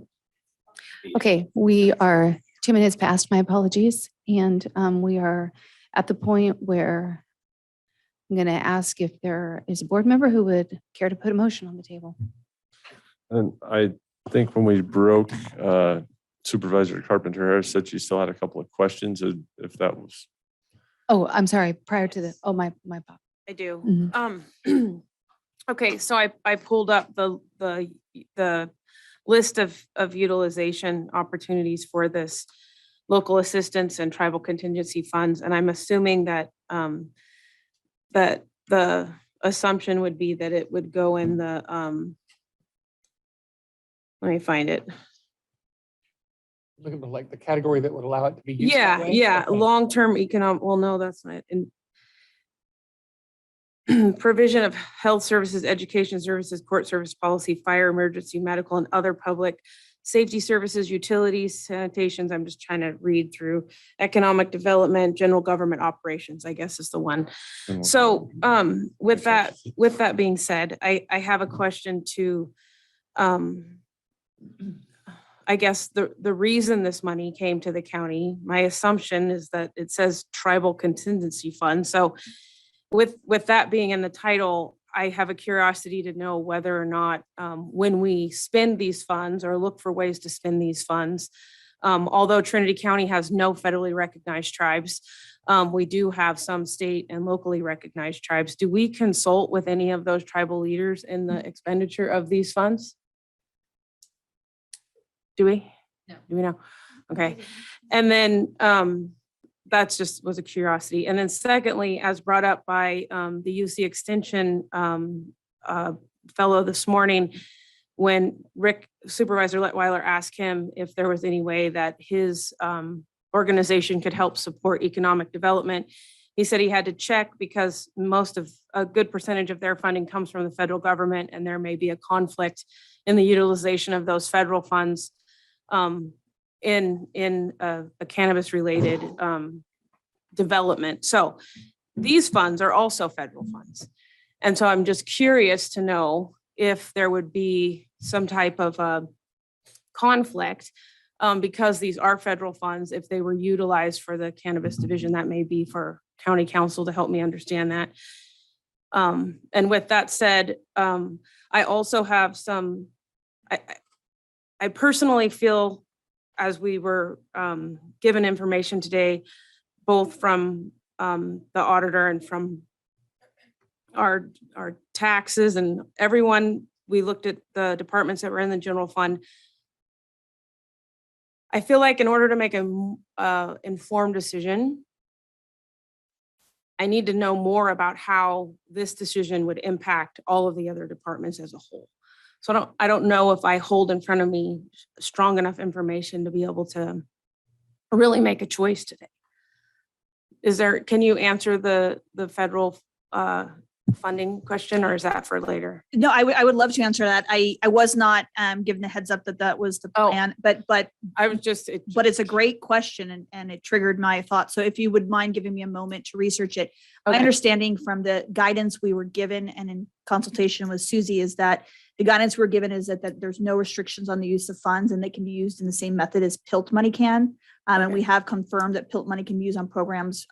Okay, we are 2 minutes past, my apologies. And we are at the point where I'm going to ask if there is a board member who would care to put a motion on the table. And I think when we broke, Supervisor Carpenter Harris said she still had a couple of questions, if that was. Oh, I'm sorry, prior to the, oh, my. I do. Mhm. Okay, so I pulled up the list of utilization opportunities for this local assistance and tribal contingency funds, and I'm assuming that that the assumption would be that it would go in the let me find it. Look at like the category that would allow it to be used. Yeah, that way? yeah, Okay. long-term economic, well, no, that's not in provision of health services, education services, court service policy, fire, emergency, medical, and other public safety services, utilities, sanitations. I'm just trying to read through economic development, general government operations, I guess is the one. So with that being said, I have a question to I guess the reason this money came to the county, my assumption is that it says tribal contingency fund. So with that being in the title, I have a curiosity to know whether or not when we spend these funds or look for ways to spend these funds, although Trinity County has no federally recognized tribes, we do have some state and locally recognized tribes. Do we consult with any of those tribal leaders in the expenditure of these funds? Do we? No. Do we know? Okay. And then that's just was a curiosity. And then secondly, as brought up by the UC Extension fellow this morning, when Supervisor Lettweiler asked him if there was any way that his organization could help support economic development, he said he had to check because a good percentage of their funding comes from the federal government, and there may be a conflict in the utilization of those federal funds in a cannabis related development. So these funds are also federal funds. And so I'm just curious to know if there would be some type of a conflict because these are federal funds, if they were utilized for the cannabis division. That may be for county council to help me understand that. And with that said, I also have some, I personally feel, as we were given information today, both from the auditor and from our taxes and everyone, we looked at the departments that were in the general fund. I feel like in order to make an informed decision, I need to know more about how this decision would impact all of the other departments as a whole. So I don't know if I hold in front of me strong enough information to be able to really make a choice today. Can you answer the federal funding question, or is that for later? No, I would love to answer that. I was not given a heads up that was the plan, but I was just, but it's a great question and it triggered my thoughts. So if you would mind giving me a moment to research it. My understanding from the guidance we were given and in consultation with Susie is that the guidance we're given is that there's no restrictions on the use of funds and they can be used in the same method as PILT money can. And we have confirmed that PILT money can be used on programs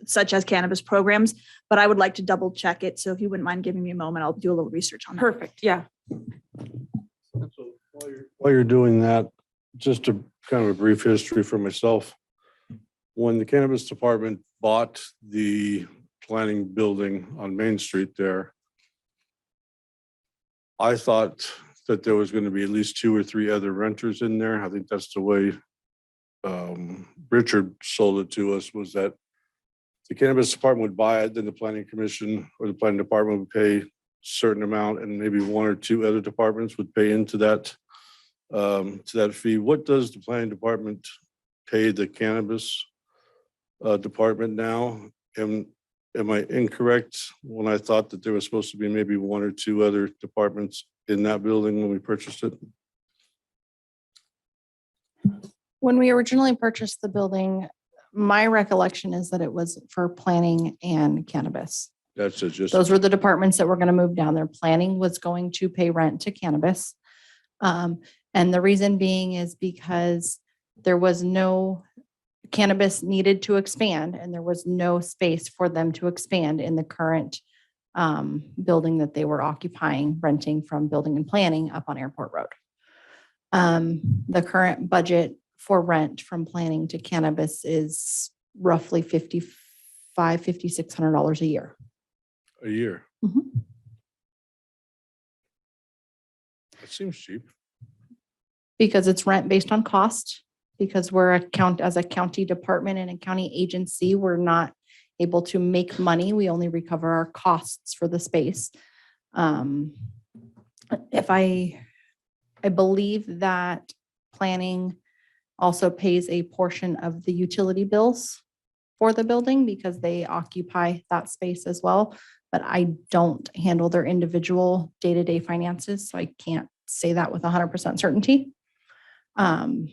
such as cannabis programs, but I would like to double check it. So if you wouldn't mind giving me a moment, I'll do a little research on that. Perfect. Yeah. While you're doing that, just a kind of a brief history for myself. When the cannabis department bought the planning building on Main Street there, I thought that there was going to be at least 2 or 3 other renters in there. I think that's the way Richard sold it to us, was that the cannabis department would buy it, then the planning commission or the planning department would pay a certain amount, and maybe 1 or 2 other departments would pay into that fee. What does the planning department pay the cannabis department now? Am I incorrect when I thought that there was supposed to be maybe 1 or 2 other departments in that building when we purchased it? When we originally purchased the building, my recollection is that it was for planning and cannabis. That's just. Those were the departments that were going to move down there. Planning was going to pay rent to cannabis. And the reason being is because There was no cannabis needed to expand, and there was no space for them to expand in the current building that they were occupying, renting from building and planning up on Airport Road. The current budget for rent from planning to cannabis is roughly $5,600 a year. A year. Mhm. That seems cheap. Because it's rent based on cost, because we're as a county department and a county agency, we're not able to make money. We only recover our costs for the space. If I believe that planning also pays a portion of the utility bills for the building because they occupy that space as well. But I don't handle their individual day-to-day finances, so I can't say that with 100% certainty. And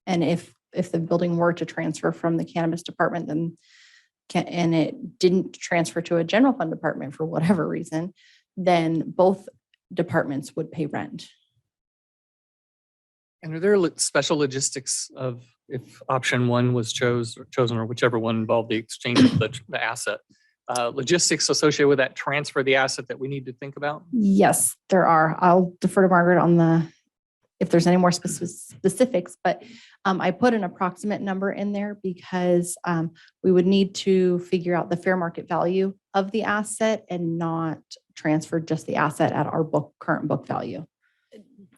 if the building were to transfer from the cannabis department, then and it didn't transfer to a general fund department for whatever reason, then both departments would pay rent. And are there special logistics of if option one was chosen or whichever one involved the exchange of the asset? Logistics associated with that transfer of the asset that we need to think about? Yes, there are. I'll defer to Margaret on if there's any more specifics, but I put an approximate number in there because we would need to figure out the fair market value of the asset and not transfer just the asset at our current book value.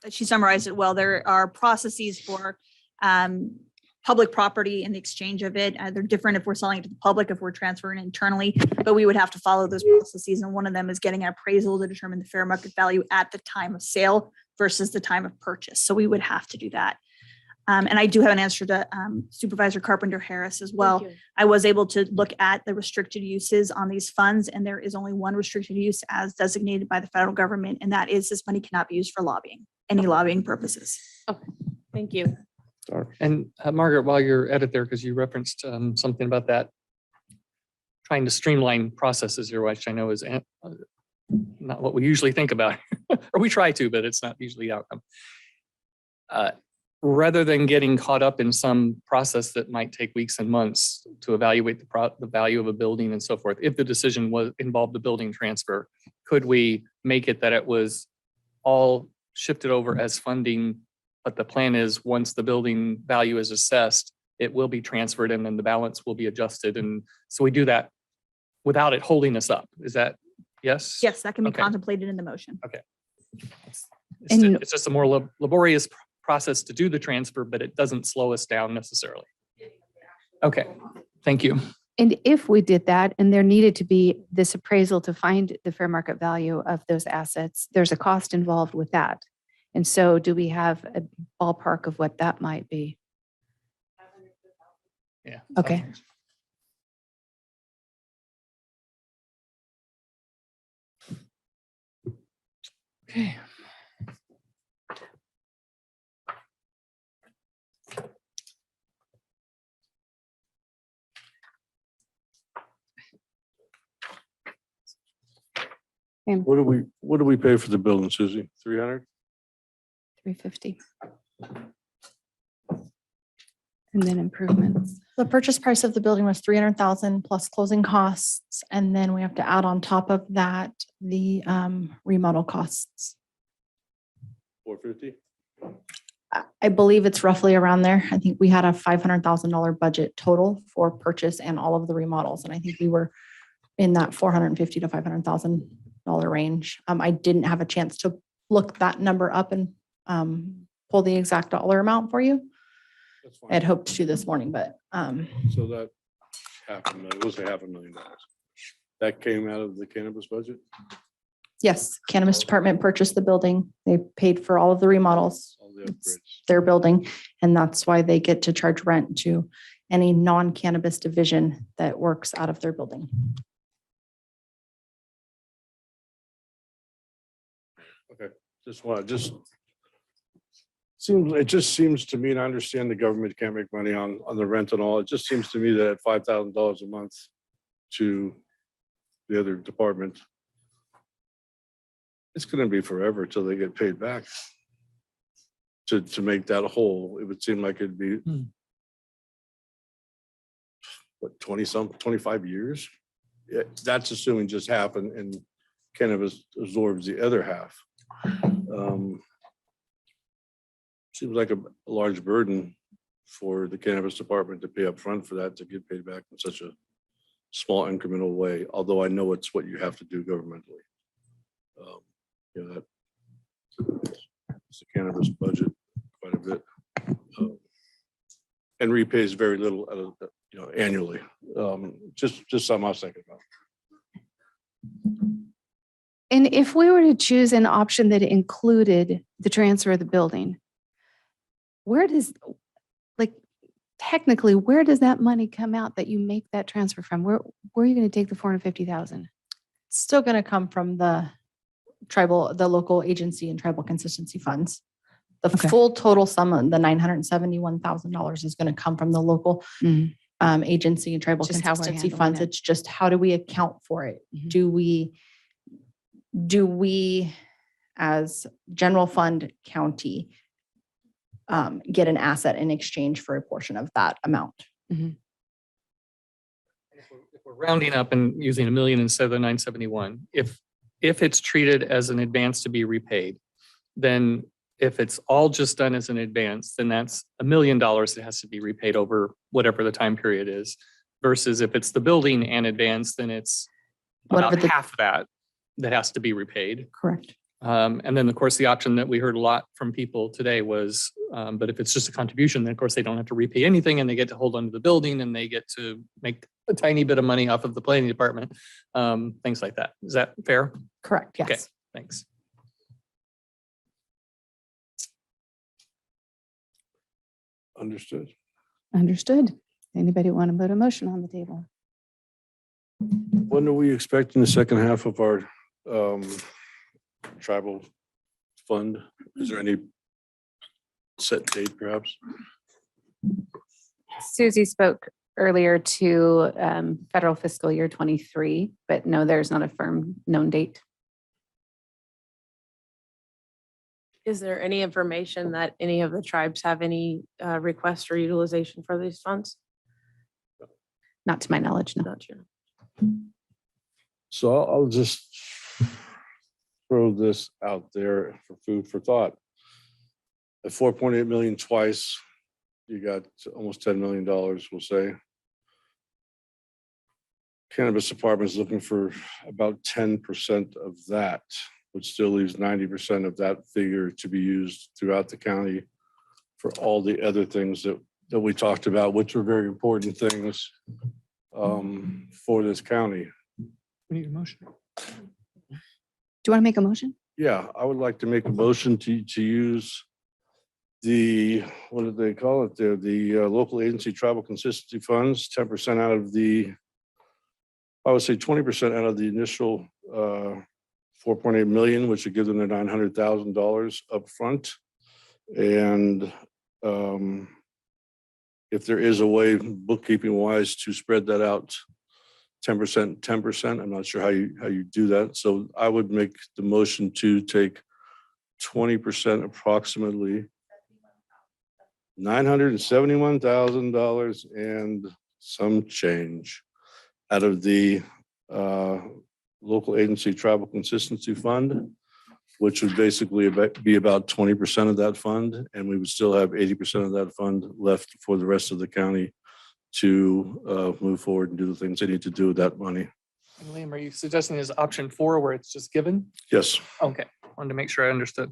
She summarized it well. There are processes for public property and the exchange of it. They're different if we're selling it to the public, if we're transferring internally, but we would have to follow those processes. And one of them is getting an appraisal to determine the fair market value at the time of sale versus the time of purchase. So we would have to do that. And I do have an answer to Supervisor Carpenter Harris as well. I was able to look at the restricted uses on these funds, and there is only one restricted use as designated by the federal government, and that is this money cannot be used for lobbying, any lobbying purposes. Okay, thank you. And Margaret, while you're at it there, because you referenced something about that, trying to streamline processes here, which I know is not what we usually think about, or we try to, but it's not usually the outcome. Rather than getting caught up in some process that might take weeks and months to evaluate the value of a building and so forth, if the decision involved the building transfer, could we make it that it was all shifted over as funding, but the plan is once the building value is assessed, it will be transferred and then the balance will be adjusted. And so we do that without it holding us up. Is that yes? Yes, that can be Okay. contemplated in the motion. Okay. It's just a more laborious process to do the transfer, but it doesn't slow us down necessarily. Okay, thank you. And if we did that and there needed to be this appraisal to find the fair market value of those assets, there's a cost involved with that. And so do we have a ballpark of what that might be? Yeah. Okay. Okay. What do we pay for the building, Susie? 300? 350. And then improvements. The purchase price of the building was 300,000 plus closing costs. And then we have to add on top of that, the remodel costs. 450? I believe it's roughly around there. I think we had a $500,000 budget total for purchase and all of the remodels. And I think we were in that $450,000 to $500,000 range. I didn't have a chance to look that number up and pull the exact dollar amount for you. That's fine. I'd hoped to this morning, but So that was $500,000. That came out of the cannabis budget? yes, cannabis department purchased the building. They paid for all of the remodels. All the It's upgrades. their building, and that's why they get to charge rent to any non-cannabis division that works out of their building. Okay, it just seems to me, and I understand the government can't make money on the rent and all. It just seems to me that at $5,000 a month to the other department, it's gonna be forever till they get paid back. to make that whole, it would seem like it'd be what, 25 years? Yeah, that's assuming just half and cannabis absorbs the other half. Seems like a large burden for the cannabis department to pay up front for that to get paid back in such a small incremental way, although I know it's what you have to do governmentally. You know, that it's the cannabis budget quite a bit. And repays very little out of, you know, annually. Just something I was thinking about. And if we were to choose an option that included the transfer of the building, where does, like, technically, where does that money come out that you make that transfer from? Where are you going to take the 450,000? It's still going to come from the local agency and tribal consistency funds. The full total sum of the $971,000 is going to come from the local agency and tribal Just how we're consistency handling funds. it. It's just how do we account for it? Do we as general fund county get an asset in exchange for a portion of that amount? If we're rounding up and using $1 million instead of the 971, if it's treated as an advance to be repaid, then if it's all just done as an advance, then that's $1 million that has to be repaid over whatever the time period is. Versus if it's the building and advance, then it's about half that has to be repaid. Correct. And then, of course, the option that we heard a lot from people today was, but if it's just a contribution, then of course they don't have to repay anything and they get to hold onto the building and they get to make a tiny bit of money off of the planning department, things like that. Is that fair? Correct. Yes. Okay, thanks. Understood. Understood. Anybody want to put a motion on the table? When are we expecting the second half of our tribal fund? Is there any set date perhaps? Susie spoke earlier to federal fiscal year 23, but no, there's not a firm known date. Is there any information that any of the tribes have any requests for utilization for these funds? Not to my knowledge, no. Not sure. So I'll just throw this out there for food for thought. At 4.8 million twice, you got almost $10 million, we'll say. Cannabis department is looking for about 10% of that, which still leaves 90% of that figure to be used throughout the county for all the other things that we talked about, which are very important things for this county. We need a motion. Do you want to make a motion? Yeah, I would like to make a motion to use the, what did they call it there? The local agency tribal consistency funds, 10% out of the, I would say 20% out of the initial 4.8 million, which would give them the $900,000 up front. And if there is a way bookkeeping wise to spread that out 10%, 10%, I'm not sure how you do that. So I would make the motion to take 20% approximately $971,000 and some change out of the local agency tribal consistency fund, which would basically be about 20% of that fund. And we would still have 80% of that fund left for the rest of the county to move forward and do the things they need to do with that money. And Liam, are you suggesting is option 4 where it's just given? Yes. Okay, wanted to make sure I understood.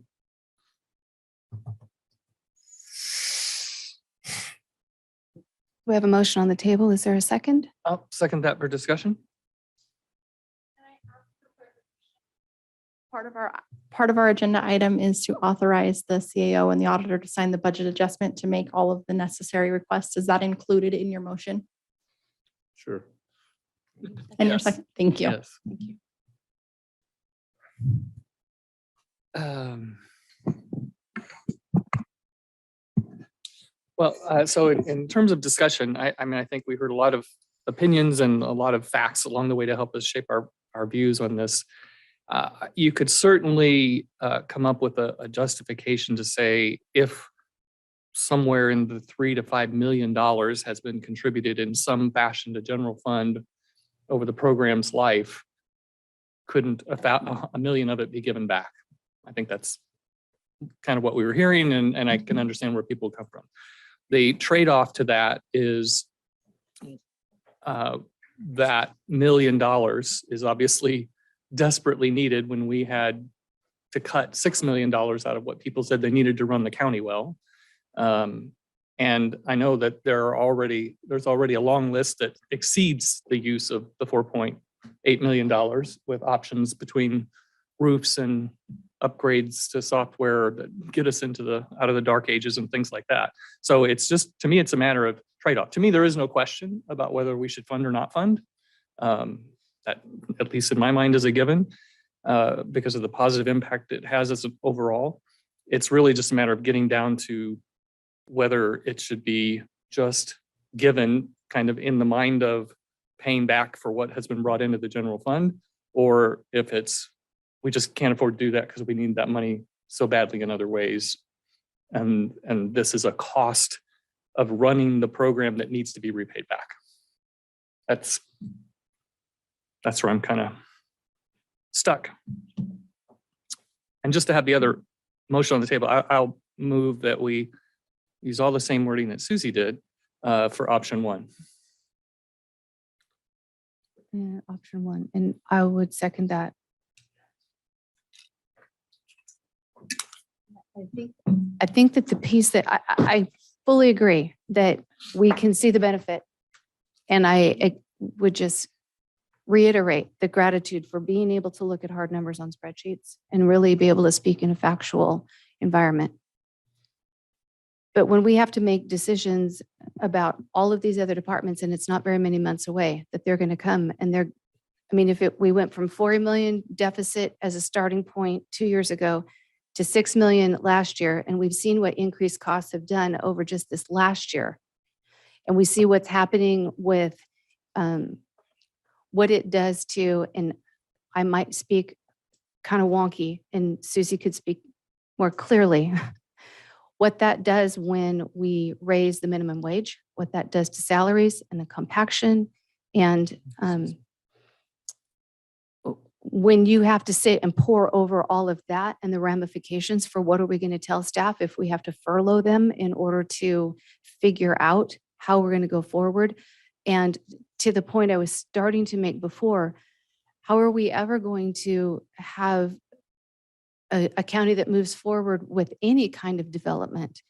We have a motion on the table. Is there a second? I'll second that for discussion. Part of our agenda item is to authorize the CAO and the auditor to sign the budget adjustment to make all of the necessary requests. Is that included in your motion? Sure. And your second, thank you. Yes. Thank you. Well, so in terms of discussion, I mean, I think we heard a lot of opinions and a lot of facts along the way to help us shape our views on this. You could certainly come up with a justification to say if somewhere in the $3 to $5 million has been contributed in some fashion to general fund over the program's life, couldn't a million of it be given back? I think that's kind of what we were hearing, and I can understand where people come from. The trade-off to that is that $1 million is obviously desperately needed when we had to cut $6 million out of what people said they needed to run the county well. And I know that there's already a long list that exceeds the use of the $4.8 million with options between roofs and upgrades to software that get us out of the dark ages and things like that. So it's just, to me, it's a matter of trade-off. To me, there is no question about whether we should fund or not fund. That, at least in my mind, is a given because of the positive impact it has as overall. It's really just a matter of getting down to whether it should be just given kind of in the mind of paying back for what has been brought into the general fund, or if we just can't afford to do that because we need that money so badly in other ways. And this is a cost of running the program that needs to be repaid back. That's where I'm kind of stuck. And just to have the other motion on the table, I'll move that we use all the same wording that Susie did for option 1. Yeah, option 1, and I would second that. I think that the piece that I fully agree that we can see the benefit, and I would just reiterate the gratitude for being able to look at hard numbers on spreadsheets and really be able to speak in a factual environment. But when we have to make decisions about all of these other departments, and it's not very many months away that they're going to come, and we went from 40 million deficit as a starting point 2 years ago to 6 million last year, and we've seen what increased costs have done over just this last year. And we see what's happening with what it does to, and I might speak kind of wonky, and Susie could speak more clearly, what that does when we raise the minimum wage, what that does to salaries and the compaction. And when you have to sit and pore over all of that and the ramifications for what are we going to tell staff if we have to furlough them in order to figure out how we're going to go forward. And to the point I was starting to make before, how are we ever going to have a county that moves forward with any kind of development?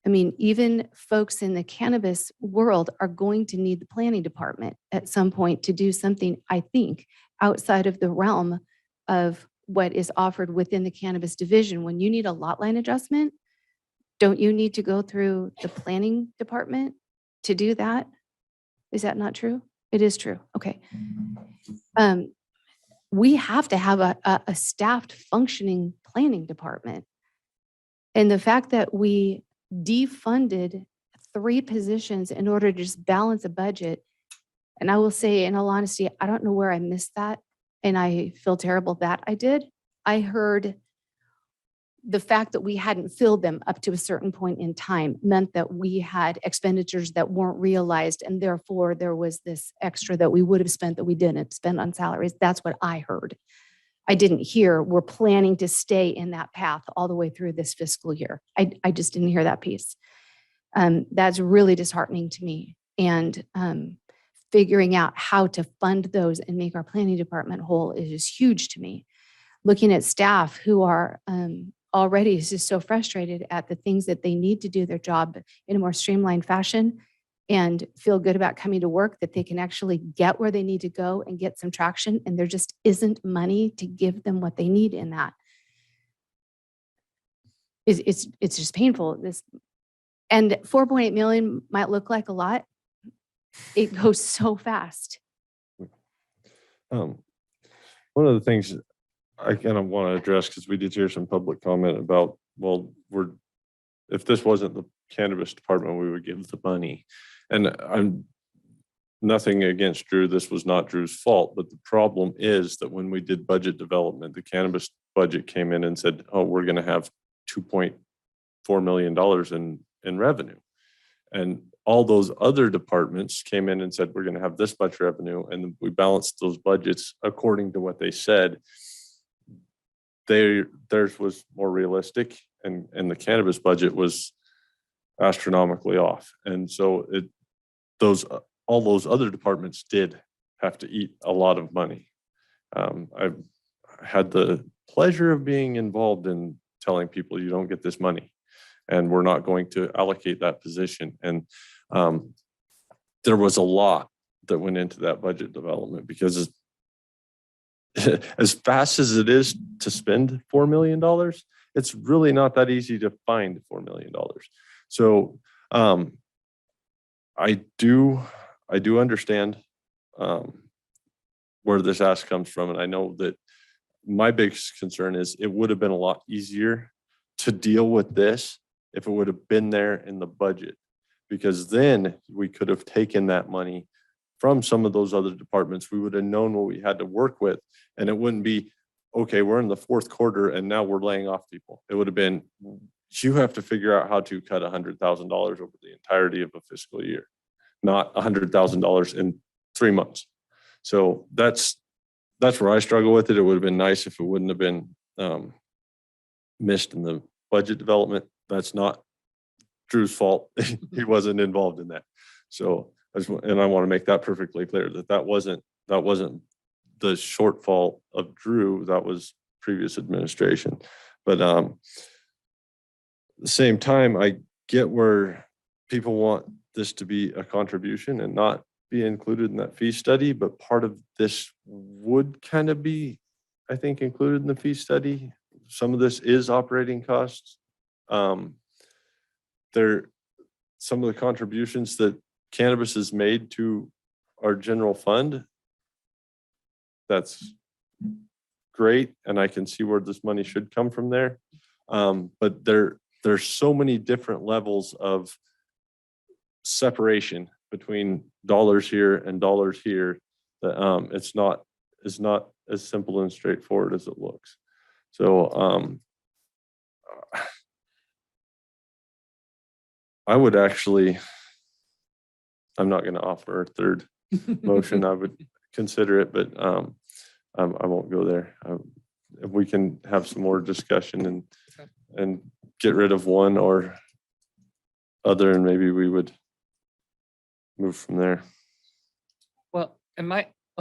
I mean, even folks in the cannabis world are going to need the planning department at some point to do something, I think, outside of the realm of what is offered within the cannabis division. When you need a lot line adjustment, don't you need to go through the planning department to do that? Is that not true? It is true. Okay. We have to have a staffed functioning planning department. And the fact that we defunded 3 positions in order to just balance a budget, and I will say in all honesty, I don't know where I missed that, and I feel terrible that I did. I heard the fact that we hadn't filled them up to a certain point in time meant that we had expenditures that weren't realized, and therefore there was this extra that we would have spent that we didn't spend on salaries. That's what I heard. I didn't hear we're planning to stay in that path all the way through this fiscal year. I just didn't hear that piece. That's really disheartening to me. And figuring out how to fund those and make our planning department whole is just huge to me. Looking at staff who are already just so frustrated at the things that they need to do their job in a more streamlined fashion and feel good about coming to work, that they can actually get where they need to go and get some traction, and there just isn't money to give them what they need in that. It's just painful. And 4.8 million might look like a lot. It goes so fast. One of the things I kind of want to address, because we did hear some public comment about, well, if this wasn't the cannabis department, we would give the money. And nothing against Drew. This was not Drew's fault, but the problem is that when we did budget development, the cannabis budget came in and said, oh, we're going to have $2.4 million in revenue. And all those other departments came in and said, we're going to have this much revenue. And we balanced those budgets according to what they said. Theirs was more realistic, and the cannabis budget was astronomically off. And so all those other departments did have to eat a lot of money. I've had the pleasure of being involved in telling people you don't get this money, and we're not going to allocate that position. And there was a lot that went into that budget development, because as fast as it is to spend $4 million, it's really not that easy to find $4 million. So I do understand where this ask comes from. And I know that my biggest concern is it would have been a lot easier to deal with this if it would have been there in the budget, because then we could have taken that money from some of those other departments. We would have known what we had to work with, and it wouldn't be, okay, we're in the fourth quarter and now we're laying off people. It would have been, you have to figure out how to cut $100,000 over the entirety of a fiscal year, not $100,000 in 3 months. So that's where I struggle with it. It would have been nice if it wouldn't have been missed in the budget development. That's not Drew's fault. He wasn't involved in that. So, and I want to make that perfectly clear that wasn't the shortfall of Drew. That was previous administration. But at the same time, I get where people want this to be a contribution and not be included in that fee study. But part of this would kind of be, I think, included in the fee study. Some of this is operating costs. Some of the contributions that cannabis has made to our general fund, that's great, and I can see where this money should come from there. But there's so many different levels of separation between dollars here and dollars here that it's not as simple and straightforward as it looks. So I would actually, I'm not going to offer a third motion. I would consider it, but I won't go there. If we can have some more discussion and get rid of one or other, and maybe we would move from there. Well,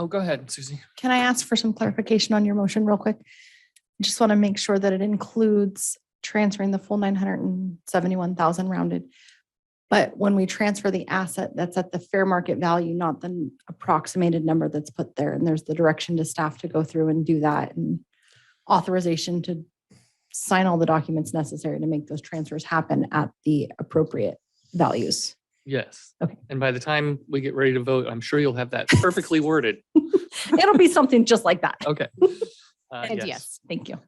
go ahead, Susie. Can I ask for some clarification on your motion real quick? I just want to make sure that it includes transferring the full 971,000 rounded. But when we transfer the asset, that's at the fair market value, not the approximated number that's put there. And there's the direction to staff to go through and do that, and authorization to sign all the documents necessary to make those transfers happen at the appropriate values. Yes. Okay. And by the time we get ready to vote, I'm sure you'll have that perfectly worded. It'll be something just like that. Okay. And yes, thank you.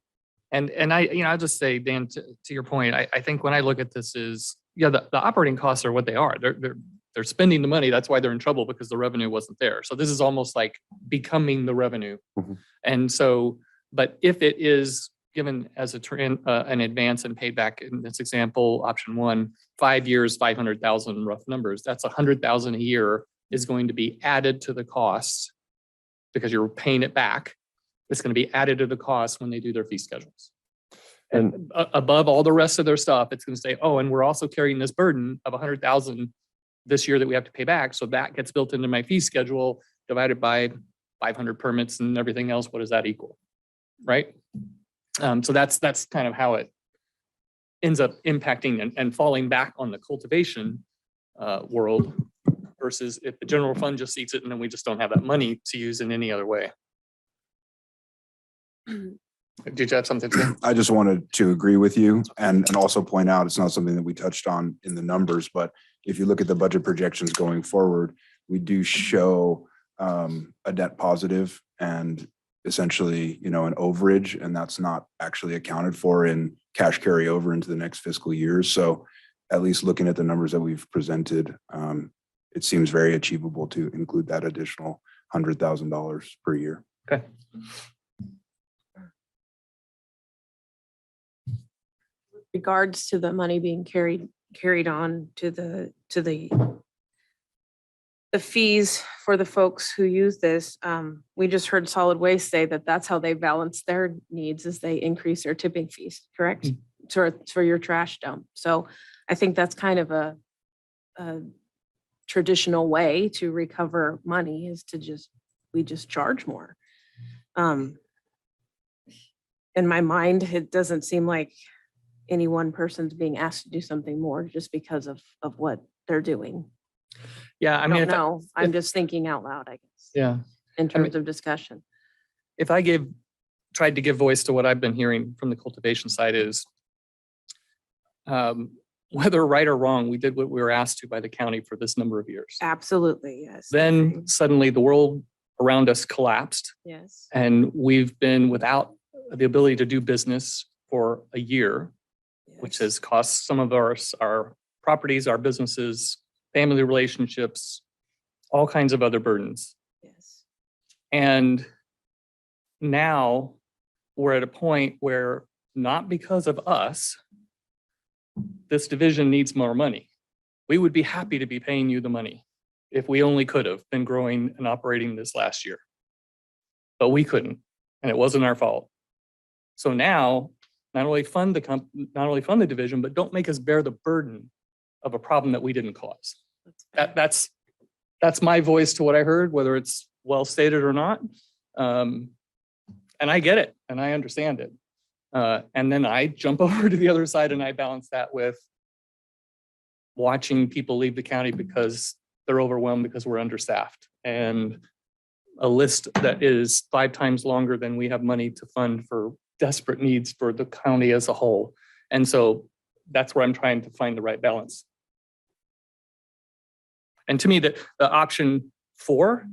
And I'll just say, Dan, to your point, I think when I look at this is, the operating costs are what they are. They're spending the money. That's why they're in trouble, because the revenue wasn't there. So this is almost like becoming the revenue. Mm-hmm. And so, but if it is given as an advance and paid back in this example, option 1, 5 years, 500,000 rough numbers, that's 100,000 a year is going to be added to the cost because you're paying it back. It's going to be added to the cost when they do their fee schedules. And above all the rest of their stuff, it's going to say, oh, and we're also carrying this burden of 100,000 this year that we have to pay back. So that gets built into my fee schedule divided by 500 permits and everything else. What does that equal? Right. So that's kind of how it ends up impacting and falling back on the cultivation world versus if the general fund just eats it and then we just don't have that money to use in any other way. Did you have something to say? I just wanted to agree with you and also point out it's not something that we touched on in the numbers, but if you look at the budget projections going forward, we do show a net positive and essentially, an overage, and that's not actually accounted for in cash carryover into the next fiscal year. So at least looking at the numbers that we've presented, it seems very achievable to include that additional $100,000 per year. Okay. Regards to the money being carried on to the fees for the folks who use this, we just heard solid waste say that that's how they balance their needs, is they increase their tipping fees, correct? For your trash dump. So I think that's kind of a traditional way to recover money, is to we just charge more. In my mind, it doesn't seem like any one person's being asked to do something more just because of what they're doing. Yeah, I mean, No, I'm just thinking out loud, I guess, yeah, in terms of discussion. if I tried to give voice to what I've been hearing from the cultivation side is, whether right or wrong, we did what we were asked to by the county for this number of years. Absolutely, yes. Then suddenly the world around us collapsed, Yes. and we've been without the ability to do business for a year, which has cost some of our properties, our businesses, family relationships, all kinds of other burdens. Yes. And now we're at a point where, not because of us, this division needs more money. We would be happy to be paying you the money if we only could have been growing and operating this last year. But we couldn't, and it wasn't our fault. So now, not only fund the division, but don't make us bear the burden of a problem that we didn't cause. That's my voice to what I heard, whether it's well stated or not. And I get it, and I understand it. And then I jump over to the other side and I balance that with watching people leave the county because they're overwhelmed because we're understaffed, and a list that is 5 times longer than we have money to fund for desperate needs for the county as a whole. And so that's where I'm trying to find the right balance. And to me, the option 4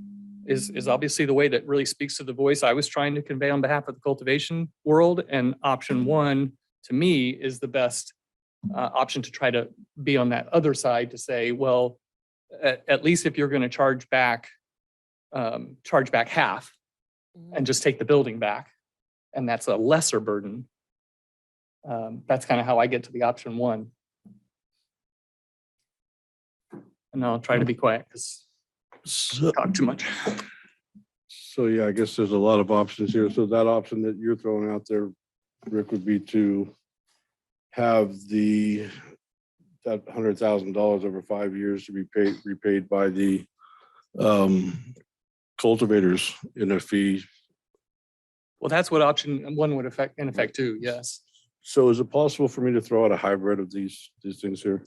is obviously the way that really speaks to the voice I was trying to convey on behalf of the cultivation world. And option 1, to me, is the best option to try to be on that other side, to say, well, at least if you're going to charge back half and just take the building back, and that's a lesser burden. That's kind of how I get to the option 1. And I'll try to be quiet because I talk too much. So yeah, I guess there's a lot of options here. So that option that you're throwing out there, Rick, would be to have that $100,000 over 5 years to be repaid by the cultivators in a fee. Well, that's what option 1 would in effect too. Yes. So is it possible for me to throw out a hybrid of these things here?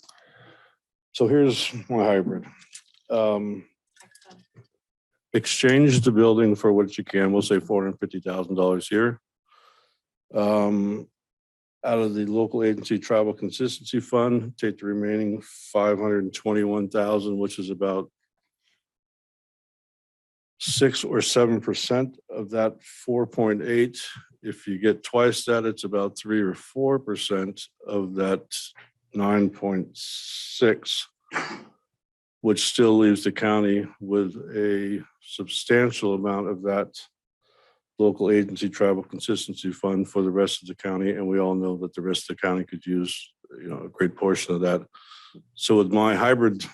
So here's my hybrid. Exchange the building for what you can. We'll say $450,000 here. Out of the local agency travel consistency fund, take the remaining $521,000, which is about 6 or 7% of that 4.8. If you get twice that, it's about 3 or 4% of that 9.6, which still leaves the county with a substantial amount of that local agency travel consistency fund for the rest of the county. And we all know that the rest of the county could use, a great portion of that. So with my hybrid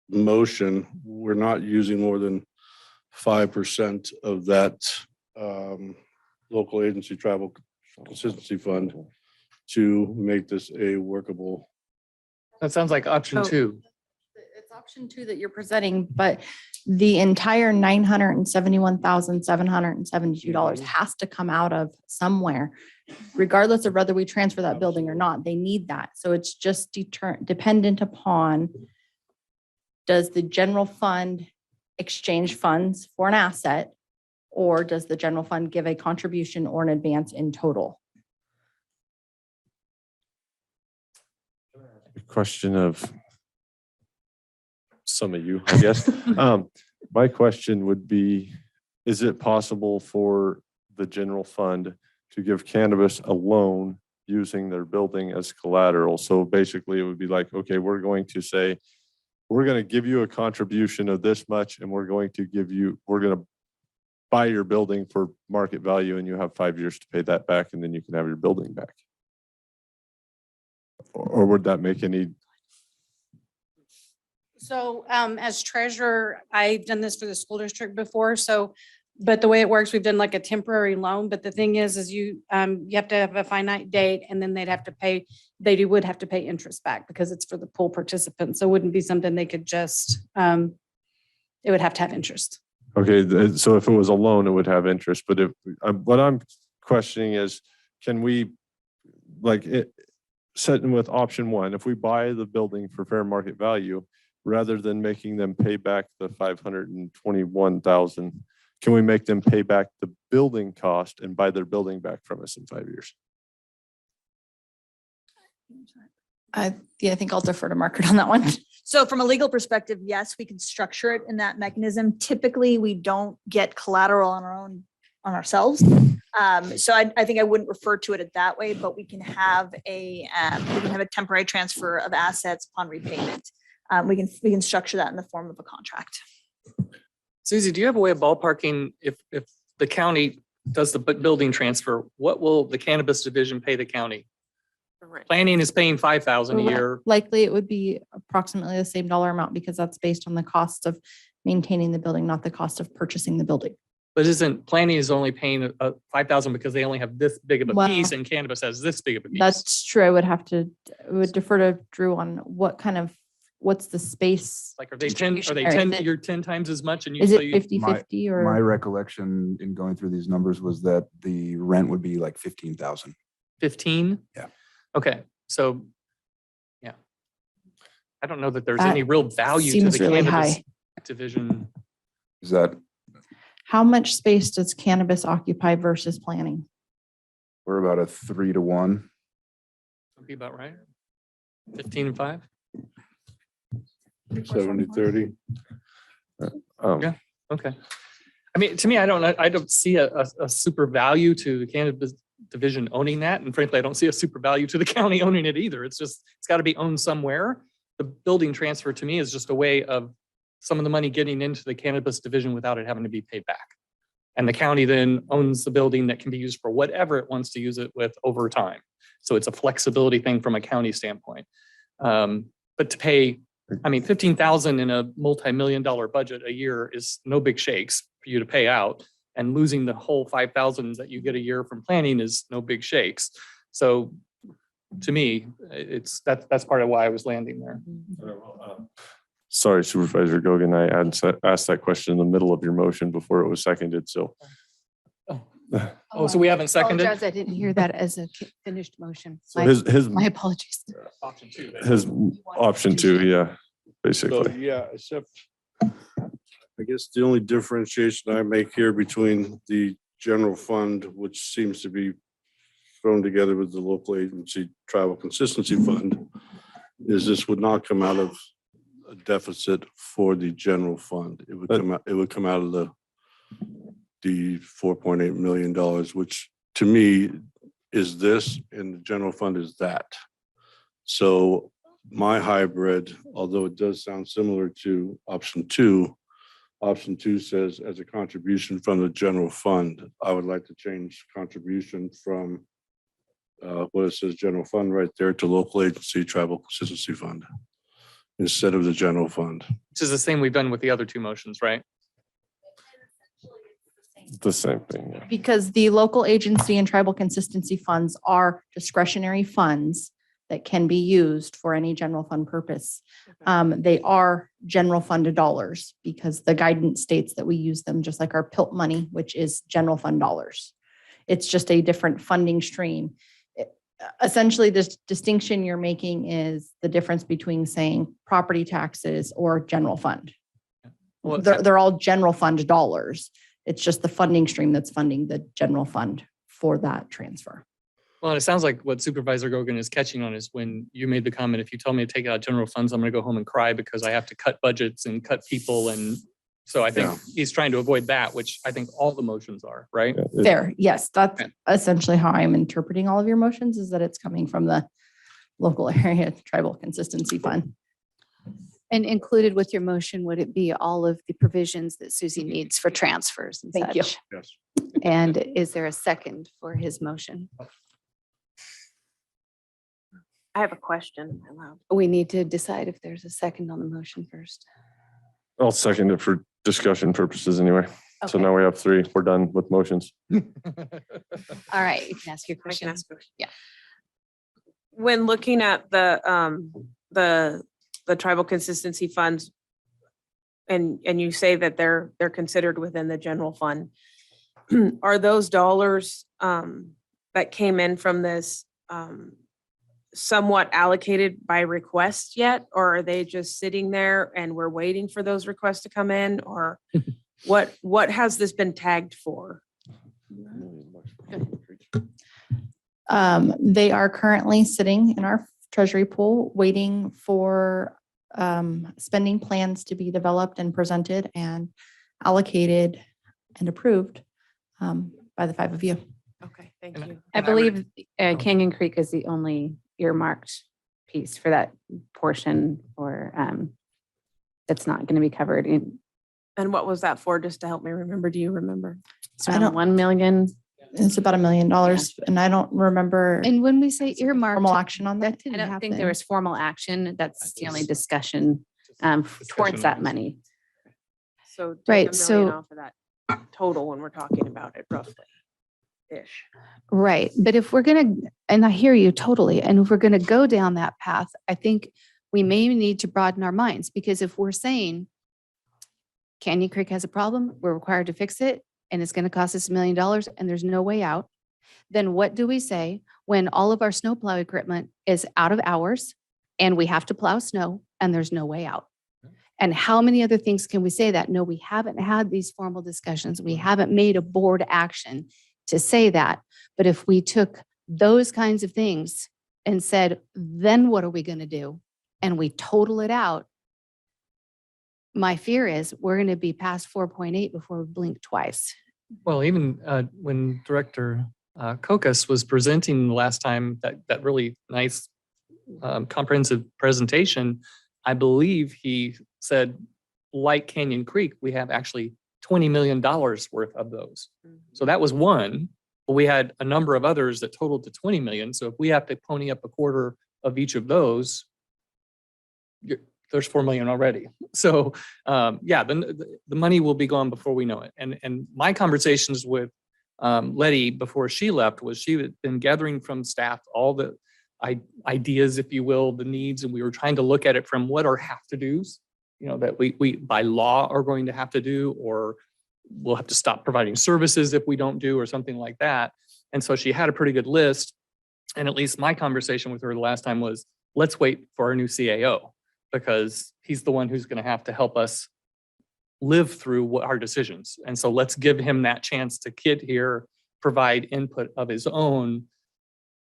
motion, we're not using more than 5% of that local agency travel consistency fund to make this a workable. That sounds like option 2. It's option 2 that you're presenting, but the entire $971,772 has to come out of somewhere, regardless of whether we transfer that building or not. They need that. So it's just dependent upon, does the general fund exchange funds for an asset, or does the general fund give a contribution or an advance in total? Question of some of you, I guess. My question would be, is it possible for the general fund to give cannabis a loan using their building as collateral? So basically it would be like, okay, we're going to say we're going to give you a contribution of this much and we're going to buy your building for market value and you have 5 years to pay that back and then you can have your building back. Or would that make any? So as treasurer, I've done this for the school district before. So, but the way it works, we've done like a temporary loan. But the thing is you have to have a finite date and then they'd have to pay, would have to pay interest back because it's for the pool participants. So it wouldn't be something they could just, it would have to have interest. Okay, so if it was a loan, it would have interest. But if what I'm questioning is, can we setting with option one, if we buy the building for fair market value, rather than making them pay back the 521,000, can we make them pay back the building cost and buy their building back from us in 5 years? I think I'll defer to Margaret on that one. So from a legal perspective, yes, we can structure it in that mechanism. Typically, we don't get collateral on ourselves. So I think I wouldn't refer to it that way, but we can have a temporary transfer of assets upon repayment. We can structure that in the form of a contract. Susie, do you have a way of ballparking if the county does the building transfer, what will the cannabis division pay the county? Planning is paying $5,000 a year. Likely it would be approximately the same dollar amount because that's based on the cost of maintaining the building, not the cost of purchasing the building. But isn't planning is only paying $5,000 because they only have this big of a Well, piece and cannabis has this big of a piece? That's true. I would defer to Drew on what's the space? Like, are they 10, you're 10 times as much and you Is so it you- 50-50 or? My recollection in going through these numbers was that the rent would be like 15,000. 15? Yeah. Okay, so, yeah. I don't know that there's That any real value to seems the really cannabis high. division. Is that, How much space does cannabis occupy versus planning? we're about a 3-to-1. Would be about right. 15 and 5? 70-30. Yeah, okay. I mean, to me, I don't see a super value to the cannabis division owning that. And frankly, I don't see a super value to the county owning it either. It's got to be owned somewhere. The building transfer to me is just a way of some of the money getting into the cannabis division without it having to be paid back. And the county then owns the building that can be used for whatever it wants to use it with over time. So it's a flexibility thing from a county standpoint. But to pay, I mean, 15,000 in a multi-million-dollar budget a year is no big shakes for you to pay out. And losing the whole 5,000 that you get a year from planning is no big shakes. So to me, that's part of why I was landing there. Sorry, Supervisor Gogan, I asked that question in the middle of your motion before it was seconded, so. Oh, so we haven't seconded? Apologize, I didn't hear that as a finished motion. So his My apologies. Option 2. His option 2, yeah, So, basically. yeah, except I guess the only differentiation I make here between the general fund, which seems to be thrown together with the local agency travel consistency fund, is this would not come out of a deficit for the general fund. It would come out of the $4.8 million, which to me is this, and the general fund is that. So my hybrid, although it does sound similar to option 2 says as a contribution from the general fund. I would like to change contribution from what it says general fund right there to local agency travel consistency fund instead of the general fund. Which is the same we've done with the other 2 motions, right? The same thing, yeah. Because the local agency and tribal consistency funds are discretionary funds that can be used for any general fund purpose. They are general fund dollars because the guidance states that we use them just like our PILT money, which is general fund dollars. It's just a different funding stream. Essentially, this distinction you're making is the difference between saying property taxes or general fund. Well, They're all general fund dollars. It's just the funding stream that's funding the general fund for that transfer. Well, it sounds like what Supervisor Gogan is catching on is when you made the comment, if you tell me to take out general funds, I'm going to go home and cry because I have to cut budgets and cut people. And so I think he's trying to avoid that, which I think all the motions are, right? Fair. Yes, that's essentially how I'm interpreting all of your motions is that it's coming from the local area tribal consistency fund. And included with your motion, would it be all of the provisions that Susie needs for transfers and Thank you. such? Yes. And is there a second for his motion? I have a question. We need to decide if there's a second on the motion first. I'll second it for discussion purposes anyway. So Okay. now we have three. We're done with motions. All right, you can ask your I can question. ask a question. Yeah. When looking at the tribal consistency funds, and you say that they're considered within the general fund, are those dollars that came in from this somewhat allocated by request yet, or are they just sitting there and we're waiting for those requests to come in, or what has this been tagged for? They are currently sitting in our treasury pool, waiting for spending plans to be developed and presented and allocated and approved by the five of you. Okay, thank you. I believe Canyon Creek is the only earmarked piece for that portion or that's not going to be covered in. And what was that for? Just to help me remember. Do you remember? It's I around don't- 1 million. It's about $1 million, and I don't remember And when we say earmarked, formal action on that. that didn't I don't happen. think there was formal action. That's the only discussion towards on that this. money. So take Right, $1 million so- off of that total when we're talking about it roughly ish. Right, but if we're gonna, and I hear you totally, and if we're gonna go down that path, I think we may need to broaden our minds, because if we're saying Canyon Creek has a problem, we're required to fix it, and it's gonna cost us $1 million, and there's no way out, then what do we say when all of our snowplow equipment is out of hours and we have to plow snow and there's no way out? And how many other things can we say that? No, we haven't had these formal discussions. We haven't made a board action to say that. But if we took those kinds of things and said, then what are we going to do? And we total it out, my fear is we're going to be past 4.8 before we blink twice. Well, even when Director Kokas was presenting the last time, that really nice comprehensive presentation, I believe he said, like Canyon Creek, we have actually $20 million worth of those. So that was one, but we had a number of others that totaled to 20 million. So if we have to pony up a quarter of each of those, there's 4 million already. So yeah, the money will be gone before we know it. And my conversations with Letty before she left was she had been gathering from staff all the ideas, if you will, the needs, and we were trying to look at it from what are have to do's, you know, that we by law are going to have to do, or we'll have to stop providing services if we don't do, or something like that. And so she had a pretty good list. And at least my conversation with her the last time was, let's wait for our new CAO, because he's the one who's going to have to help us live through what our decisions. And so let's give him that chance to get here, provide input of his own,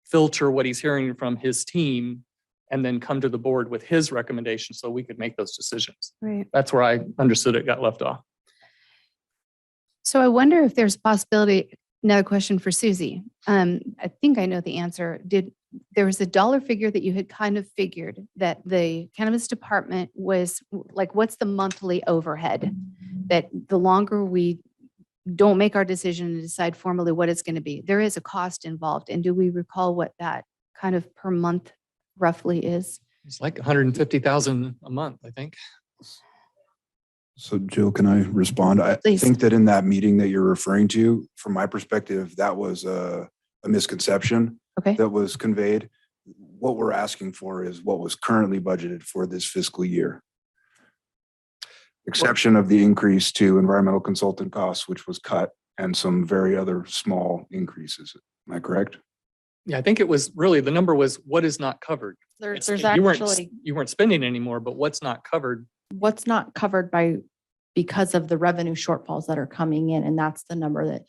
filter what he's hearing from his team, and then come to the board with his recommendations so we could make those decisions. Right. That's where I understood it got left off. So I wonder if there's a possibility, another question for Susie. I think I know the answer. There was a dollar figure that you had kind of figured that the cannabis department was like, what's the monthly overhead? That the longer we don't make our decision and decide formally what it's going to be, there is a cost involved. And do we recall what that kind of per month roughly is? It's like 150,000 a month, I think. So Jill, can I respond? I Please. think that in that meeting that you're referring to, from my perspective, that was a misconception Okay. that was conveyed. What we're asking for is what was currently budgeted for this fiscal year. Exception of the increase to environmental consultant costs, which was cut, and some very other small increases. Am I correct? Yeah, I think it was really, the number was what is not covered. There's You weren't actually you weren't spending anymore, but what's not covered. what's not covered because of the revenue shortfalls that are coming in. And that's the number that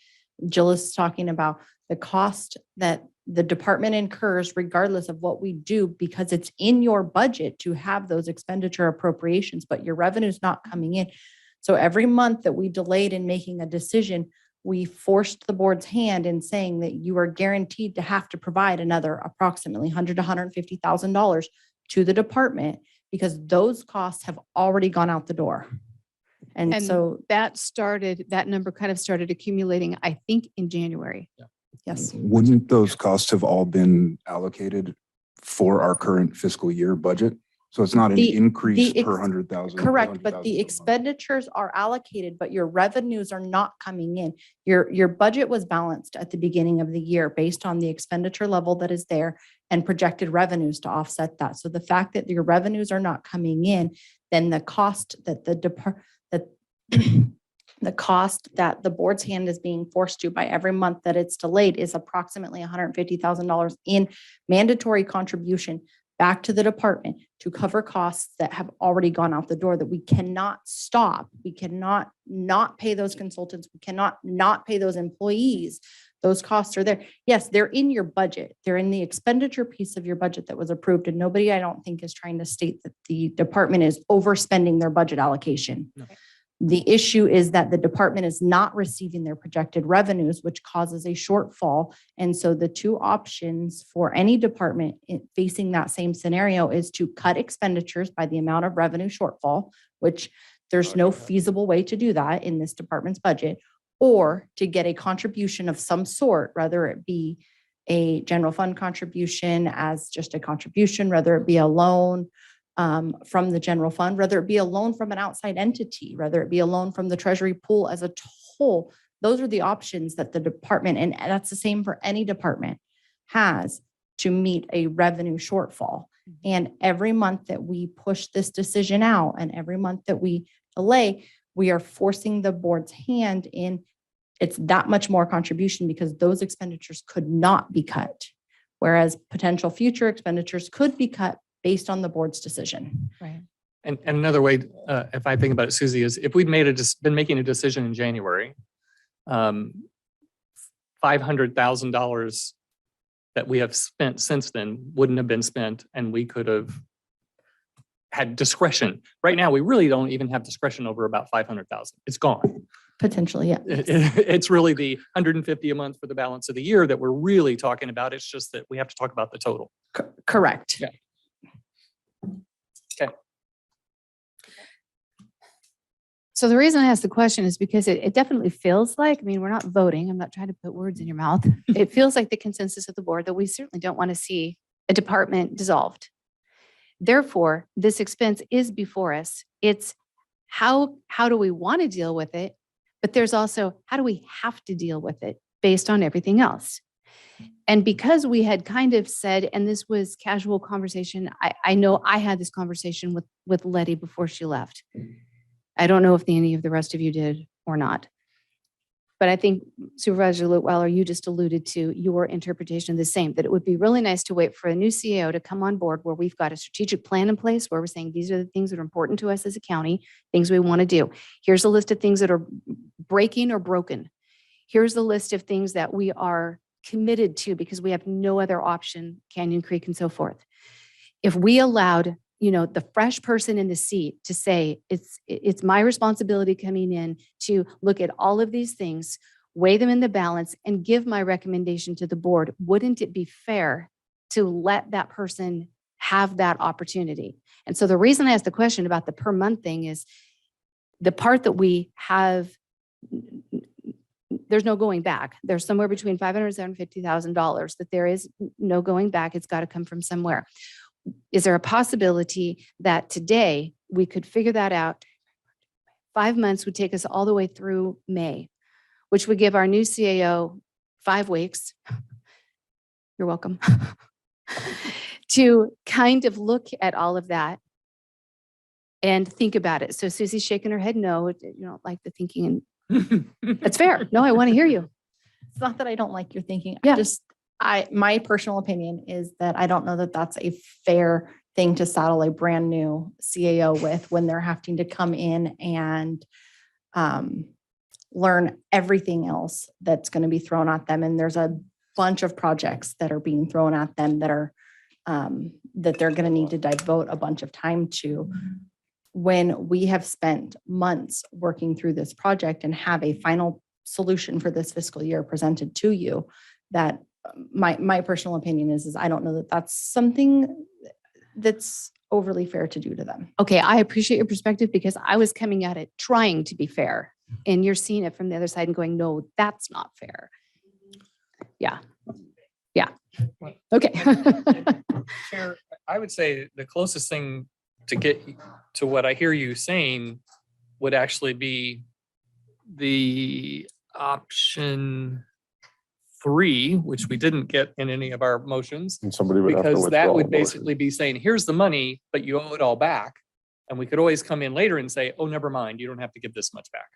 Jill is talking about, the cost that the department incurs regardless of what we do, because it's in your budget to have those expenditure appropriations, but your revenue's not coming in. So every month that we delayed in making a decision, we forced the board's hand in saying that you are guaranteed to have to provide another approximately $100,000 to $150,000 to the department because those costs have already gone out the door. And And so, that number kind of started accumulating, I think, in January. yes. Wouldn't those costs have all been allocated for our current fiscal year budget? So it's not an The- increase the per ex- 100,000. Correct, but the expenditures are allocated, but your revenues are not coming in. Your budget was balanced at the beginning of the year based on the expenditure level that is there and projected revenues to offset that. So the fact that your revenues are not coming in, then the cost that the cost that the board's hand is being forced to by every month that it's delayed is approximately $150,000 in mandatory contribution back to the department to cover costs that have already gone out the door that we cannot stop. We cannot not pay those consultants. We cannot not pay those employees. Those costs are there. Yes, they're in your budget. They're in the expenditure piece of your budget that was approved. And nobody, I don't think, is trying to state that the department is overspending their budget allocation. No. The issue is that the department is not receiving their projected revenues, which causes a shortfall. And so the two options for any department facing that same scenario is to cut expenditures by the amount of revenue shortfall, which there's no feasible way to do that in this department's budget, or to get a contribution of some sort, whether it be a general fund contribution as just a contribution, whether it be a loan from the general fund, whether it be a loan from an outside entity, whether it be a loan from the treasury pool as a whole. Those are the options that the department, and that's the same for any department, has to meet a revenue shortfall. And every month that we push this decision out and every month that we delay, we are forcing the board's hand in. It's that much more contribution because those expenditures could not be cut. Whereas potential future expenditures could be cut based on the board's decision. Right. And another way, if I think about it, Susie, is if we'd been making a decision in January, $500,000 that we have spent since then wouldn't have been spent, and we could have had discretion. Right now, we really don't even have discretion over about 500,000. It's gone. Potentially, yeah. It's really the 150 a month for the balance of the year that we're really talking about. It's just that we have to talk about the total. Correct. Yeah. Okay. So the reason I asked the question is because it definitely feels like, I mean, we're not voting. I'm not trying to put words in your mouth. It feels like the consensus of the board that we certainly don't want to see a department dissolved. Therefore, this expense is before us. It's how do we want to deal with it? But there's also, how do we have to deal with it based on everything else? And because we had kind of said, and this was casual conversation, I know I had this conversation with Letty before she left. I don't know if any of the rest of you did or not. But I think Supervisor Lutweiler, you just alluded to your interpretation of the same, that it would be really nice to wait for a new CEO to come on board where we've got a strategic plan in place, where we're saying these are the things that are important to us as a county, things we want to do. Here's a list of things that are breaking or broken. Here's the list of things that we are committed to because we have no other option, Canyon Creek and so forth. If we allowed, the fresh person in the seat to say, it's my responsibility coming in to look at all of these things, weigh them in the balance, and give my recommendation to the board, wouldn't it be fair to let that person have that opportunity? And so the reason I asked the question about the per month thing is the part that we have, there's no going back. There's somewhere between $500,000 and $750,000 that there is no going back. It's got to come from somewhere. Is there a possibility that today we could figure that out? 5 months would take us all the way through May, which would give our new CAO 5 weeks. You're welcome. To kind of look at all of that and think about it. So Susie's shaking her head no, you don't like the thinking. And that's fair. No, I want to hear you. It's not that I don't like your thinking. Yeah. My personal opinion is that I don't know that that's a fair thing to saddle a brand new CAO with when they're having to come in and learn everything else that's going to be thrown at them. And there's a bunch of projects that are being thrown at them that are that they're going to need to devote a bunch of time to. When we have spent months working through this project and have a final solution for this fiscal year presented to you, that my personal opinion is I don't know that that's something that's overly fair to do to them. Okay, I appreciate your perspective because I was coming at it trying to be fair. And you're seeing it from the other side and going, no, that's not fair. Yeah. Yeah. Okay. Chair, I would say the closest thing to get to what I hear you saying would actually be the option 3, which we didn't get in any of our motions. And somebody would have to Because withdraw that a would motion. basically be saying, here's the money, but you owe it all back. And we could always come in later and say, oh, never mind, you don't have to give this much back.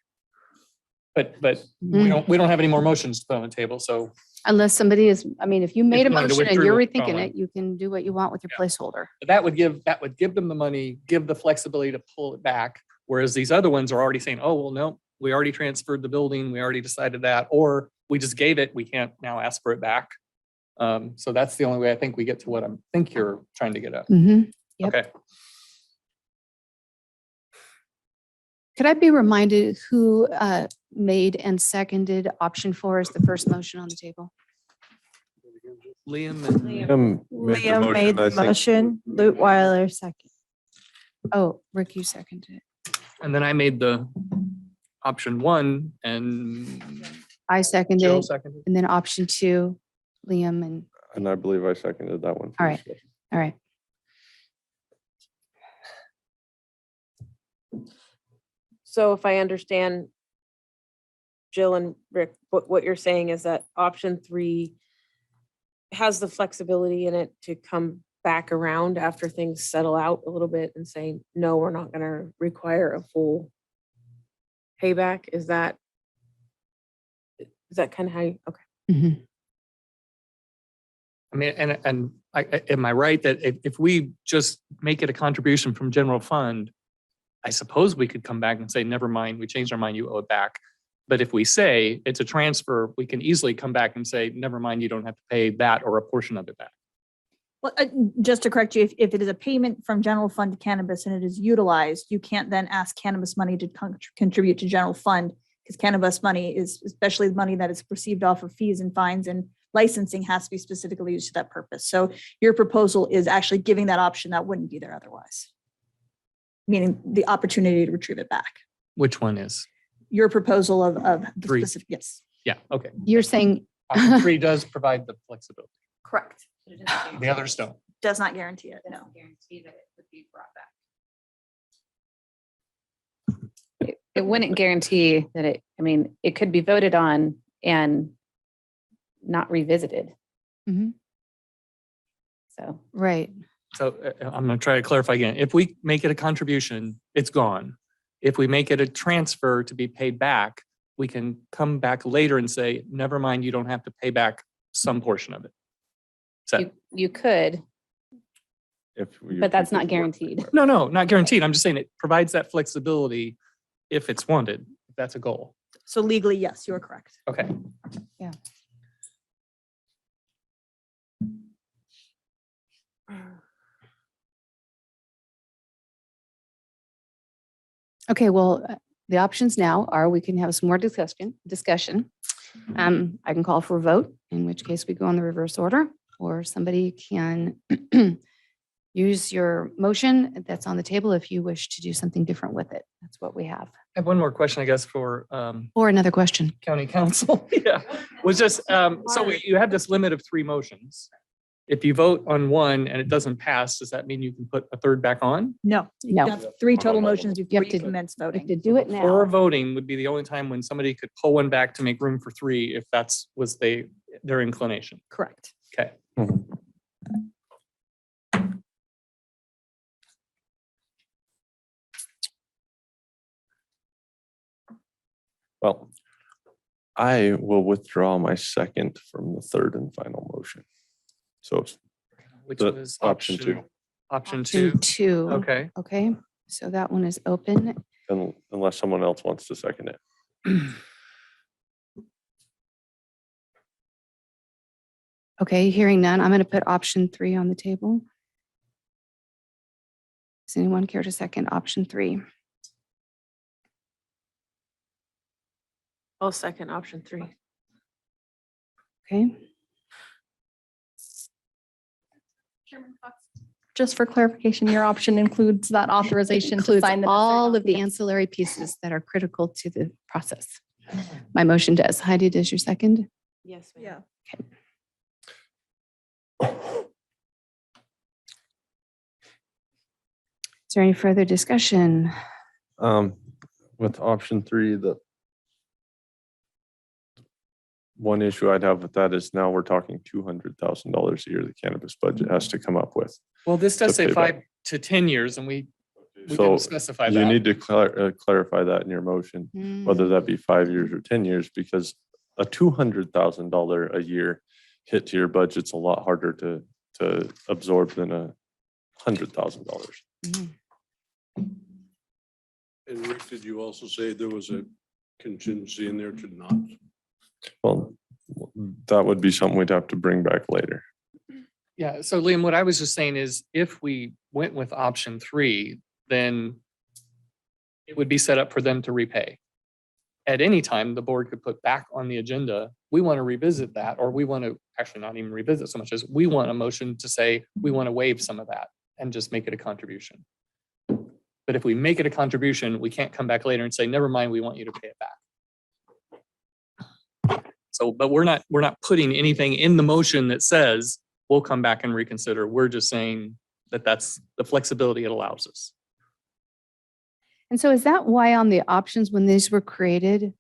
But we don't have any more motions to put on the table, so. Unless somebody is, I mean, if you made a you wanted to motion and withdraw you're it, rethinking Colin. it, you can do what you want with your placeholder. That would give them the money, give the flexibility to pull it back. Whereas these other ones are already saying, oh, well, no, we already transferred the building, we already decided that, or we just gave it, we can't now ask for it back. So that's the only way I think we get to what I think you're trying to get at. Yep. Okay. Could I be reminded who made and seconded option 4 as the first motion on the table? Liam and Liam made the motion, Lutwiler second. Oh, Rick, you seconded it. And then I made the option 1 and I Jill seconded, seconded. and then option 2, Liam and, And I believe I seconded that one. all right, all right. So if I understand, Jill and Rick, what you're saying is that option 3 has the flexibility in it to come back around after things settle out a little bit and say, no, we're not gonna require a full payback. Is that kind of how you, okay. I mean, and am I right that if we just make it a contribution from general fund, I suppose we could come back and say, never mind, we changed our mind, you owe it back. But if we say it's a transfer, we can easily come back and say, never mind, you don't have to pay that or a portion of it back. Well, just to correct you, if it is a payment from general fund to cannabis and it is utilized, you can't then ask cannabis money to contribute to general fund, because cannabis money is, especially the money that is received off of fees and fines and licensing, has to be specifically used to that purpose. So your proposal is actually giving that option that wouldn't be there otherwise. Meaning the opportunity to retrieve it back. Which one is? Your proposal of the 3. specific, yes. Yeah, okay. You're saying. Option 3 does provide the flexibility. Correct. The others don't. Does not guarantee it, no. Guarantee that it would be brought back. It wouldn't guarantee that it could be voted on and not revisited. So. Right. So I'm going to try to clarify again. If we make it a contribution, it's gone. If we make it a transfer to be paid back, we can come back later and say, never mind, you don't have to pay back some portion of it. You could, but that's not guaranteed. No, not guaranteed. I'm just saying it provides that flexibility if it's wanted, if that's a goal. So legally, yes, you're correct. Okay. Yeah. Okay, well, the options now are we can have some more discussion. I can call for a vote, in which case we go on the reverse order, or somebody can use your motion that's on the table if you wish to do something different with it. That's what we have. I have one more question, I guess, for Or another question. county council. Yeah, was just, so you have this limit of 3 motions. If you vote on one and it doesn't pass, does that mean you can put a third back on? No. No. You have 3 total motions before you to commence voting. To do it now. Or voting would be the only time when somebody could pull one back to make room for 3 if that's was their inclination. Correct. Okay. Well, I will withdraw my second from the third and final motion. So it's Which the was option 2. Option 2. 2. Okay. Okay, so that one is open. Unless someone else wants to second it. Okay, hearing none, I'm going to put option 3 on the table. Does anyone care to second option 3? I'll second option 3. Okay. Chairman Fox. Just for clarification, your option includes that authorization to Includes sign the. necessary all of the documents. ancillary pieces that are critical to the process. My motion does. Heidi, does your second? Yes. Yeah. Is there any further discussion? With option 3, the one issue I'd have with that is now we're talking $200,000 a year the cannabis budget has to come up with. Well, this does To say pay back. 5 to 10 years and we So didn't specify you that. need to clarify that in your motion, whether that be 5 years or 10 years, because a $200,000 a year hit to your budget's a lot harder to absorb than a $100,000. And Rick, did you also say there was a contingency in there to not? Well, that would be something we'd have to bring back later. Yeah, so Liam, what I was just saying is if we went with option 3, then it would be set up for them to repay. At any time, the board could put back on the agenda, we want to revisit that, or we want to actually not even revisit so much as we want a motion to say, we want to waive some of that and just make it a contribution. But if we make it a contribution, we can't come back later and say, never mind, we want you to pay it back. So, but we're not putting anything in the motion that says we'll come back and reconsider. We're just saying that that's the flexibility it allows us. And so is that why on the options, when these were created,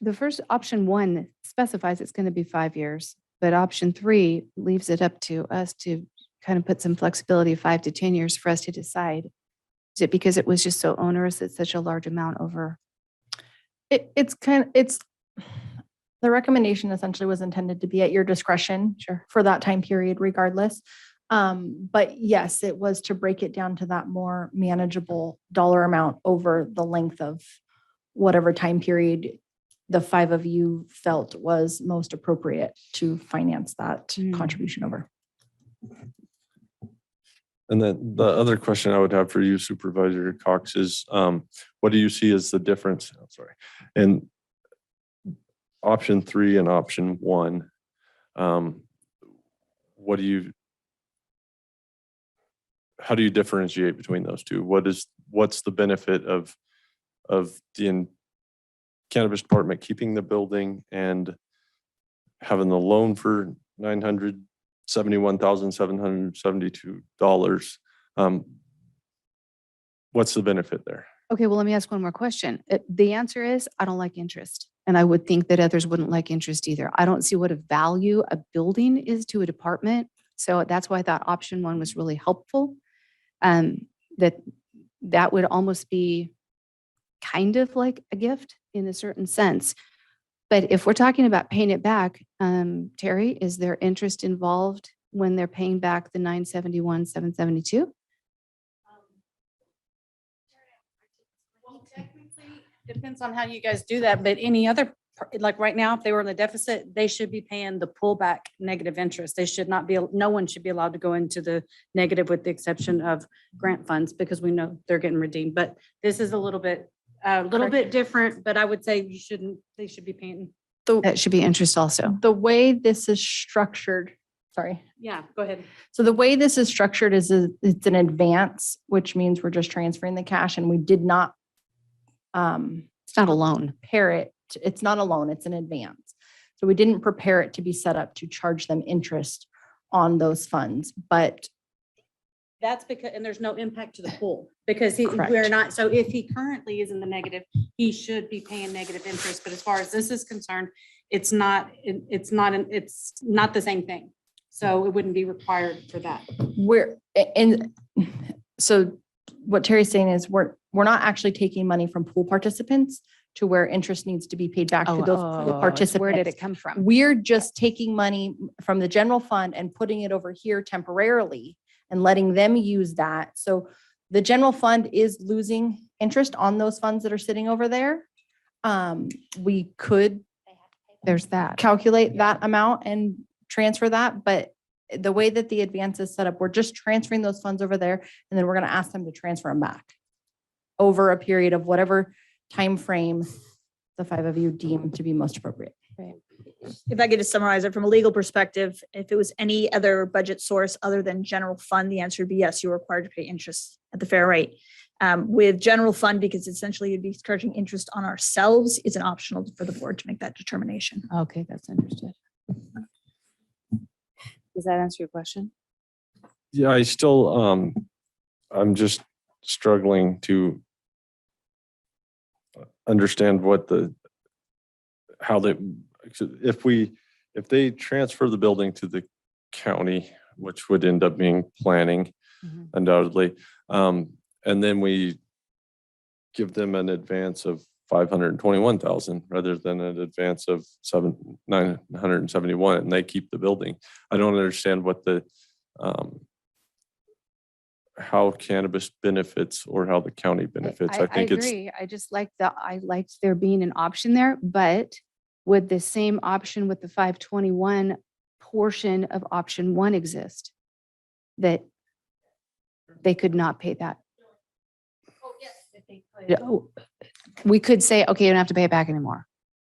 the first option 1 specifies it's going to be 5 years, but option 3 leaves it up to us to kind of put some flexibility, 5 to 10 years for us to decide. Is it because it was just so onerous, it's such a large amount over? It's the recommendation essentially was intended to be at your discretion. Sure. For that time period regardless. But yes, it was to break it down to that more manageable dollar amount over the length of whatever time period the 5 of you felt was most appropriate to finance that contribution over. And then the other question I would have for you, Supervisor Cox, is what do you see as the difference? I'm sorry. And option 3 and option 1, how do you differentiate between those two? What's the benefit of the cannabis department keeping the building and having the loan for $971,772? What's the benefit there? Okay, well, let me ask one more question. The answer is, I don't like interest. And I would think that others wouldn't like interest either. I don't see what a value a building is to a department. So that's why I thought option 1 was really helpful. That would almost be kind of like a gift in a certain sense. But if we're talking about paying it back, Terry, is there interest involved when they're paying back the $971,772? Depends on how you guys do that, but any other, like right now, if they were in the deficit, they should be paying the pullback negative interest. They should not be, no one should be allowed to go into the negative with the exception of grant funds because we know they're getting redeemed. But this is a little bit different, but I would say they should be paying. That should be interest also. The way this is structured, sorry. Yeah, go ahead. So the way this is structured is it's an advance, which means we're just transferring the cash and we did not. It's not a loan. It's not a loan, it's an advance. So we didn't prepare it to be set up to charge them interest on those funds, but That's because, and there's no impact to the pool because Correct. we're not, so if he currently is in the negative, he should be paying negative interest. But as far as this is concerned, it's not the same thing. So it wouldn't be required for that. So what Terry's saying is we're not actually taking money from pool participants to where interest needs to be paid back to those pool participants. Where did it come from? We're just taking money from the general fund and putting it over here temporarily and letting them use that. So the general fund is losing interest on those funds that are sitting over there. We could calculate that amount and transfer that, but the way that the advance is set up, we're just transferring those funds over there, and then we're going to ask them to transfer them back over a period of whatever time frame the 5 of you deem to be most appropriate. If I could just summarize it from a legal perspective, if it was any other budget source other than general fund, the answer would be yes, you're required to pay interest at the fair rate. With general fund, because essentially you'd be charging interest on ourselves, it's an optional for the board to make that determination. Okay, that's understood. Does that answer your question? Yeah, I still, I'm just struggling to understand how if they transfer the building to the county, which would end up being planning undoubtedly, and then we give them an advance of 521,000 rather than an advance of 971, and they keep the building. I don't understand what how cannabis benefits or how the county benefits. I think it's agree. I just like I liked there being an option there, but would the same option with the 521 portion of option 1 exist? That they could not pay that? We could say, okay, you don't have to pay it back anymore.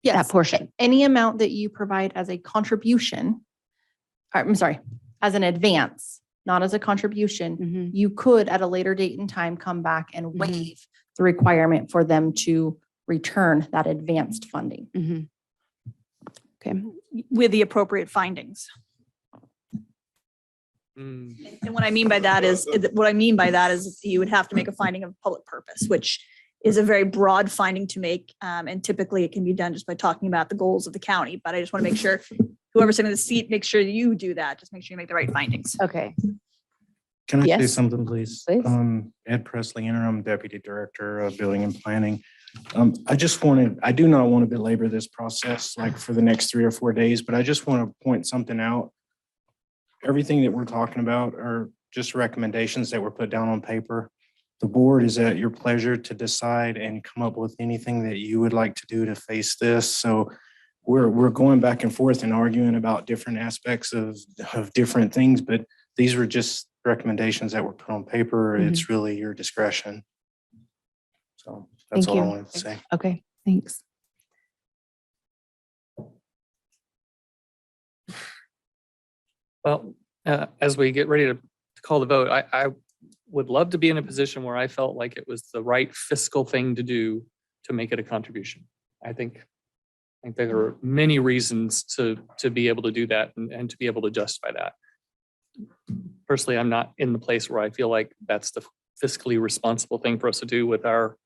Yes. That portion. Any amount that you provide as a contribution, I'm sorry, as an advance, not as a contribution, you could at a later date and time come back and waive the requirement for them to return that advanced funding. Okay. With the appropriate findings. And what I mean by that is you would have to make a finding of public purpose, which is a very broad finding to make. And typically it can be done just by talking about the goals of the county. But I just want to make sure whoever's sitting in the seat, make sure you do that. Just make sure you make the right findings. Okay. Can I say Yes. something, please? Ed Presley, Interim Deputy Director of Building and Planning. I do not want to belabor this process like for the next 3 or 4 days, but I just want to point something out. Everything that we're talking about are just recommendations that were put down on paper. The board is at your pleasure to decide and come up with anything that you would like to do to face this. So we're going back and forth and arguing about different aspects of different things, but these were just recommendations that were put on paper. It's really your discretion. So that's all I wanted to say. Okay, thanks. Well, as we get ready to call the vote, I would love to be in a position where I felt like it was the right fiscal thing to do to make it a contribution. I think there are many reasons to be able to do that and to be able to justify that. Personally, I'm not in the place where I feel like that's the fiscally responsible thing for us to do with our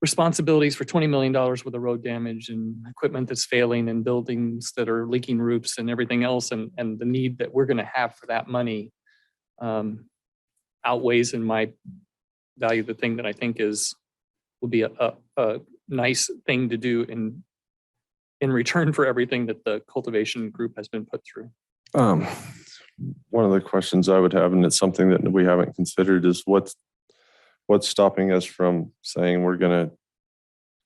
responsibilities for $20 million worth of road damage and equipment that's failing and buildings that are leaking roofs and everything else. And the need that we're going to have for that money outweighs in my value the thing that I think will be a nice thing to do in return for everything that the cultivation group has been put through. One of the questions I would have, and it's something that we haven't considered, is what's stopping us from saying we're going to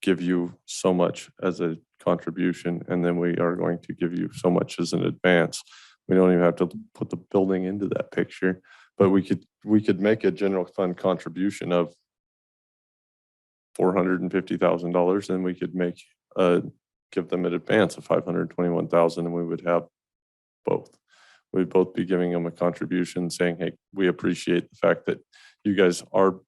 give you so much as a contribution, and then we are going to give you so much as an advance. We don't even have to put the building into that picture, but we could make a general fund contribution of $450,000, and we could give them an advance of $521,000, and we would have both. We'd both be giving them a contribution saying, hey, we appreciate the fact that you guys are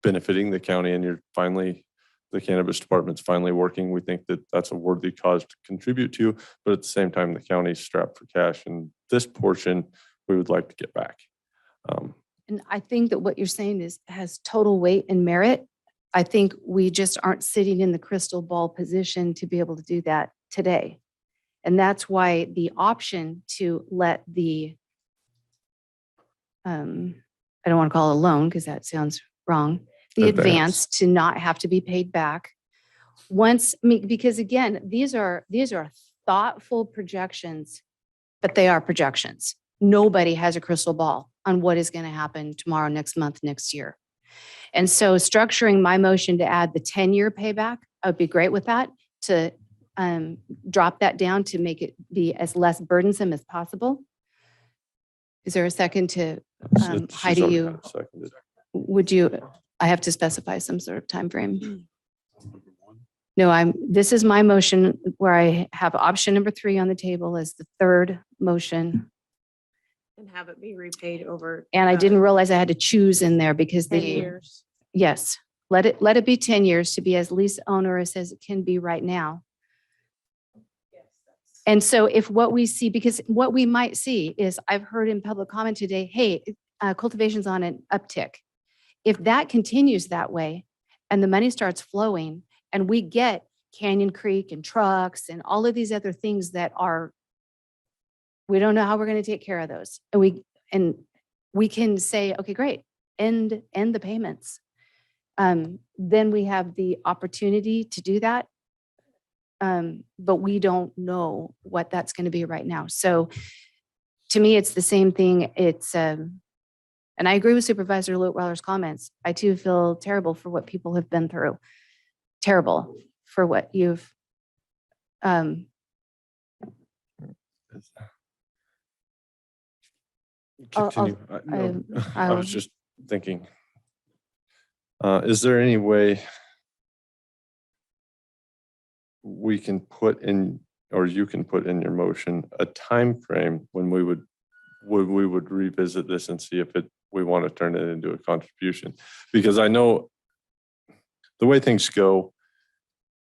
benefiting the county and the cannabis department's finally working. We think that that's a worthy cause to contribute to, but at the same time, the county's strapped for cash, and this portion we would like to get back. And I think that what you're saying has total weight and merit. I think we just aren't sitting in the crystal ball position to be able to do that today. And that's why the option to let the, I don't want to call it a loan because that sounds wrong, the advance to not have to be paid back because again, these are thoughtful projections, but they are projections. Nobody has a crystal ball on what is going to happen tomorrow, next month, next year. And so structuring my motion to add the 10-year payback, I would be great with that, to drop that down to make it be as less burdensome as possible. Is there a second to, Heidi, would you, I have to specify some sort of time frame. No, this is my motion where I have option number 3 on the table as the third motion. And have it be repaid over. And I didn't realize I had to choose in there because 10 years. yes, let it be 10 years to be as least onerous as it can be right now. And so if what we see, because what we might see is I've heard in public comment today, hey, cultivation's on an uptick. If that continues that way and the money starts flowing and we get Canyon Creek and trucks and all of these other things that are, we don't know how we're going to take care of those. And we can say, okay, great, end the payments. Then we have the opportunity to do that. But we don't know what that's going to be right now. So to me, it's the same thing. It's, and I agree with Supervisor Lutweiler's comments. I too feel terrible for what people have been through. Terrible for what you've, Continue. No, I I'll- was just thinking, is there any way we can put in, or you can put in your motion, a time frame when we would revisit this and see if we want to turn it into a contribution? Because I know the way things go,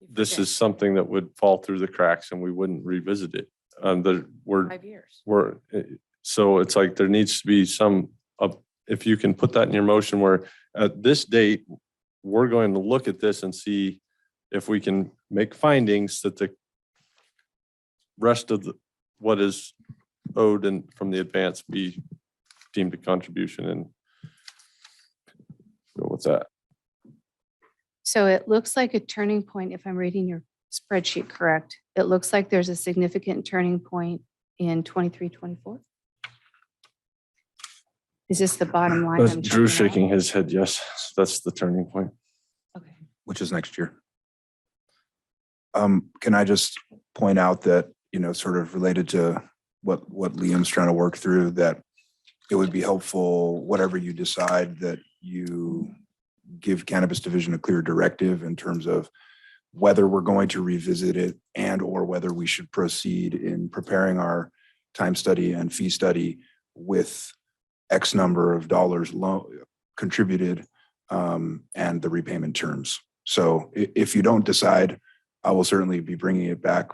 this is something that would fall through the cracks and we wouldn't revisit it. 5 years. So it's like there needs to be if you can put that in your motion where at this date, we're going to look at this and see if we can make findings that the rest of what is owed and from the advance be deemed a contribution, and go with that. so it looks like a turning point, if I'm reading your spreadsheet correct. It looks like there's a significant turning point in 23, 24. Is this the bottom line? I'm Drew checking out? shaking his head, yes, that's the turning point. Okay. Which is next year. Can I just point out that, sort of related to what Liam's trying to work through, that it would be helpful, whatever you decide, that you give Cannabis Division a clear directive in terms of whether we're going to revisit it and or whether we should proceed in preparing our time study and fee study with X number of dollars contributed and the repayment terms. So if you don't decide, I will certainly be bringing it back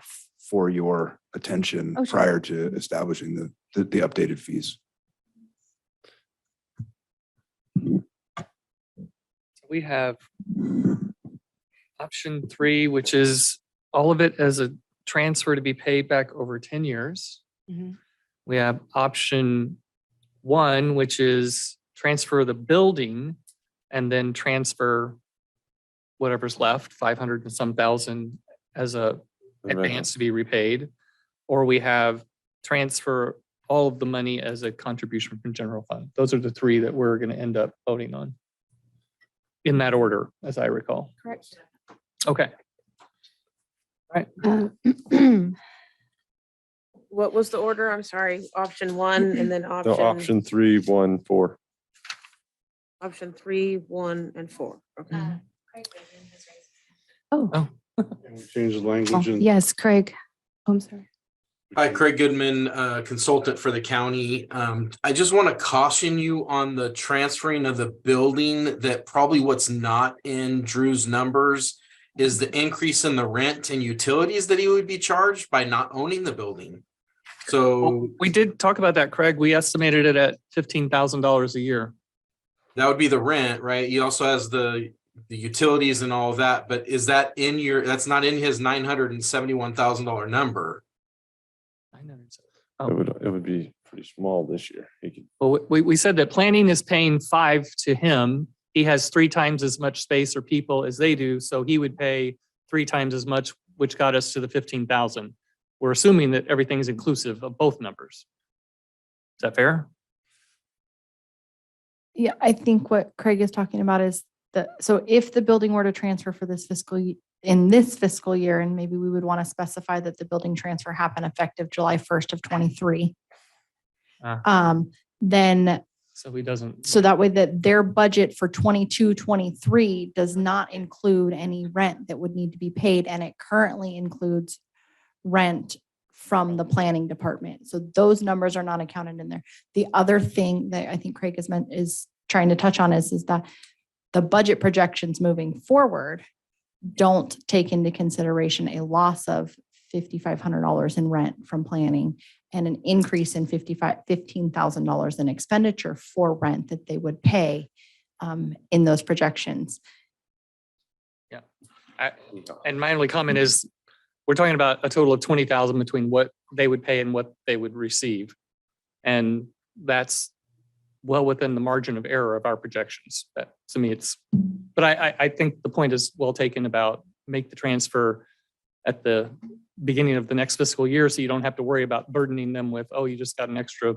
for your attention prior to establishing the updated fees. We have option 3, which is all of it as a transfer to be paid back over 10 years. Mhm. We have option 1, which is transfer the building and then transfer whatever's left, 500 and some thousand as a advance to be repaid. Or we have transfer all of the money as a contribution from general fund. Those are the 3 that we're going to end up voting on. In that order, as I recall. Correct. Okay. All right. What was the order? I'm sorry. Option 1 and then So option 3, 1, 4. option 3, 1, and 4. Okay. Oh, Can we change the language in? yes, Craig. Oh, I'm sorry. Hi, Craig Goodman, consultant for the county. I just want to caution you on the transferring of the building, that probably what's not in Drew's numbers is the increase in the rent and utilities that he would be charged by not owning the building. So We did talk about that, Craig. We estimated it at $15,000 a year. that would be the rent, right? He also has the utilities and all of that, but is that that's not in his $971,000 number? It would be pretty small this year. Well, we said that planning is paying 5 to him. He has 3 times as much space or people as they do, so he would pay 3 times as much, which got us to the 15,000. We're assuming that everything's inclusive of both numbers. Is that fair? Yeah, I think what Craig is talking about is so if the building were to transfer for this in this fiscal year, and maybe we would want to specify that the building transfer happen effective July 1st of 23. Then So he doesn't. So that way that their budget for 22, 23 does not include any rent that would need to be paid. And it currently includes rent from the planning department. So those numbers are not accounted in there. The other thing that I think Craig is trying to touch on is that the budget projections moving forward don't take into consideration a loss of $5,500 in rent from planning and an increase in $15,000 in expenditure for rent that they would pay in those projections. Yeah. And my only comment is, we're talking about a total of 20,000 between what they would pay and what they would receive. And that's well within the margin of error of our projections. That, to me, but I think the point is well taken about make the transfer at the beginning of the next fiscal year, so you don't have to worry about burdening them with, oh, you just got an extra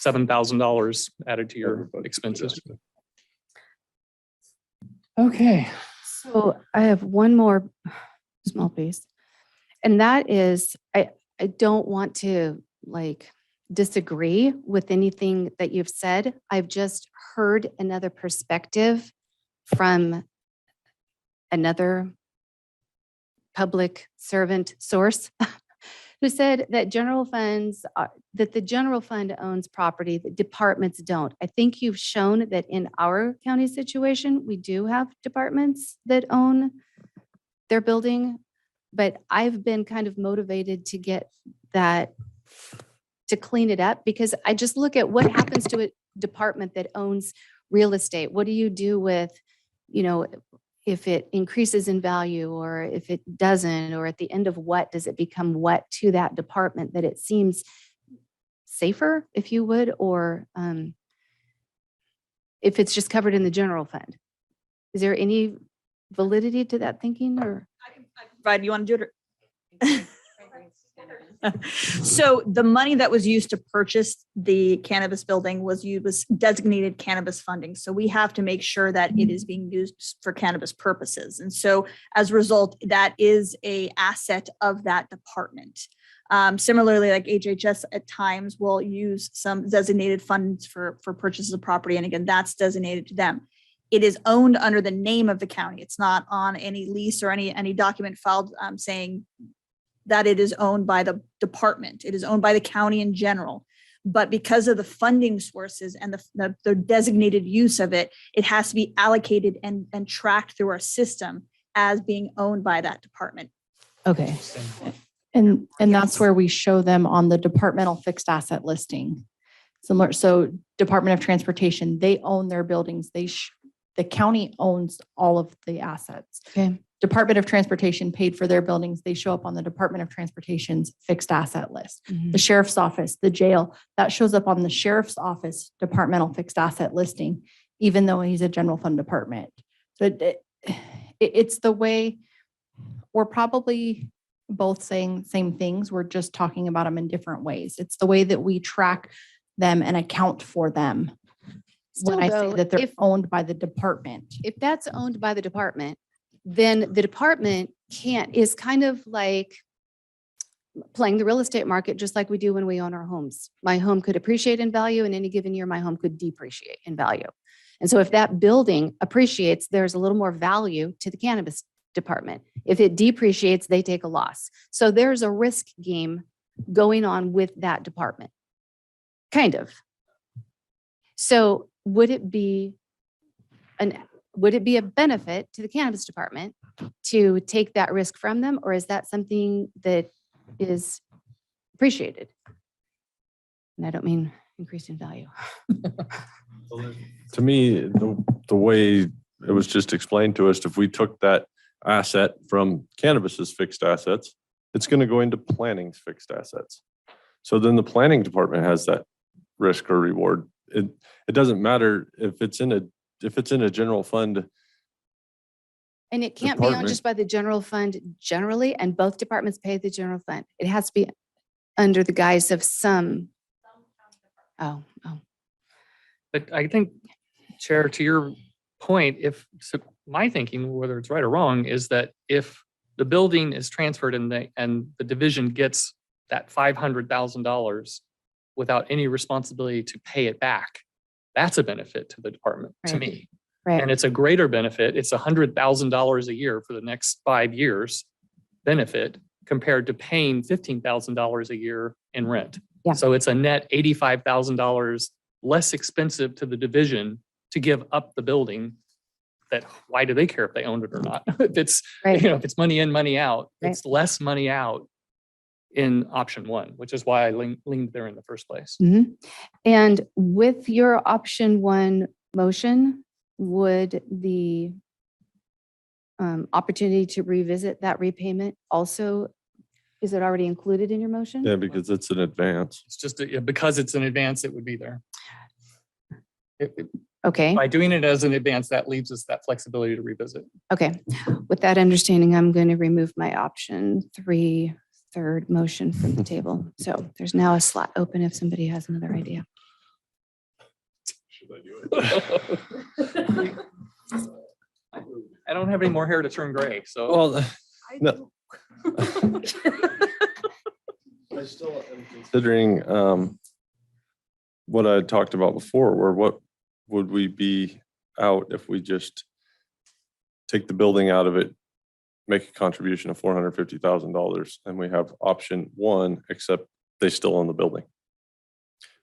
$7,000 added to your expenses. Okay. So I have one more small piece. And that is, I don't want to like disagree with anything that you've said. I've just heard another perspective from another public servant source who said that that the general fund owns property that departments don't. I think you've shown that in our county situation, we do have departments that own their building, but I've been kind of motivated to get that, to clean it up, because I just look at what happens to a department that owns real estate. What do you do with, if it increases in value or if it doesn't, or at the end of what does it become what to that department, that it seems safer, if you would, or if it's just covered in the general fund. Is there any validity to that thinking, or? I can provide, you want to do it? So the money that was used to purchase the cannabis building was designated cannabis funding. So we have to make sure that it is being used for cannabis purposes. And so as a result, that is a asset of that department. Similarly, like HHS at times will use some designated funds for purchases of property. And again, that's designated to them. It is owned under the name of the county. It's not on any lease or any document filed saying that it is owned by the department. It is owned by the county in general. But because of the funding sources and the designated use of it, it has to be allocated and tracked through our system as being owned by that department. Okay. And that's where we show them on the departmental fixed asset listing. Similar, so Department of Transportation, they own their buildings. The county owns all of the assets. Okay. Department of Transportation paid for their buildings. They show up on the Department of Transportation's fixed asset list. Mhm. The sheriff's office, the jail, that shows up on the sheriff's office departmental fixed asset listing, even though he's a general fund department. So it's the way we're probably both saying same things. We're just talking about them in different ways. It's the way that we track them and account for them. When I say that they're owned by the department. If that's owned by the department, then the department is kind of like playing the real estate market, just like we do when we own our homes. My home could appreciate in value, in any given year, my home could depreciate in value. And so if that building appreciates, there's a little more value to the cannabis department. If it depreciates, they take a loss. So there's a risk game going on with that department. Kind of. So would it be a benefit to the cannabis department to take that risk from them, or is that something that is appreciated? And I don't mean increased in value. To me, the way it was just explained to us, if we took that asset from cannabis's fixed assets, it's going to go into planning's fixed assets. So then the planning department has that risk or reward. It doesn't matter if it's in a general fund. And it can't be owned just by the general fund generally, and both departments pay the general fund. It has to be under the guise of some. Oh. But I think, Chair, to your point, my thinking, whether it's right or wrong, is that if the building is transferred and the division gets that $500,000 without any responsibility to pay it back, That's a benefit to the department, to Right. me. Right. And it's a greater benefit. It's $100,000 a year for the next 5 years benefit compared to paying $15,000 a year in rent. Yeah. So it's a net $85,000 less expensive to the division to give up the building. That why do they care if they own it or not? If it's, Right. if it's money in, money out, Right. it's less money out in option one, which is why I leaned there in the first place. Mhm. And with your option one motion, would the opportunity to revisit that repayment also, is it already included in your motion? Yeah, because it's an advance. It's just, because it's an advance, it would be there. Okay. By doing it as an advance, that leaves us that flexibility to revisit. Okay. With that understanding, I'm going to remove my option 3 third motion from the table. So there's now a slot open if somebody has another idea. Should I do it? I don't have any more hair to turn gray, so. Well, no. I still am considering what I had talked about before, where what would we be out if we just take the building out of it, make a contribution of $450,000, and we have option one, except they still own the building.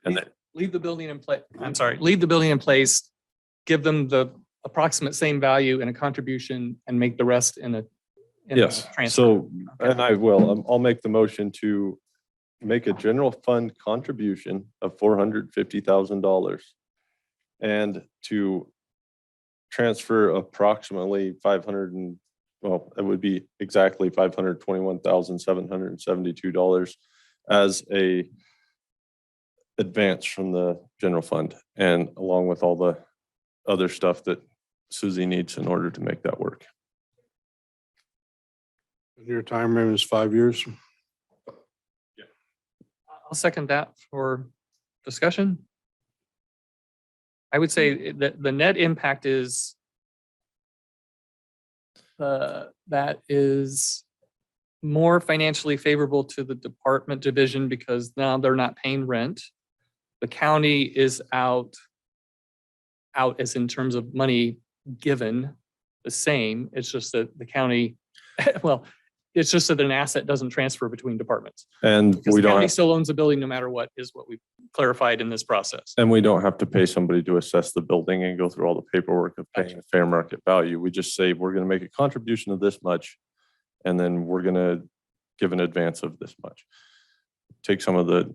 And then Leave the building in place. I'm sorry, leave the building in place, give them the approximate same value in a contribution and make the rest in a yes, transfer. so, and I will, I'll make the motion to make a general fund contribution of $450,000 and to transfer approximately 500 and, well, it would be exactly $521,772 as a advance from the general fund, and along with all the other stuff that Susie needs in order to make that work. Your time frame is 5 years. I'll second that for discussion. I would say that the net impact is that is more financially favorable to the department division because now they're not paying rent. The county is out as in terms of money given the same. It's just that the county, well, it's just that an asset doesn't transfer between departments. And Because we the don't county have, still owns the building no matter what is what we've clarified in this process. and we don't have to pay somebody to assess the building and go through all the paperwork of paying a fair market value. We just say, we're gonna make a contribution of this much, and then we're gonna give an advance of this much. Take some of the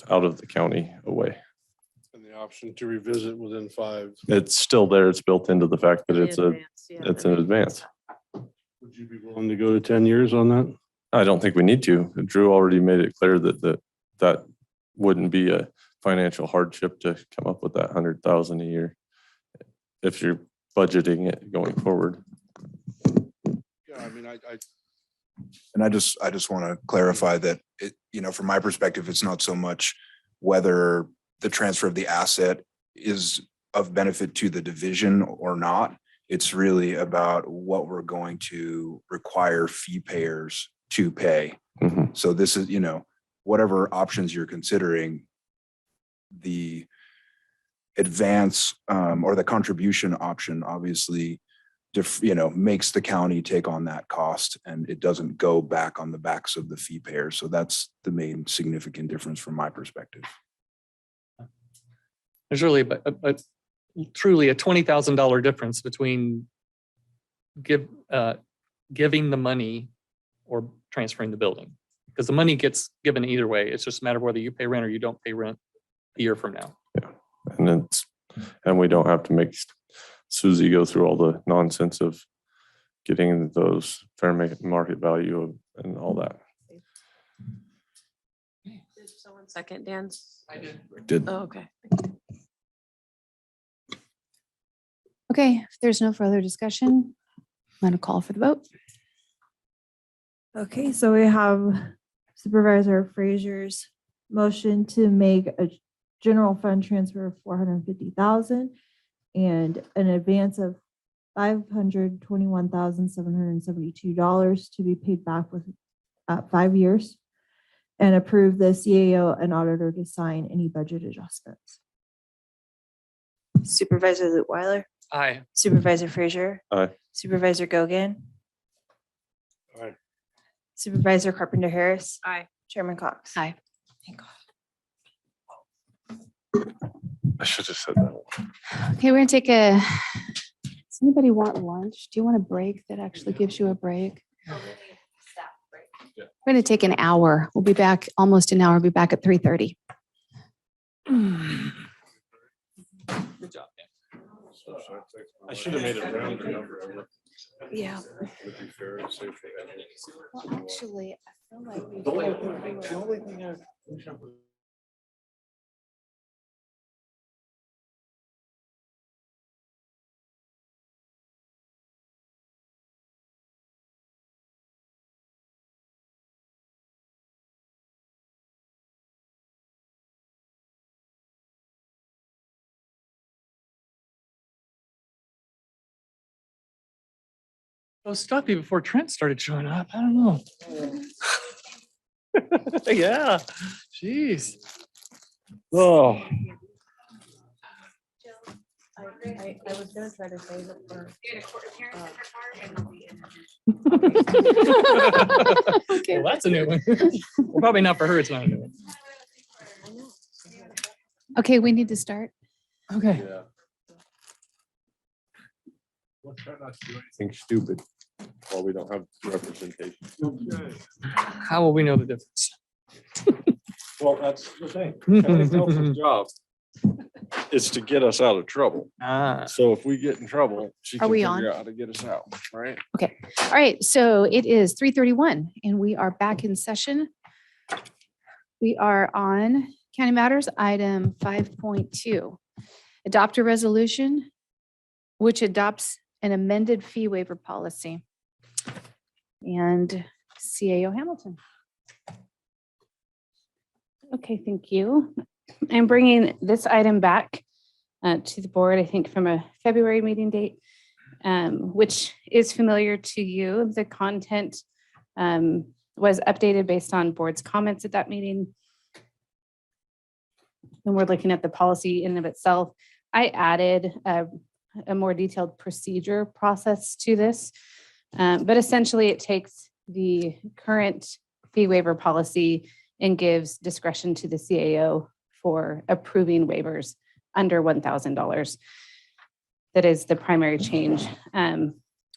out of the county away. And the option to revisit within 5. It's still there. It's built into the fact that The it's advance, yeah, it's the an advance. Would you be willing to go to 10 years on that? I don't think we need to. Drew already made it clear that wouldn't be a financial hardship to come up with that 100,000 a year if you're budgeting it going forward. Yeah, I mean, And I just want to clarify that it, from my perspective, it's not so much whether the transfer of the asset is of benefit to the division or not. It's really about what we're going to require fee payers to pay. Mhm. So this is, whatever options you're considering, the advance or the contribution option obviously makes the county take on that cost, and it doesn't go back on the backs of the fee payers. So that's the main significant difference from my perspective. There's really truly a $20,000 difference between giving the money or transferring the building. Because the money gets given either way. It's just a matter of whether you pay rent or you don't pay rent a year from now. And we don't have to make Susie go through all the nonsense of getting those fair market value and all that. Did someone second Dan's? I did. Did. Oh, okay. Okay, if there's no further discussion, I'm going to call for the vote. Okay, so we have Supervisor Frazier's motion to make a general fund transfer of $450,000 and an advance of $521,772 to be paid back with 5 years. and approve the CAO and auditor to sign any budget adjustments. Supervisor Leutwiler, Aye. Supervisor Frazier, Aye. Supervisor Gogan, Aye. Supervisor Carpenter Harris, Aye. Chairman Cox. Aye. I should have said that one. Okay, we're gonna take a, does anybody want lunch? Do you want a break that actually gives you a break? We're gonna take an hour. We'll be back, almost an hour. We'll be back at 3:30. Good job. I should have made it round number. Yeah. Would be fair and safe for everyone. Well, actually, I feel like we. The only thing I. I was stuffy before Trent started showing up. I don't know. Yeah, jeez. Oh. I was gonna try to save it for. Okay. Well, that's a new one. Well, probably not for her. It's not a new one. Okay, we need to start. Okay. Yeah. Let's try not to do anything stupid while we don't have representation. How will we know the difference? Well, that's the thing. County counsel's job is to get us out of trouble. Ah. So if we get in trouble, she Are can we figure on? out how to get us out, right? Okay, all right, so it is 3:31 and we are back in session. We are on County Matters, item 5.2. Adopt a resolution which adopts an amended fee waiver policy. And CAO Hamilton. Okay, thank you. I'm bringing this item back to the board, I think from a February meeting date, which is familiar to you. The content was updated based on board's comments at that meeting. When we're looking at the policy in and of itself, I added a more detailed procedure process to this. But essentially it takes the current fee waiver policy and gives discretion to the CAO for approving waivers under $1,000. That is the primary change.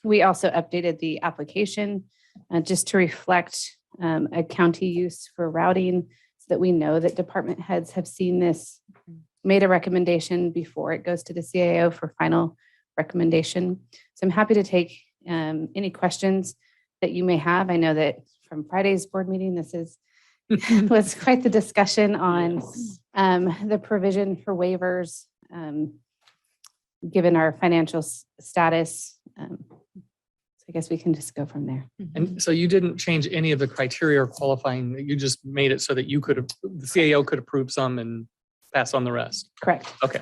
We also updated the application just to reflect a county use for routing so that we know that department heads have seen this, made a recommendation before it goes to the CAO for final recommendation. So I'm happy to take any questions that you may have. I know that from Friday's board meeting, this was quite the discussion on the provision for waivers, given our financial status. So I guess we can just go from there. And so you didn't change any of the criteria or qualifying, you just made it so that you could, the CAO could approve some and pass on the rest. Correct. Okay.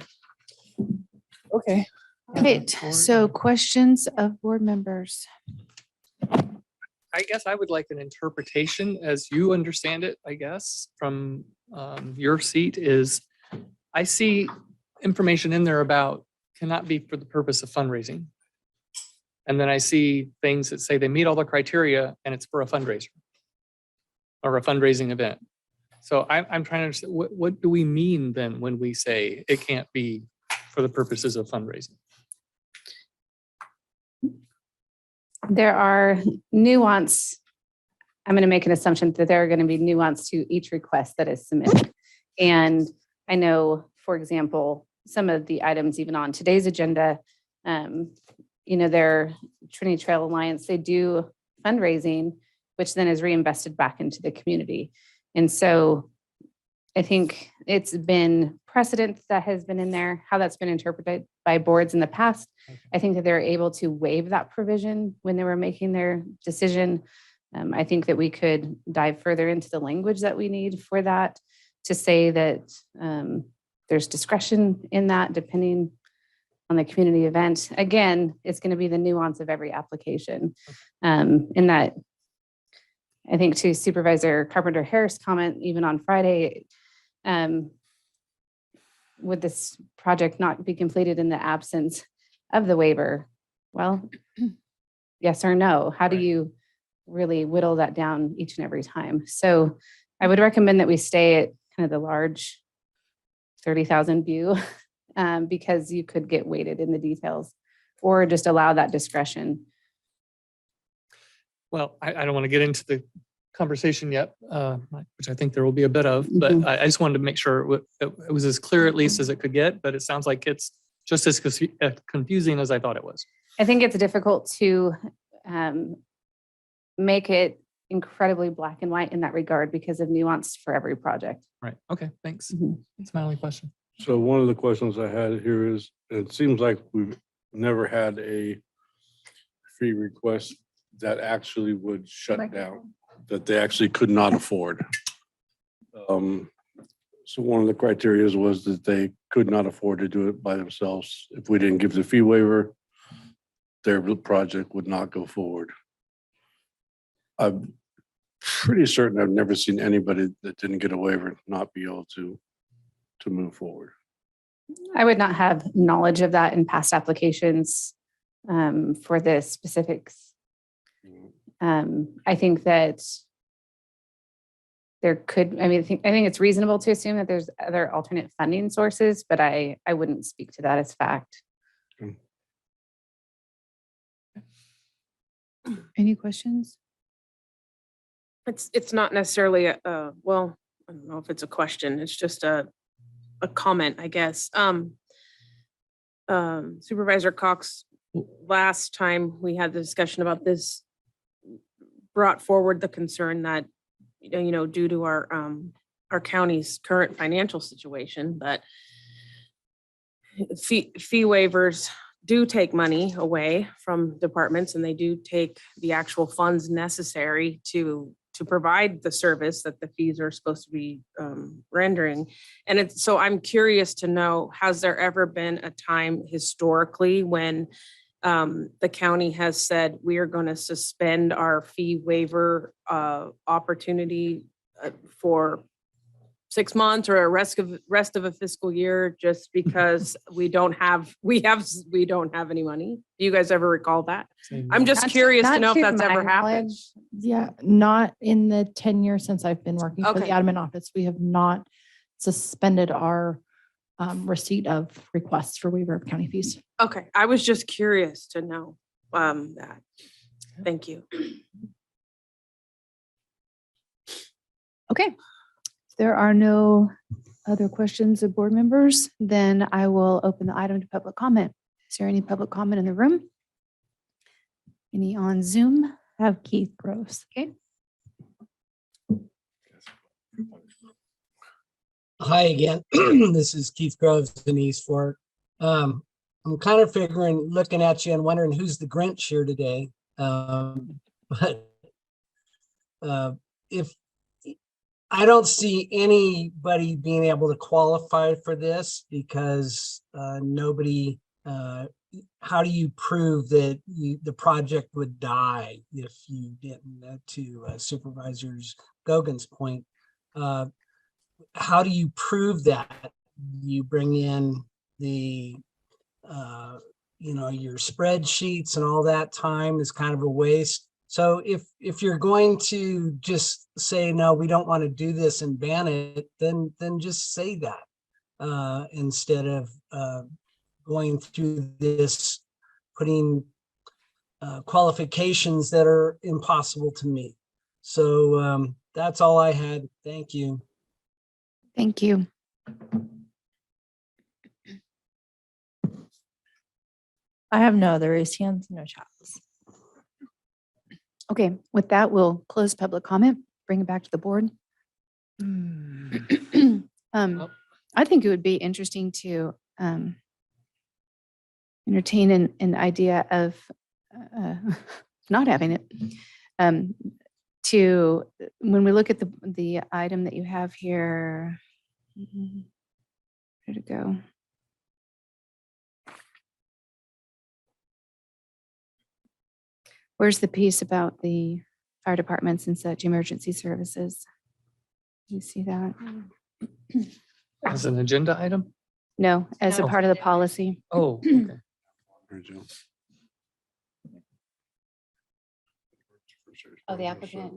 Okay. Great, so questions of board members? I guess I would like an interpretation as you understand it, I guess, from your seat is, I see information in there about cannot be for the purpose of fundraising. And then I see things that say they meet all the criteria and it's for a fundraiser or a fundraising event. So I'm trying to understand, what do we mean then when we say it can't be for the purposes of fundraising? There are nuance. I'm going to make an assumption that there are going to be nuance to each request that is submitted. And I know, for example, some of the items even on today's agenda, their Trinity Trail Alliance, they do fundraising, which then is reinvested back into the community. And so I think it's been precedent that has been in there, how that's been interpreted by boards in the past. I think that they're able to waive that provision when they were making their decision. I think that we could dive further into the language that we need for that to say that there's discretion in that depending on the community event. Again, it's going to be the nuance of every application in that I think to Supervisor Carpenter Harris' comment, even on Friday, would this project not be completed in the absence of the waiver? Well, yes or no? How do you really whittle that down each and every time? So I would recommend that we stay at kind of the large 30,000 view because you could get weighted in the details, or just allow that discretion. Well, I don't want to get into the conversation yet, which I think there will be a bit of, but I just wanted to make sure it was as clear at least as it could get, but it sounds like it's just as confusing as I thought it was. I think it's difficult to make it incredibly black and white in that regard because of nuance for every project. Right. Okay. Thanks. That's my only question. So one of the questions I had here is, it seems like we've never had a fee request that actually would shut down, that they actually could not afford. So one of the criteria was that they could not afford to do it by themselves. If we didn't give the fee waiver, their project would not go forward. I'm pretty certain I've never seen anybody that didn't get a waiver not be able to move forward. I would not have knowledge of that in past applications for the specifics. I think that there could, I think it's reasonable to assume that there's other alternate funding sources, but I wouldn't speak to that as fact. Any questions? It's not necessarily well, I don't know if it's a question. It's just a comment, I guess. Supervisor Cox, last time we had the discussion about this, brought forward the concern that, due to our county's current financial situation, that fee waivers do take money away from departments, and they do take the actual funds necessary to provide the service that the fees are supposed to be rendering. And so I'm curious to know, has there ever been a time historically when the county has said we are going to suspend our fee waiver opportunity for 6 months or a rest of a fiscal year just because we don't have any money? Do you guys ever recall that? I'm just curious to know if that's ever happened. Yeah, not in the 10 years since I've been working for the Okay. admin office. We have not suspended our receipt of requests for waiver of county fees. Okay, I was just curious to know that. Thank you. Okay. If there are no other questions of board members, then I will open the item to public comment. Is there any public comment in the room? Any on Zoom? I have Keith Groves. Okay. Hi again. This is Keith Groves in East Fork. I'm kind of looking at you and wondering who's the Grinch here today. But if I don't see anybody being able to qualify for this because nobody, how do you prove that the project would die if you didn't, to Supervisors Gogan's point? How do you prove that? You bring in the, your spreadsheets and all that time is kind of a waste. So if you're going to just say, no, we don't want to do this and ban it, then just say that instead of going through this, putting qualifications that are impossible to meet. So that's all I had. Thank you. Thank you. I have no other raised hands, no chats. Okay, with that, we'll close public comment, bring it back to the board. I think it would be interesting to entertain an idea of not having it. To when we look at the item that you have here, where'd it go? Where's the piece about the fire departments and such emergency services. You see that? As an agenda item? No, as a No. part of the policy. Oh, okay. Oh, the applicant.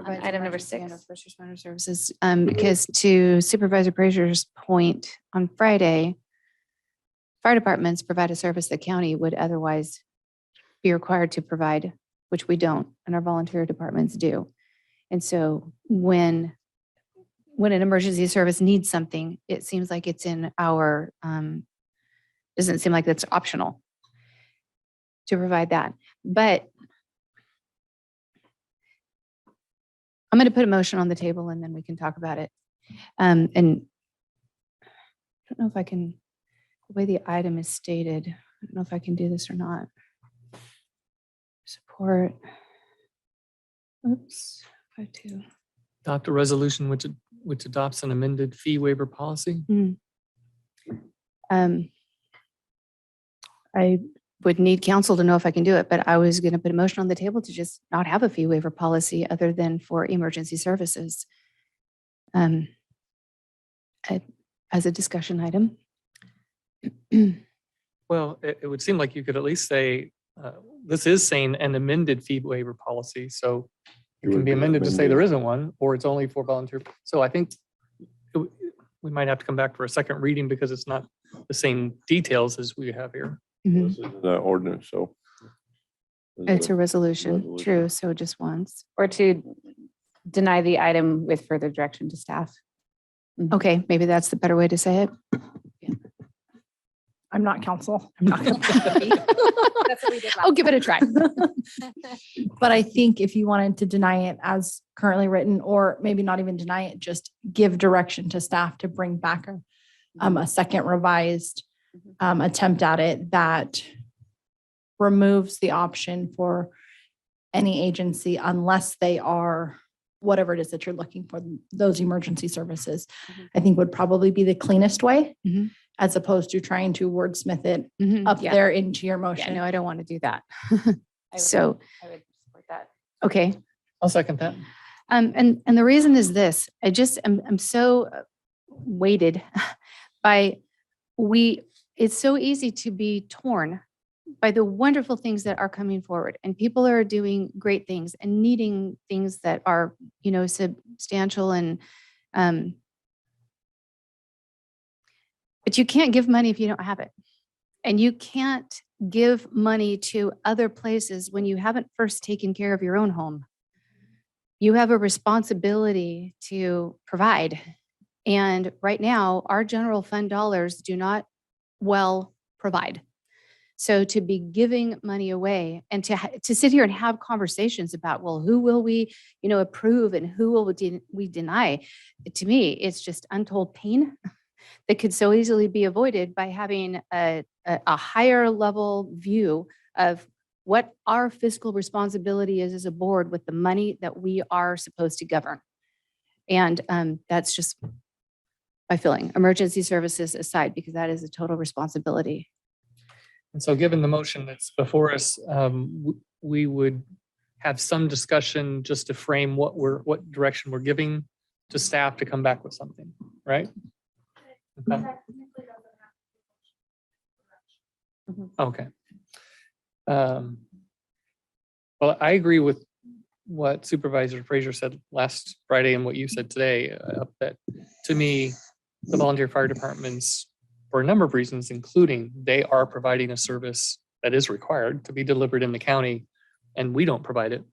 Item number 6. First responder services, because to Supervisor Frazier's point on Friday, fire departments provide a service the county would otherwise be required to provide, which we don't, and our volunteer departments do. And so when an emergency service needs something, it seems like it's in our, doesn't seem like that's optional to provide that. But I'm going to put a motion on the table and then we can talk about it. And I don't know if I can, the way the item is stated, I don't know if I can do this or not. Support. Oops, 5-2. Adopt a resolution which adopts an amended fee waiver policy. I would need counsel to know if I can do it, but I was going to put a motion on the table to just not have a fee waiver policy other than for emergency services. As a discussion item. Well, it would seem like you could at least say, this is saying an amended fee waiver policy, so it can be amended to say there isn't one, or it's only for volunteer. So I think we might have to come back for a second reading because it's not the same details as we have here. This is the ordinance, so. It's a resolution, true, so just once. Or to deny the item with further direction to staff. Okay, maybe that's the better way to say it. I'm not counsel. I'm not gonna. That's what we did I'll give it a try. But I think if you wanted to deny it as currently written, or maybe not even deny it, just give direction to staff to bring back a second revised attempt at it that removes the option for any agency unless they are whatever it is that you're looking for, those emergency services, I think would probably be the cleanest way, as opposed to trying to wordsmith it up Yeah. there into your Yeah, motion. no, I don't want to do that. I So, would support that. okay. I'll second that. And the reason is this, I just, I'm so weighted by, it's so easy to be torn by the wonderful things that are coming forward, and people are doing great things and needing things that are, substantial and, but you can't give money if you don't have it. And you can't give money to other places when you haven't first taken care of your own home. You have a responsibility to provide. And right now, our general fund dollars do not well provide. So to be giving money away and to sit here and have conversations about, well, who will we, approve and who will we deny? To me, it's just untold pain that could so easily be avoided by having a higher level view of what our fiscal responsibility is as a board with the money that we are supposed to govern. And that's just my feeling, emergency services aside, because that is a total responsibility. And so given the motion that's before us, we would have some discussion just to frame what direction we're giving to staff to come back with something, right? Okay. Okay. Well, I agree with what Supervisor Frazier said last Friday and what you said today, that to me, the volunteer fire departments, for a number of reasons, including they are providing a service that is required to be delivered in the county, and we don't provide it.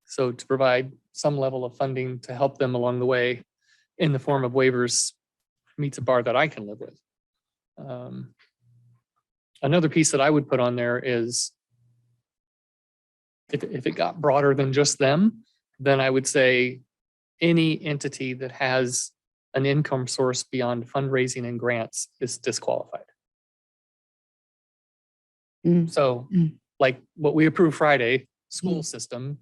So to provide some level of funding to help them along the way in the form of waivers meets a bar that I can live with. Another piece that I would put on there is if it got broader than just them, then I would say any entity that has an income source beyond fundraising and grants is disqualified. So like what we approved Friday, school system,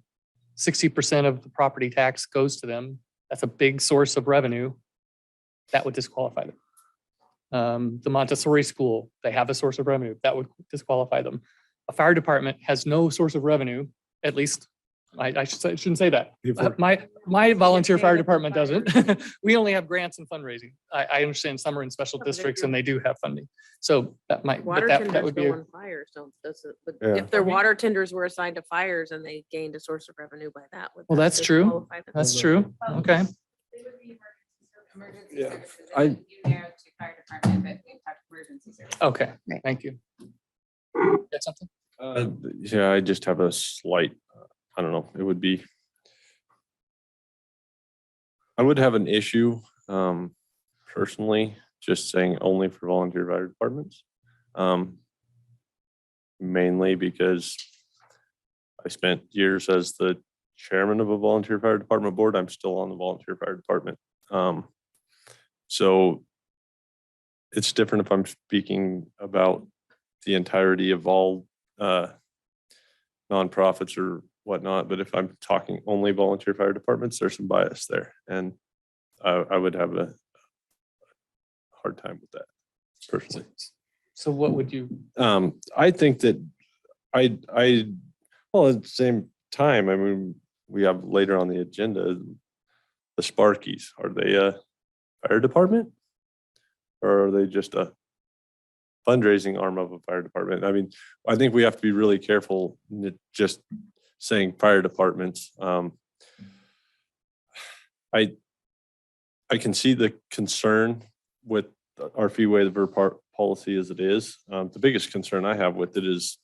60% of the property tax goes to them. That's a big source of revenue. That would disqualify them. The Montessori school, they have a source of revenue. That would disqualify them. A fire department has no source of revenue, at least shouldn't say that. My volunteer fire department doesn't. We only have grants and fundraising. I understand some are in special districts and they do have funding. So that might, but Water that tenders would be, go a- on fires, don't, does it, but Yeah. if their water tenders were assigned to fires and they gained a source of revenue by that. would well, that that's true. disqualify them? That's true. Okay. Yeah. I, Okay. Right. Thank you. Got something? yeah, I just have a slight, I don't know, it would be. I would have an issue, personally, just saying only for volunteer fire departments. Mainly because I spent years as the chairman of a volunteer fire department board. I'm still on the volunteer fire department. So it's different if I'm speaking about the entirety of all nonprofits or whatnot, but if I'm talking only volunteer fire departments, there's some bias there, and I would have a hard time with that personally. So what would you, I think that well, at the same time, I mean, we have later on the agenda, the Sparkies. Are they a fire department? Or are they just a fundraising arm of a fire department? I mean, I think we have to be really careful just saying fire departments. I can see the concern with our fee waiver policy as it is. The biggest concern I have with it is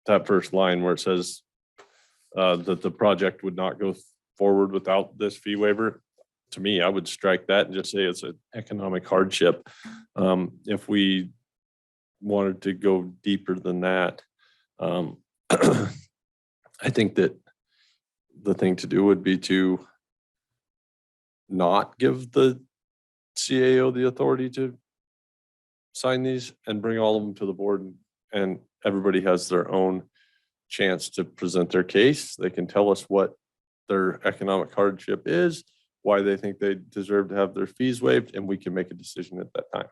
that first line where it says that the project would not go forward without this fee waiver. To me, I would strike that and just say it's an economic hardship. If we wanted to go deeper than that, I think that the thing to do would be to not give the CAO the authority to sign these and bring all of them to the board, and everybody has their own chance to present their case. They can tell us what their economic hardship is, why they think they deserve to have their fees waived, and we can make a decision at that time.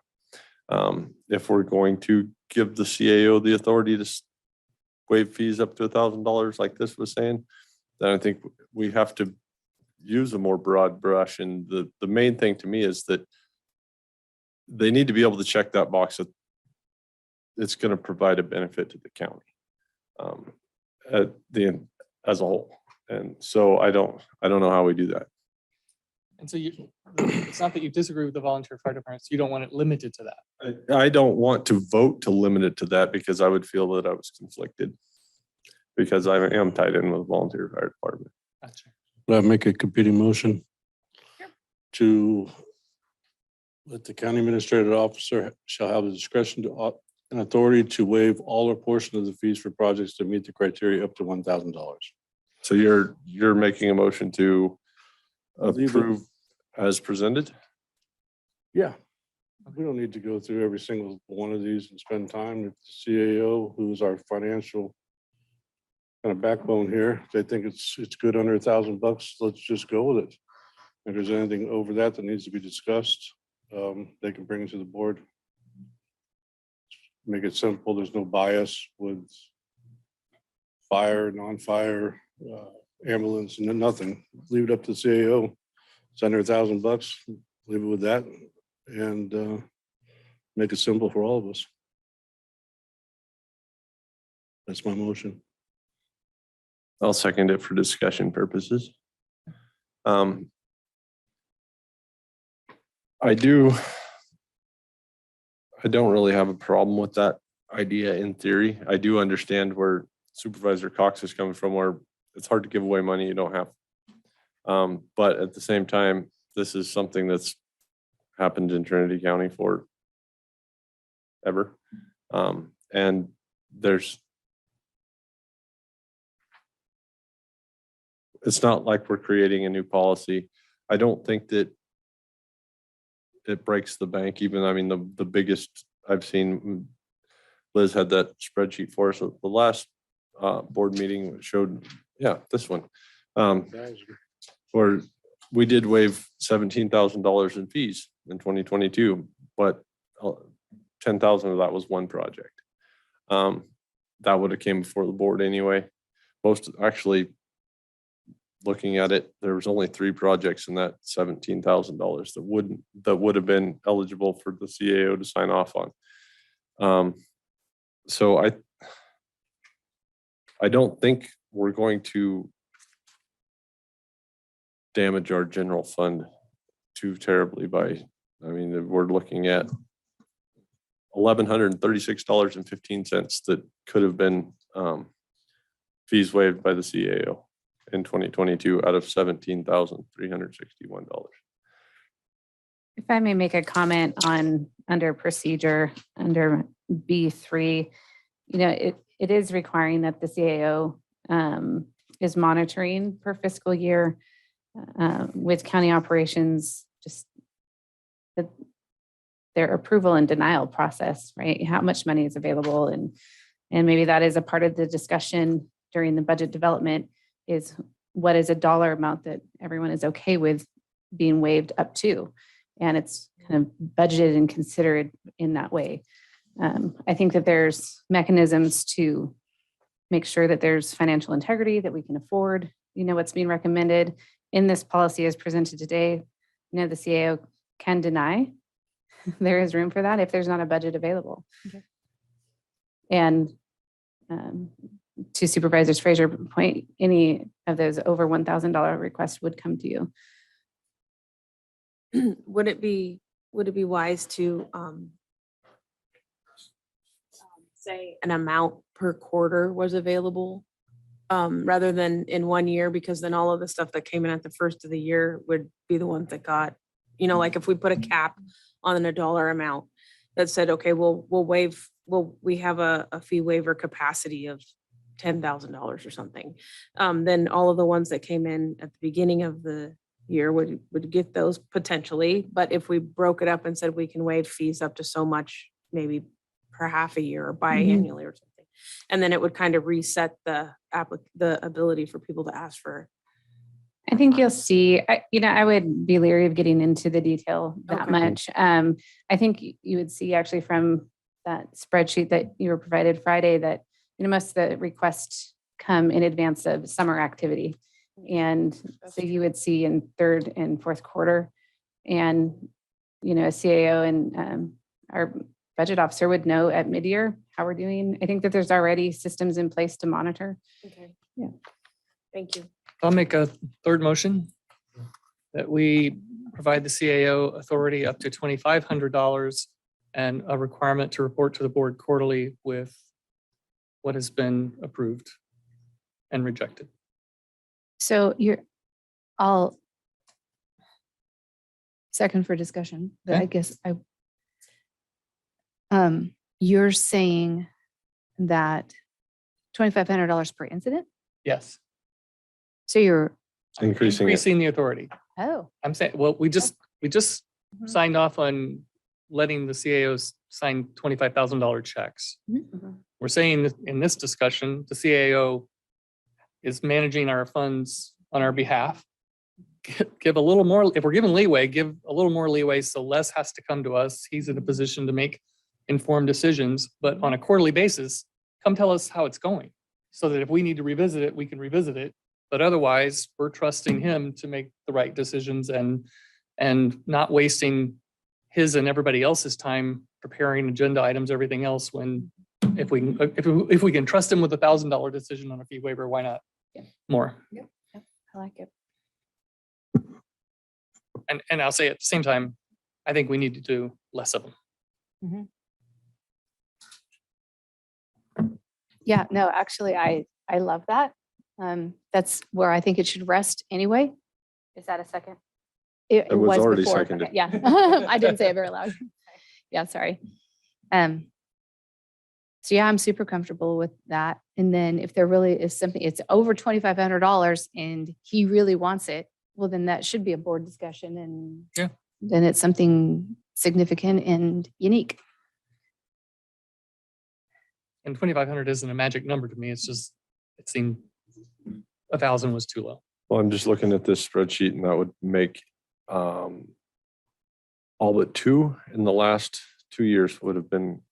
If we're going to give the CAO the authority to waive fees up to $1,000 like this was saying, then I think we have to use a more broad brush. And the main thing to me is that they need to be able to check that box that it's going to provide a benefit to the county as a whole. And so I don't know how we do that. and so it's not that you disagree with the volunteer fire departments. You don't want it limited to that. I don't want to vote to limit it to that because I would feel that I was conflicted because I am tied in with the volunteer fire department. Gotcha. Would I make a competing motion to let the county administrative officer shall have the discretion to and authority to waive all or portion of the fees for projects that meet the criteria up to $1,000. So you're making a motion to approve as presented? Yeah. We don't need to go through every single one of these and spend time. If the CAO, who's our financial kind of backbone here, they think it's good under $1,000, let's just go with it. If there's anything over that that needs to be discussed, they can bring it to the board. Make it simple. There's no bias with fire, non-fire, ambulance, and then nothing. Leave it up to the CAO. It's under $1,000. Leave it with that and make it simple for all of us. That's my motion. I'll second it for discussion purposes. I don't really have a problem with that idea in theory. I do understand where Supervisor Cox is coming from, where it's hard to give away money you don't have. But at the same time, this is something that's happened in Trinity County for ever. And it's not like we're creating a new policy. I don't think that it breaks the bank even. I mean, the biggest I've seen, Liz had that spreadsheet for us. The last board meeting showed, yeah, this one. Where we did waive $17,000 in fees in 2022, but 10,000 of that was one project. That would have came before the board anyway. Actually, looking at it, there was only 3 projects in that $17,000 that would have been eligible for the CAO to sign off on. So I don't think we're going to damage our general fund too terribly by, I mean, we're looking at $1,136.15 that could have been fees waived by the CAO in 2022 out of $17,361. If I may make a comment on under procedure, under B3, it is requiring that the CAO is monitoring per fiscal year with county operations, just their approval and denial process, right? How much money is available, and maybe that is a part of the discussion during the budget development, is what is a dollar amount that everyone is okay with being waived up to, and it's kind of budgeted and considered in that way. I think that there's mechanisms to make sure that there's financial integrity, that we can afford, what's being recommended in this policy as presented today. The CAO can deny. There is room for that if there's not a budget available. Okay. And to Supervisors Fraser point, any of those over $1,000 requests would come to you. Would it be wise to say an amount per quarter was available rather than in one year? Because then all of the stuff that came in at the first of the year would be the ones that got, like if we put a cap on a dollar amount that said, okay, we have a fee waiver capacity of $10,000 or something. Then all of the ones that came in at the beginning of the year would get those potentially. But if we broke it up and said we can waive fees up to so much, maybe per half a year or biannually or something, and then it would kind of reset the ability for people to ask for. I think you'll see, I would be leery of getting into the detail that Okay. much. I think you would see actually from that spreadsheet that you were provided Friday that, most of the requests come in advance of summer activity. And so you would see in third and fourth quarter, and, a CAO and our budget officer would know at mid-year how we're doing. I think that there's already systems in place to monitor. Okay. Yeah. Thank you. I'll make a third motion that we provide the CAO authority up to $2,500 and a requirement to report to the board quarterly with what has been approved and rejected. So I'll second for discussion, but Okay. I guess you're saying that $2,500 per incident? Yes. So you're, Increasing the authority. oh, I'm saying, well, we just signed off on letting the CAOs sign $25,000 checks. We're saying that in this discussion, the CAO is managing our funds on our behalf. Give a little more, if we're giving leeway, give a little more leeway so less has to come to us. He's in a position to make informed decisions, but on a quarterly basis, come tell us how it's going. So that if we need to revisit it, we can revisit it. But otherwise, we're trusting him to make the right decisions and not wasting his and everybody else's time preparing agenda items, everything else, when if we can trust him with $1,000 decision on a fee waiver, why not? Yeah. More. Yep. I like it. And I'll say at the same time, I think we need to do less of them. Yeah, no, actually, I love that. That's where I think it should rest anyway. Is that a second? It was already before, seconded. okay, yeah, I didn't say it very loud. Yeah, sorry. So yeah, I'm super comfortable with that. And then if there really is something, it's over $2,500 and he really wants it, well, then that should be a board discussion, and Yeah. then it's something significant and unique. And 2,500 isn't a magic number to me. It's just, it seemed 1,000 was too low. Well, I'm just looking at this spreadsheet and that would make all but 2 in the last 2 years would have been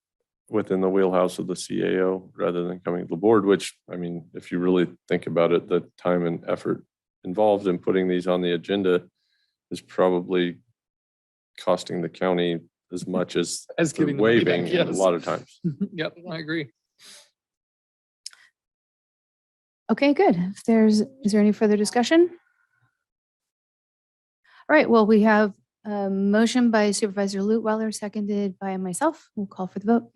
within the wheelhouse of the CAO rather than coming to the board, which, I mean, if you really think about it, the time and effort involved in putting these on the agenda is probably costing the county as much as the giving the money back, waiving a yes. lot of times. Yep, I agree. Okay, good. Is there any further discussion? All right, well, we have a motion by Supervisor Lutweiler, seconded by myself. We'll call for the vote.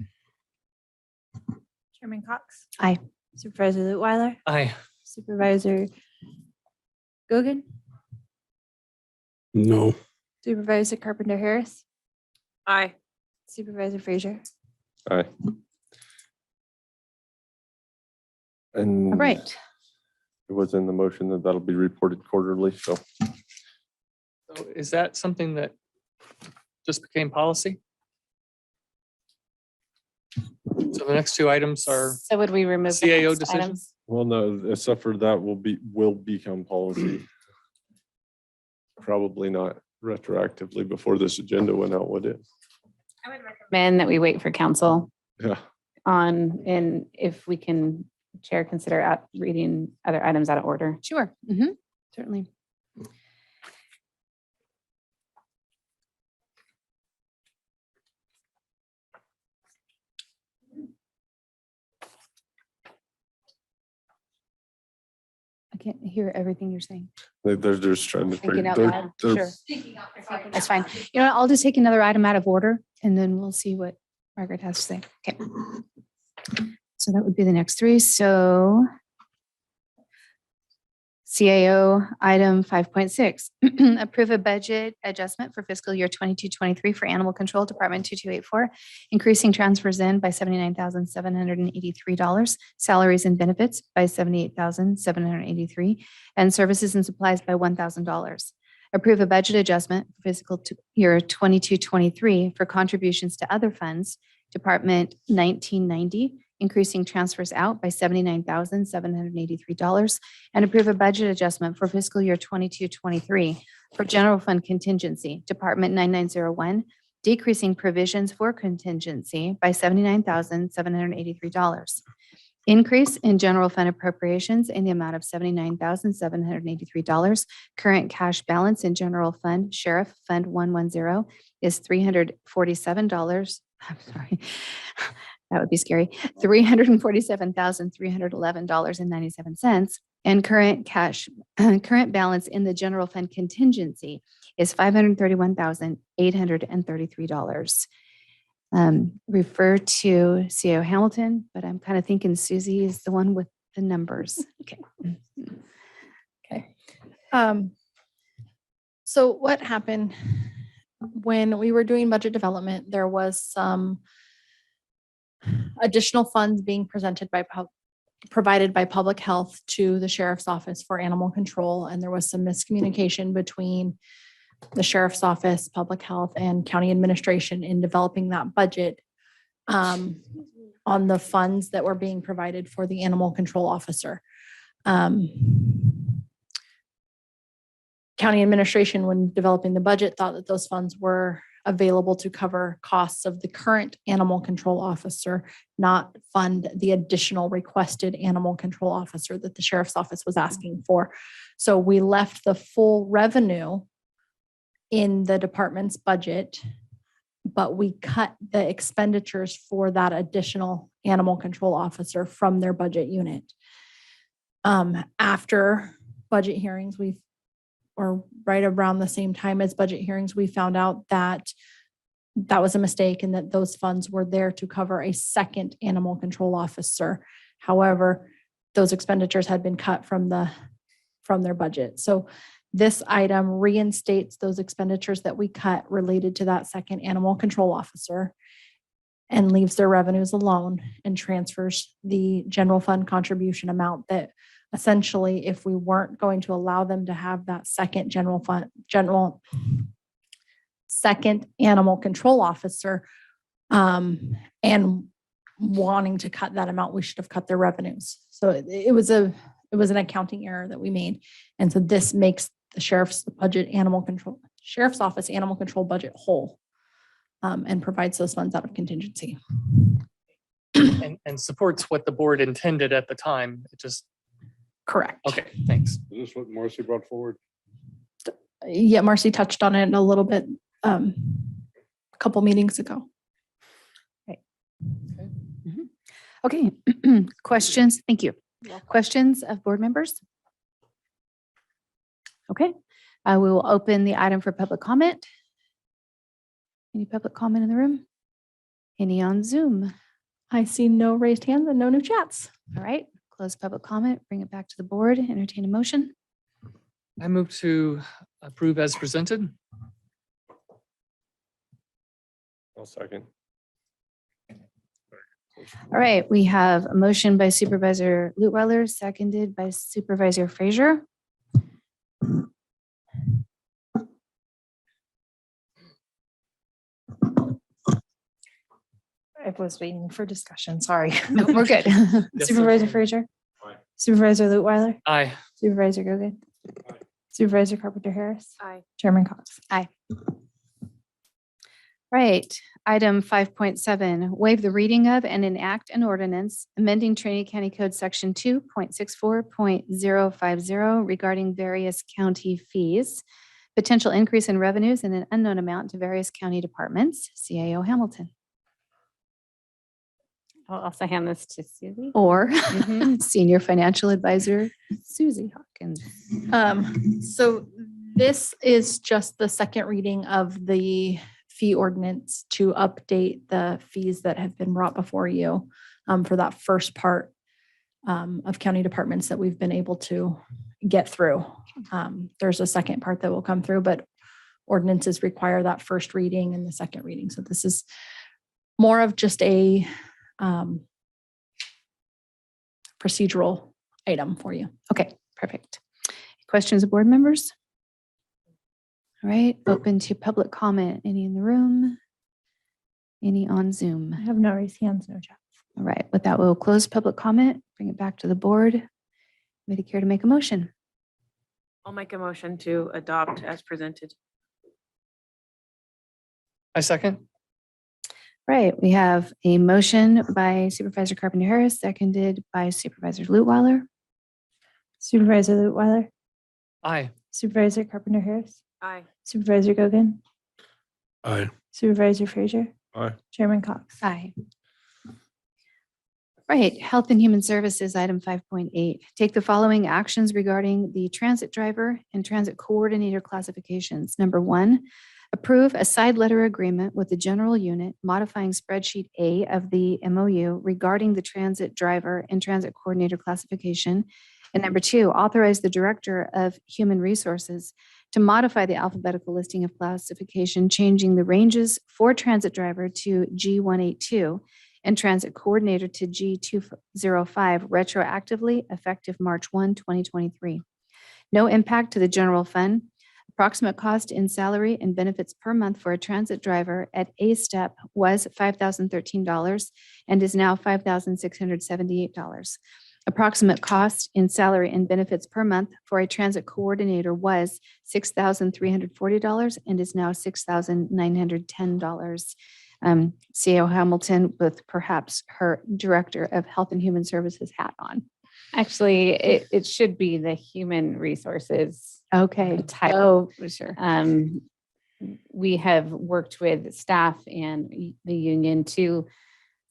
Chairman Cox, Aye. Supervisor Lutweiler, Aye. Supervisor Gogan, No. Supervisor Carpenter Harris, Aye. Supervisor Frazier. Aye. And All right. it was in the motion that that'll be reported quarterly, so. So is that something that just became policy? So the next two items are So would we remove the CAO next decisions? items? Well, no, except for that will become policy. Probably not retroactively before this agenda went out, would it? I would recommend that we wait for council Yeah. on, and if we can, Chair, consider reading other items out of order. Sure. Certainly. I can't hear everything you're saying. They're just trying to. Thinking out they're- loud, they're- sure. That's fine. You know, what, I'll just take another item out of order and then we'll see what Margaret has to say. Okay. So that would be the next three. So CAO item 5.6, approve a budget adjustment for fiscal year 22-23 for Animal Control Department 2284, increasing transfers in by $79,783, salaries and benefits by $78,783, and services and supplies by $1,000. Approve a budget adjustment for fiscal year 22-23 for contributions to other funds, Department 1990, increasing transfers out by $79,783, and approve a budget adjustment for fiscal year 22-23 for general fund contingency, Department 9901, decreasing provisions for contingency by $79,783. Increase in general fund appropriations in the amount of $79,783. Current cash balance in general fund, Sheriff Fund 110 is $347. I'm sorry. That would be scary. $347,311.97. And current balance in the general fund contingency is $531,833. Refer to CO Hamilton, but I'm kind of thinking Susie is the one with the numbers. Okay. Okay. So what happened when we were doing budget development, there was some additional funds being provided by public health to the sheriff's office for animal control. And there was some miscommunication between the sheriff's office, public health, and county administration in developing that budget on the funds that were being provided for the animal control officer. County administration, when developing the budget, thought that those funds were available to cover costs of the current animal control officer, not fund the additional requested animal control officer that the sheriff's office was asking for. So we left the full revenue in the department's budget, but we cut the expenditures for that additional animal control officer from their budget unit. After budget hearings, or right around the same time as budget hearings, we found out that that was a mistake and that those funds were there to cover a second animal control officer. However, those expenditures had been cut from their budget. So this item reinstates those expenditures that we cut related to that second animal control officer and leaves their revenues alone and transfers the general fund contribution amount that essentially, if we weren't going to allow them to have that second second animal control officer, and wanting to cut that amount, we should have cut their revenues. So it was an accounting error that we made. And so this makes the sheriff's office animal control budget whole, and provides those funds out of contingency. And supports what the board intended at the time. It just Correct. Okay, thanks. Is this what Marcy brought forward? Yeah, Marcy touched on it a little bit, a couple meetings ago. Okay, questions? Thank you. Questions of board members? Okay, we will open the item for public comment. Any public comment in the room? Any on Zoom? I see no raised hands and no new chats. All right, close public comment, bring it back to the board, entertain a motion. I move to approve as presented. I'll second. All right, we have a motion by Supervisor Lutweiler, seconded by Supervisor Frazier. I was waiting for discussion, sorry. No, we're good. Yes, Supervisor sir. Frazier. Aye. Supervisor Lutweiler. Aye. Supervisor Gogan. Aye. Supervisor Carpenter Harris. Aye. Chairman Cox. Aye. Right, item 5.7, waive the reading of and enact an ordinance amending Trinity County Code Section 2.64.050 regarding various county fees, potential increase in revenues in an unknown amount to various county departments. CAO Hamilton. I'll also hand this to Susie. Or Mhm. Senior Financial Advisor Susie Hawkins. So this is just the second reading of the fee ordinance to update the fees that have been brought before you for that first part of county departments that we've been able to get through. There's a second part that will come through, but ordinances require that first reading and the second reading. So this is more of just a procedural item for you. Okay, perfect. Questions of board members? All right, open to public comment. Any in the room? Any on Zoom? I have no raised hands, no chat. All right, with that, we'll close public comment, bring it back to the board. Anybody care to make a motion? I'll make a motion to adopt as presented. I second. Right, we have a motion by Supervisor Carpenter Harris, seconded by Supervisor Lutweiler. Supervisor Lutweiler. Aye. Supervisor Carpenter Harris. Aye. Supervisor Gogan. Aye. Supervisor Frazier. Aye. Chairman Cox. Aye. Right, Health and Human Services, item 5.8. Take the following actions regarding the transit driver and transit coordinator classifications. Number 1, approve a side letter agreement with the general unit modifying spreadsheet A of the MOU regarding the transit driver and transit coordinator classification. And number 2, authorize the Director of Human Resources to modify the alphabetical listing of classification, changing the ranges for transit driver to G182 and transit coordinator to G205 retroactively effective March 1, 2023. No impact to the general fund. Approximate cost in salary and benefits per month for a transit driver at A step was $5,013 and is now $5,678. Approximate cost in salary and benefits per month for a transit coordinator was $6,340 and is now $6,910. CEO Hamilton with perhaps her Director of Health and Human Services hat on. Actually, it should be the human resources. Okay. Title. Oh, sure. We have worked with staff and the union to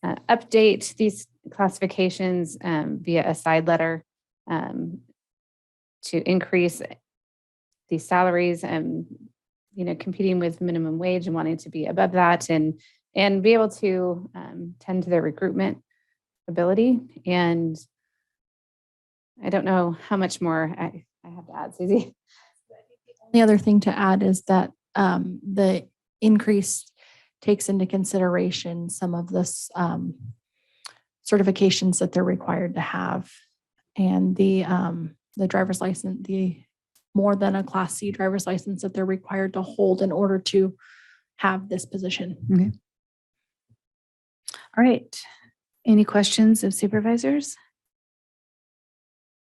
update these classifications via a side letter to increase the salaries and, competing with minimum wage and wanting to be above that and be able to tend to their recruitment ability. And I don't know how much more I have to add, Susie. The other thing to add is that the increase takes into consideration some of this certifications that they're required to have, and the driver's license, the more than a Class C driver's license that they're required to hold in order to have this position. Okay. All right. Any questions of supervisors?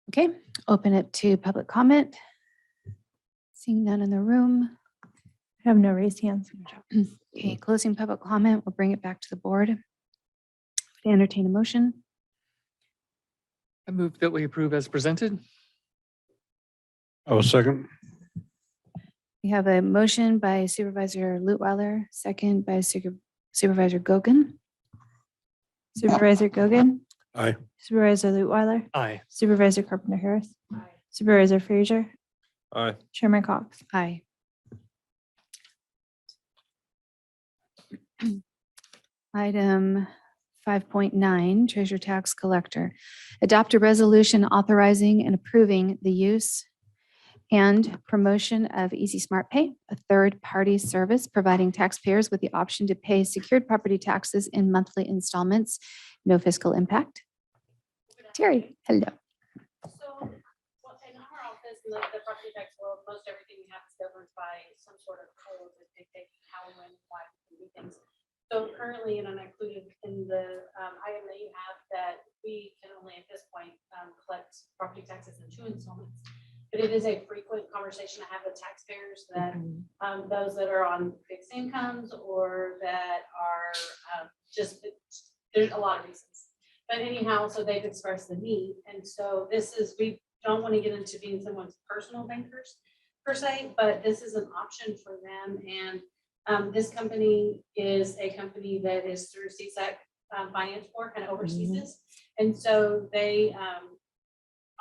Okay, open it to public comment. Seeing none in the room. I have no raised hands. Okay, closing public comment. We'll bring it back to the board. To entertain a motion. I move that we approve as presented. I will second. We have a motion by Supervisor Lutwiler, second by Supervisor Gogan. Supervisor Gogan, Aye. Supervisor Lutwiler, Aye. Supervisor Carpenter Harris, Supervisor Frazier, Aye. Chairman Cox. Aye. Item 5.9, Treasure Tax Collector. Adopt a resolution authorizing and approving the use and promotion of Easy Smart Pay, a third-party service providing taxpayers with the option to pay secured property taxes in monthly installments. No fiscal impact. Terry, hello. So, well, in our office, in the property tax world, most everything we have is governed by some sort of code that dictates how and when, and why we do things. So currently, and I'm included in the item that you have, that we can only at this point collect property taxes in 2 installments. But it is a frequent conversation I have with taxpayers that those that are on fixed incomes or that are just, there's a lot of reasons. But anyhow, so they've expressed the need. And so this is, we don't want to get into being someone's personal bankers per se, but this is an option for them. And this company is a company that is through CSEC Finance Board, kind of oversees this. And so they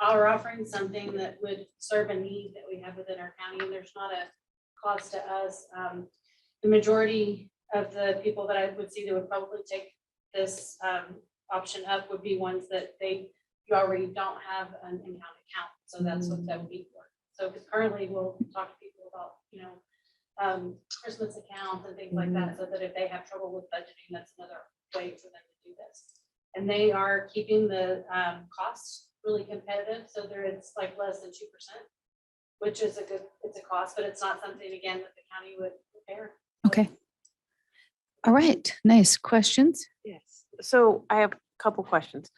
are offering something that would serve a need that we have within our county. And there's not a cost to us. The majority of the people that I would see that would probably take this option up would be ones that you already don't have an in-house account. So that's what that would be for. So because currently we'll talk to people about, Christmas accounts and things like that, so that if they have trouble with budgeting, that's another way for them to do this. And they are keeping the costs really competitive. So it's like less than 2%, which is it's a cost, but it's not something, again, that the county would bear. Okay. All right, nice. Questions? Yes. So I have a couple questions.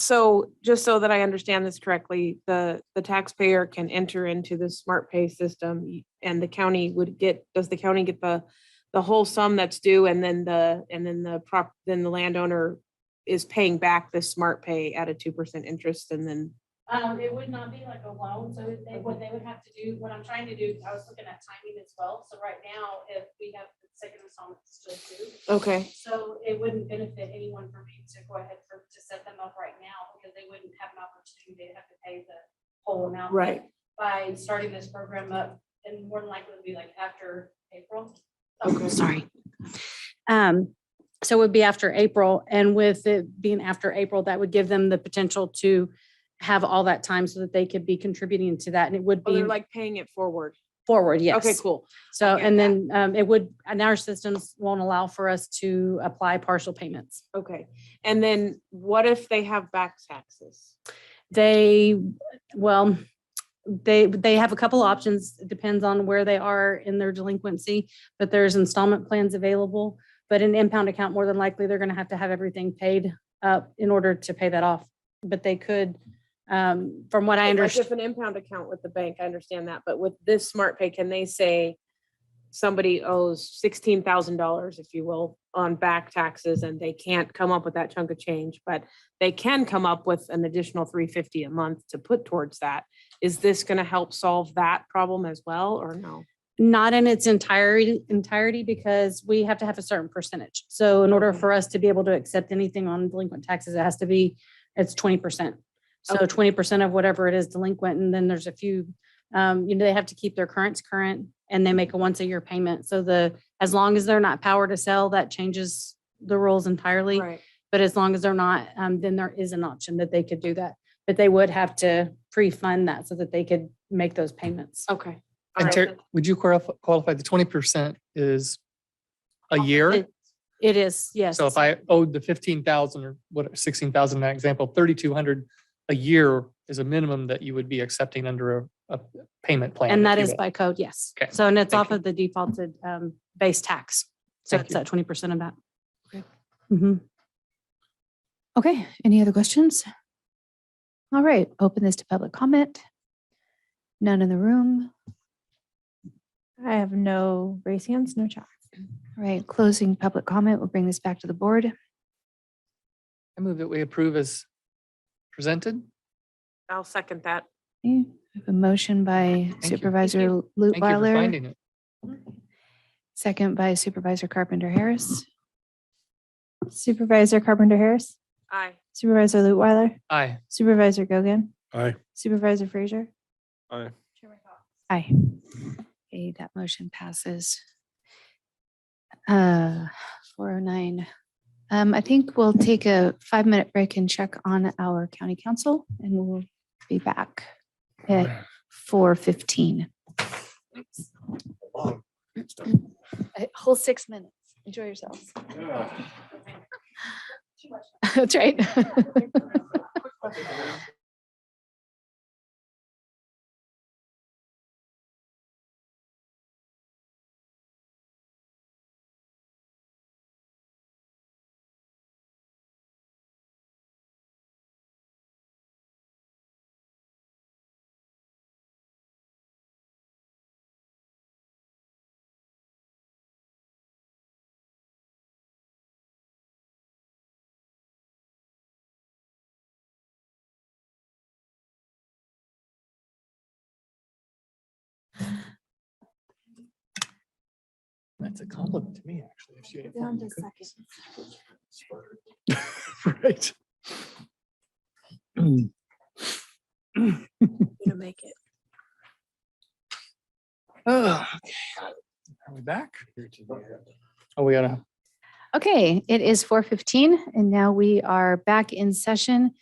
So just so that I understand this correctly, the taxpayer can enter into the smart pay system and the county does the county get the whole sum that's due and then the landowner is paying back the smart pay at a 2% interest and then. It would not be like a loan. So what they would have to do, what I'm trying to do, I was looking at timing as well. So right now, if we have the second installment still due. Okay. So it wouldn't benefit anyone for me to go ahead to set them up right now because they wouldn't have an opportunity. They'd have to pay the whole amount. Right. By starting this program up, and more than likely it'll be like after April. Okay. Sorry. So it would be after April, and with it being after April, that would give them the potential to have all that time so that they could be contributing to that. And it would Oh, be they're like paying it forward. forward. Yes. Okay, cool. So, I get and then it would, and our systems won't allow for us to apply partial payments. Okay. And then what if they have back taxes? They have a couple options. It depends on where they are in their delinquency, but there's installment plans available. But an impound account, more than likely, they're going to have everything paid up in order to pay that off. But they could, from what I Like understand. if an impound account with the bank, I understand that, but with this smart pay, can they say somebody owes $16,000, if you will, on back taxes and they can't come up with that chunk of change, but they can come up with an additional $350 a month to put towards that. Is this going to help solve that problem as well or no? Not in its entirety, because we have to have a certain percentage. So in order for us to be able to accept anything on delinquent taxes, it's 20%. So 20% of whatever it is delinquent. And then there's a few, they have to keep their currents current and they make a once a year payment. So as long as they're not power to sell, that changes the rules entirely. Right. But as long as they're not, then there is an option that they could do that. But they would have to pre-fund that so that they could make those payments. Okay. And Terry, would you qualify the 20% is a year? It is, yes. So if I owed the 15,000 or what, 16,000 in that example, 3,200 a year is a minimum that you would be accepting under a payment plan. And if that you is will. by code, yes. Okay. So, and it's Thank off of the defaulted base tax. So Thank it's you. at 20% of that. Okay. Mhm. Okay, any other questions? All right, open this to public comment. None in the room. I have no raised hands, no chat. All right, closing public comment. We'll bring this back to the board. I move that we approve as presented. I'll second that. Okay, I have a motion by you. Supervisor Thank you for Lutwiler, finding it. second by Supervisor Carpenter Harris. Supervisor Carpenter Harris, Aye. Supervisor Lutwiler, Aye. Supervisor Gogan, Aye. Supervisor Frazier. Aye. Aye. Okay, that motion passes. 409. I think we'll take a 5-minute break and check on our county council, and we'll be back at 4:15. A whole 6 minutes. Enjoy yourselves. That's right. That's a compliment to me, actually. If she ain't Down finding to cookies. second. Right. To make it. Oh, okay. Are we back? Oh, we gotta. Okay, it is 4:15 and now we are back in session.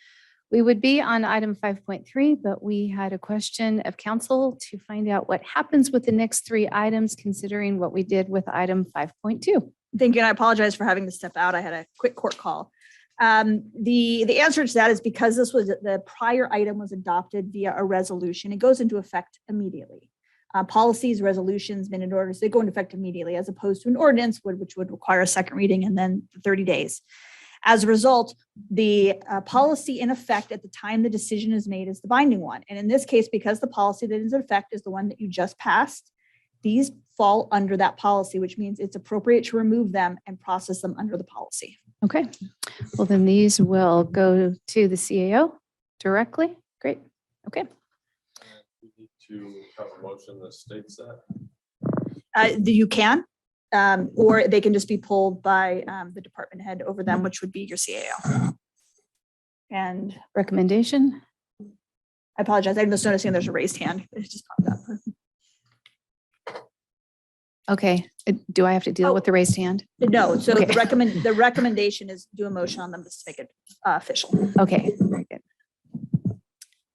We would be on item 5.3, but we had a question of council to find out what happens with the next 3 items, considering what we did with item 5.2. Thank you, and I apologize for having to step out. I had a quick court call. The answer to that is because this was, the prior item was adopted via a resolution, it goes into effect immediately. Policies, resolutions, minute orders, they go into effect immediately, as opposed to an ordinance which would require a second reading and then 30 days. As a result, the policy in effect at the time the decision is made is the binding one. And in this case, because the policy that is in effect is the one that you just passed, these fall under that policy, which means it's appropriate to remove them and process them under the policy. Okay, well then these will go to the CAO directly. Great, okay. We need to have a motion that states that. You can, or they can just be pulled by the department head over them, which would be your CAO. And Recommendation? I apologize, I'm just noticing there's a raised hand. It just popped up. Okay, do I have to deal with the raised hand? No, so Okay. the recommendation is do a motion on them to make it official. Okay, very good.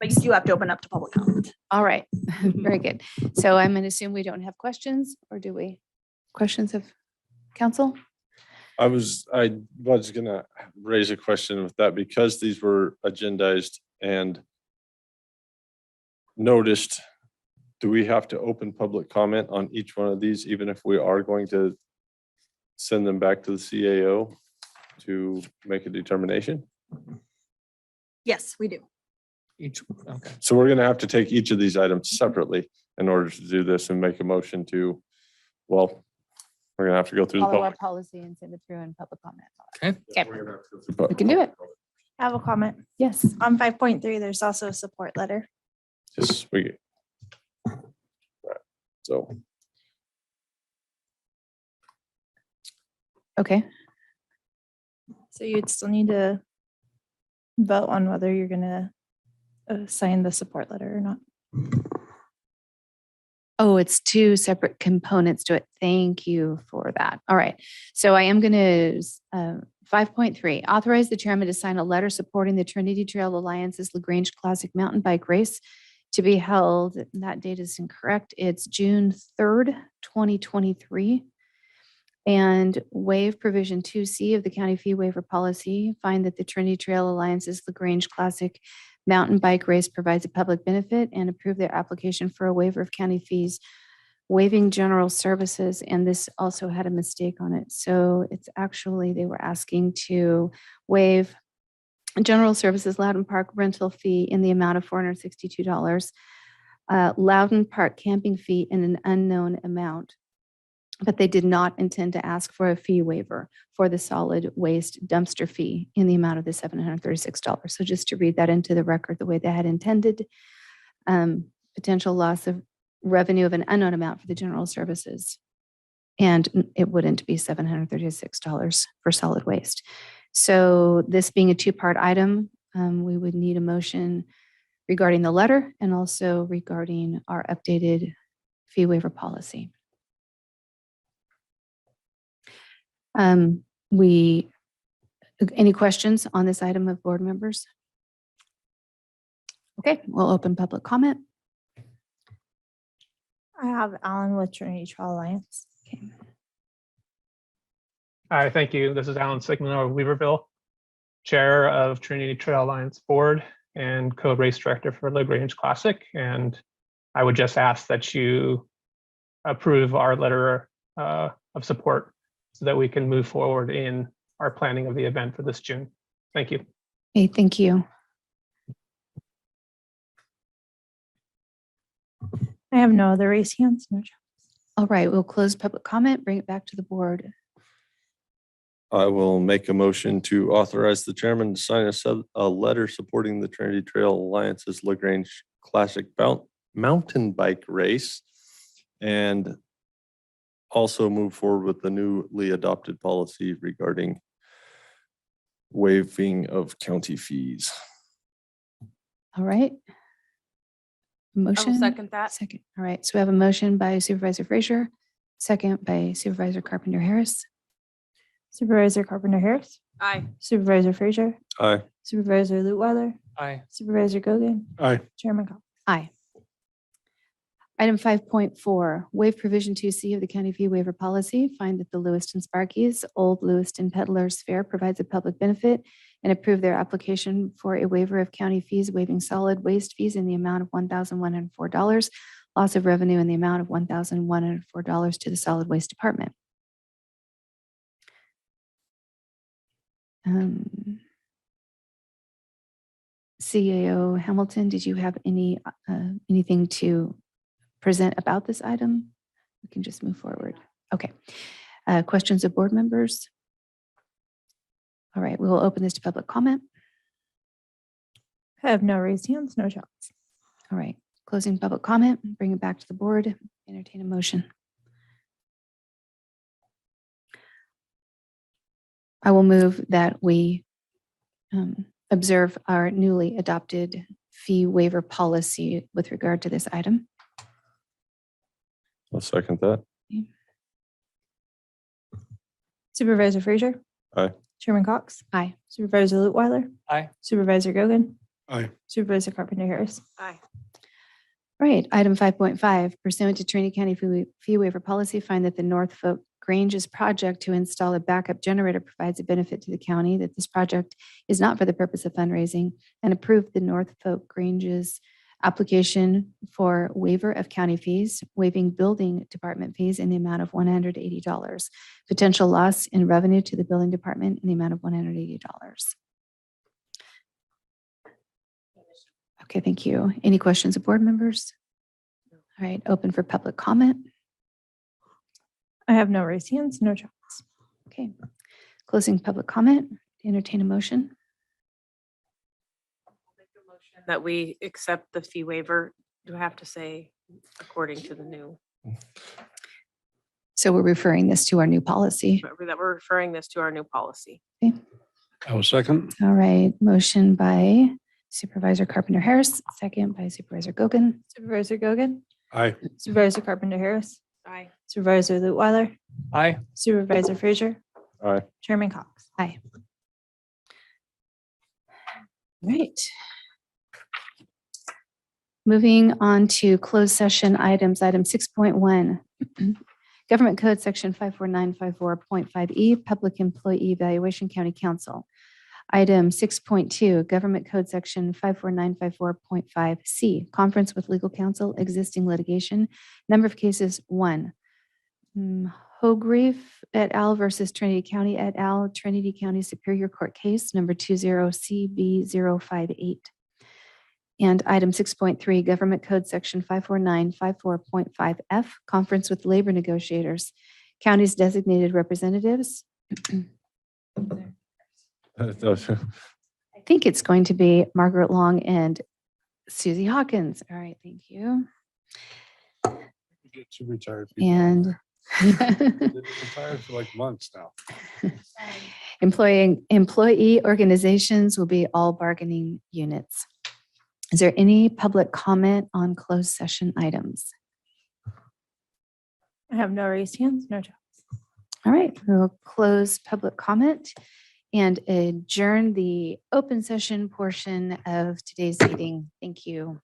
But you do have to open up to public comment. All right, very good. So I'm going to assume we don't have questions, or do we? Questions of council? I was gonna raise a question with that because these were agendized and noticed. Do we have to open public comment on each one of these, even if we are going to send them back to the CAO to make a determination? Yes, we do. Each, okay. So we're gonna have to take each of these items separately in order to do this and make a motion to, well, we're gonna have to go through the Follow our public. policy and send it through in public comment. Okay. Okay, we can do it. I have a comment. Yes. On 5.3, there's also a support letter. Yes, we. So. Okay, So you'd still need to vote on whether you're gonna sign the support letter or not. oh, it's 2 separate components to it. Thank you for that. All right, so I am going to, 5.3, authorize the chairman to sign a letter supporting the Trinity Trail Alliance's LaGrange Classic Mountain Bike Race to be held, that date is incorrect, it's June 3rd, 2023. And waive provision 2C of the county fee waiver policy, find that the Trinity Trail Alliance's LaGrange Classic Mountain Bike Race provides a public benefit, and approve their application for a waiver of county fees, waiving general services, and this also had a mistake on it. So it's actually, they were asking to waive general services Loudon Park rental fee in the amount of $462, Loudon Park camping fee in an unknown amount. but they did not intend to ask for a fee waiver for the solid waste dumpster fee in the amount of the $736. So just to read that into the record the way they had intended, potential loss of revenue of an unknown amount for the general services. And it wouldn't be $736 for solid waste. So this being a two-part item, we would need a motion regarding the letter and also regarding our updated fee waiver policy. Any questions on this item of board members? Okay, we'll open public comment. I have Alan with Trinity Trail Alliance. Okay. Hi, thank you. This is Alan Sigmund of Weaverville, Chair of Trinity Trail Alliance Board and Co-Race Director for LaGrange Classic. And I would just ask that you approve our letter of support so that we can move forward in our planning of the event for this June. Thank you. Okay, thank you. I have no other raised hands. No. All right, we'll close public comment, bring it back to the board. I will make a motion to authorize the chairman to sign a letter supporting the Trinity Trail Alliance's LaGrange Classic mountain bike race, and also move forward with the newly adopted policy regarding waiving of county fees. All right. Motion. second that. Second. All right. So we have a motion by Supervisor Frazier, second by Supervisor Carpenter Harris. Supervisor Carpenter Harris. Aye. Supervisor Frazier. Aye. Supervisor Lutwiler. Aye. Supervisor Gogan. Aye. Chairman Cox. Aye. Item 5.4, waive provision 2C of the county fee waiver policy. Find that the Lewiston Sparkies Old Lewiston Peddlers Fair provides a public benefit and approve their application for a waiver of county fees, waiving solid waste fees in the amount of $1,104, loss of revenue in the amount of $1,104 to the solid waste department. CAO Hamilton, did you have anything to present about this item? We can just move forward. Okay. Questions of board members? All right, we will open this to public comment. I have no raised hands, no shots. All right, closing public comment, bring it back to the board, entertain a motion. I will move that we observe our newly adopted fee waiver policy with regard to this item. I'll second that. Supervisor Frazier. Aye. Chairman Cox. Aye. Supervisor Lutwiler. Aye. Supervisor Gogan. Aye. Supervisor Carpenter Harris. Aye. Right, item 5.5, pursuant to Trinity County fee waiver policy, find that the North Folk Granges project to install a backup generator provides a benefit to the county, that this project is not for the purpose of fundraising, and approve the North Folk Granges application for waiver of county fees, waiving building department fees in the amount of $180, potential loss in revenue to the building department in the amount of $180. Okay, thank you. Any questions of board members? All right, open for public comment. I have no raised hands, no shots. Okay, closing public comment, entertain a motion. That we accept the fee waiver. Do I have to say according to the new, So we're referring this to our new policy. that we're referring this to our new policy? Okay. I will second. All right, motion by Supervisor Carpenter Harris, second by Supervisor Gogan. Supervisor Gogan. Aye. Supervisor Carpenter Harris. Aye. Supervisor Lutwiler. Aye. Supervisor Frazier. Aye. Chairman Cox. Aye. Right. Moving on to closed session items, item 6.1. Government Code Section 54954.5E, Public Employee Evaluation County Council. Item 6.2, Government Code Section 54954.5C, Conference with Legal Counsel, Existing Litigation. Number of cases, 1. Hogreef et al. Versus Trinity County et al., Trinity County Superior Court Case, number 20CB058. And item 6.3, Government Code Section 54954.5F, Conference with Labor Negotiators, County's designated representatives. I think it's going to be Margaret Long and Susie Hawkins. All right, thank you. Get too retired. people. And They've been retired for like months now. employee organizations will be all bargaining units. Is there any public comment on closed session items? I have no raised hands, no jobs. All right, we'll close public comment and adjourn the open session portion of today's meeting. Thank you.